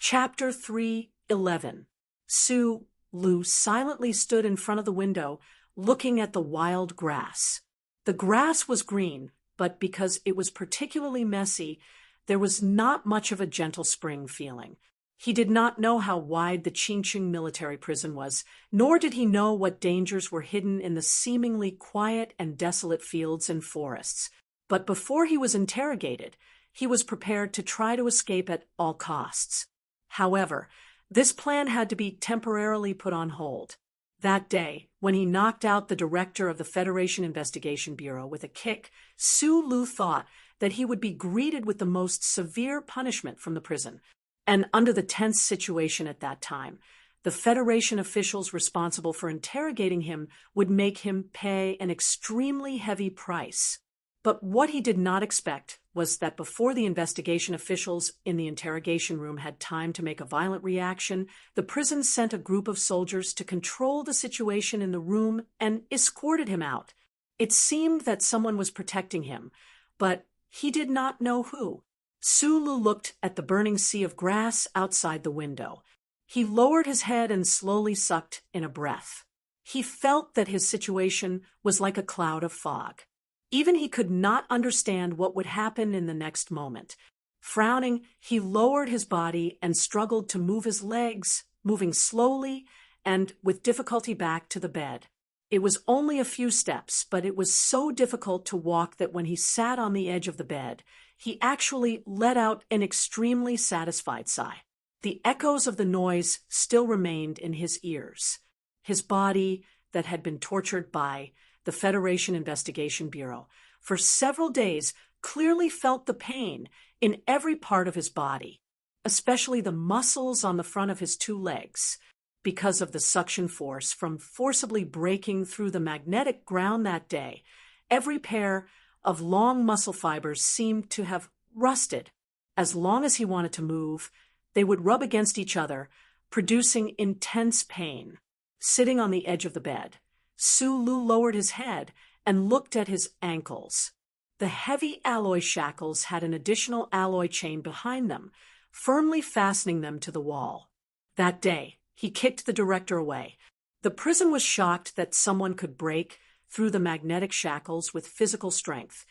Chapter 3:11. Sue Lu silently stood in front of the window, looking at the wild grass. The grass was green, but because it was particularly messy, there was not much of a gentle spring feeling. He did not know how wide the Qingqing military prison was, nor did he know what dangers were hidden in the seemingly quiet and desolate fields and forests. But before he was interrogated, he was prepared to try to escape at all costs. However, this plan had to be temporarily put on hold. That day, when he knocked out the director of the Federation Investigation Bureau with a kick, Su Lu thought that he would be greeted with the most severe punishment from the prison. And under the tense situation at that time, the Federation officials responsible for interrogating him would make him pay an extremely heavy price. But what he did not expect was that before the investigation officials in the interrogation room had time to make a violent reaction, the prison sent a group of soldiers to control the situation in the room and escorted him out. It seemed that someone was protecting him, but he did not know who. Su Lu looked at the burning sea of grass outside the window. He lowered his head and slowly sucked in a breath. He felt that his situation was like a cloud of fog. Even he could not understand what would happen in the next moment. Frowning, he lowered his body and struggled to move his legs, moving slowly and with difficulty back to the bed. It was only a few steps, but it was so difficult to walk that when he sat on the edge of the bed, he actually let out an extremely satisfied sigh. The echoes of the noise still remained in his ears. His body, that had been tortured by the Federation Investigation Bureau for several days, clearly felt the pain in every part of his body, especially the muscles on the front of his two legs, because of the suction force from forcibly breaking through the magnetic ground that day. Every pair of long muscle fibers seemed to have rusted. As long as he wanted to move, they would rub against each other, producing intense pain. Sitting on the edge of the bed, Su Lu lowered his head and looked at his ankles. The heavy alloy shackles had an additional alloy chain behind them, firmly fastening them to the wall. That day, he kicked the director away. The prison was shocked that someone could break through the magnetic shackles with physical strength,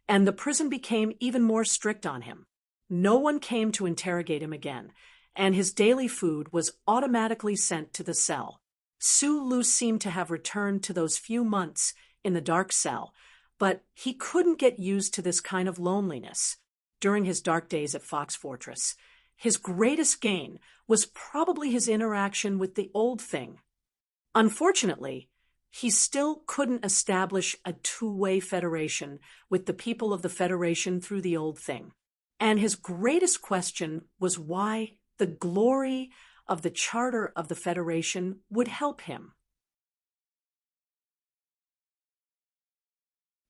and the prison became even more strict on him. No one came to interrogate him again, and his daily food was automatically sent to the cell. Su Lu seemed to have returned to those few months in the dark cell, but he couldn't get used to this kind of loneliness. During his dark days at Fox Fortress, his greatest gain was probably his interaction with the Old Thing. Unfortunately, he still couldn't establish a two-way federation with the people of the Federation through the Old Thing. And his greatest question was why the glory of the Charter of the Federation would help him.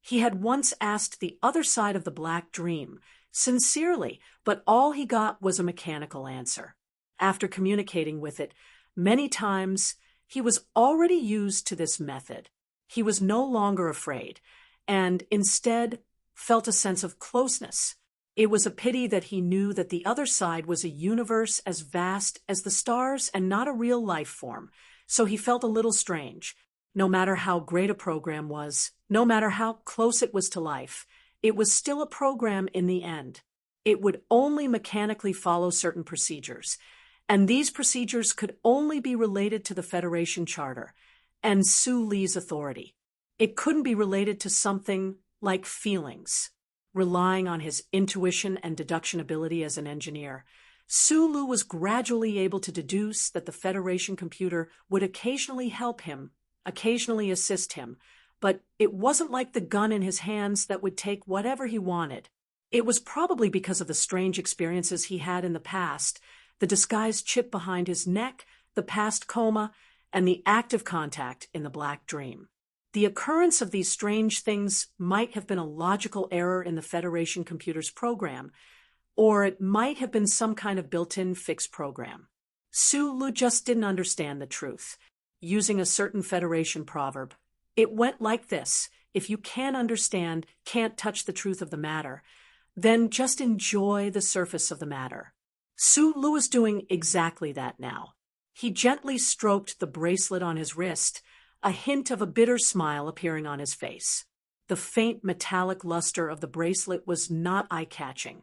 He had once asked the other side of the Black Dream, sincerely, but all he got was a mechanical answer. After communicating with it many times, he was already used to this method. He was no longer afraid, and instead felt a sense of closeness. It was a pity that he knew that the other side was a universe as vast as the stars and not a real life form, so he felt a little strange. No matter how great a program was, no matter how close it was to life, it was still a program in the end. It would only mechanically follow certain procedures, and these procedures could only be related to the Federation Charter and Su Li's authority. It couldn't be related to something like feelings. Relying on his intuition and deduction ability as an engineer, Su Lu was gradually able to deduce that the Federation computer would occasionally help him, occasionally assist him, but it wasn't like the gun in his hands that would take whatever he wanted. It was probably because of the strange experiences he had in the past, the disguised chip behind his neck, the past coma, and the active contact in the Black Dream. The occurrence of these strange things might have been a logical error in the Federation computer's program, or it might have been some kind of built-in fixed program. Su Lu just didn't understand the truth. Using a certain Federation proverb, it went like this: if you can't understand, can't touch the truth of the matter, then just enjoy the surface of the matter. Su Lu was doing exactly that now. He gently stroked the bracelet on his wrist, a hint of a bitter smile appearing on his face. The faint metallic luster of the bracelet was not eye-catching,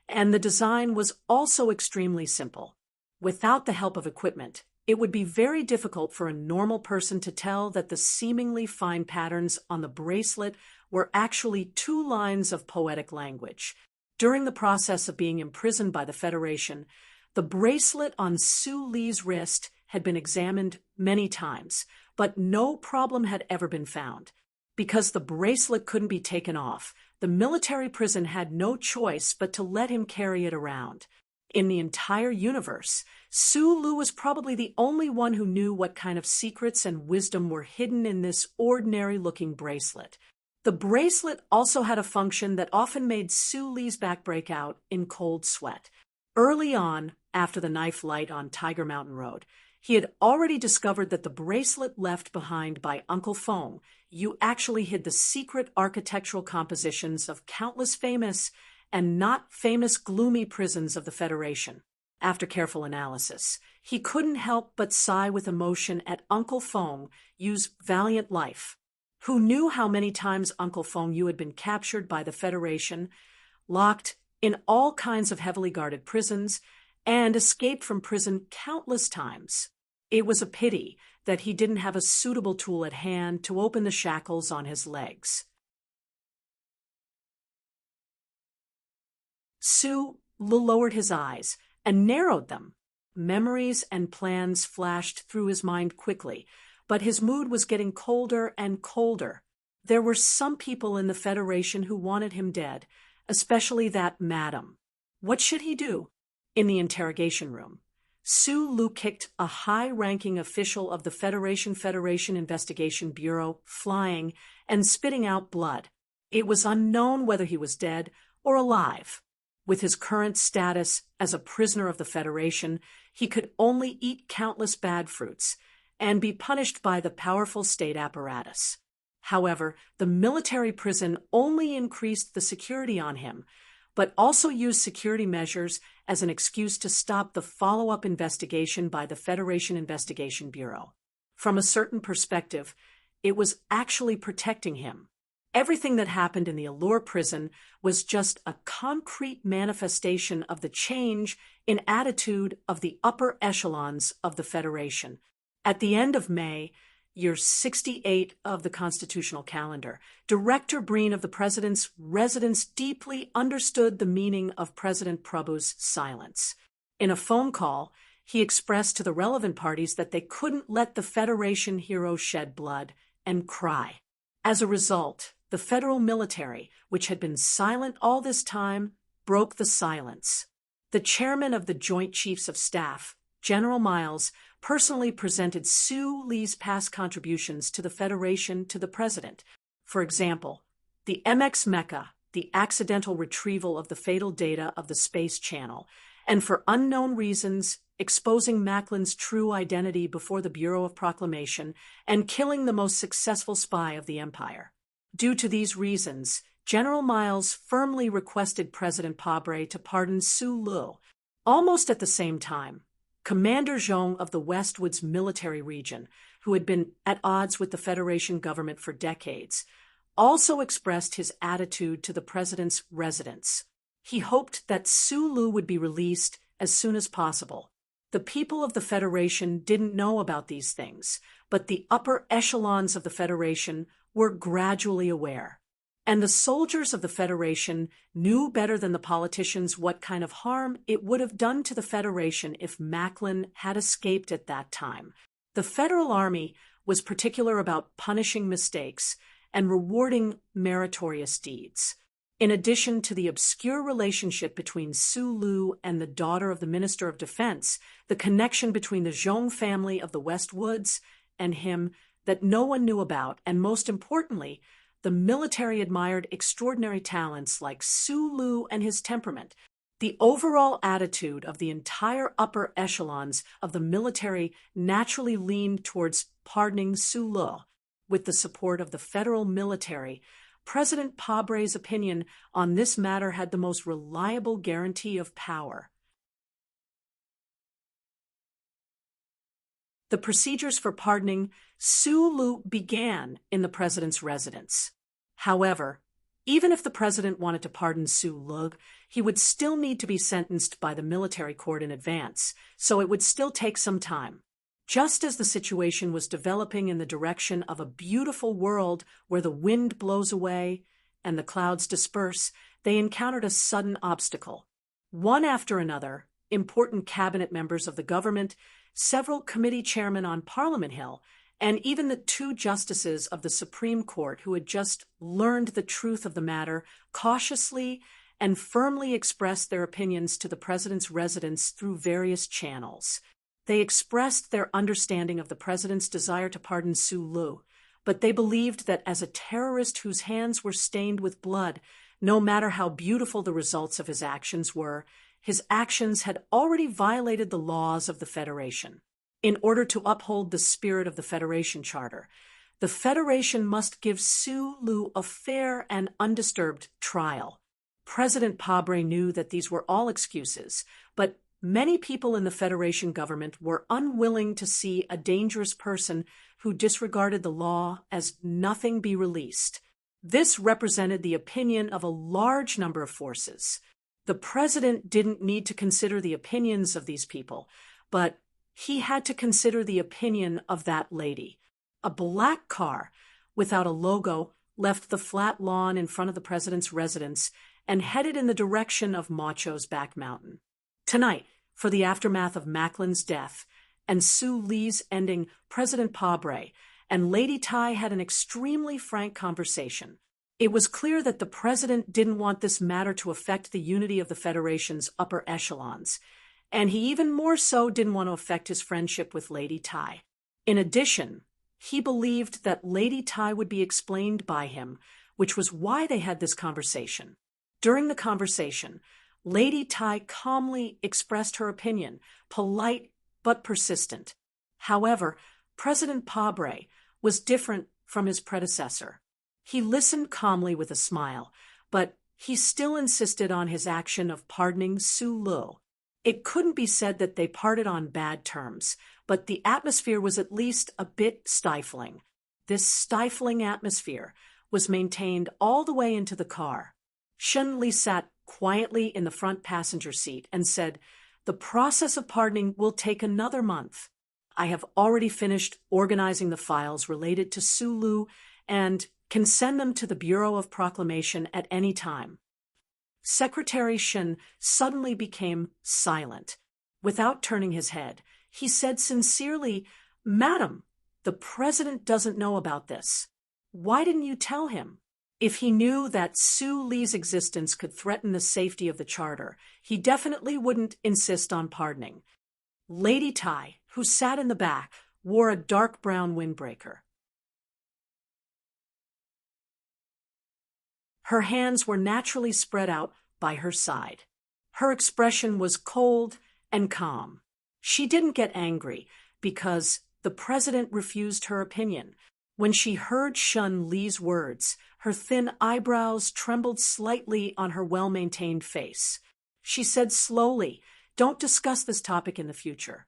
and the design was also extremely simple. Without the help of equipment, it would be very difficult for a normal person to tell that the seemingly fine patterns on the bracelet were actually 2 lines of poetic language. During the process of being imprisoned by the Federation, the bracelet on Su Li's wrist had been examined many times, but no problem had ever been found. Because the bracelet couldn't be taken off, the military prison had no choice but to let him carry it around. In the entire universe, Su Lu was probably the only one who knew what kind of secrets and wisdom were hidden in this ordinary-looking bracelet. The bracelet also had a function that often made Su Li's back break out in cold sweat. Early on, after the knife light on Tiger Mountain Road, he had already discovered that the bracelet left behind by Uncle Fong actually hid the secret architectural compositions of countless famous and not famous gloomy prisons of the Federation. After careful analysis, he couldn't help but sigh with emotion at Uncle Fong Yu's valiant life. Who knew how many times Uncle Fong Yu had been captured by the Federation, locked in all kinds of heavily guarded prisons, and escaped from prison countless times. It was a pity that he didn't have a suitable tool at hand to open the shackles on his legs. Su Lu lowered his eyes and narrowed them. Memories and plans flashed through his mind quickly, but his mood was getting colder and colder. There were some people in the Federation who wanted him dead, especially that madam. What should he do? In the interrogation room, Su Lu kicked a high-ranking official of the Federation Investigation Bureau, flying and spitting out blood. It was unknown whether he was dead or alive. With his current status as a prisoner of the Federation, he could only eat countless bad fruits and be punished by the powerful state apparatus. However, the military prison only increased the security on him, but also used security measures as an excuse to stop the follow-up investigation by the Federation Investigation Bureau. From a certain perspective, it was actually protecting him. Everything that happened in the Allure prison was just a concrete manifestation of the change in attitude of the upper echelons of the Federation. At the end of May, year 68 of the constitutional calendar, Director Breen of the President's residence deeply understood the meaning of President Prabhu's silence. In a phone call, he expressed to the relevant parties that they couldn't let the Federation hero shed blood and cry. As a result, the federal military, which had been silent all this time, broke the silence. The chairman of the Joint Chiefs of Staff, General Miles, personally presented Su Li's past contributions to the Federation to the President. For example, the MX Mecca, the accidental retrieval of the fatal data of the Space Channel, and for unknown reasons, exposing Macklin's true identity before the Bureau of Proclamation and killing the most successful spy of the Empire. Due to these reasons, General Miles firmly requested President Pabre to pardon Su Lu. Almost at the same time, Commander Zhong of the Westwoods military region, who had been at odds with the Federation government for decades, also expressed his attitude to the president's residence. He hoped that Su Lu would be released as soon as possible. The people of the Federation didn't know about these things, but the upper echelons of the Federation were gradually aware. And the soldiers of the Federation knew better than the politicians what kind of harm it would have done to the Federation if Macklin had escaped at that time. The Federal Army was particular about punishing mistakes and rewarding meritorious deeds. In addition to the obscure relationship between Su Lu and the daughter of the Minister of Defense, the connection between the Zhong family of the West Woods and him that no one knew about, and most importantly, the military admired extraordinary talents like Su Lu and his temperament. The overall attitude of the entire upper echelons of the military naturally leaned towards pardoning Su Lu. With the support of the federal military, President Pabre's opinion on this matter had the most reliable guarantee of power. The procedures for pardoning Su Lu began in the president's residence. However, even if the president wanted to pardon Su Lu, he would still need to be sentenced by the military court in advance, so it would still take some time. Just as the situation was developing in the direction of a beautiful world where the wind blows away and the clouds disperse, they encountered a sudden obstacle. One after another, important cabinet members of the government, several committee chairmen on Parliament Hill, and even the two justices of the Supreme Court who had just learned the truth of the matter cautiously and firmly expressed their opinions to the president's residence through various channels. They expressed their understanding of the president's desire to pardon Su Lu, but they believed that as a terrorist whose hands were stained with blood, no matter how beautiful the results of his actions were, his actions had already violated the laws of the Federation. In order to uphold the spirit of the Federation Charter, the Federation must give Su Lu a fair and undisturbed trial. President Pabre knew that these were all excuses, but many people in the Federation government were unwilling to see a dangerous person who disregarded the law as nothing be released. This represented the opinion of a large number of forces. The president didn't need to consider the opinions of these people, but he had to consider the opinion of that lady. A black car without a logo left the flat lawn in front of the president's residence and headed in the direction of Macho's back mountain. Tonight, for the aftermath of Macklin's death and Su Lu's ending, President Pabre and Lady Tai had an extremely frank conversation. It was clear that the president didn't want this matter to affect the unity of the Federation's upper echelons, and he even more so didn't want to affect his friendship with Lady Tai. In addition, he believed that Lady Tai would be explained by him, which was why they had this conversation. During the conversation, Lady Tai calmly expressed her opinion, polite but persistent. However, President Pabre was different from his predecessor. He listened calmly with a smile, but he still insisted on his action of pardoning Su Lu. It couldn't be said that they parted on bad terms, but the atmosphere was at least a bit stifling. This stifling atmosphere was maintained all the way into the car. Shun Li sat quietly in the front passenger seat and said, "The process of pardoning will take another month. I have already finished organizing the files related to Su Lu and can send them to the Bureau of Proclamation at any time." Secretary Shun suddenly became silent. Without turning his head, he said sincerely, "Madam, the president doesn't know about this. Why didn't you tell him? If he knew that Su Lu's existence could threaten the safety of the charter, he definitely wouldn't insist on pardoning." Lady Tai, who sat in the back, wore a dark brown windbreaker. Her hands were naturally spread out by her side. Her expression was cold and calm. She didn't get angry because the president refused her opinion. When she heard Shun Li's words, her thin eyebrows trembled slightly on her well-maintained face. She said slowly, "Don't discuss this topic in the future."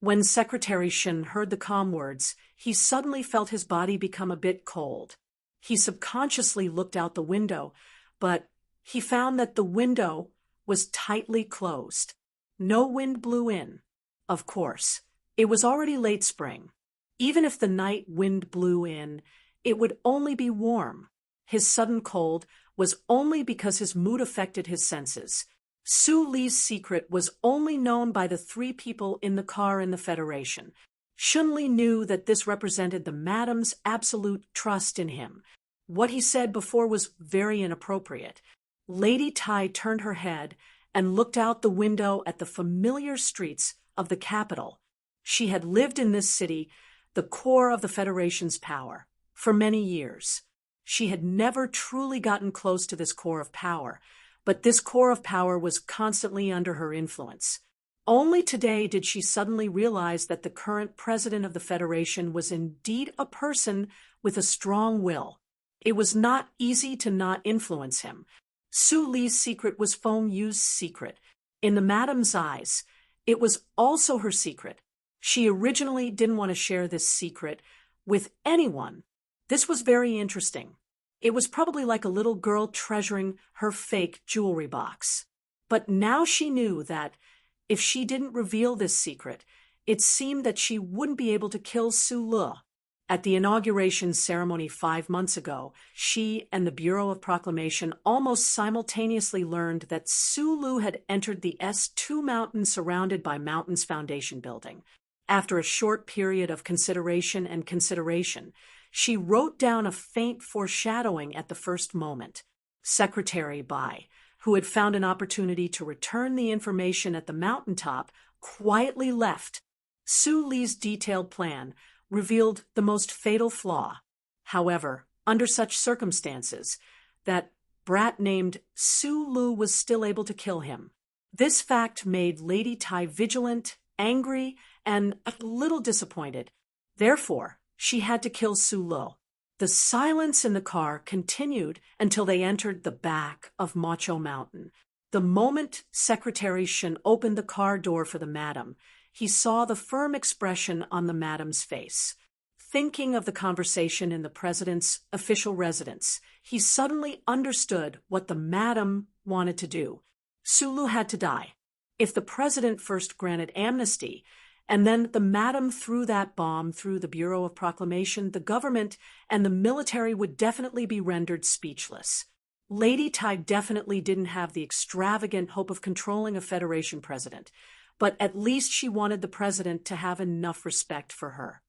When Secretary Shun heard the calm words, he suddenly felt his body become a bit cold. He subconsciously looked out the window, but he found that the window was tightly closed. No wind blew in. Of course, it was already late spring. Even if the night wind blew in, it would only be warm. His sudden cold was only because his mood affected his senses. Su Lu's secret was only known by the 3 people in the car in the Federation. Shun Li knew that this represented the madam's absolute trust in him. What he said before was very inappropriate. Lady Tai turned her head and looked out the window at the familiar streets of the capital. She had lived in this city the core of the Federation's power. For many years, she had never truly gotten close to this core of power, but this core of power was constantly under her influence. Only today did she suddenly realize that the current president of the Federation was indeed a person with a strong will. It was not easy to not influence him. Su Li's secret was Feng Yu's secret. In the madam's eyes, it was also her secret. She originally didn't want to share this secret with anyone. This was very interesting. It was probably like a little girl treasuring her fake jewelry box. But now she knew that if she didn't reveal this secret, it seemed that she wouldn't be able to kill Su Li. At the inauguration ceremony 5 months ago, she and the Bureau of Proclamation almost simultaneously learned that Su Li had entered the S2 mountain surrounded by Mountains Foundation building. After a short period of consideration, she wrote down a faint foreshadowing at the first moment. Secretary Bai, who had found an opportunity to return the information at the mountaintop, quietly left. Su Li's detailed plan revealed the most fatal flaw. However, under such circumstances, that brat named Su Li was still able to kill him. This fact made Lady Tai vigilant, angry, and a little disappointed. Therefore, she had to kill Su Li. The silence in the car continued until they entered the back of Macho Mountain. The moment Secretary Shen opened the car door for the madam, he saw the firm expression on the madam's face. Thinking of the conversation in the president's official residence, he suddenly understood what the madam wanted to do. Su Li had to die. If the president first granted amnesty, and then the madam threw that bomb through the Bureau of Proclamation, the government and the military would definitely be rendered speechless. Lady Tai definitely didn't have the extravagant hope of controlling a Federation president, but at least she wanted the president to have enough respect for her.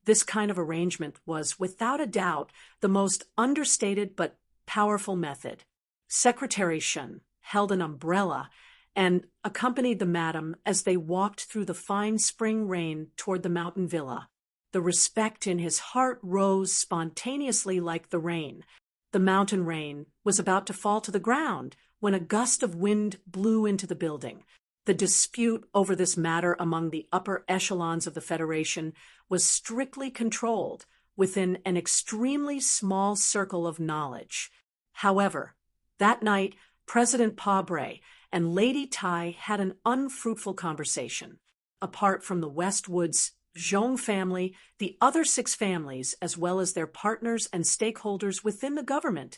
This kind of arrangement was, without a doubt, the most understated but powerful method. Secretary Shen held an umbrella and accompanied the madam as they walked through the fine spring rain toward the mountain villa. The respect in his heart rose spontaneously like the rain. The mountain rain was about to fall to the ground when a gust of wind blew into the building. The dispute over this matter among the upper echelons of the Federation was strictly controlled within an extremely small circle of knowledge. However, that night, President Pabre and Lady Tai had an unfruitful conversation. Apart from the Westwood's Zhong family, the other 6 families, as well as their partners and stakeholders within the government,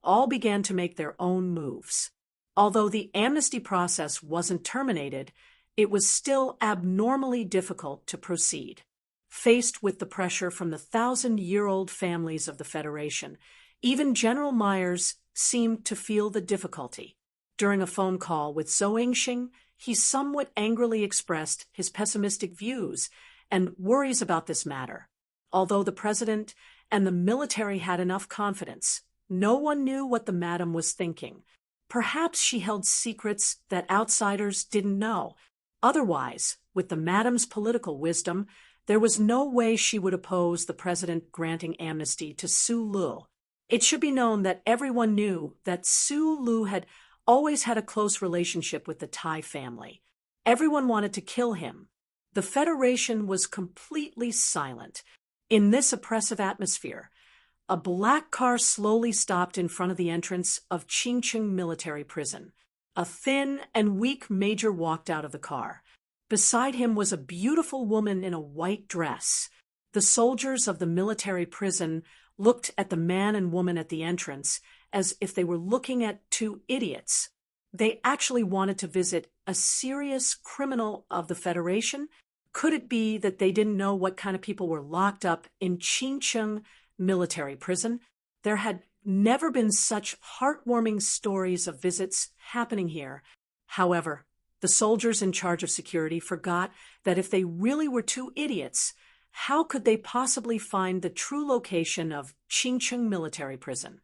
all began to make their own moves. Although the amnesty process wasn't terminated, it was still abnormally difficult to proceed. Faced with the pressure from the 1,000-year-old families of the Federation, even General Myers seemed to feel the difficulty. During a phone call with Zhou Yingxing, he somewhat angrily expressed his pessimistic views and worries about this matter. Although the president and the military had enough confidence, no one knew what the madam was thinking. Perhaps she held secrets that outsiders didn't know. Otherwise, with the madam's political wisdom, there was no way she would oppose the president granting amnesty to Su Li. It should be known that everyone knew that Su Li had always had a close relationship with the Tai family. Everyone wanted to kill him. The Federation was completely silent. In this oppressive atmosphere, a black car slowly stopped in front of the entrance of Qingcheng military prison. A thin and weak major walked out of the car. Beside him was a beautiful woman in a white dress. The soldiers of the military prison looked at the man and woman at the entrance as if they were looking at 2 idiots. They actually wanted to visit a serious criminal of the Federation. Could it be that they didn't know what kind of people were locked up in Qingcheng military prison? There had never been such heartwarming stories of visits happening here. However, the soldiers in charge of security forgot that if they really were 2 idiots, how could they possibly find the true location of Qingcheng military prison?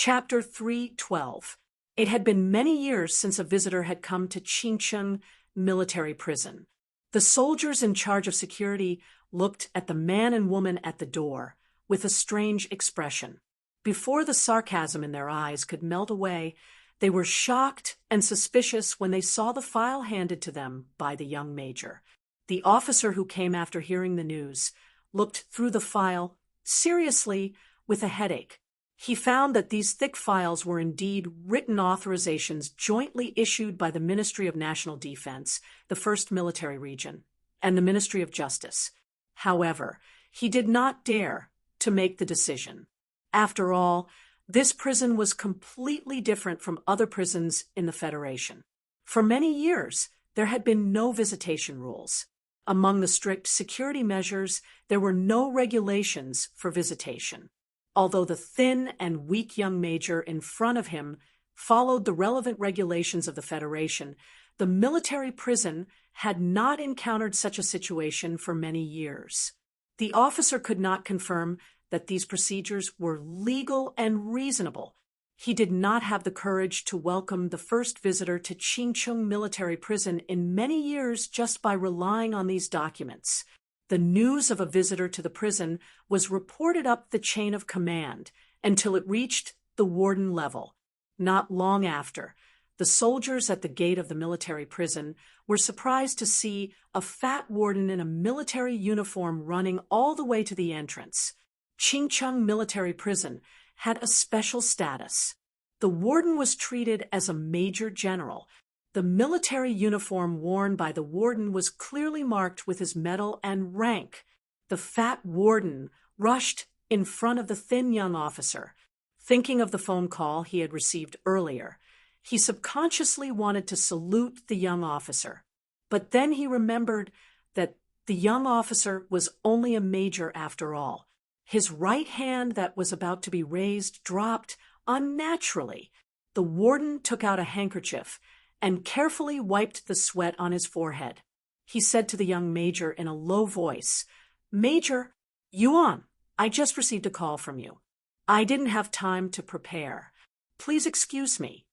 Chapter 312. It had been many years since a visitor had come to Qingcheng military prison. The soldiers in charge of security looked at the man and woman at the door with a strange expression. Before the sarcasm in their eyes could melt away, they were shocked and suspicious when they saw the file handed to them by the young major. The officer who came after hearing the news looked through the file seriously with a headache. He found that these thick files were indeed written authorizations jointly issued by the Ministry of National Defense, the 1st Military Region, and the Ministry of Justice. However, he did not dare to make the decision. After all, this prison was completely different from other prisons in the Federation. For many years, there had been no visitation rules. Among the strict security measures, there were no regulations for visitation. Although the thin and weak young major in front of him followed the relevant regulations of the Federation, the military prison had not encountered such a situation for many years. The officer could not confirm that these procedures were legal and reasonable. He did not have the courage to welcome the first visitor to Qingcheng military prison in many years just by relying on these documents. The news of a visitor to the prison was reported up the chain of command until it reached the warden level. Not long after, the soldiers at the gate of the military prison were surprised to see a fat warden in a military uniform running all the way to the entrance. Qingcheng military prison had a special status. The warden was treated as a major general. The military uniform worn by the warden was clearly marked with his medal and rank. The fat warden rushed in front of the thin young officer. Thinking of the phone call he had received earlier, he subconsciously wanted to salute the young officer. But then he remembered that the young officer was only a major after all. His right hand that was about to be raised dropped unnaturally. The warden took out a handkerchief and carefully wiped the sweat on his forehead. He said to the young major in a low voice, "Major, Yuan, I just received a call from you. I didn't have time to prepare. Please excuse me."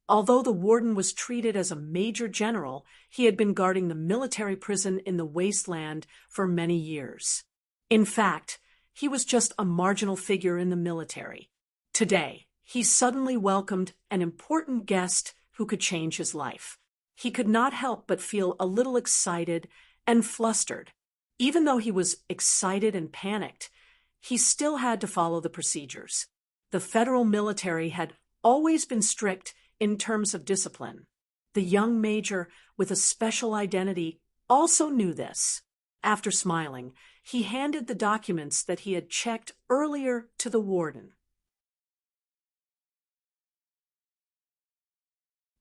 Although the warden was treated as a major general, he had been guarding the military prison in the wasteland for many years. In fact, he was just a marginal figure in the military. Today, he suddenly welcomed an important guest who could change his life. He could not help but feel a little excited and flustered. Even though he was excited and panicked, he still had to follow the procedures. The federal military had always been strict in terms of discipline. The young major with a special identity also knew this. After smiling, he handed the documents that he had checked earlier to the warden.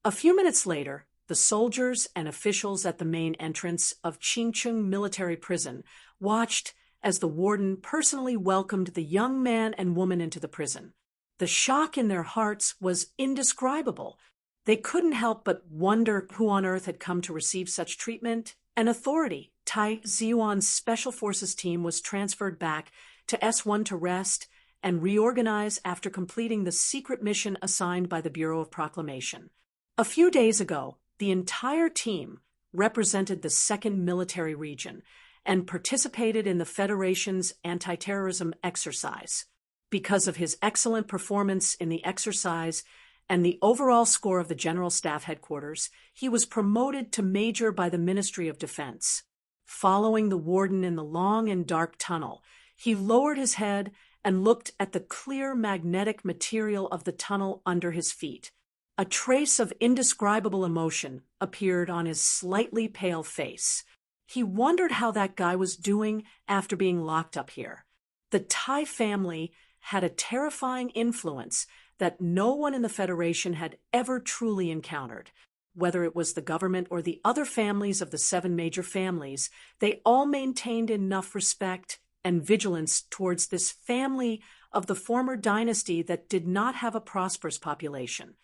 A few minutes later, the soldiers and officials at the main entrance of Qingcheng military prison watched as the warden personally welcomed the young man and woman into the prison. The shock in their hearts was indescribable. They couldn't help but wonder who on earth had come to receive such treatment and authority. Tai Ziyuan's Special Forces team was transferred back to S1 to rest and reorganize after completing the secret mission assigned by the Bureau of Proclamation. A few days ago, the entire team represented the 2nd Military Region and participated in the Federation's anti-terrorism exercise. Because of his excellent performance in the exercise and the overall score of the General Staff Headquarters, he was promoted to Major by the Ministry of Defense. Following the warden in the long and dark tunnel, he lowered his head and looked at the clear magnetic material of the tunnel under his feet. A trace of indescribable emotion appeared on his slightly pale face. He wondered how that guy was doing after being locked up here. The Tai family had a terrifying influence that no one in the Federation had ever truly encountered. Whether it was the government or the other families of the 7 major families, they all maintained enough respect and vigilance towards this family of the former dynasty that did not have a prosperous population.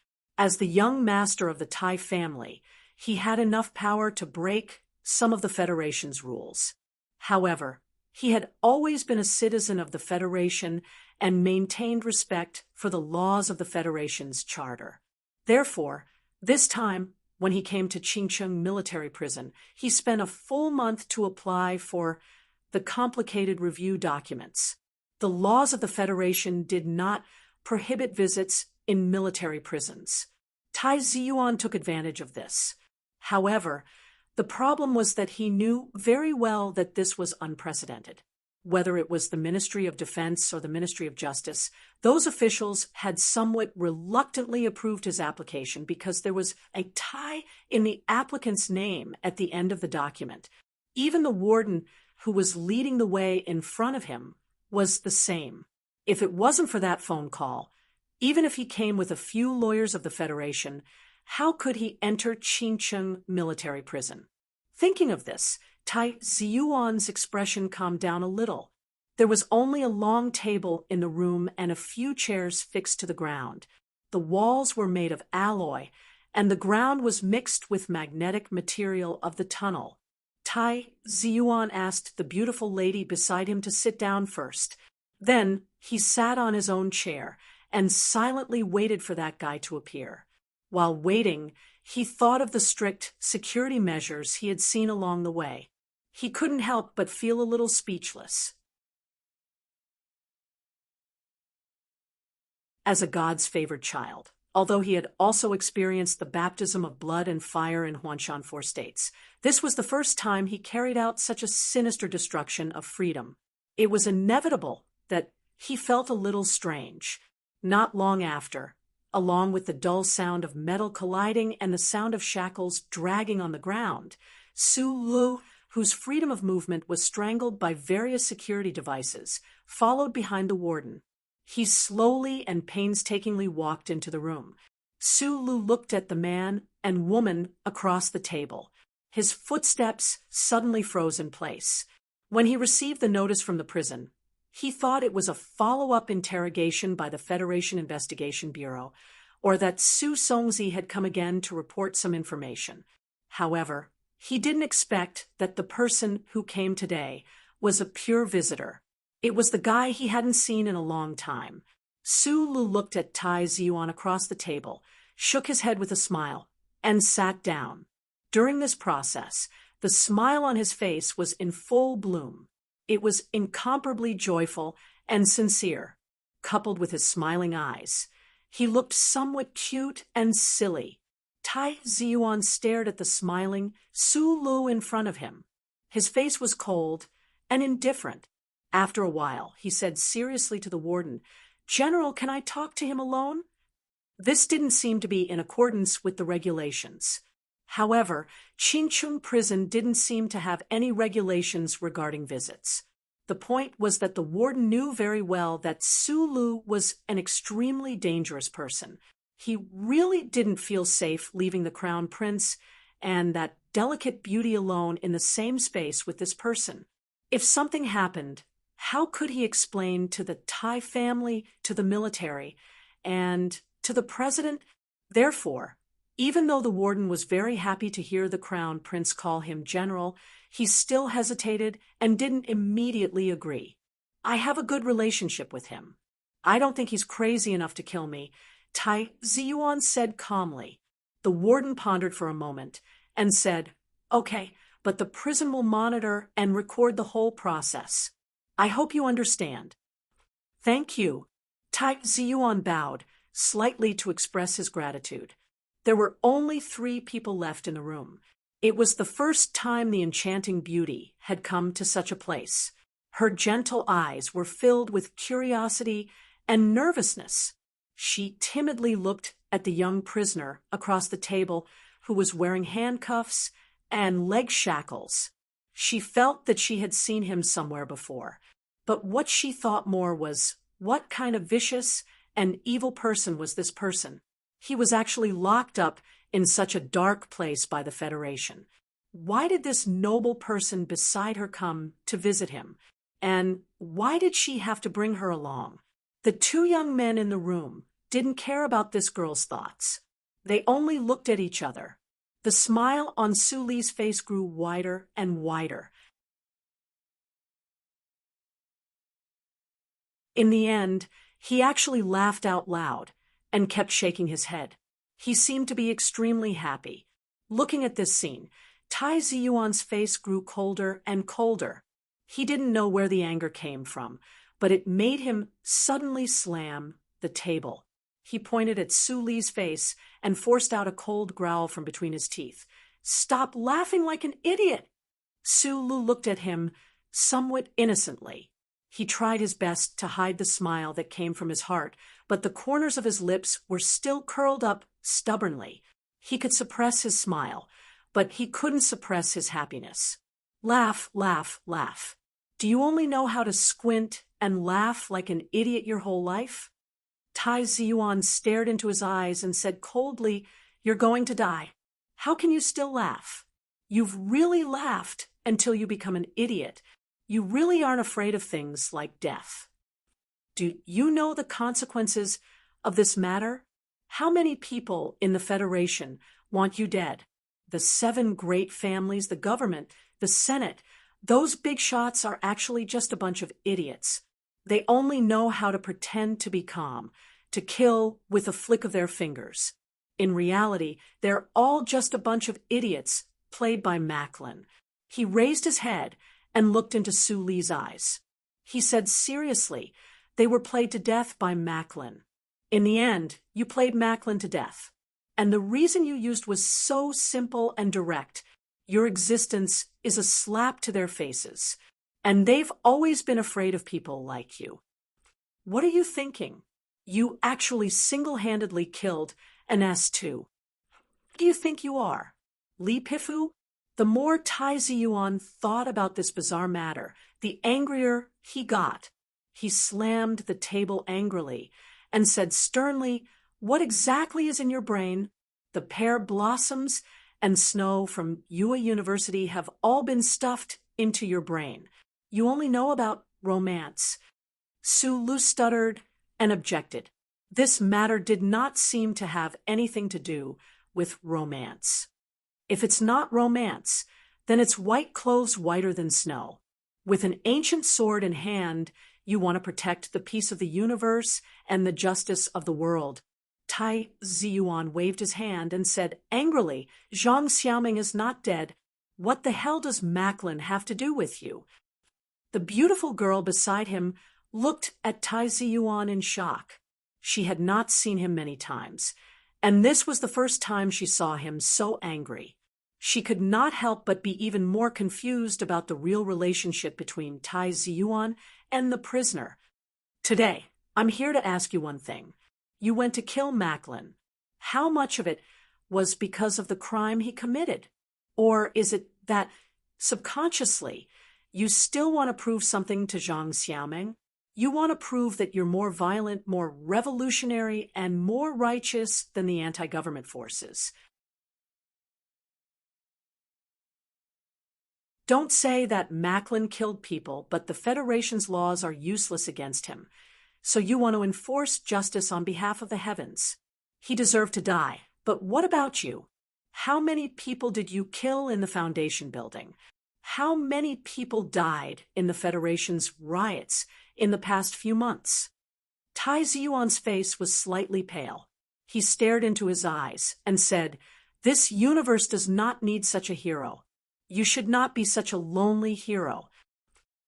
As the young master of the Tai family, he had enough power to break some of the Federation's rules. However, He had always been a citizen of the Federation and maintained respect for the laws of the Federation's charter. Therefore, this time, when he came to Qingcheng military prison, he spent a full month to apply for the complicated review documents. The laws of the Federation did not prohibit visits in military prisons. Tai Ziyuan took advantage of this. However, the problem was that he knew very well that this was unprecedented. Whether it was the Ministry of Defense or the Ministry of Justice, those officials had somewhat reluctantly approved his application because there was a tie in the applicant's name at the end of the document. Even the warden who was leading the way in front of him was the same. If it wasn't for that phone call, even if he came with a few lawyers of the Federation, how could he enter Qingcheng military prison? Thinking of this, Tai Ziyuan's expression calmed down a little. There was only a long table in the room and a few chairs fixed to the ground. The walls were made of alloy, and the ground was mixed with magnetic material of the tunnel. Tai Ziyuan asked the beautiful lady beside him to sit down first. Then he sat on his own chair and silently waited for that guy to appear. While waiting, he thought of the strict security measures he had seen along the way. He couldn't help but feel a little speechless. As a God's favored child, although he had also experienced the baptism of blood and fire in Huanshan 4 states, this was the first time he carried out such a sinister destruction of freedom. It was inevitable that he felt a little strange. Not long after, along with the dull sound of metal colliding and the sound of shackles dragging on the ground, Su Lu, whose freedom of movement was strangled by various security devices, followed behind the warden. He slowly and painstakingly walked into the room. Su Lu looked at the man and woman across the table. His footsteps suddenly froze in place. When he received the notice from the prison, he thought it was a follow-up interrogation by the Federation Investigation Bureau, or that Su Songzi had come again to report some information. However, he didn't expect that the person who came today was a pure visitor. It was the guy he hadn't seen in a long time. Su Lu looked at Tai Ziyuan across the table, shook his head with a smile, and sat down. During this process, the smile on his face was in full bloom. It was incomparably joyful and sincere, coupled with his smiling eyes. He looked somewhat cute and silly. Tai Ziyuan stared at the smiling Su Lu in front of him. His face was cold and indifferent. After a while, he said seriously to the warden, "General, can I talk to him alone?" This didn't seem to be in accordance with the regulations. However, Qingcheng prison didn't seem to have any regulations regarding visits. The point was that the warden knew very well that Su Lu was an extremely dangerous person. He really didn't feel safe leaving the crown prince and that delicate beauty alone in the same space with this person. If something happened, how could he explain to the Tai family, to the military, and to the president? Therefore, even though the warden was very happy to hear the crown prince call him general, he still hesitated and didn't immediately agree. "I have a good relationship with him. I don't think he's crazy enough to kill me," Tai Ziyuan said calmly. The warden pondered for a moment and said, "Okay, but the prison will monitor and record the whole process. I hope you understand." "Thank you." Tai Ziyuan bowed, slightly to express his gratitude. There were only 3 people left in the room. It was the first time the enchanting beauty had come to such a place. Her gentle eyes were filled with curiosity and nervousness. She timidly looked at the young prisoner across the table who was wearing handcuffs and leg shackles. She felt that she had seen him somewhere before, but what she thought more was, what kind of vicious and evil person was this person? He was actually locked up in such a dark place by the Federation. Why did this noble person beside her come to visit him? And why did she have to bring her along? The 2 young men in the room didn't care about this girl's thoughts. They only looked at each other. The smile on Su Li's face grew wider and wider. In the end, he actually laughed out loud and kept shaking his head. He seemed to be extremely happy. Looking at this scene, Tai Ziyuan's face grew colder and colder. He didn't know where the anger came from, but it made him suddenly slam the table. He pointed at Su Li's face and forced out a cold growl from between his teeth. "Stop laughing like an idiot!" Su Lu looked at him somewhat innocently. He tried his best to hide the smile that came from his heart, but the corners of his lips were still curled up stubbornly. He could suppress his smile, but he couldn't suppress his happiness. Laugh, laugh, laugh. Do you only know how to squint and laugh like an idiot your whole life? Tai Ziyuan stared into his eyes and said coldly, "You're going to die. How can you still laugh? You've really laughed until you become an idiot. You really aren't afraid of things like death. Do you know the consequences of this matter? How many people in the Federation want you dead? The 7 great families, the government, the Senate. Those big shots are actually just a bunch of idiots. They only know how to pretend to be calm, to kill with a flick of their fingers. In reality, they're all just a bunch of idiots played by Macklin." He raised his head and looked into Su Li's eyes. He said seriously, "They were played to death by Macklin. In the end, you played Macklin to death. And the reason you used was so simple and direct. Your existence is a slap to their faces. And they've always been afraid of people like you. What are you thinking? You actually single-handedly killed an S2. Who do you think you are? Li Pifu?" The more Tai Ziyuan thought about this bizarre matter, the angrier he got. He slammed the table angrily and said sternly, "What exactly is in your brain? The pear blossoms and snow from Yue University have all been stuffed into your brain. You only know about romance." Su Lu stuttered and objected. This matter did not seem to have anything to do with romance. If it's not romance, then it's white clothes whiter than snow. With an ancient sword in hand, you want to protect the peace of the universe and the justice of the world. Tai Ziyuan waved his hand and said angrily, "Zhang Xiaoming is not dead. What the hell does Macklin have to do with you?" The beautiful girl beside him looked at Tai Ziyuan in shock. She had not seen him many times, and this was the first time she saw him so angry. She could not help but be even more confused about the real relationship between Tai Ziyuan and the prisoner. "Today, I'm here to ask you one thing. You went to kill Macklin. How much of it was because of the crime he committed? Or is it that, subconsciously, you still want to prove something to Zhang Xiaoming? You want to prove that you're more violent, more revolutionary, and more righteous than the anti-government forces. Don't say that Macklin killed people, but the Federation's laws are useless against him. So you want to enforce justice on behalf of the heavens. He deserved to die. But what about you? How many people did you kill in the Foundation building? How many people died in the Federation's riots in the past few months?" Tai Ziyuan's face was slightly pale. He stared into his eyes and said, "This universe does not need such a hero. You should not be such a lonely hero.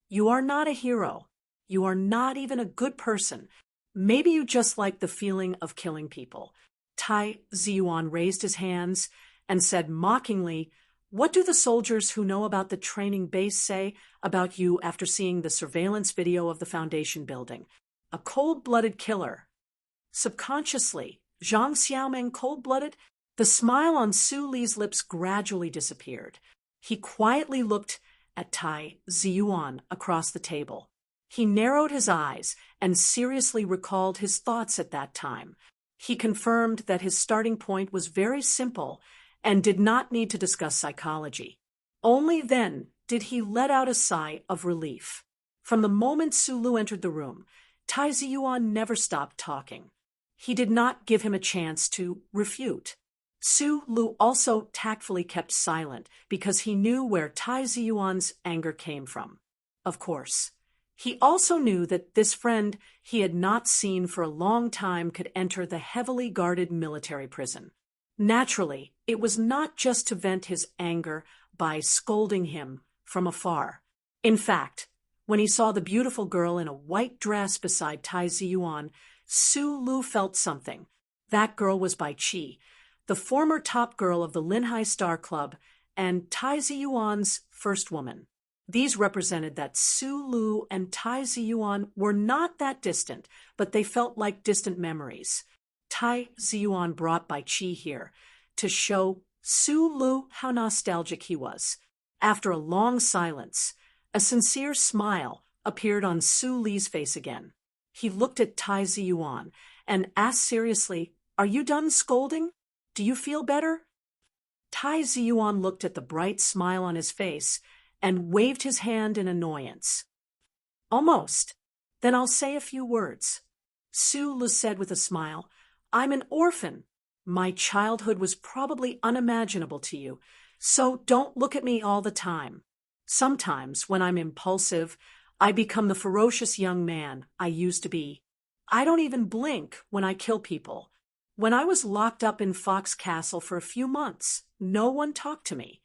You are not a hero. You are not even a good person. Maybe you just like the feeling of killing people." Tai Ziyuan raised his hands and said mockingly, "What do the soldiers who know about the training base say about you after seeing the surveillance video of the Foundation building? A cold-blooded killer." Subconsciously, Zhang Xiaoming cold-blooded? The smile on Su Li's lips gradually disappeared. He quietly looked at Tai Ziyuan across the table. He narrowed his eyes and seriously recalled his thoughts at that time. He confirmed that his starting point was very simple and did not need to discuss psychology. Only then did he let out a sigh of relief. From the moment Su Lu entered the room, Tai Ziyuan never stopped talking. He did not give him a chance to refute. Su Lu also tactfully kept silent because he knew where Tai Ziyuan's anger came from. Of course, He also knew that this friend he had not seen for a long time could enter the heavily guarded military prison. Naturally, it was not just to vent his anger by scolding him from afar. In fact, when he saw the beautiful girl in a white dress beside Tai Ziyuan, Su Lu felt something. That girl was Bai Qi, the former top girl of the Linhai Star Club and Tai Ziyuan's first woman. These represented that Su Lu and Tai Ziyuan were not that distant, but they felt like distant memories. Tai Ziyuan brought Bai Qi here to show Su Lu how nostalgic he was. After a long silence, a sincere smile appeared on Su Li's face again. He looked at Tai Ziyuan and asked seriously, "Are you done scolding? Do you feel better?" Tai Ziyuan looked at the bright smile on his face and waved his hand in annoyance. "Almost. Then I'll say a few words." Su Lu said with a smile, "I'm an orphan. My childhood was probably unimaginable to you, so don't look at me all the time. Sometimes, when I'm impulsive, I become the ferocious young man I used to be. I don't even blink when I kill people. When I was locked up in Fox Castle for a few months, no one talked to me.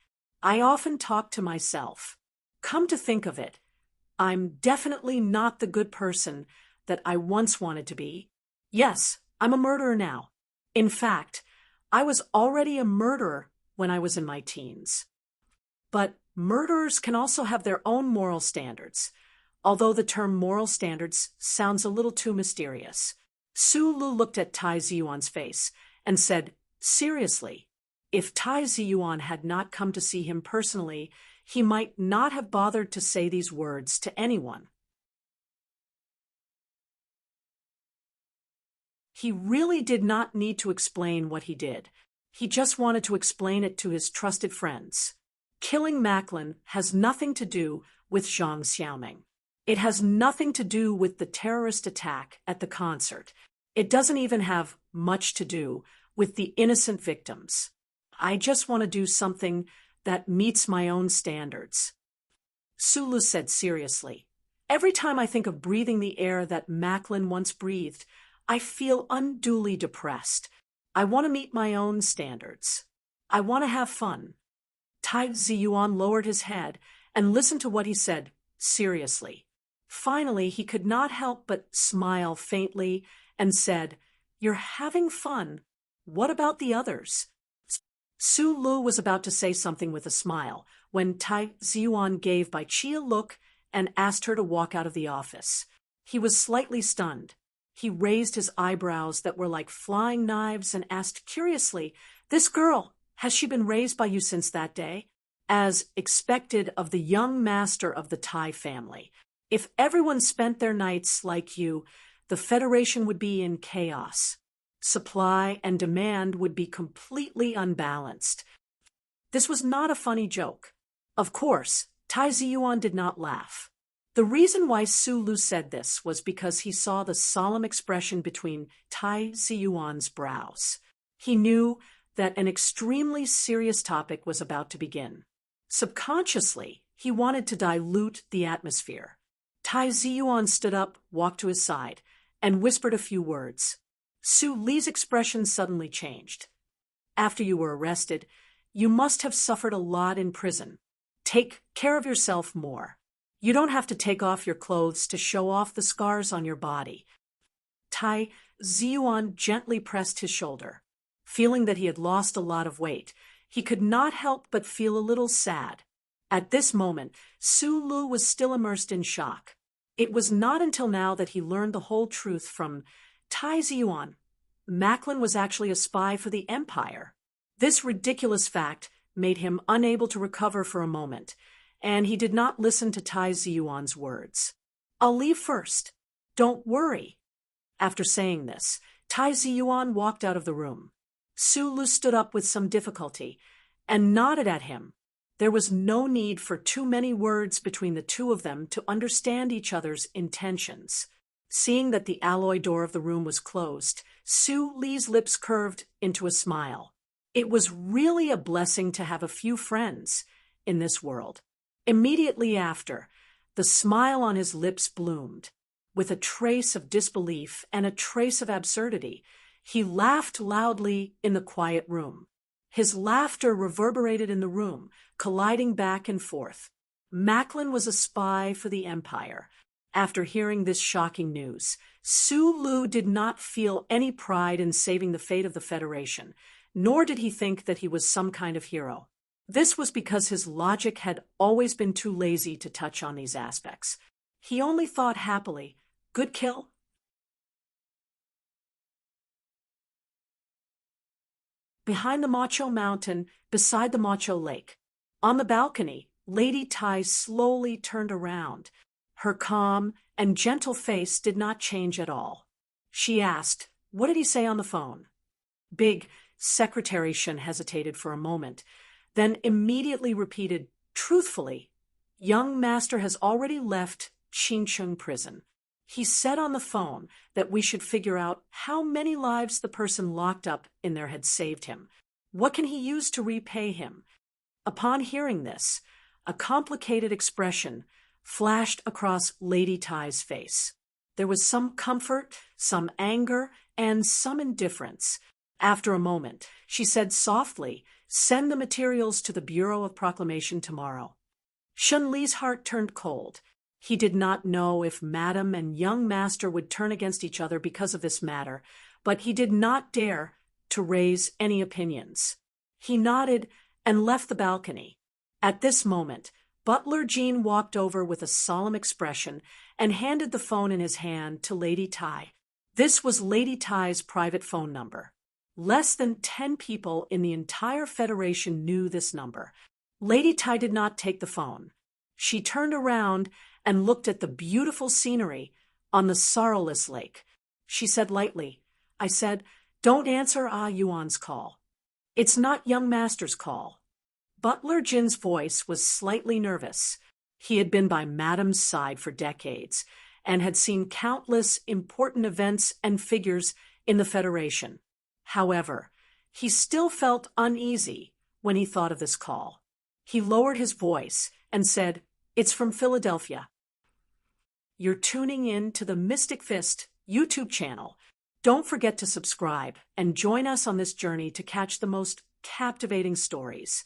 I often talked to myself. Come to think of it, I'm definitely not the good person that I once wanted to be. Yes, I'm a murderer now. In fact, I was already a murderer when I was in my teens. But murderers can also have their own moral standards, although the term moral standards sounds a little too mysterious." Su Lu looked at Tai Ziyuan's face and said, "Seriously, if Tai Ziyuan had not come to see him personally, he might not have bothered to say these words to anyone." He really did not need to explain what he did. He just wanted to explain it to his trusted friends. Killing Macklin has nothing to do with Zhang Xiaoming. It has nothing to do with the terrorist attack at the concert. It doesn't even have much to do with the innocent victims. I just want to do something that meets my own standards." Su Lu said seriously, "Every time I think of breathing the air that Macklin once breathed, I feel unduly depressed. I want to meet my own standards. I want to have fun." Tai Ziyuan lowered his head and listened to what he said seriously. Finally, he could not help but smile faintly and said, "You're having fun. What about the others?" Su Lu was about to say something with a smile when Tai Ziyuan gave Bai Qi a look and asked her to walk out of the office. He was slightly stunned. He raised his eyebrows that were like flying knives and asked curiously, "This girl, has she been raised by you since that day?" As expected of the young master of the Tai family. If everyone spent their nights like you, the Federation would be in chaos. Supply and demand would be completely unbalanced. This was not a funny joke. Of course, Tai Ziyuan did not laugh. The reason why Su Lu said this was because he saw the solemn expression between Tai Ziyuan's brows. He knew that an extremely serious topic was about to begin. Subconsciously, he wanted to dilute the atmosphere. Tai Ziyuan stood up, walked to his side, and whispered a few words. Su Li's expression suddenly changed. "After you were arrested, you must have suffered a lot in prison. Take care of yourself more. You don't have to take off your clothes to show off the scars on your body." Tai Ziyuan gently pressed his shoulder. Feeling that he had lost a lot of weight, he could not help but feel a little sad. At this moment, Su Lu was still immersed in shock. It was not until now that he learned the whole truth from Tai Ziyuan. Macklin was actually a spy for the Empire. This ridiculous fact made him unable to recover for a moment, and he did not listen to Tai Ziyuan's words. "I'll leave first. Don't worry." After saying this, Tai Ziyuan walked out of the room. Su Lu stood up with some difficulty and nodded at him. There was no need for too many words between the two of them to understand each other's intentions. Seeing that the alloy door of the room was closed, Su Li's lips curved into a smile. It was really a blessing to have a few friends in this world. Immediately after, The smile on his lips bloomed. With a trace of disbelief and a trace of absurdity, he laughed loudly in the quiet room. His laughter reverberated in the room, colliding back and forth. Macklin was a spy for the Empire. After hearing this shocking news, Sulu did not feel any pride in saving the fate of the Federation, nor did he think that he was some kind of hero. This was because his logic had always been too lazy to touch on these aspects. He only thought happily, good kill. Behind the Macho Mountain, beside the Macho Lake, on the balcony, Lady Tai slowly turned around. Her calm and gentle face did not change at all. She asked, "What did he say on the phone?" Big Secretary Shun hesitated for a moment, then immediately repeated, "Truthfully, young master has already left Chinchung prison. He said on the phone that we should figure out how many lives the person locked up in there had saved him. What can he use to repay him?" Upon hearing this, a complicated expression flashed across Lady Tai's face. There was some comfort, some anger, and some indifference. After a moment, she said softly, "Send the materials to the Bureau of Proclamation tomorrow." Shun Li's heart turned cold. He did not know if Madam and young master would turn against each other because of this matter, but he did not dare to raise any opinions. He nodded and left the balcony. At this moment, Butler Jean walked over with a solemn expression and handed the phone in his hand to Lady Tai. This was Lady Tai's private phone number. Less than 10 people in the entire Federation knew this number. Lady Tai did not take the phone. She turned around and looked at the beautiful scenery on the sorrowless lake. She said lightly, "I said, don't answer Ah Yuan's call. It's not young master's call." Butler Jin's voice was slightly nervous. He had been by Madam's side for decades and had seen countless important events and figures in the Federation. However, he still felt uneasy when he thought of this call. He lowered his voice and said, "It's from Philadelphia. You're tuning in to the Mystic Fist YouTube channel. Don't forget to subscribe and join us on this journey to catch the most captivating stories."